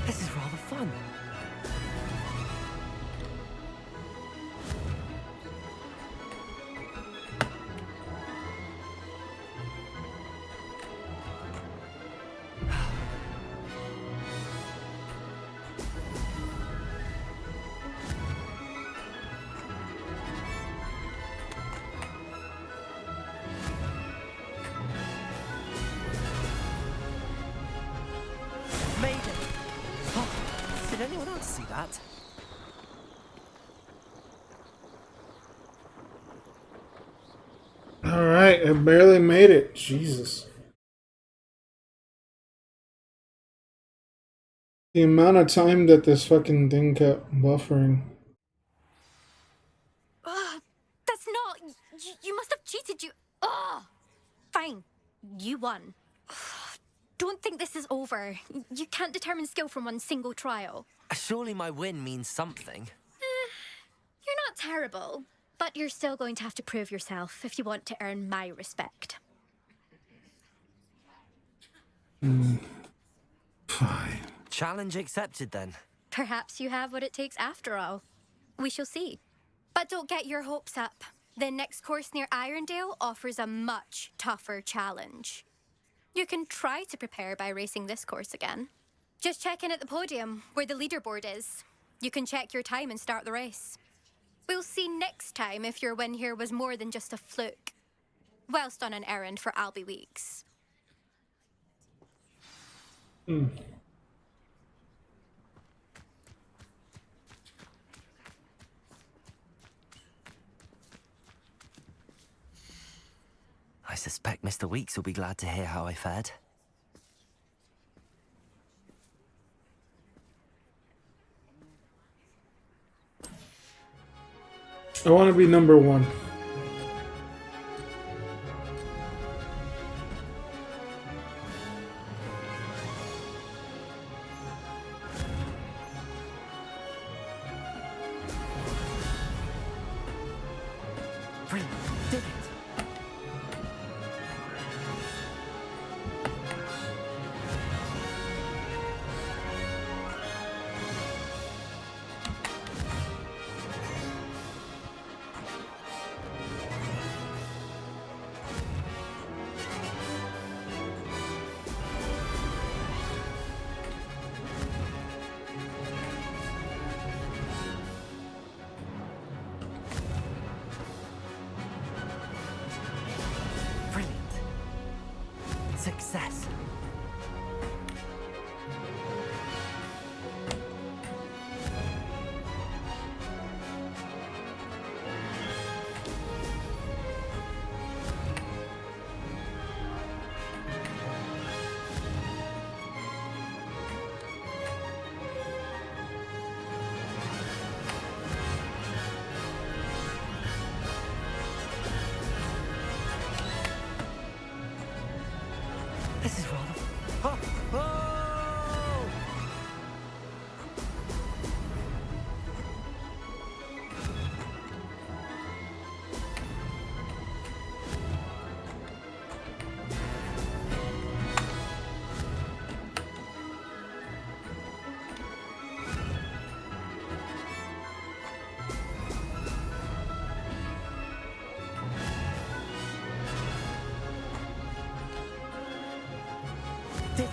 This is rather fun. Made it. Oh, did anyone else see that? Alright, I barely made it. Jesus. The amount of time that this fucking thing kept buffering. That's not. You must have cheated. Fine. You won. Don't think this is over. You can't determine skill from one single trial. Surely my win means something. You're not terrible, but you're still going to have to prove yourself if you want to earn my respect. Fine. Challenge accepted then. Perhaps you have what it takes after all. We shall see. But don't get your hopes up. The next course near Irondale offers a much tougher challenge. You can try to prepare by racing this course again. Just check in at the podium, where the leaderboard is. You can check your time and start the race. We'll see next time if your win here was more than just a fluke. Whilst on an errand for Albie Weeks. I suspect Mr. Weeks will be glad to hear how I fared. I want to be number 1. Brilliant. Did it. Success. This is rather... Oh! Oh! Did it.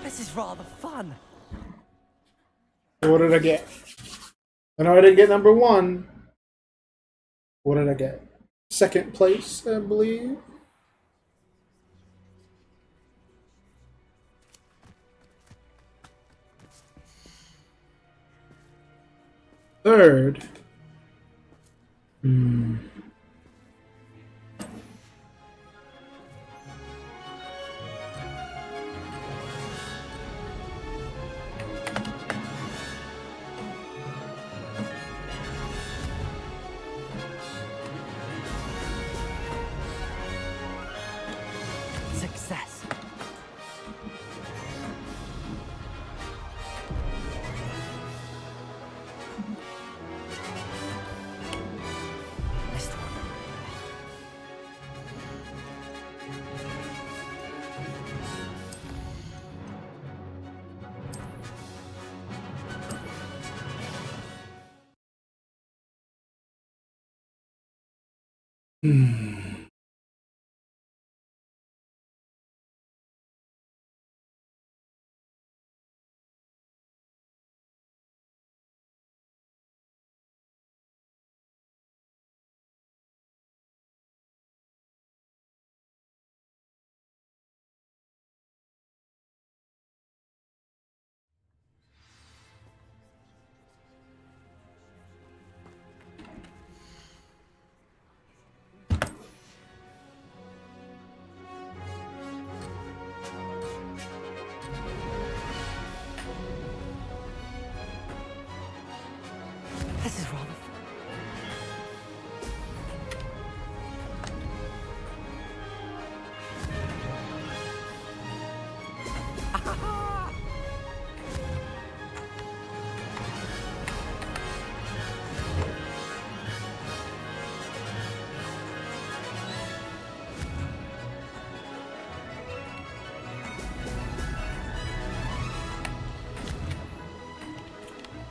This is rather fun. What did I get? I know I didn't get number 1. What did I get? 2nd place, I believe. Third. Success. Missed one.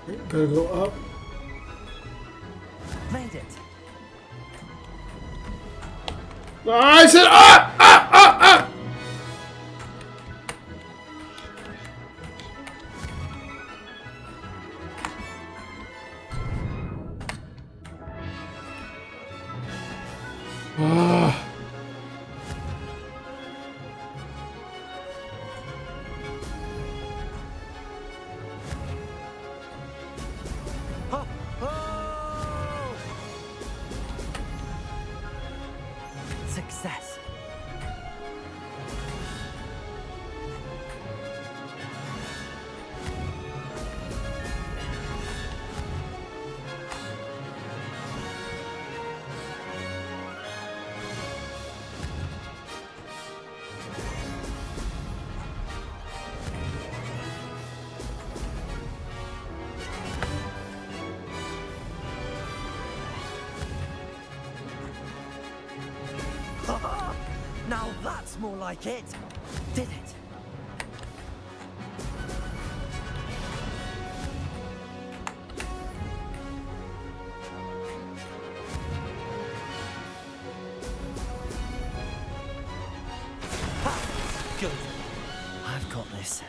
Gotta go up. Made it. I said up! Up! Up! Up! Ah. Success. Now that's more like it. Did it? Ha! Good. I've got this.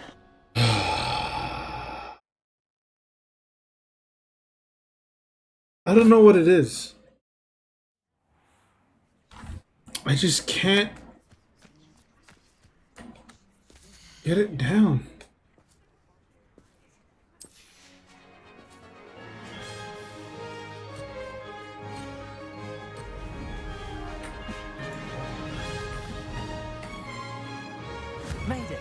I don't know what it is. I just can't get it down. Made it.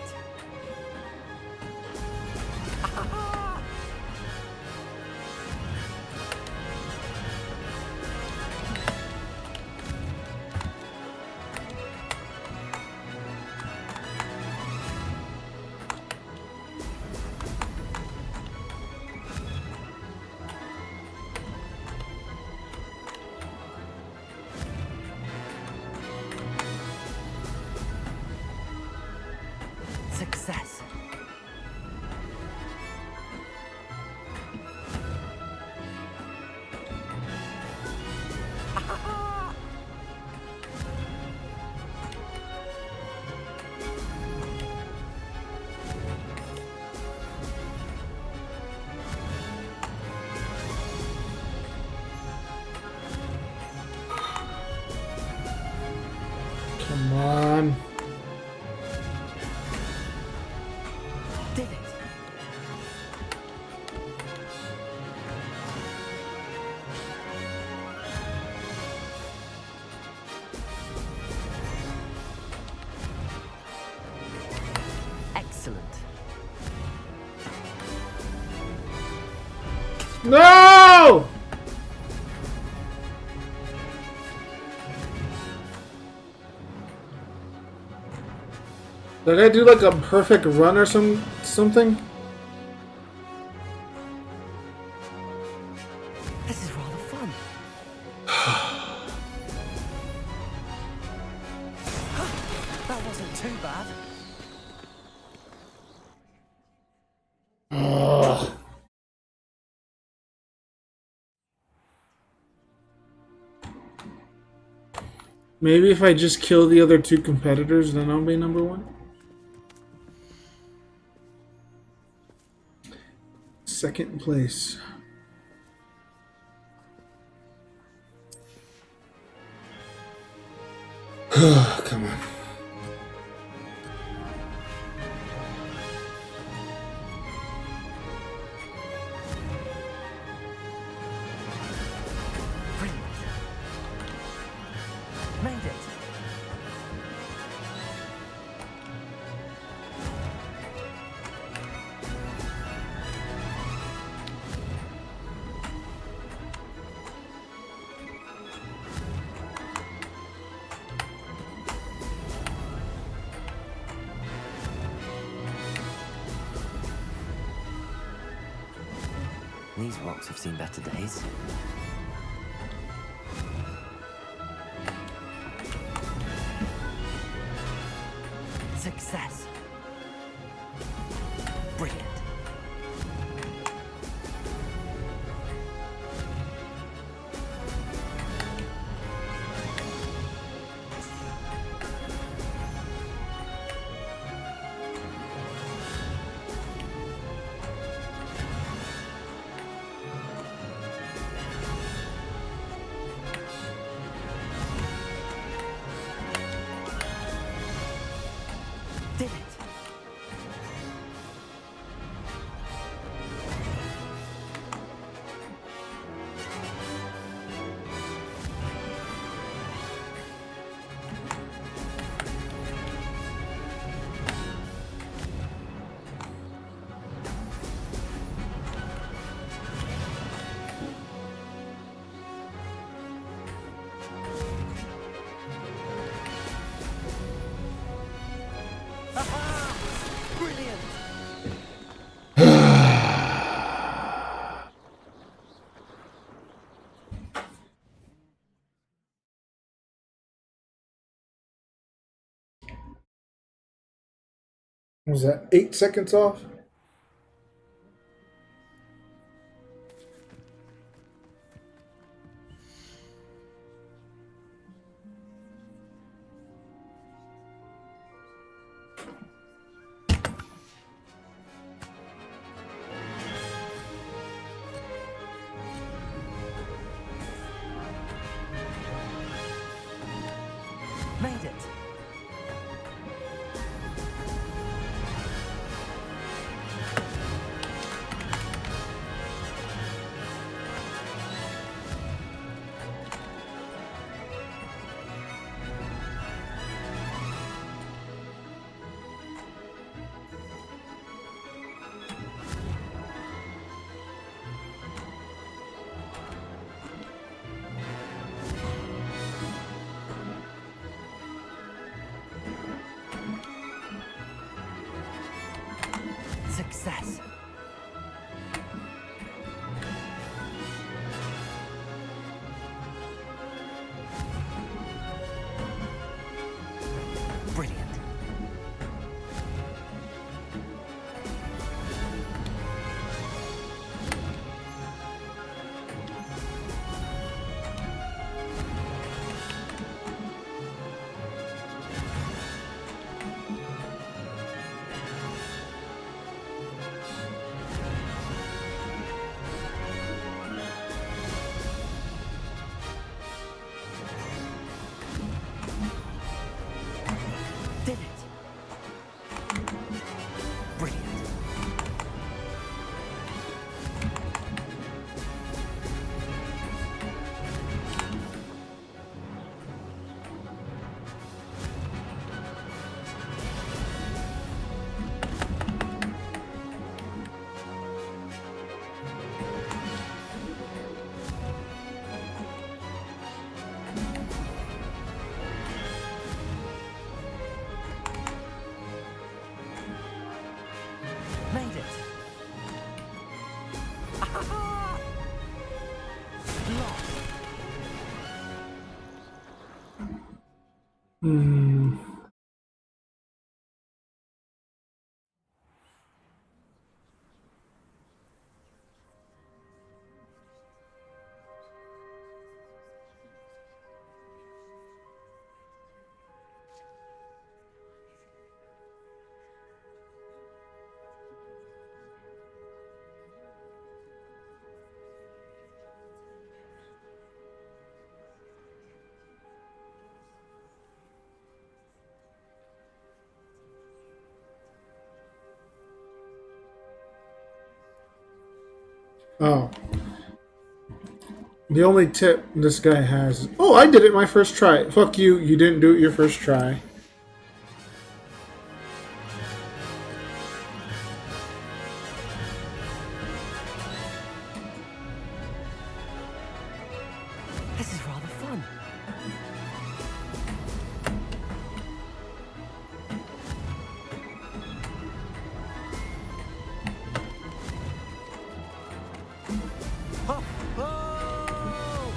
Success. Come on. Did it. Excellent. No! Did I do like a perfect run or something? This is rather fun. That wasn't too bad. Ugh. Maybe if I just kill the other two competitors, then I'll be number one. Second place. Come on. Made it. These rocks have seen better days. Success. Brilliant. Was that 8 seconds off? Made it. Success. Brilliant. Did it. Brilliant. Made it. Lost. Hmm. Oh. The only tip this guy has is, oh, I did it my first try. Fuck you, you didn't do it your first try. This is rather fun. Ho, ho!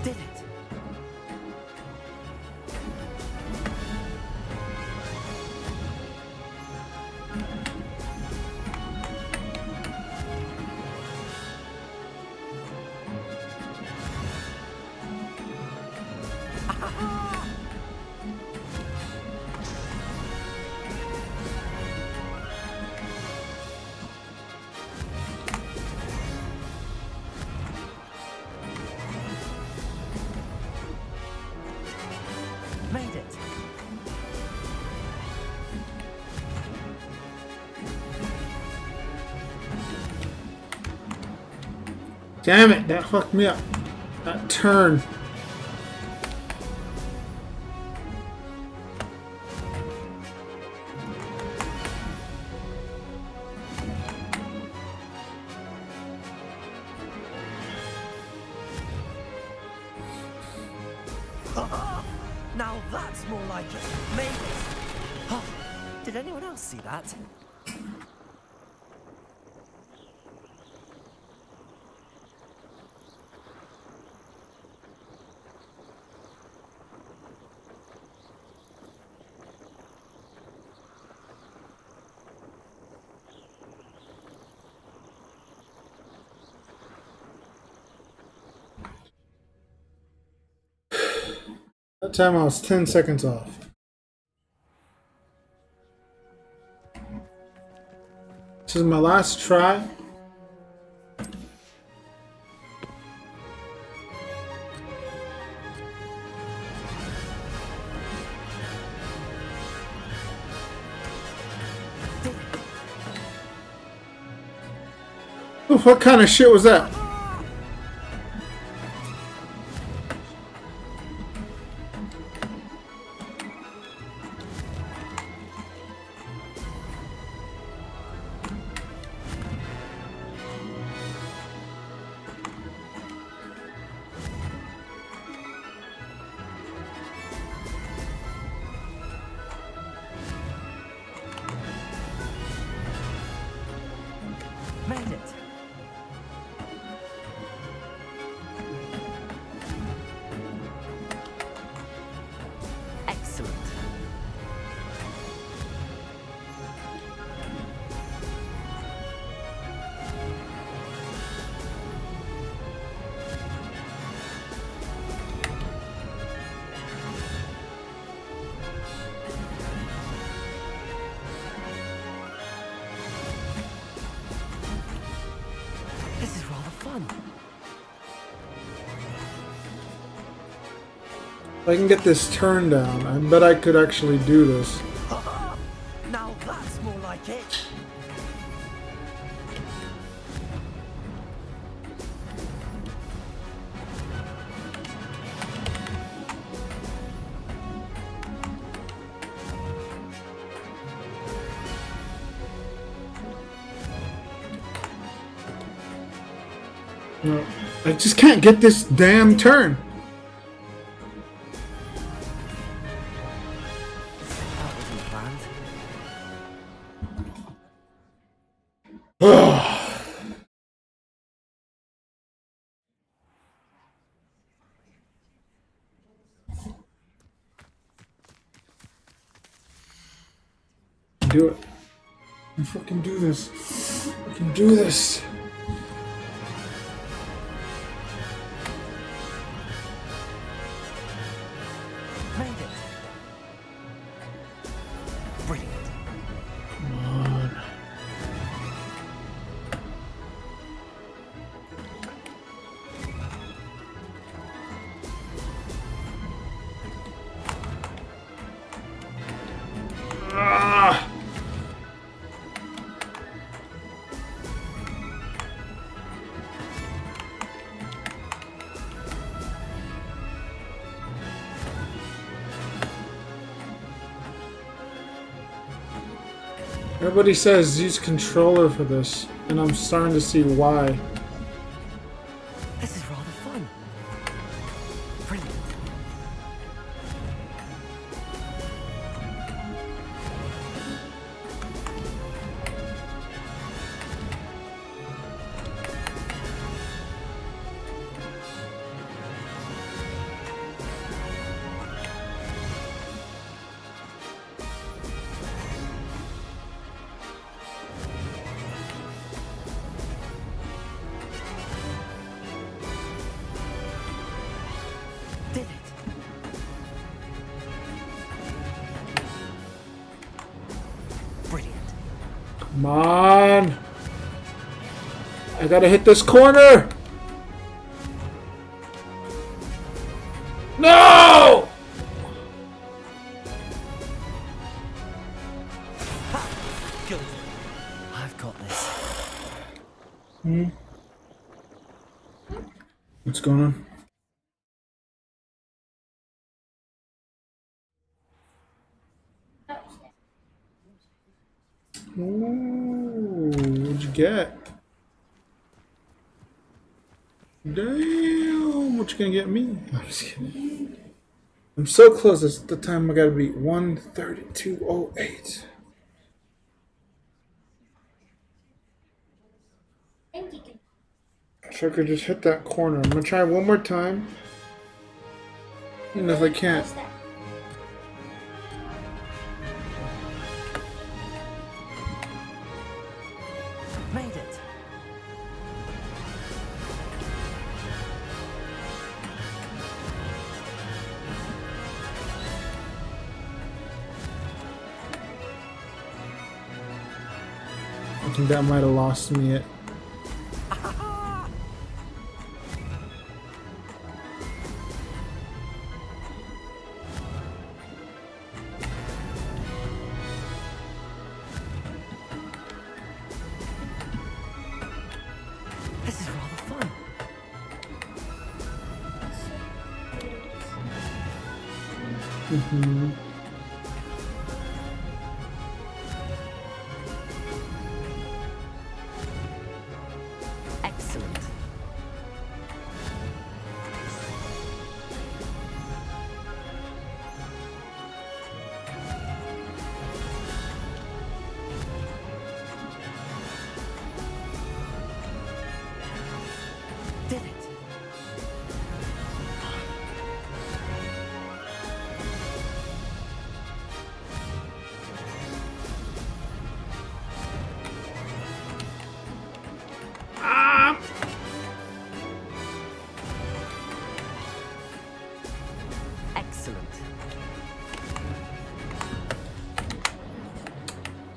Did it. Made it. Damn it, that fucked me up. That turn. Now that's more like it. Maybe. Huh. Did anyone else see that? That time I was 10 seconds off. This is my last try. Oof, what kind of shit was that? Made it. Excellent. This is rather fun. If I can get this turn down, I bet I could actually do this. Now that's more like it. No, I just can't get this damn turn. That wasn't planned. Do it. I can fucking do this. I can do this. Made it. Brilliant. Come on. Ah! Everybody says use controller for this, and I'm starting to see why. This is rather fun. Brilliant. Did it. Brilliant. Come on! I gotta hit this corner! No! Good. I've got this. Hmm? What's going on? Ooh, what'd you get? Damn, what you gonna get me? I'm just kidding. I'm so close. It's the time I gotta beat 132.08. So I could just hit that corner. I'm gonna try one more time. And if I can't. Made it. I think that might have lost me it. This is rather fun. Mm-hmm. Excellent. Did it. Excellent.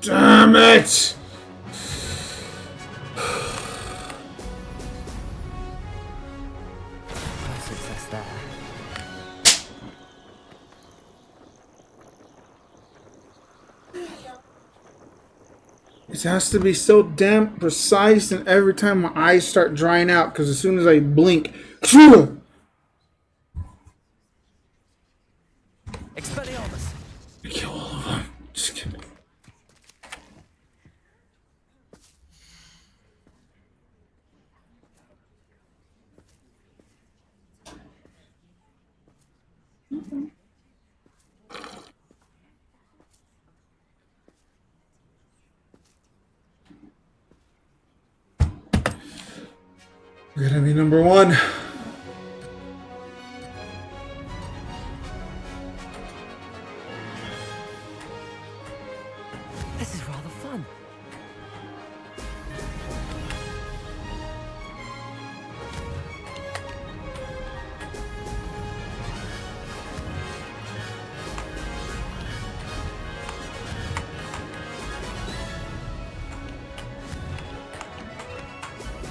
Damn it! No success there. It has to be so damn precise, and every time my eyes start drying out, because as soon as I blink, phew! Expelliarmus. Kill all of them. Just kidding. We're gonna be number one. This is rather fun.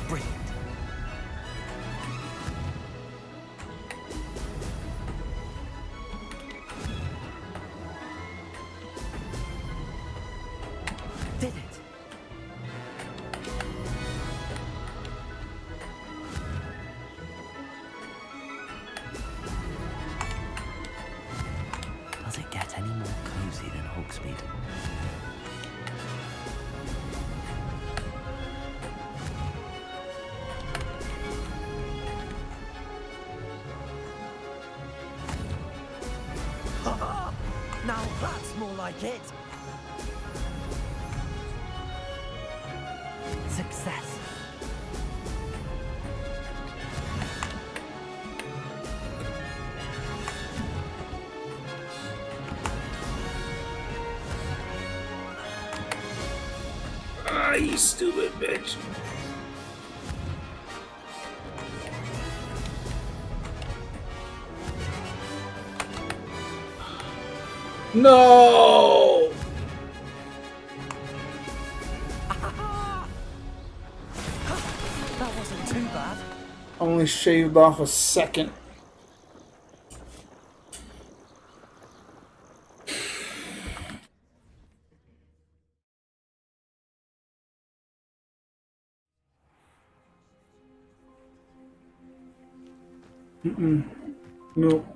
Brilliant. Did it. Does it get any more cozy than Hogsmeade? Now that's more like it. Success. Ah, you stupid bitch. No! That wasn't too bad. Only shaved off a second. Mm-mm. Nope.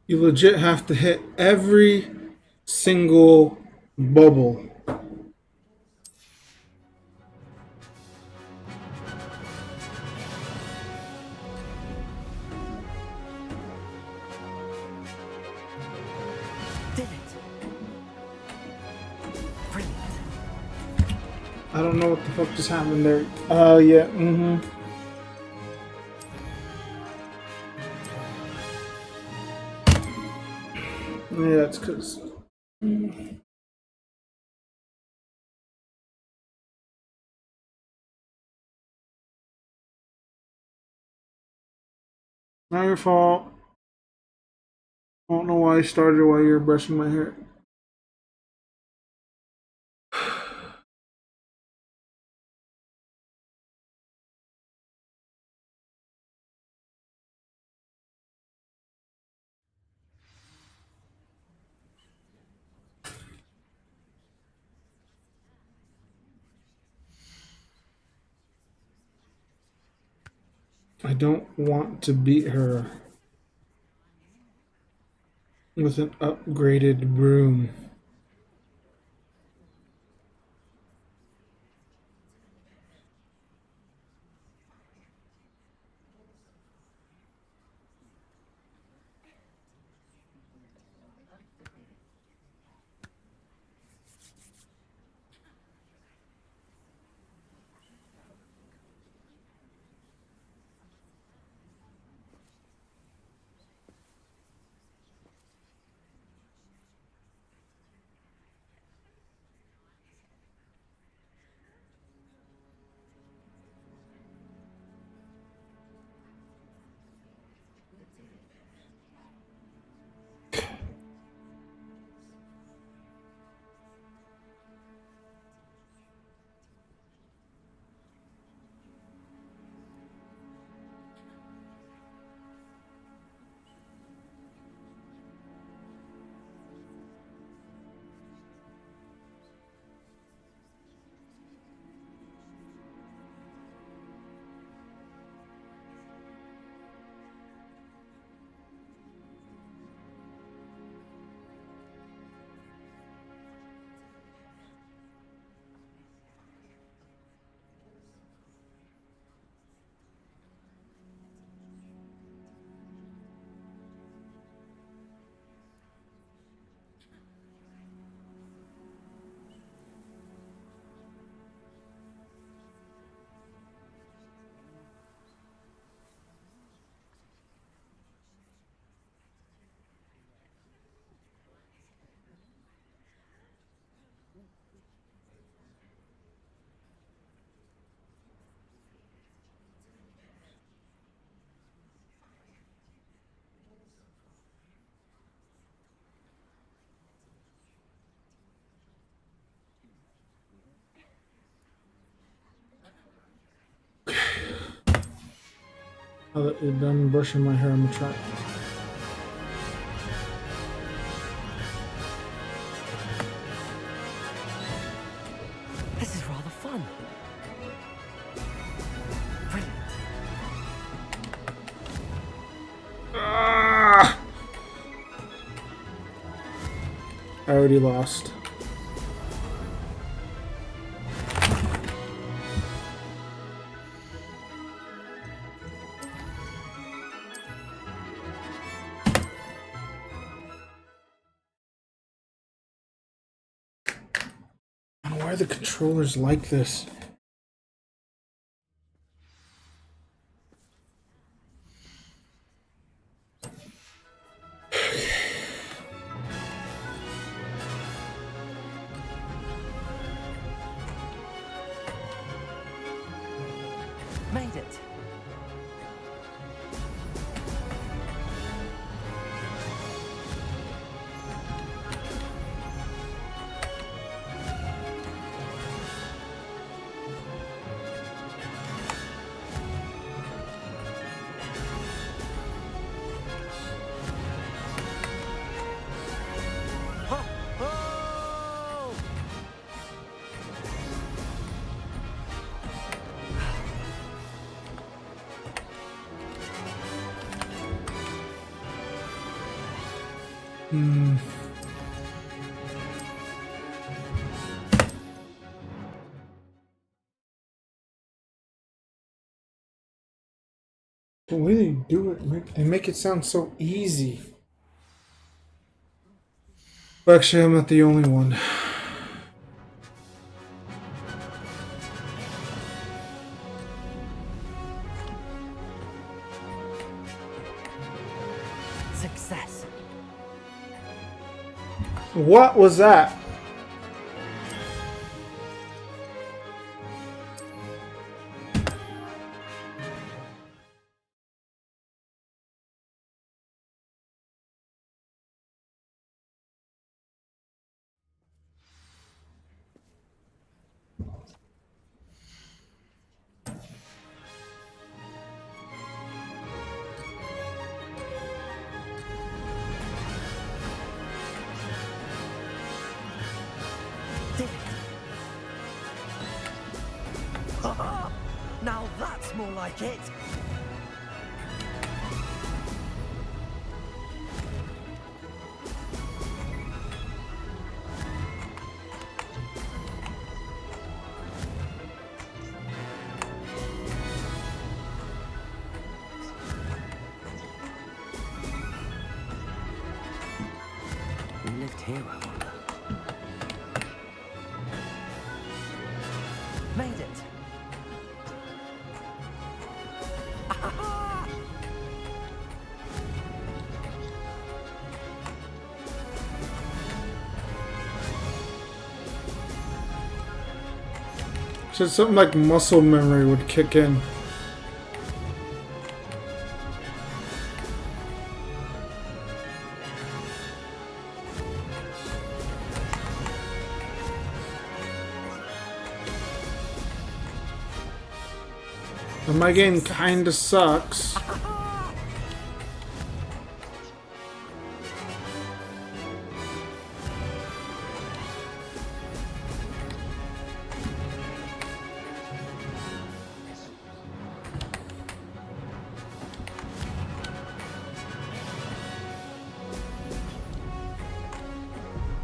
You legit have to hit every single bubble. Did it? Brilliant. I don't know what the fuck just happened there. Oh, yeah, Yeah, it's because... Not your fault. I don't know why I started while you were brushing my hair. I don't want to beat her with an upgraded broom. Now that you're done brushing my hair, I'm gonna try. This is rather fun. Brilliant. Ah! I already lost. Why are the controllers like this? Made it. The way they do it, they make it sound so easy. But actually, I'm not the only one. Success. What was that? Now that's more like it. We lived here, I wonder. Made it. So something like muscle memory would kick in. And my game kinda sucks.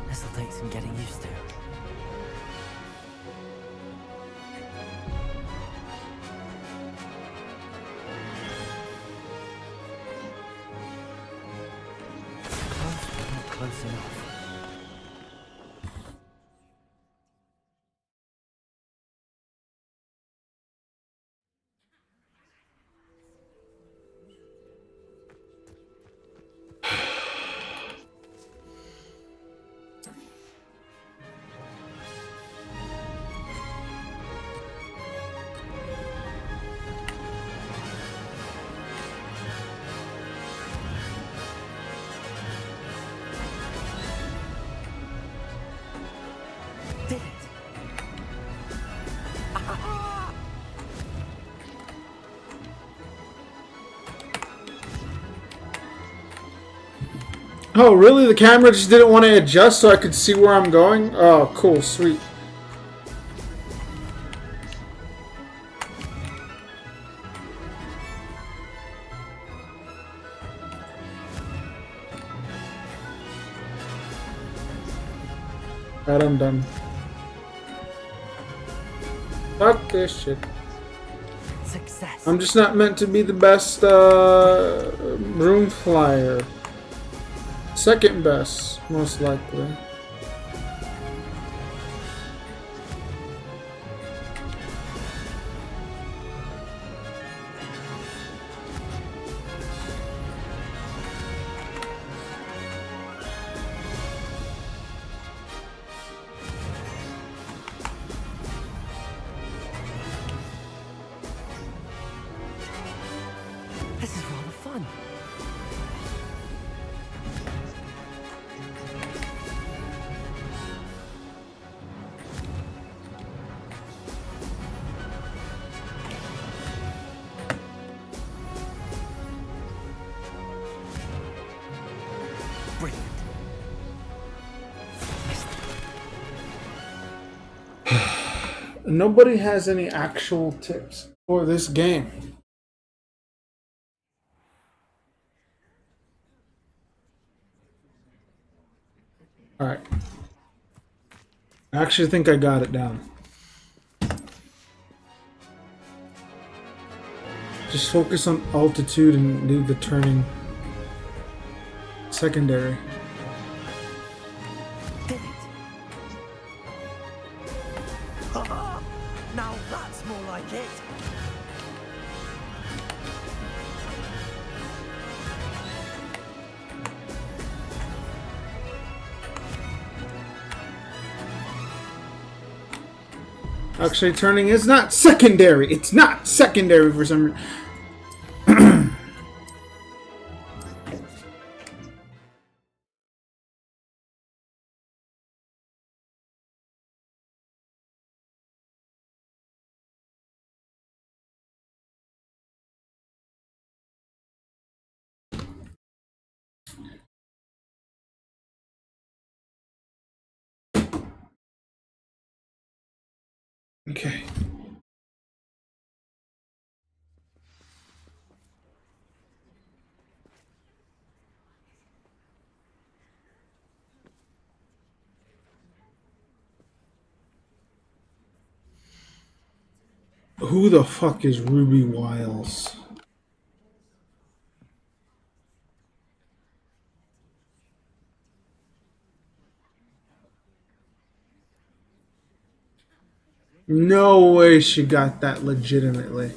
This'll take some getting used to. Close, but not close enough. Did it! Oh, really? The camera just didn't want to adjust so I could see where I'm going? Oh, cool. Sweet. Alright, I'm done. Fuck this shit. Success. I'm just not meant to be the best room flyer. Second best, most likely. This is rather fun. Brilliant. Nobody has any actual tips for this game. Alright. I actually think I got it down. Just focus on altitude and leave the turning secondary. Now that's more like it. Actually, turning is not secondary. It's not secondary for some reason. Okay. Who the fuck is Ruby Wiles? No way she got that legitimately.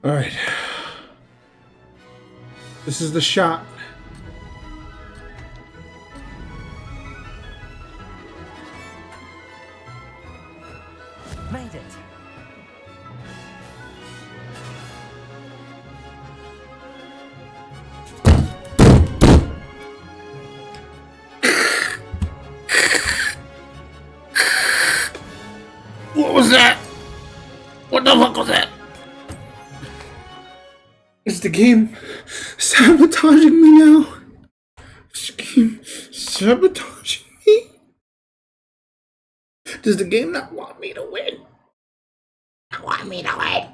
All right. This is the shot. Made it. What was that? What the fuck was that? Is the game sabotaging me now? Is the game sabotaging me? Does the game not want me to win? I want me to win.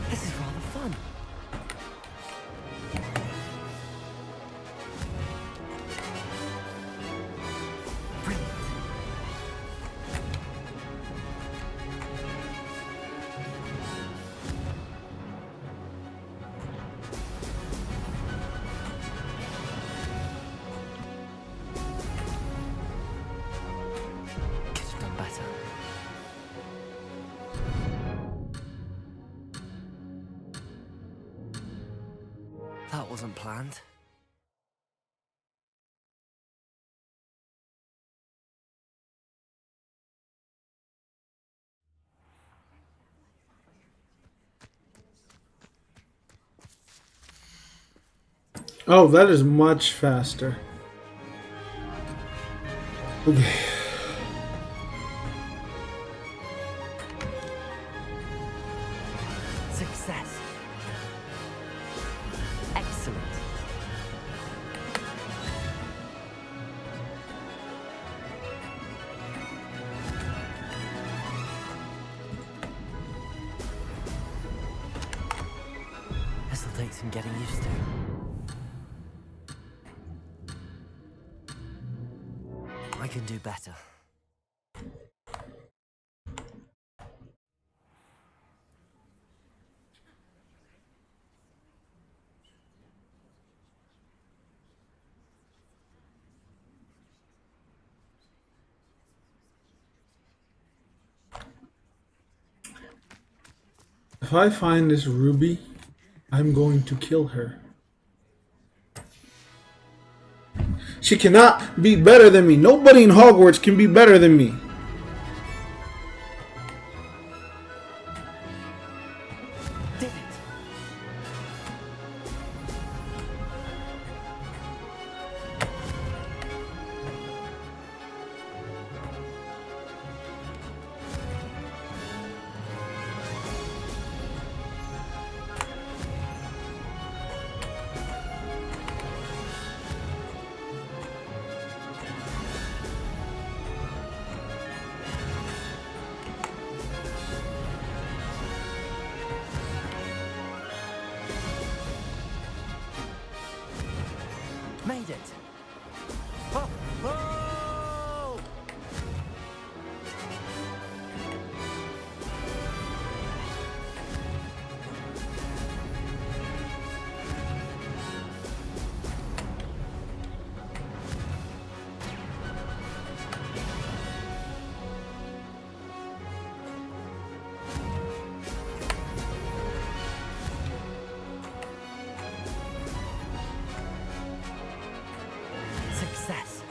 This is rather fun. Brilliant. Could have done better. That wasn't planned. Oh, that is much faster. Okay. Success. Excellent. This'll take some getting used to. I can do better. If I find this ruby, I'm going to kill her. She cannot be better than me. Nobody in Hogwarts can be better than me. Did it? Made it. Oh, oh! Success.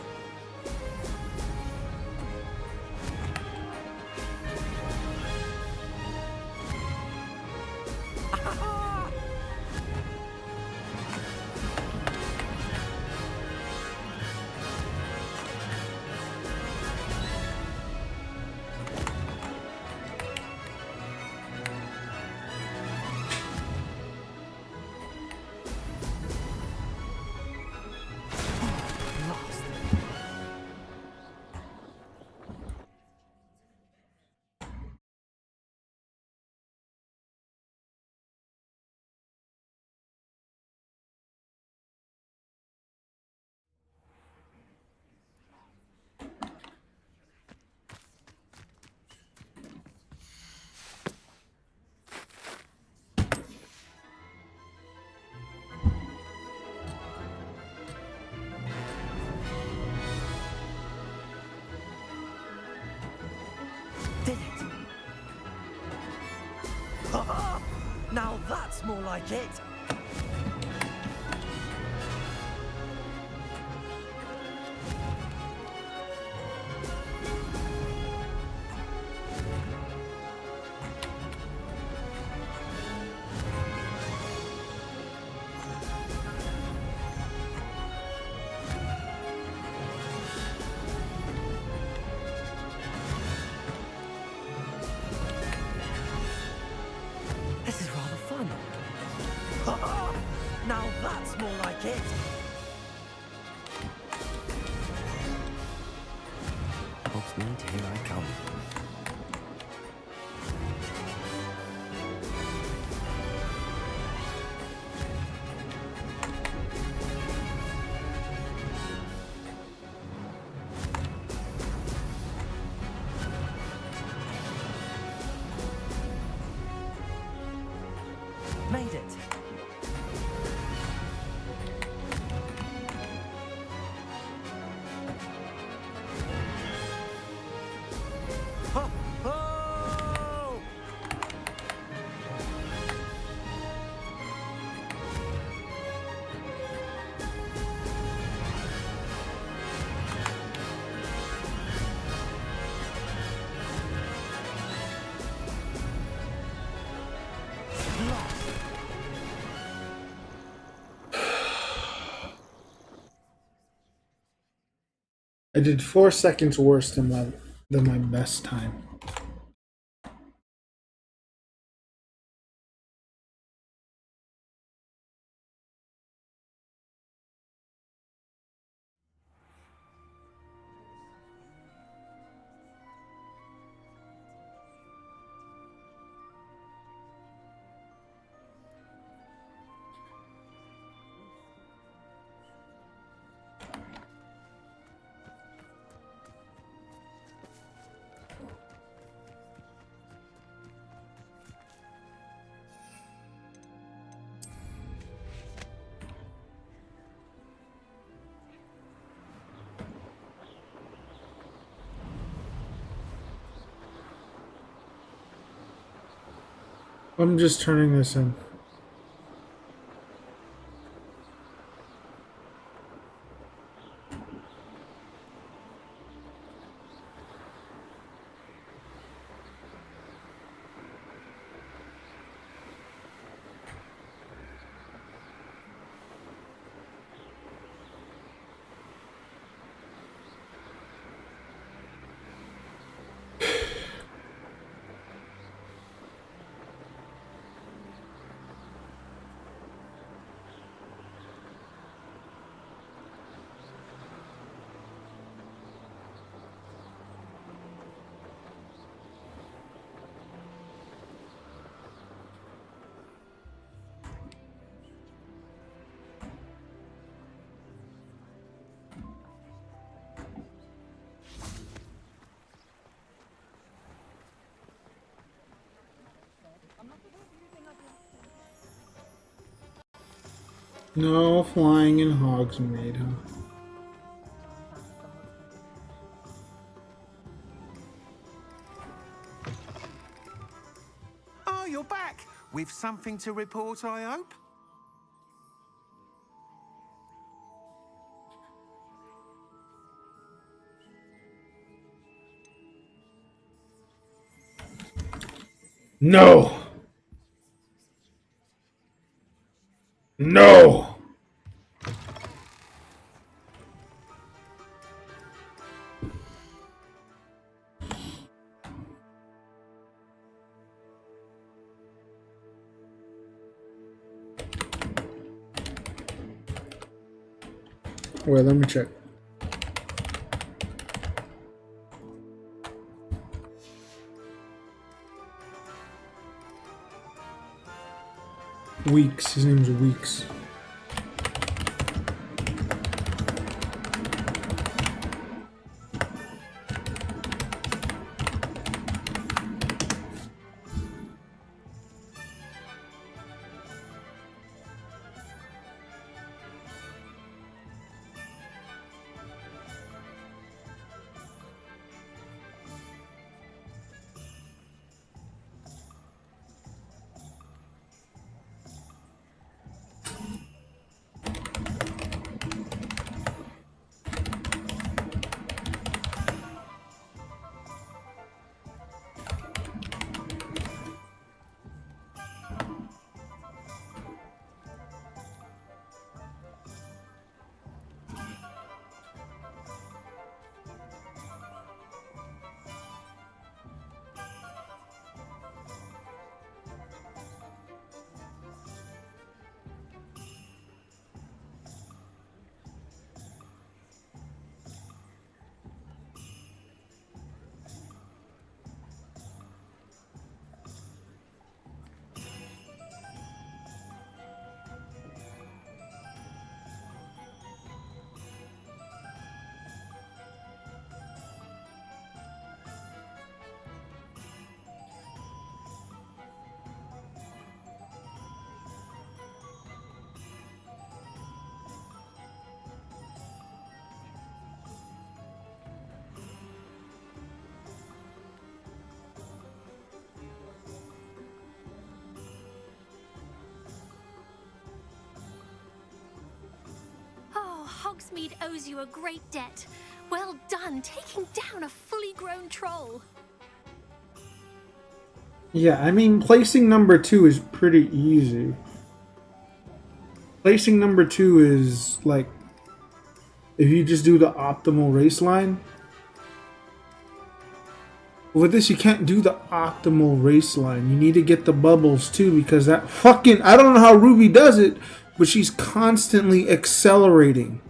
Did it? Now that's more like it. This is rather fun. Now that's more like it. Hogsmeade, here I come. Made it. Ho, ho! I did 4 seconds worse than my best time. I'm just turning this in. No flying in Hogsmeade, huh? Oh, you're back. With something to report, I hope? No! No! Wait, let me check. Weeks. His name's Weeks. Oh, Hogsmeade owes you a great debt. Well done, taking down a fully grown troll. Yeah, I mean, placing number 2 is pretty easy. Placing number 2 is like, if you just do the optimal race line. With this, you can't do the optimal race line. You need to get the bubbles too, because that fucking, I don't know how Ruby does it, but she's constantly accelerating.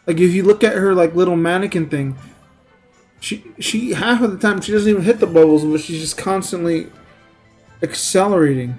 Like, if you look at her like little mannequin thing, she half of the time she doesn't even hit the bubbles, but she's just constantly accelerating.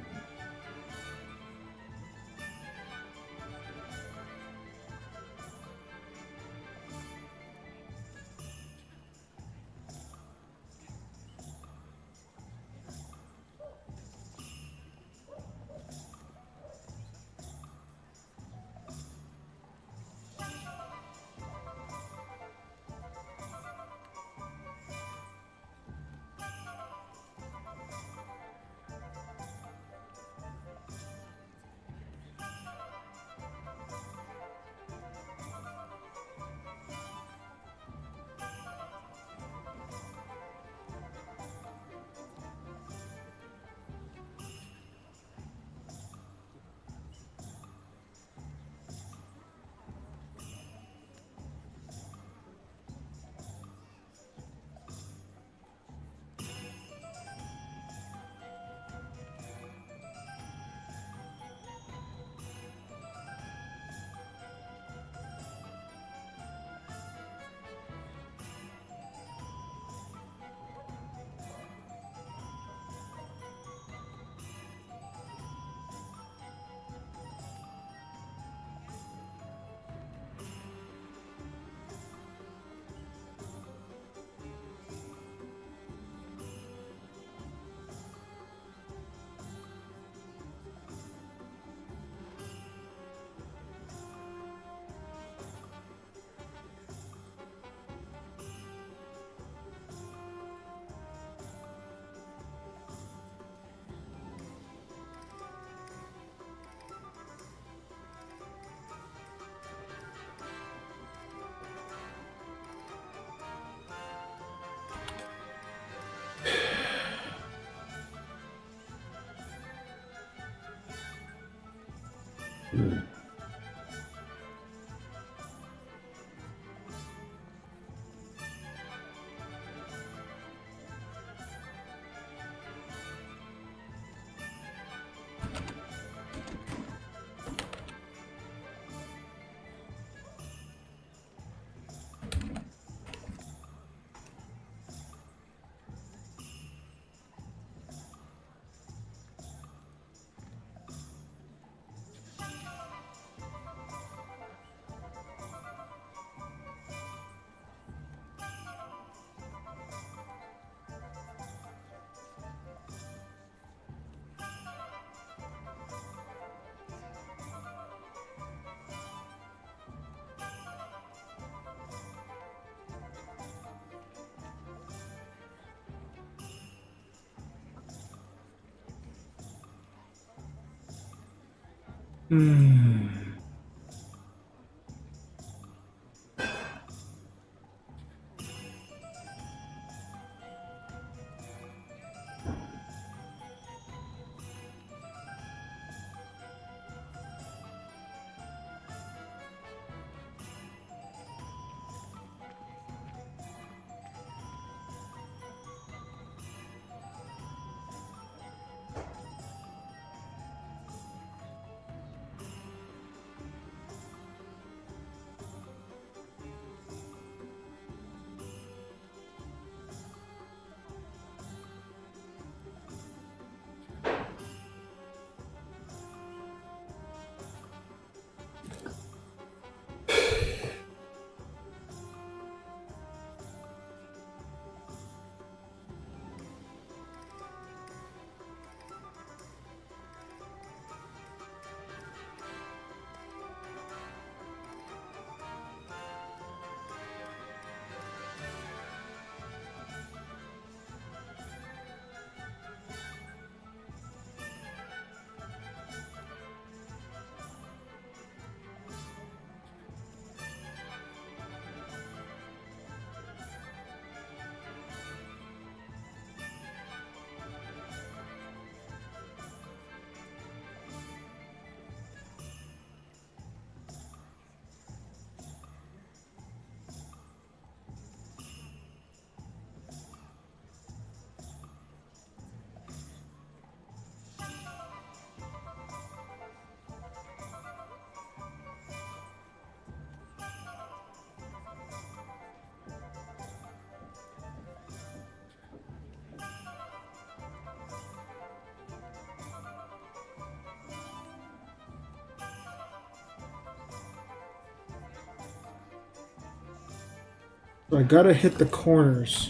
So I gotta hit the corners.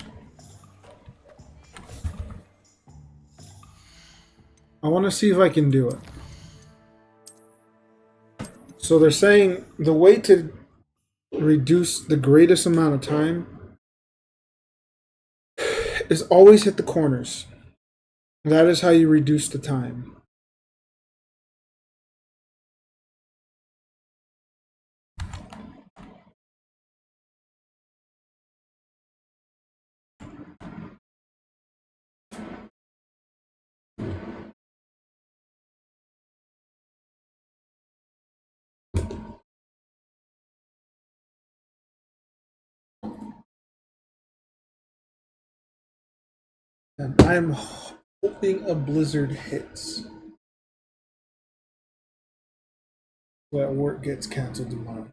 I want to see if I can do it. So they're saying the way to reduce the greatest amount of time is always hit the corners. That is how you reduce the time. And I am hoping a blizzard hits. That work gets canceled tomorrow.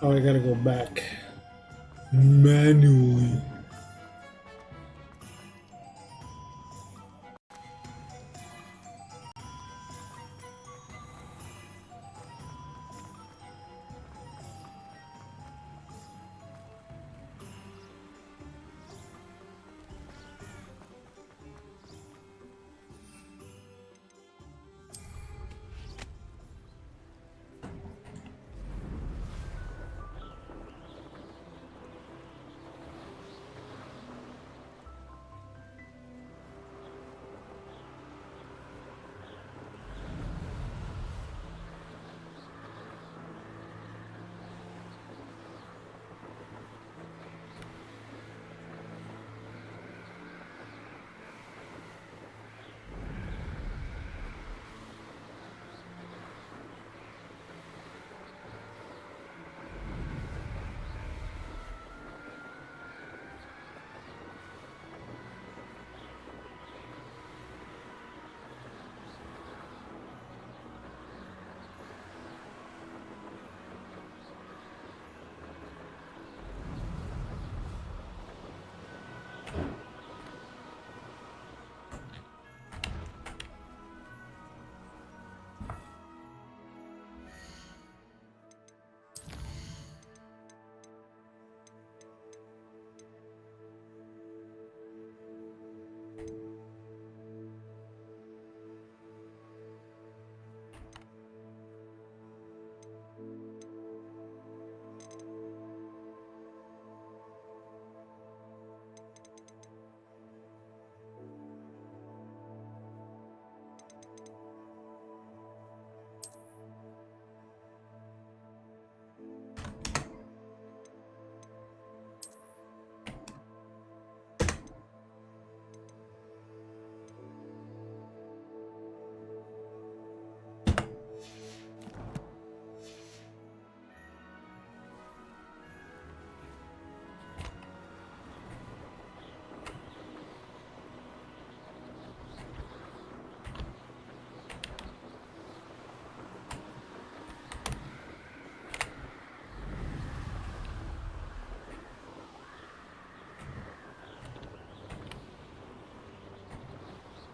Oh, I gotta go back manually.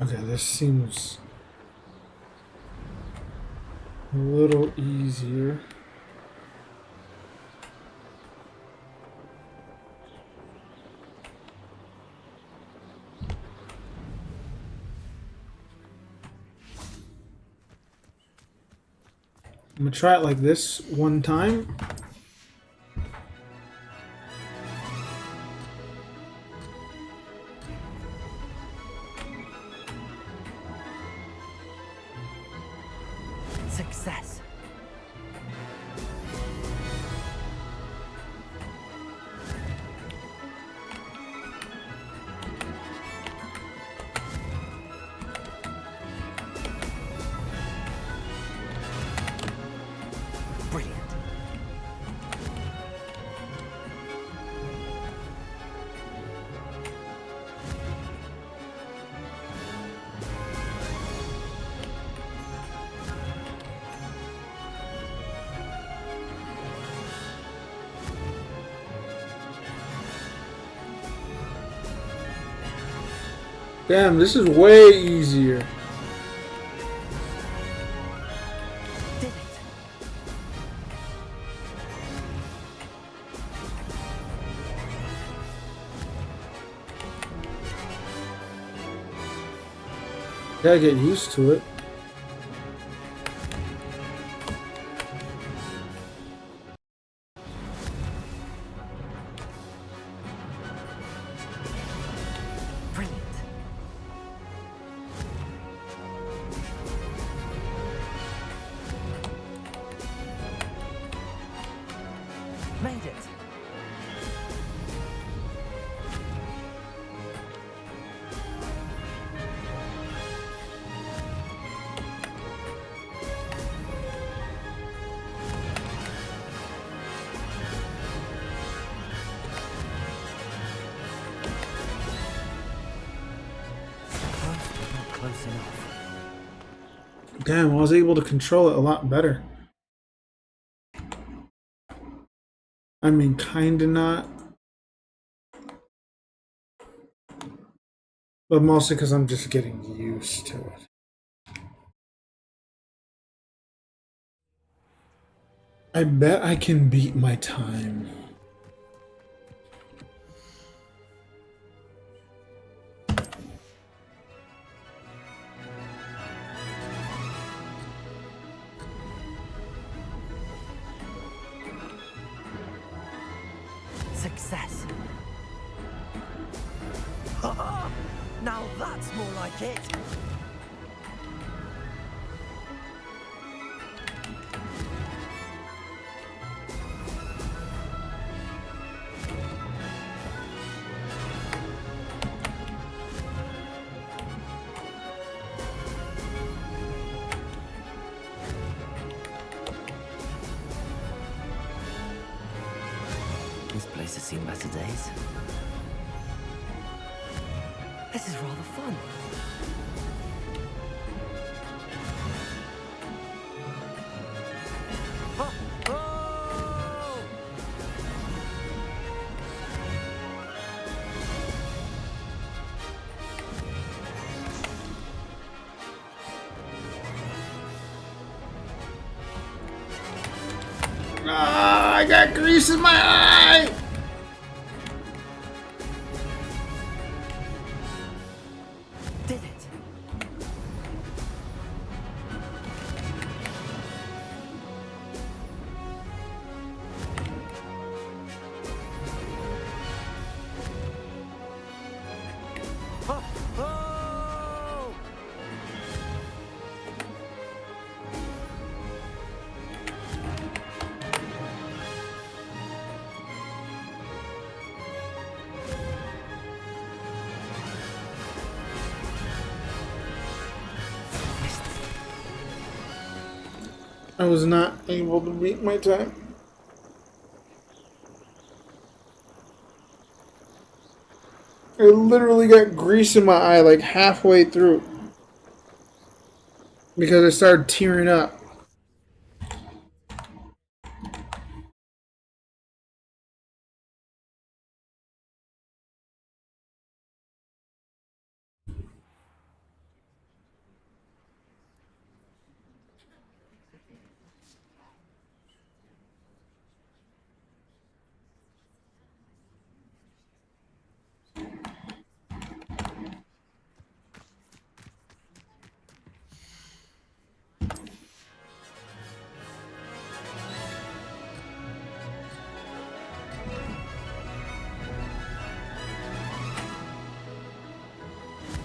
Okay, this seems a little easier. I'm gonna try it like this one time. Success. Brilliant. Damn, this is way easier. Gotta get used to it. Made it. Close enough. Damn, I was able to control it a lot better. I mean, kinda not. But mostly because I'm just getting used to it. I bet I can beat my time. Success. Now that's more like it. This place has seen better days. This is rather fun. Ah, I got grease in my eye! Did it. I was not able to beat my time. I literally got grease in my eye like halfway through. Because I started tearing up.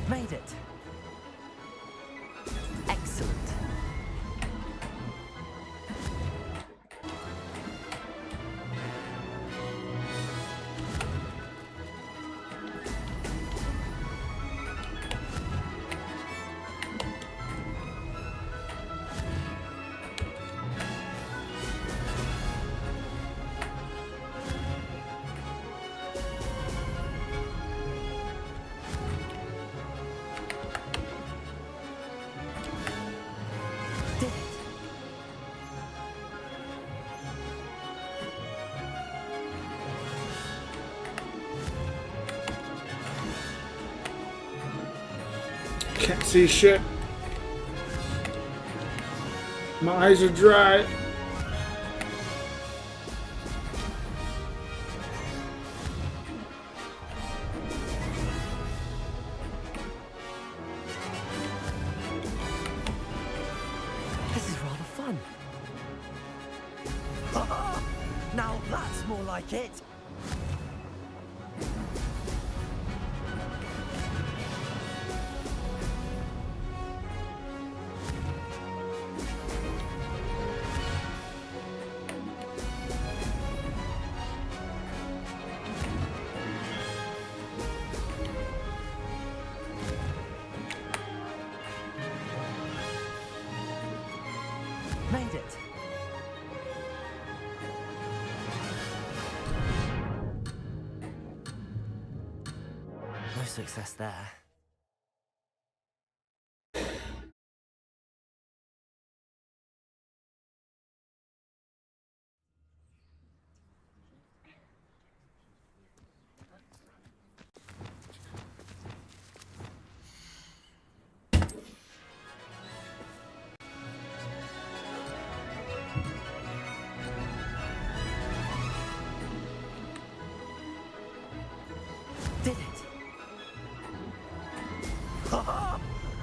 Made it. Excellent. Can't see shit. My eyes are dry. This is rather fun. Now that's more like it. Made it. No success there. Did it.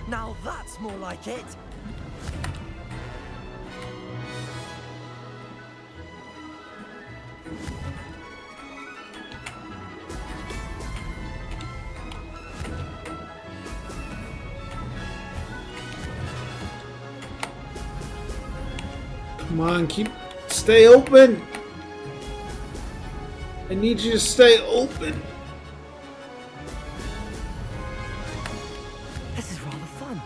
Now that's more like it. Come on, stay open. I need you to stay open. This is rather fun.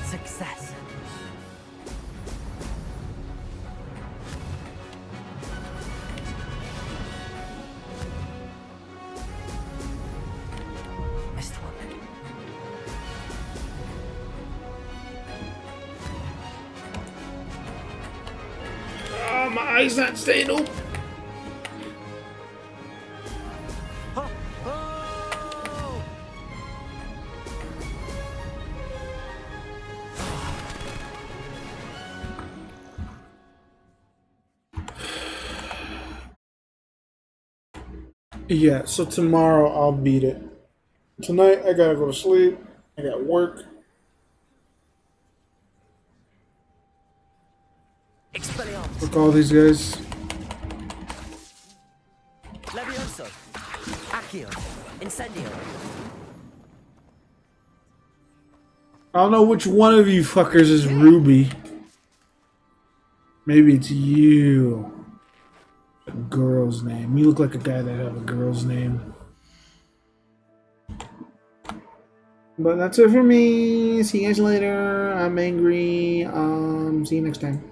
Success. Missed one. Oh, my eyes not staying open. Yeah, so tomorrow I'll beat it. Tonight I gotta go to sleep. I got work. Expelliarmus. Look all these guys. Levioso. Accio. Incendio. I don't know which one of you fuckers is Ruby. Maybe it's you. A girl's name. You look like a guy that have a girl's name. But that's it for me. See you guys later. I'm angry. See you next time.